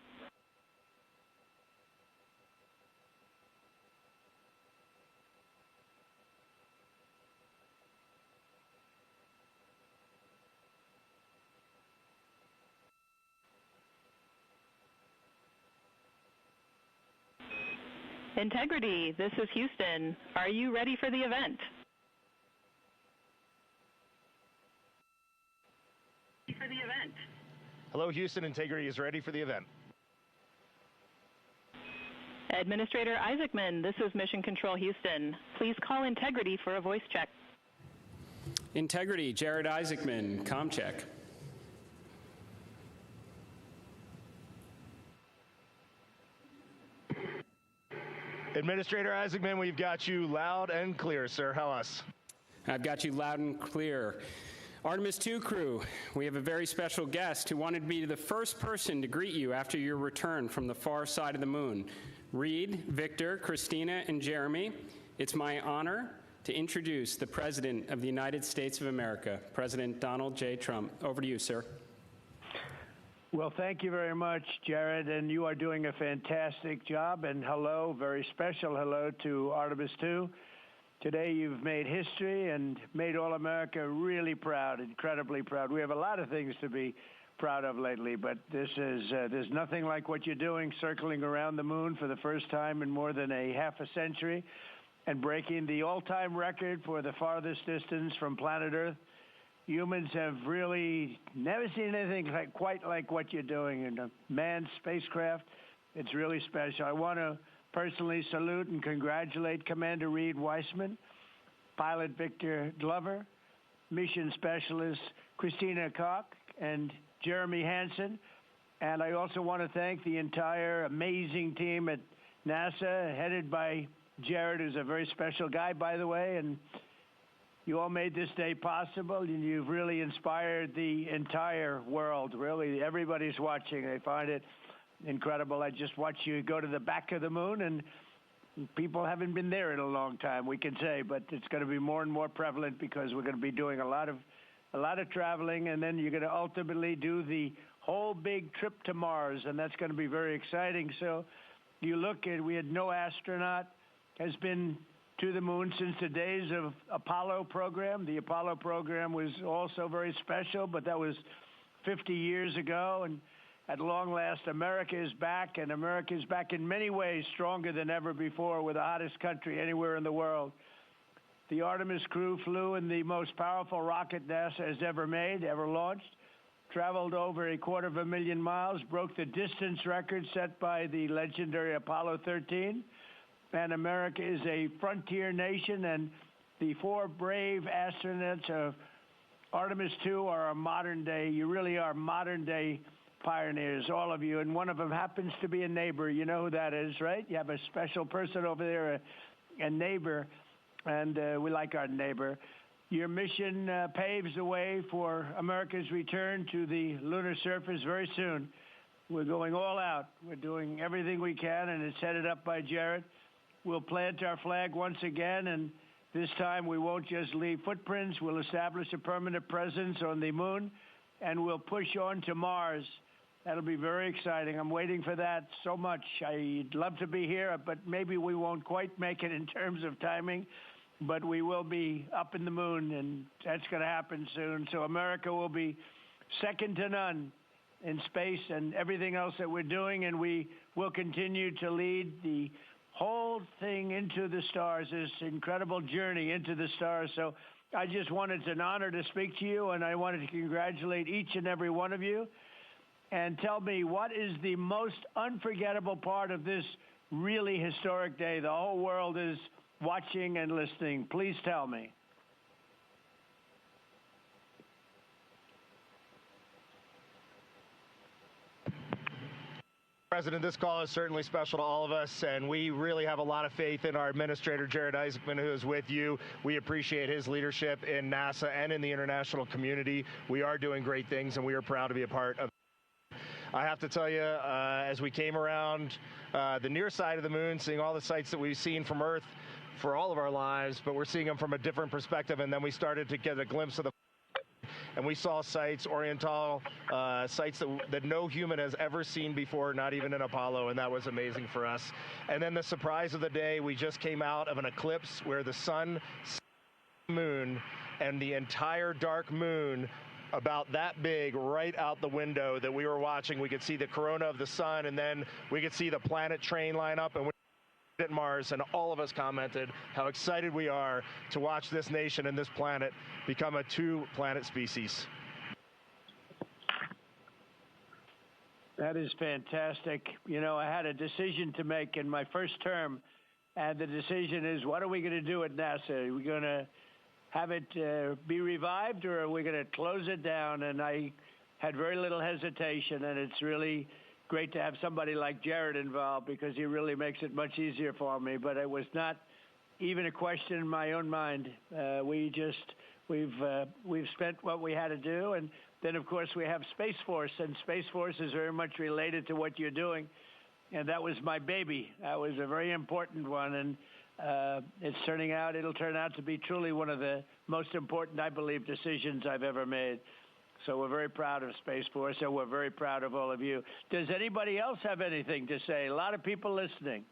Integrity, this is Houston. Are you ready for the event? Hello, Houston. Integrity is ready for the event. Administrator Isaacman, this is Mission Control Houston. Please call Integrity for a voice check. Integrity, Jared Isaacman, comm check. Administrator Isaacman, we've got you loud and clear, sir. How us? I've got you loud and clear. Artemis 2 crew, we have a very special guest who wanted to be the first person to greet you after your return from the far side of the moon. Reed, Victor, Christina, and Jeremy, it's my honor to introduce the President of the United States of America, President Donald J. Trump. Over to you, sir. Well, thank you very much, Jared, and you are doing a fantastic job. And hello, very special hello to Artemis 2. Today you've made history and made all America really proud, incredibly proud. We have a lot of things to be proud of lately, but this is there's nothing like what you're doing, circling around the moon for the first time in more than a half a century. and breaking the all-time record for the farthest distance from planet Earth. Humans have really never seen anything quite like what you're doing in a manned spacecraft. It's really special. I want to personally salute and congratulate Commander Reed Weissman, Pilot Victor Glover, Mission Specialist Christina Koch, and Jeremy Hansen. And I also want to thank the entire amazing team at NASA, headed by Jared, who's a very special guy, by the way, and you all made this day possible, and you've really inspired the entire world. Really, everybody's watching. They find it incredible. I just watched you go to the back of the moon, and people haven't been there in a long time, we can say, but it's going to be more and more prevalent because we're going to be doing a lot of traveling, and then you're going to ultimately do the whole big trip to Mars, and that's going to be very exciting. So you look at, we had no astronaut has been to the moon since the days of Apollo program. The Apollo program was also very special, but that was 50 years ago. And at long last, America is back, and America is back in many ways stronger than ever before. We're the hottest country anywhere in the world. The Artemis crew flew in the most powerful rocket NASA has ever made, ever launched, traveled over 250,000 miles, broke the distance record set by the legendary Apollo 13. And America is a frontier nation, and the 4 brave astronauts of Artemis 2 are a modern-day, you really are modern-day pioneers, all of you, and one of them happens to be a neighbor. You know who that is, right? You have a special person over there, a neighbor, and we like our neighbor. Your mission paves the way for America's return to the lunar surface very soon. We're going all out. We're doing everything we can, and it's headed up by Jared. We'll plant our flag once again, and this time we won't just leave footprints. We'll establish a permanent presence on the moon, and we'll push on to Mars. That'll be very exciting. I'm waiting for that so much. I'd love to be here, but maybe we won't quite make it in terms of timing, but we will be up in the moon, and that's going to happen soon. So America will be second to none in space and everything else that we're doing, and we will continue to lead the whole thing into the stars, this incredible journey into the stars. So I just wanted, it's an honor to speak to you, and I wanted to congratulate each and every one of you. And tell me, what is the most unforgettable part of this really historic day? The whole world is watching and listening. Please tell me. President, this call is certainly special to all of us, and we really have a lot of faith in our administrator, Jared Isaacman, who is with you. We appreciate his leadership in NASA and in the international community. We are doing great things, and we are proud to be a part of it. I have to tell you, as we came around the near side of the moon, seeing all the sights that we've seen from Earth for all of our lives, but we're seeing them from a different perspective, and then we started to get a glimpse of the and we saw sites, Oriental sites that no human has ever seen before, not even in Apollo, and that was amazing for us. And then the surprise of the day, we just came out of an eclipse where the sun, moon, and the entire dark moon about that big right out the window that we were watching. We could see the corona of the sun, and then we could see the planet train line up, and at Mars, and all of us commented how excited we are to watch this nation and this planet become a 2-planet species. That is fantastic. You know, I had a decision to make in my first term, and the decision is, what are we going to do at NASA? Are we going to have it be revived, or are we going to close it down? And I had very little hesitation, and it's really great to have somebody like Jared involved because he really makes it much easier for me. But it was not even a question in my own mind. We've spent what we had to do, and then of course we have Space Force, and Space Force is very much related to what you're doing, and that was my baby. That was a very important one, and it'll turn out to be truly one of the most important, I believe, decisions I've ever made. So we're very proud of Space Force, and we're very proud of all of you. Does anybody else have anything to say? A lot of people listening.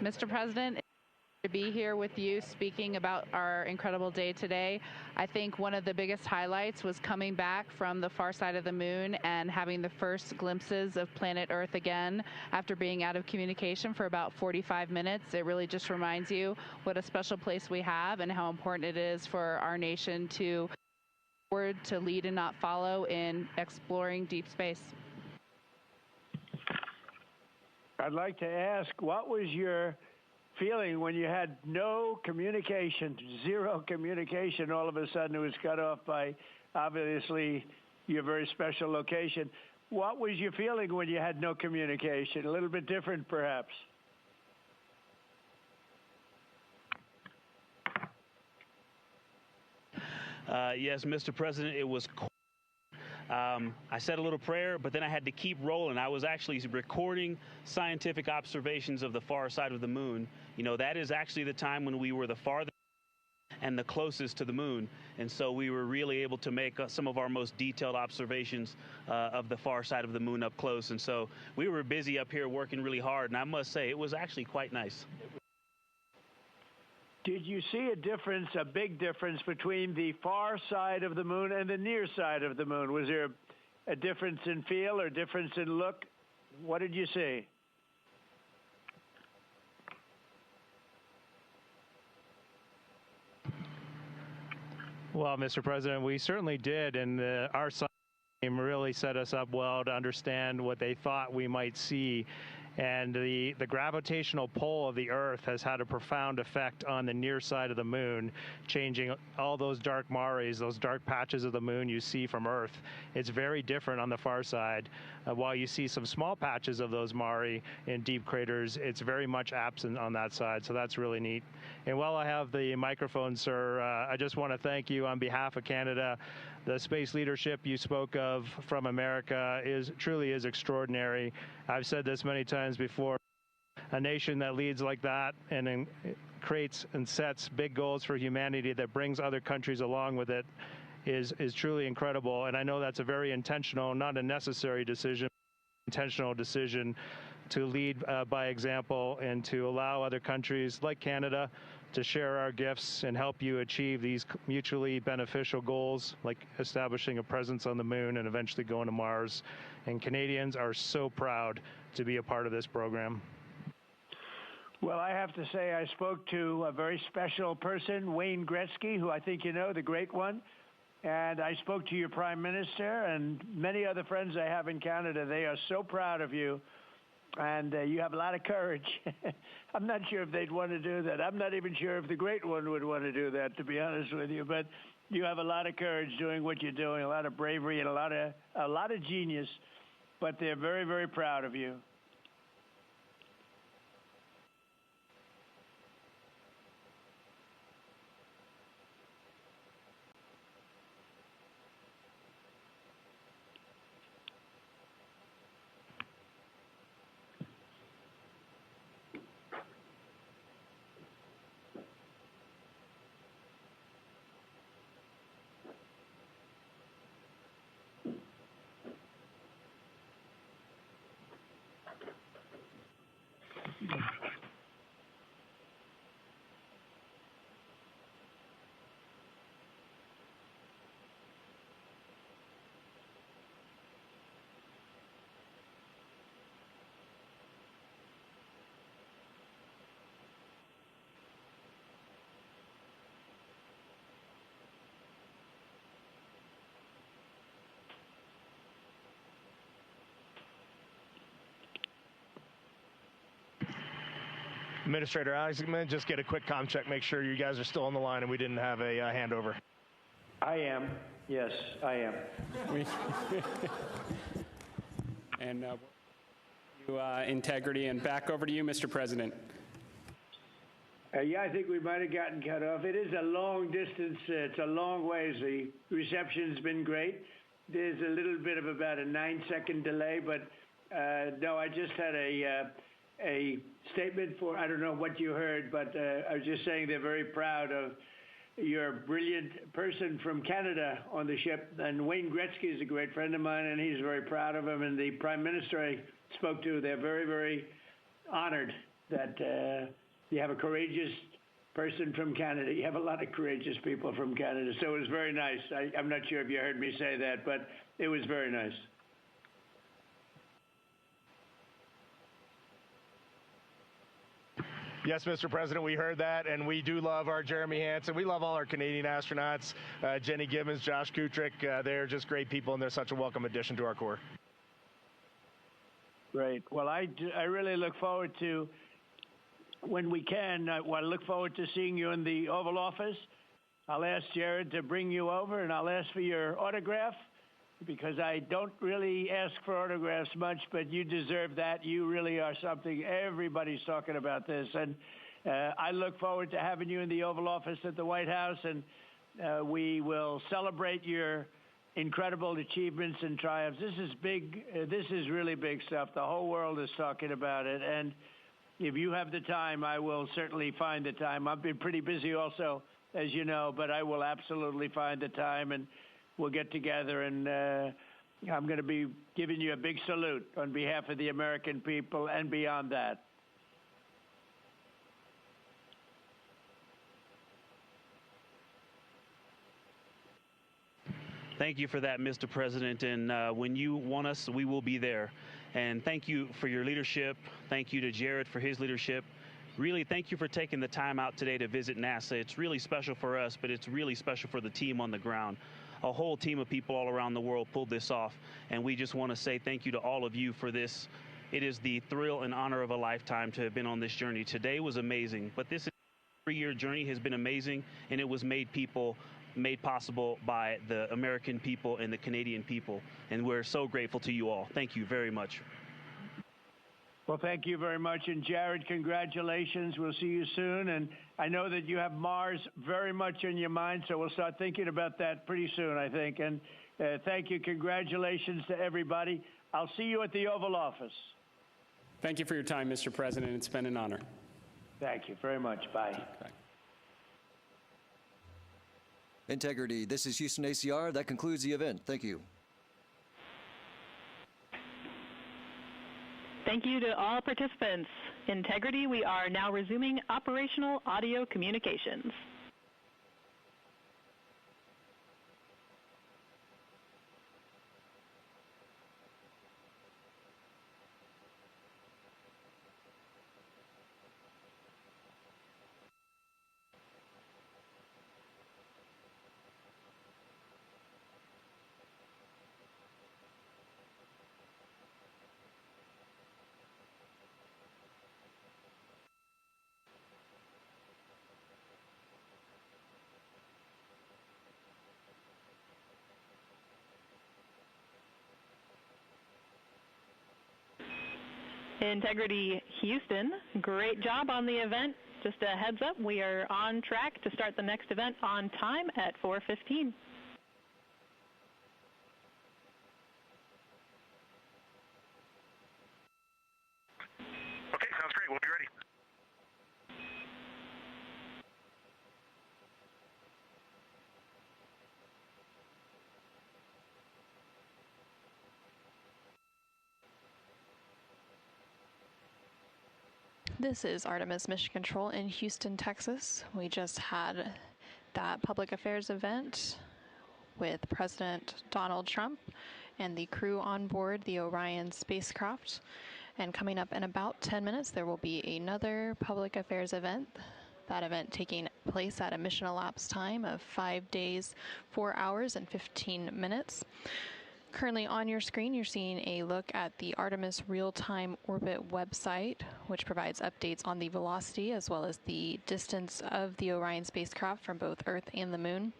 Mr. President, to be here with you speaking about our incredible day today. I think one of the biggest highlights was coming back from the far side of the moon and having the first glimpses of planet Earth again after being out of communication for about 45 minutes. It really just reminds you what a special place we have and how important it is for our nation to lead and not follow in exploring deep space. I'd like to ask, what was your feeling when you had no communication, zero communication? All of a sudden it was cut off by, obviously, your very special location. What was your feeling when you had no communication? A little bit different, perhaps. Yes, Mr. President, it was I said a little prayer, but then I had to keep rolling. I was actually recording scientific observations of the far side of the moon. You know, that is actually the time when we were the farthest and the closest to the moon. And so we were really able to make some of our most detailed observations of the far side of the moon up close. And so we were busy up here working really hard. And I must say, it was actually quite nice. Did you see a difference, a big difference, between the far side of the moon and the near side of the moon? Was there a difference in feel or difference in look? What did you see? Well, Mr. President, we certainly did, and our science team really set us up well to understand what they thought we might see. And the gravitational pull of the Earth has had a profound effect on the near side of the moon, changing all those dark mares, those dark patches of the moon you see from Earth. It's very different on the far side. While you see some small patches of those mare in deep craters, it's very much absent on that side, so that's really neat. And while I have the microphone, sir, I just want to thank you on behalf of Canada. The space leadership you spoke of from America truly is extraordinary. I've said this many times before. A nation that leads like that and creates and sets big goals for humanity that brings other countries along with it is truly incredible. And I know that's a very intentional, not a necessary decision, intentional decision to lead by example and to allow other countries like Canada to share our gifts and help you achieve these mutually beneficial goals, like establishing a presence on the moon and eventually going to Mars. And Canadians are so proud to be a part of this program. Well, I have to say I spoke to a very special person, Wayne Gretzky, who I think you know, the great one. And I spoke to your Prime Minister and many other friends I have in Canada. They are so proud of you. And you have a lot of courage. I'm not sure if they'd want to do that. I'm not even sure if the great one would want to do that, to be honest with you. But you have a lot of courage doing what you're doing, a lot of bravery and a lot of genius. But they're very, very proud of you. Administrator Alex, I'm going to just get a quick comm check, make sure you guys are still on the line and we didn't have a handover. I am. Yes, I am. And integrity, and back over to you, Mr. President. Yeah, I think we might have gotten cut off. It is a long distance. It's a long ways. The reception's been great. There's a little bit of about a 9-second delay, but no, I just had a statement for, I don't know what you heard, but I was just saying they're very proud of your brilliant person from Canada on the ship. And Wayne Gretzky is a great friend of mine, and he's very proud of him. And the Prime Minister I spoke to, they're very, very honored that you have a courageous person from Canada. You have a lot of courageous people from Canada, so it was very nice. I'm not sure if you heard me say that, but it was very nice. Yes, Mr. President, we heard that, and we do love our Jeremy Hansen. We love all our Canadian astronauts, Jenny Gibbons, Josh Kutrick. They're just great people, and they're such a welcome addition to our Corps. Great. Well, I really look forward to, when we can, I look forward to seeing you in the Oval Office. I'll ask Jared to bring you over, and I'll ask for your autograph, because I don't really ask for autographs much, but you deserve that. You really are something. Everybody's talking about this. And I look forward to having you in the Oval Office at the White House, and we will celebrate your incredible achievements and triumphs. This is big. This is really big stuff. The whole world is talking about it. And if you have the time, I will certainly find the time. I've been pretty busy also, as you know, but I will absolutely find the time, and we'll get together, and I'm going to be giving you a big salute on behalf of the American people and beyond that. Thank you for that, Mr. President. And when you want us, we will be there. And thank you for your leadership. Thank you to Jared for his leadership. Really, thank you for taking the time out today to visit NASA. It's really special for us, but it's really special for the team on the ground. A whole team of people all around the world pulled this off, and we just want to say thank you to all of you for this. It is the thrill and honor of a lifetime to have been on this journey. Today was amazing, but this 3-year journey has been amazing, and it was made possible by the American people and the Canadian people, and we're so grateful to you all. Thank you very much. Well, thank you very much. And Jared, congratulations. We'll see you soon. And I know that you have Mars very much in your mind, so we'll start thinking about that pretty soon, I think. And thank you. Congratulations to everybody. I'll see you at the Oval Office. Thank you for your time, Mr. President. It's been an honor. Thank you very much. Bye. Bye. Integrity. This is Houston ACR. That concludes the event. Thank you. Thank you to all participants. Integrity, we are now resuming operational audio communications. Integrity Houston, great job on the event. Just a heads up, we are on track to start the next event on time at 4:15. Okay, sounds great. We'll be ready. This is Artemis Mission Control in Houston, Texas. We just had that public affairs event with President Donald Trump and the crew on board the Orion spacecraft. And coming up in about 10 minutes, there will be another public affairs event. That event taking place at a mission elapsed time of 5 days, 4 hours, and 15 minutes. Currently on your screen, you're seeing a look at the Artemis real-time orbit website, which provides updates on the velocity as well as the distance of the Orion spacecraft from both Earth and the Moon.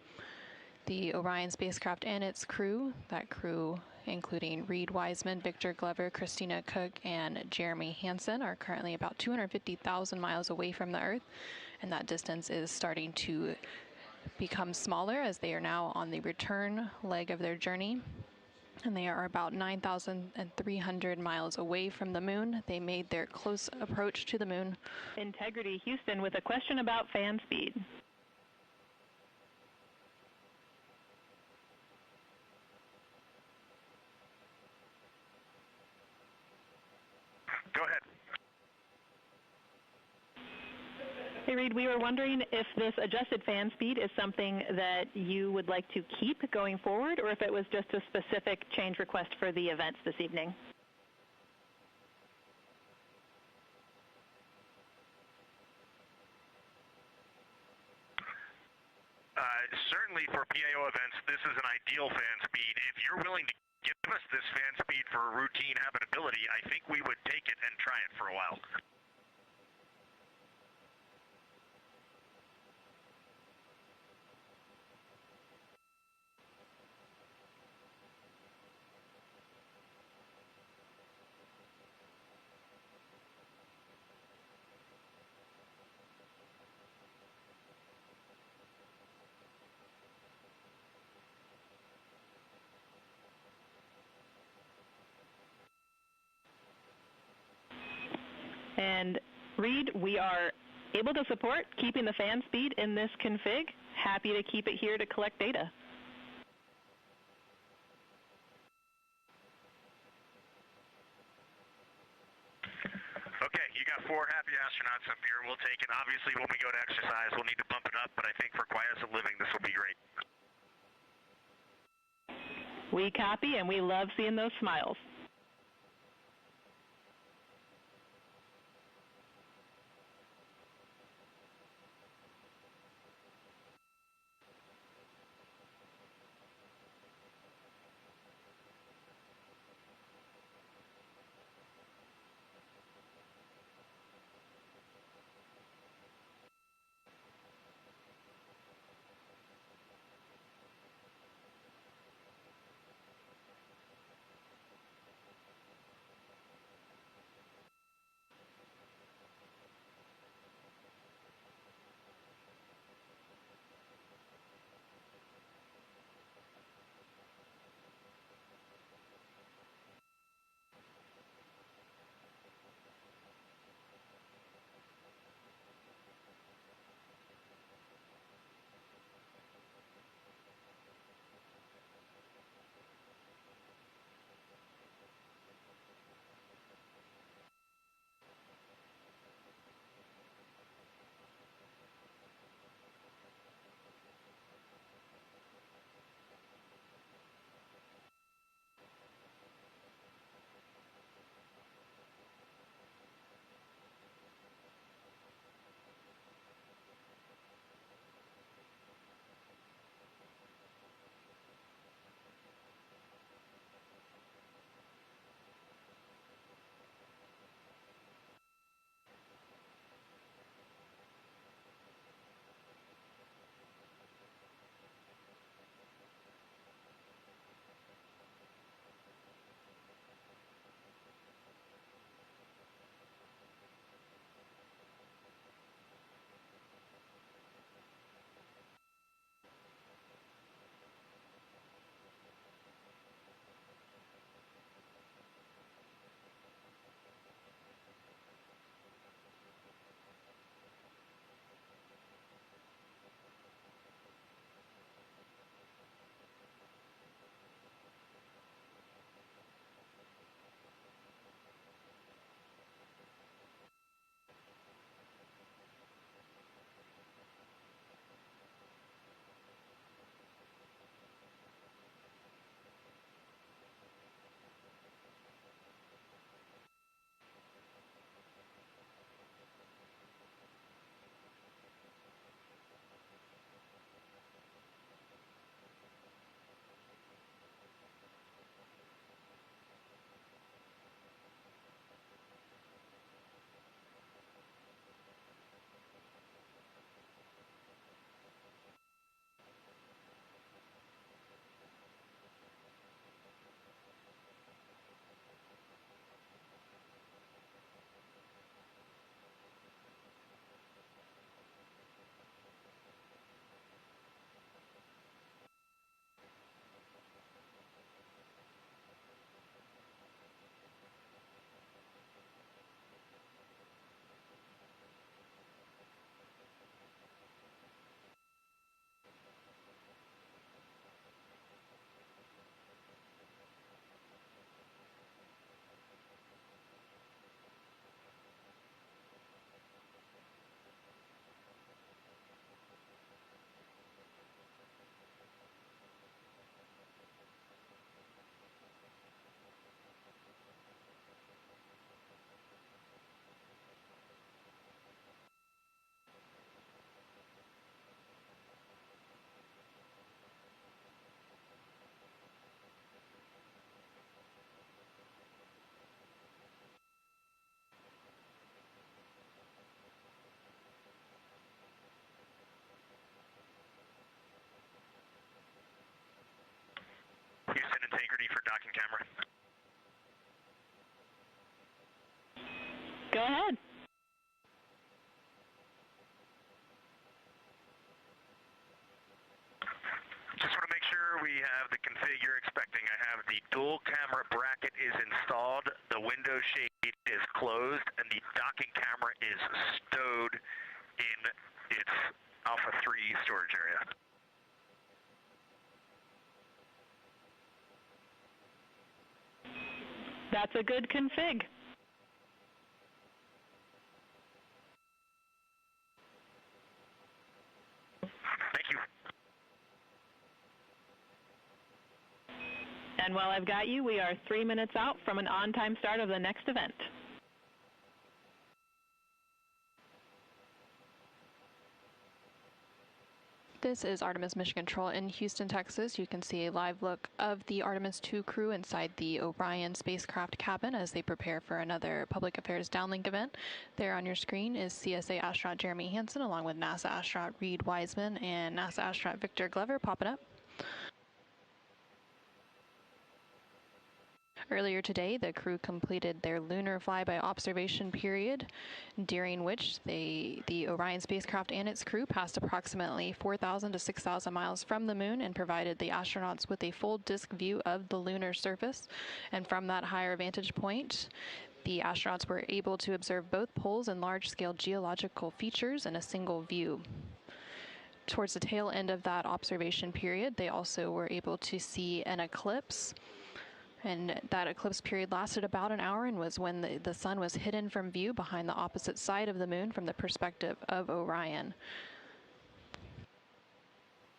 The Orion spacecraft and its crew, that crew including Reed Wiseman, Victor Glover, Christina Cook, and Jeremy Hansen, are currently about 250,000 miles away from the Earth, and that distance is starting to become smaller as they are now on the return leg of their journey. And they are about 9,300 miles away from the Moon. They made their close approach to the Moon. Integrity Houston with a question about fan speed. Go ahead. Hey, Reed, we were wondering if this adjusted fan speed is something that you would like to keep going forward, or if it was just a specific change request for the events this evening. Certainly for PAO events, this is an ideal fan speed. If you're willing to give us this fan speed for routine habitability, I think we would take it and try it for a while. And Reed, we are able to support keeping the fan speed in this config. Happy to keep it here to collect data. Okay, you got 4 happy astronauts up here. We'll take it. Obviously, when we go to exercise, we'll need to bump it up, but I think for quiet of living, this will be great. We copy, and we love seeing those smiles. integrity for docking camera. Go ahead. Just want to make sure we have the config you're expecting. I have the dual camera bracket is installed, the window shade is closed, and the docking camera is stowed in its Alpha 3 storage area. That's a good config. Thank you. And while I've got you, we are 3 minutes out from an on-time start of the next event. This is Artemis Mission Control in Houston, Texas. You can see a live look of the Artemis 2 crew inside the Orion spacecraft cabin as they prepare for another public affairs downlink event. There on your screen is CSA astronaut Jeremy Hansen along with NASA astronaut Reed Wiseman and NASA astronaut Victor Glover popping up. Earlier today, the crew completed their lunar flyby observation period, during which the Orion spacecraft and its crew passed approximately 4,000 to 6,000 miles from the moon and provided the astronauts with a full disk view of the lunar surface. And from that higher vantage point, the astronauts were able to observe both poles and large-scale geological features in a single view. Towards the tail end of that observation period, they also were able to see an eclipse. And that eclipse period lasted about an hour and was when the sun was hidden from view behind the opposite side of the moon from the perspective of Orion.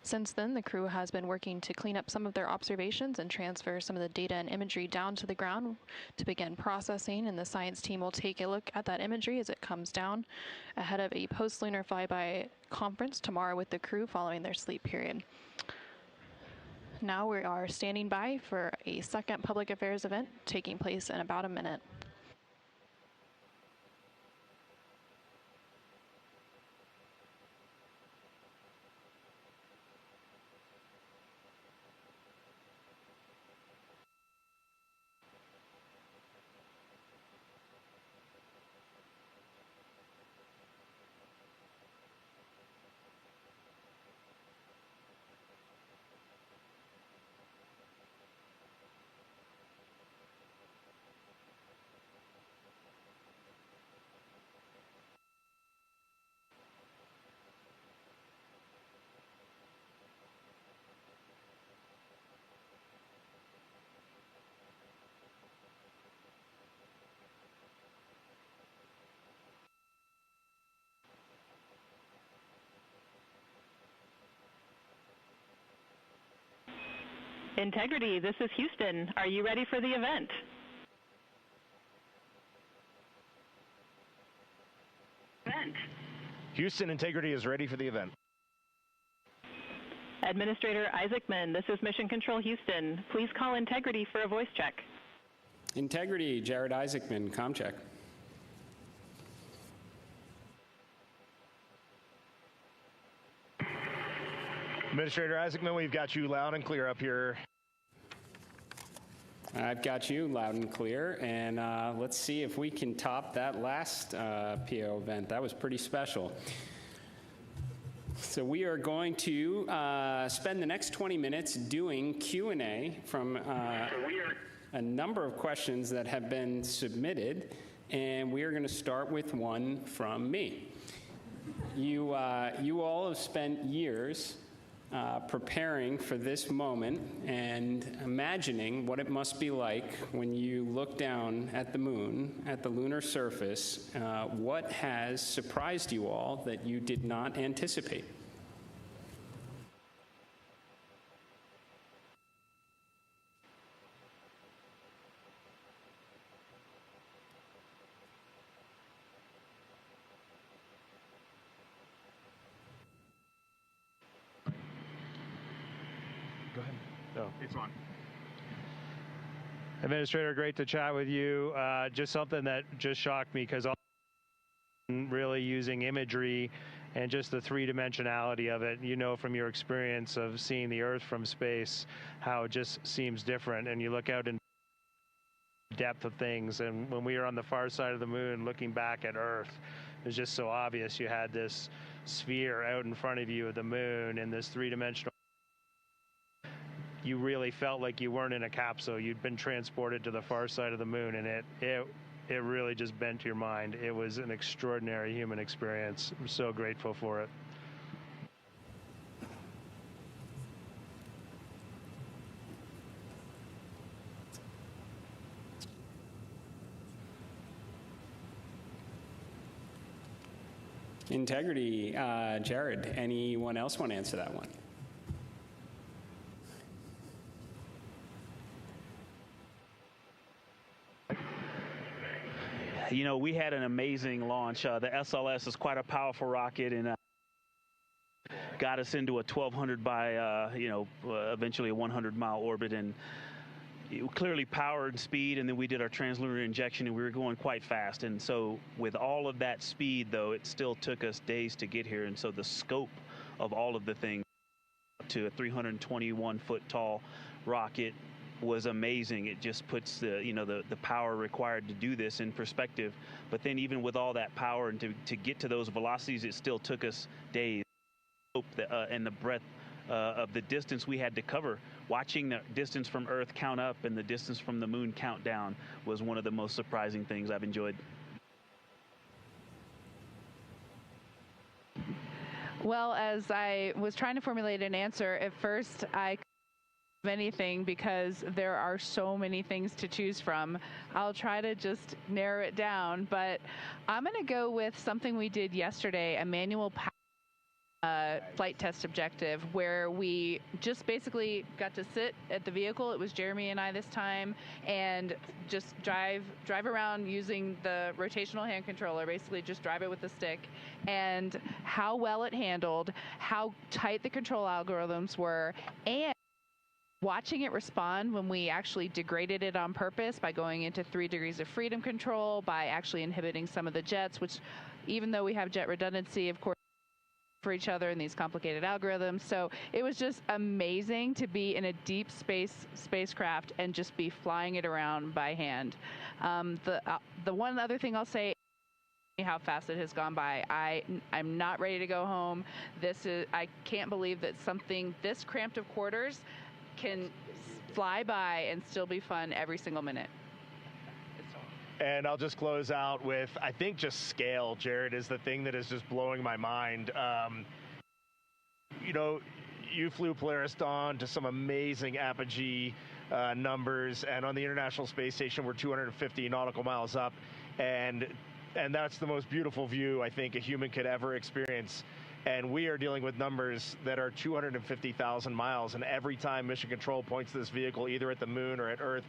Since then, the crew has been working to clean up some of their observations and transfer some of the data and imagery down to the ground to begin processing, and the science team will take a look at that imagery as it comes down ahead of a post-lunar flyby conference tomorrow with the crew following their sleep period. Now we are standing by for a second public affairs event taking place in about a minute. Integrity, this is Houston. Are you ready for the event? Houston, Integrity is ready for the event. Administrator Isaacman, this is Mission Control Houston. Please call Integrity for a voice check. Integrity, Jared Isaacman, comm check. Administrator Isaacman, we've got you loud and clear up here. I've got you loud and clear, and let's see if we can top that last PO event. That was pretty special. So we are going to spend the next 20 minutes doing Q&A from a number of questions that have been submitted, and we are going to start with one from me. You all have spent years preparing for this moment and imagining what it must be like when you look down at the moon, at the lunar surface. What has surprised you all that you did not anticipate? Go ahead. No, it's on. Administrator, great to chat with you. Just something that just shocked me because really using imagery and just the three-dimensionality of it. You know from your experience of seeing the Earth from space how it just seems different, and you look out in depth of things. And when we were on the far side of the moon looking back at Earth, it was just so obvious. You had this sphere out in front of you of the moon and this three-dimensional. You really felt like you weren't in a capsule. You'd been transported to the far side of the moon, and it really just bent your mind. It was an extraordinary human experience. I'm so grateful for it. Integrity, Jared, anyone else want to answer that one? You know, we had an amazing launch. The SLS is quite a powerful rocket, and got us into a 1,200 by, eventually a 100-mile orbit, and clearly power and speed, and then we did our translunar injection, and we were going quite fast. And so with all of that speed, though, it still took us days to get here. And so the scope of all of the things to a 321-foot tall rocket was amazing. It just puts the power required to do this in perspective. But then even with all that power and to get to those velocities, it still took us days. And the breadth of the distance we had to cover. Watching the distance from Earth count up and the distance from the moon count down was one of the most surprising things I've enjoyed. Well, as I was trying to formulate an answer, at first I couldn't think of anything because there are so many things to choose from. I'll try to just narrow it down, but I'm going to go with something we did yesterday, a manual power flight test objective, where we just basically got to sit at the vehicle. It was Jeremy and I this time, and just drive around using the rotational hand controller, basically just drive it with the stick, and how well it handled, how tight the control algorithms were, and watching it respond when we actually degraded it on purpose by going into 3 degrees of freedom control, by actually inhibiting some of the jets, which even though we have jet redundancy, of course, for each other in these complicated algorithms. So it was just amazing to be in a deep spacecraft and just be flying it around by hand. The one other thing I'll say, how fast it has gone by. I'm not ready to go home. I can't believe that something this cramped of quarters can fly by and still be fun every single minute. And I'll just close out with, I think just scale, Jared, is the thing that is just blowing my mind. You flew Polaris Dawn to some amazing apogee numbers, and on the International Space Station, we're 250 nautical miles up, and that's the most beautiful view I think a human could ever experience. And we are dealing with numbers that are 250,000 miles, and every time Mission Control points to this vehicle, either at the moon or at Earth,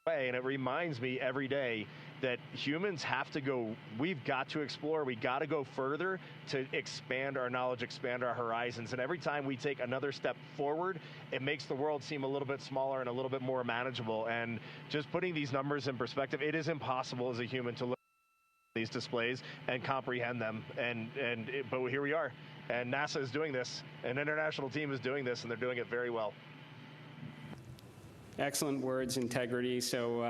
and it reminds me every day that humans have to go, we've got to explore, we got to go further to expand our knowledge, expand our horizons. And every time we take another step forward, it makes the world seem a little bit smaller and a little bit more manageable. And just putting these numbers in perspective, it is impossible as a human to look at these displays and comprehend them. But here we are, and NASA is doing this, an international team is doing this, and they're doing it very well. Excellent words, Integrity. So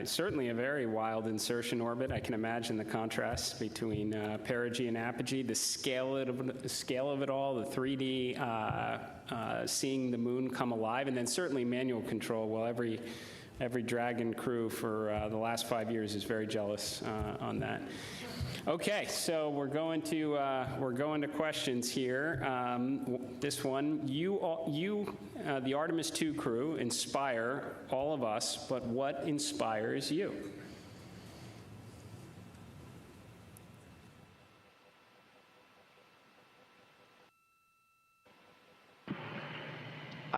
certainly a very wild insertion orbit. I can imagine the contrast between perigee and apogee, the scale of it all, the 3D, seeing the moon come alive, and then certainly manual control. Well, every Dragon crew for the last 5 years is very jealous on that. Okay, so we're going to questions here. This one, the Artemis 2 crew, inspire all of us, but what inspires you?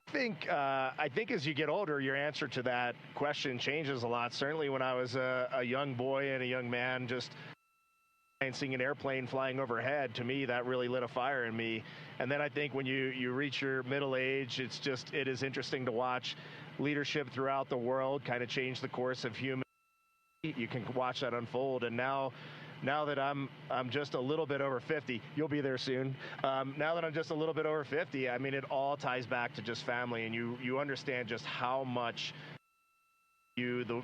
I think as you get older, your answer to that question changes a lot. Certainly when I was a young boy and a young man, just seeing an airplane flying overhead, to me, that really lit a fire in me. And then I think when you reach your middle age, it is interesting to watch leadership throughout the world kind of change the course of human. You can watch that unfold. And now now that I'm just a little bit over 50, you'll be there soon. Now that I'm just a little bit over 50, I mean, it all ties back to just family, and you understand just how much the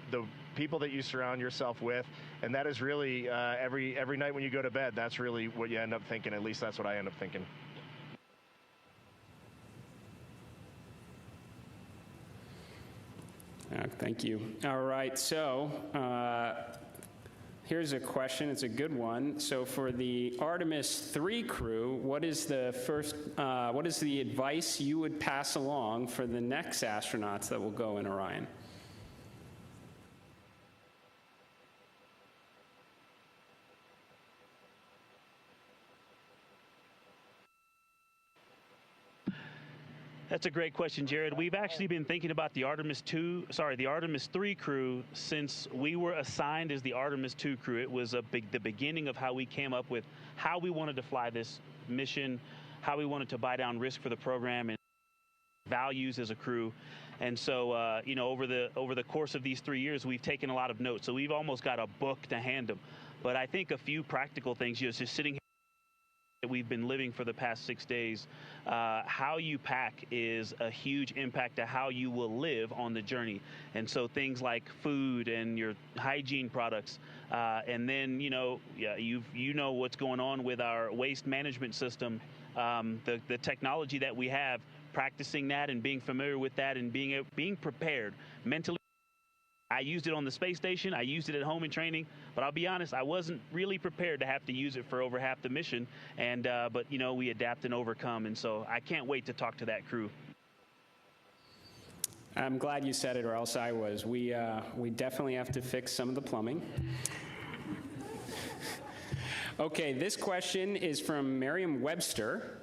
people that you surround yourself with, and that is really every night when you go to bed, that's really what you end up thinking. At least that's what I end up thinking. Thank you. All right, so here's a question. It's a good one. So for the Artemis 3 crew, what is the advice you would pass along for the next astronauts that will go in Orion? That's a great question, Jared. We've actually been thinking about the Artemis 3 crew since we were assigned as the Artemis 2 crew. It was the beginning of how we came up with how we wanted to fly this mission, how we wanted to buy down risk for the program, and values as a crew. And so, over the course of these 3 years, we've taken a lot of notes. So we've almost got a book to hand them. But I think a few practical things, just sitting here, we've been living for the past 6 days, how you pack is a huge impact to how you will live on the journey. And so things like food and your hygiene products, and then you know what's going on with our waste management system, the technology that we have, practicing that and being familiar with that and being prepared mentally. I used it on the space station. I used it at home in training. But I'll be honest, I wasn't really prepared to have to use it for over half the mission. And but we adapt and overcome. And so I can't wait to talk to that crew. I'm glad you said it, or else I was. We definitely have to fix some of the plumbing. Okay, this question is from Merriam-Webster.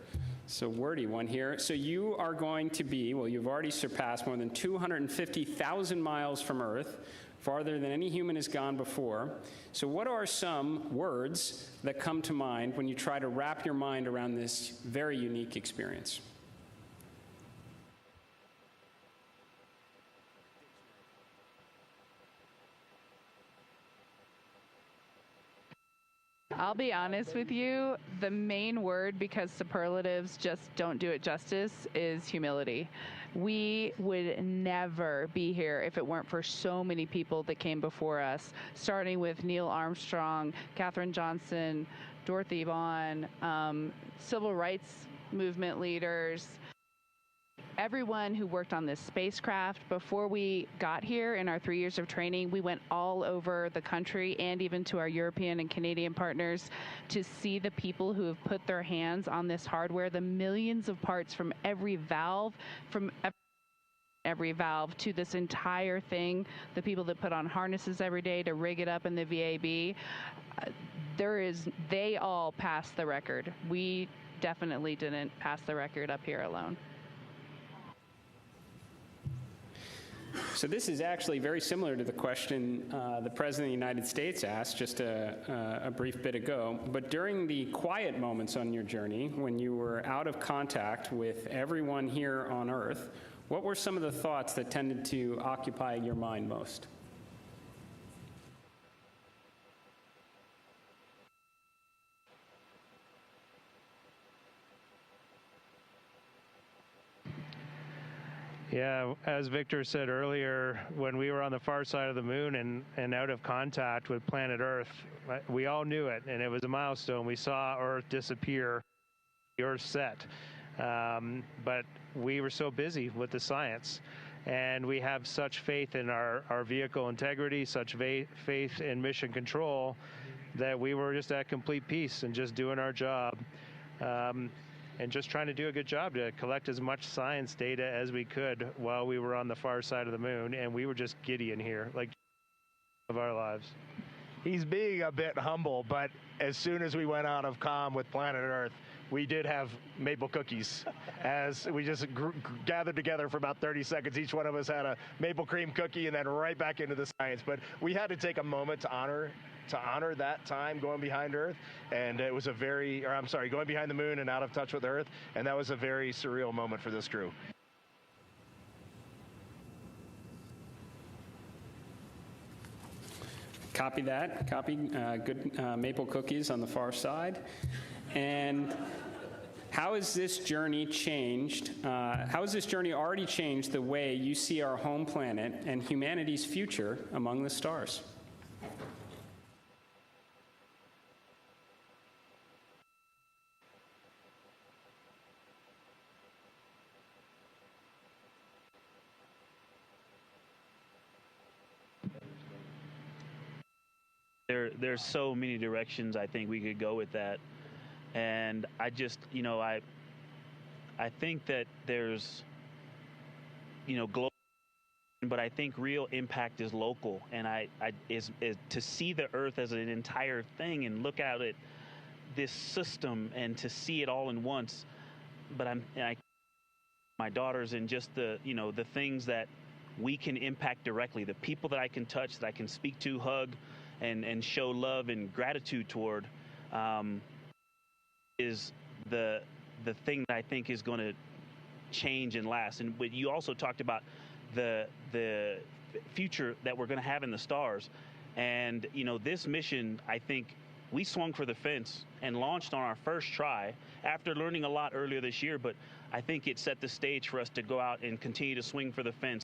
So wordy one here. So you are going to be, you've already surpassed more than 250,000 miles from Earth, farther than any human has gone before. So what are some words that come to mind when you try to wrap your mind around this very unique experience? I'll be honest with you, the main word, because superlatives just don't do it justice, is humility. We would never be here if it weren't for so many people that came before us, starting with Neil Armstrong, Katherine Johnson, Dorothy Vaughan, civil rights movement leaders, everyone who worked on this spacecraft. Before we got here in our 3 years of training, we went all over the country and even to our European and Canadian partners to see the people who have put their hands on this hardware, the millions of parts from every valve, to this entire thing, the people that put on harnesses every day to rig it up in the VAB. They all passed the record. We definitely didn't pass the record up here alone. So this is actually very similar to the question the President of the United States asked just a brief bit ago. But during the quiet moments on your journey, when you were out of contact with everyone here on Earth, what were some of the thoughts that tended to occupy your mind most? Yeah, as Victor said earlier, when we were on the far side of the moon and out of contact with planet Earth, we all knew it, and it was a milestone. We saw Earth disappear, the Earth set. But we were so busy with the science, and we have such faith in our vehicle integrity, such faith in mission control, that we were just at complete peace and just doing our job. And just trying to do a good job to collect as much science data as we could while we were on the far side of the moon, and we were just giddy in here, like of our lives. He's being a bit humble, but as soon as we went out of comm with planet Earth, we did have maple cookies as we just gathered together for about 30 seconds. Each one of us had a maple cream cookie and then right back into the science. But we had to take a moment to honor that time going behind Earth. And it was going behind the moon and out of touch with Earth. And that was a very surreal moment for this crew. Copy that. Copy. Good maple cookies on the far side. And how has this journey changed? How has this journey already changed the way you see our home planet and humanity's future among the stars? There's so many directions I think we could go with that, and I just, I think that there's, global, but I think real impact is local, and is to see the Earth as an entire thing and look at it, this system, and to see it all in once. But my daughters, and just the things that we can impact directly, the people that I can touch, that I can speak to, hug, and show love and gratitude toward, is the thing that I think is going to change and last. And you also talked about the future that we're going to have in the stars. And, this mission, I think we swung for the fence and launched on our first try after learning a lot earlier this year. But I think it set the stage for us to go out and continue to swing for the fence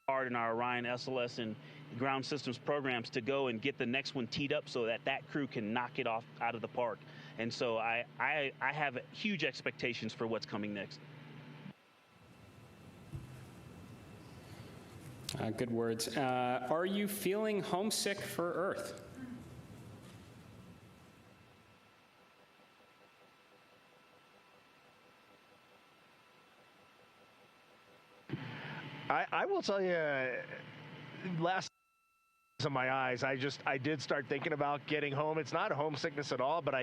hard in our Orion SLS and ground systems programs to go and get the next one teed up so that crew can knock it off out of the park. And so I have huge expectations for what's coming next. Good words. Are you feeling homesick for Earth? I will tell you, last of my eyes, I did start thinking about getting home. It's not homesickness at all, but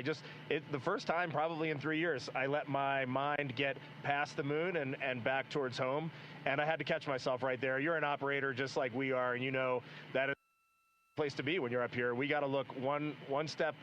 the first time probably in 3 years, I let my mind get past the moon and back towards home, and I had to catch myself right there. You're an operator just like we are, and that is the place to be when you're up here. We got to look one step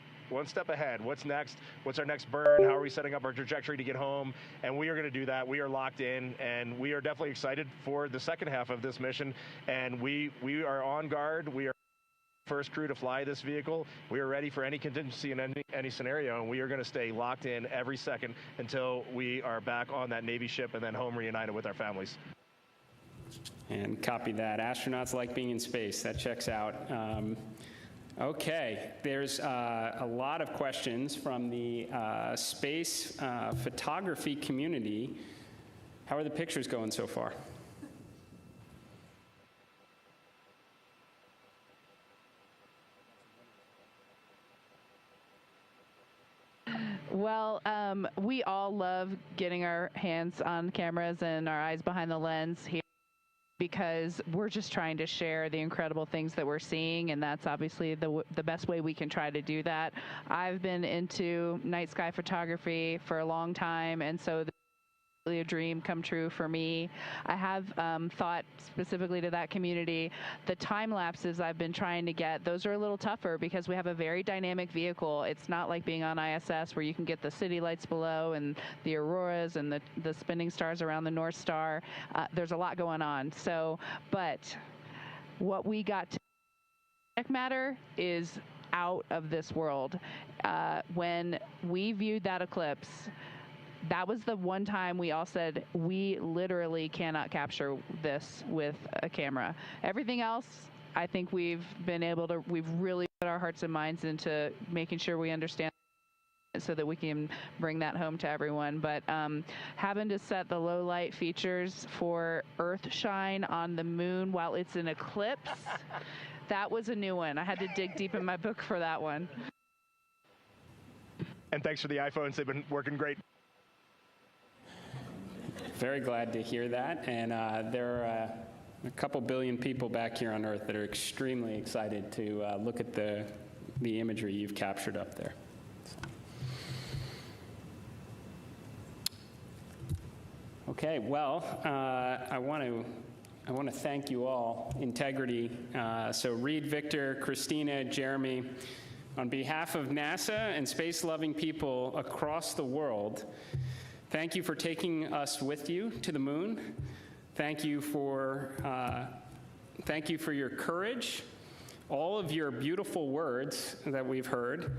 ahead. What's next? What's our next burn? How are we setting up our trajectory to get home? And we are going to do that. We are locked in, and we are definitely excited for the second half of this mission. And we are on guard. We are the first crew to fly this vehicle. We are ready for any contingency in any scenario, and we are going to stay locked in every second until we are back on that Navy ship and then home reunited with our families. And copy that. Astronauts like being in space. That checks out. Okay, there's a lot of questions from the space photography community. How are the pictures going so far? Well, we all love getting our hands on cameras and our eyes behind the lens here, because we're just trying to share the incredible things that we're seeing, and that's obviously the best way we can try to do that. I've been into night sky photography for a long time, and so this is really a dream come true for me. I have thought specifically to that community, the time lapses I've been trying to get, those are a little tougher because we have a very dynamic vehicle. It's not like being on ISS where you can get the city lights below and the auroras and the spinning stars around the North Star. There's a lot going on. So, but what we got to matter is out of this world. When we viewed that eclipse, that was the one time we all said, we literally cannot capture this with a camera. Everything else, I think we've really put our hearts and minds into making sure we understand so that we can bring that home to everyone. But having to set the low light features for Earth shine on the moon while it's an eclipse, that was a new one. I had to dig deep in my book for that one. And thanks for the iPhones. They've been working great. Very glad to hear that. And there are a couple billion people back here on Earth that are extremely excited to look at the imagery you've captured up there. Okay, well, I want to thank you all. Integrity. So Reed, Victor, Christina, Jeremy, on behalf of NASA and space-loving people across the world, thank you for taking us with you to the moon. Thank you for your courage all of your beautiful words that we've heard.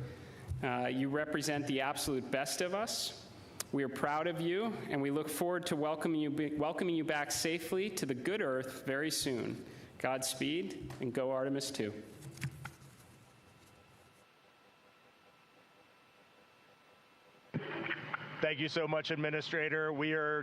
You represent the absolute best of us. We are proud of you, and we look forward to welcoming you back safely to the good Earth very soon. Godspeed, and go Artemis 2. Thank you so much, Administrator. We are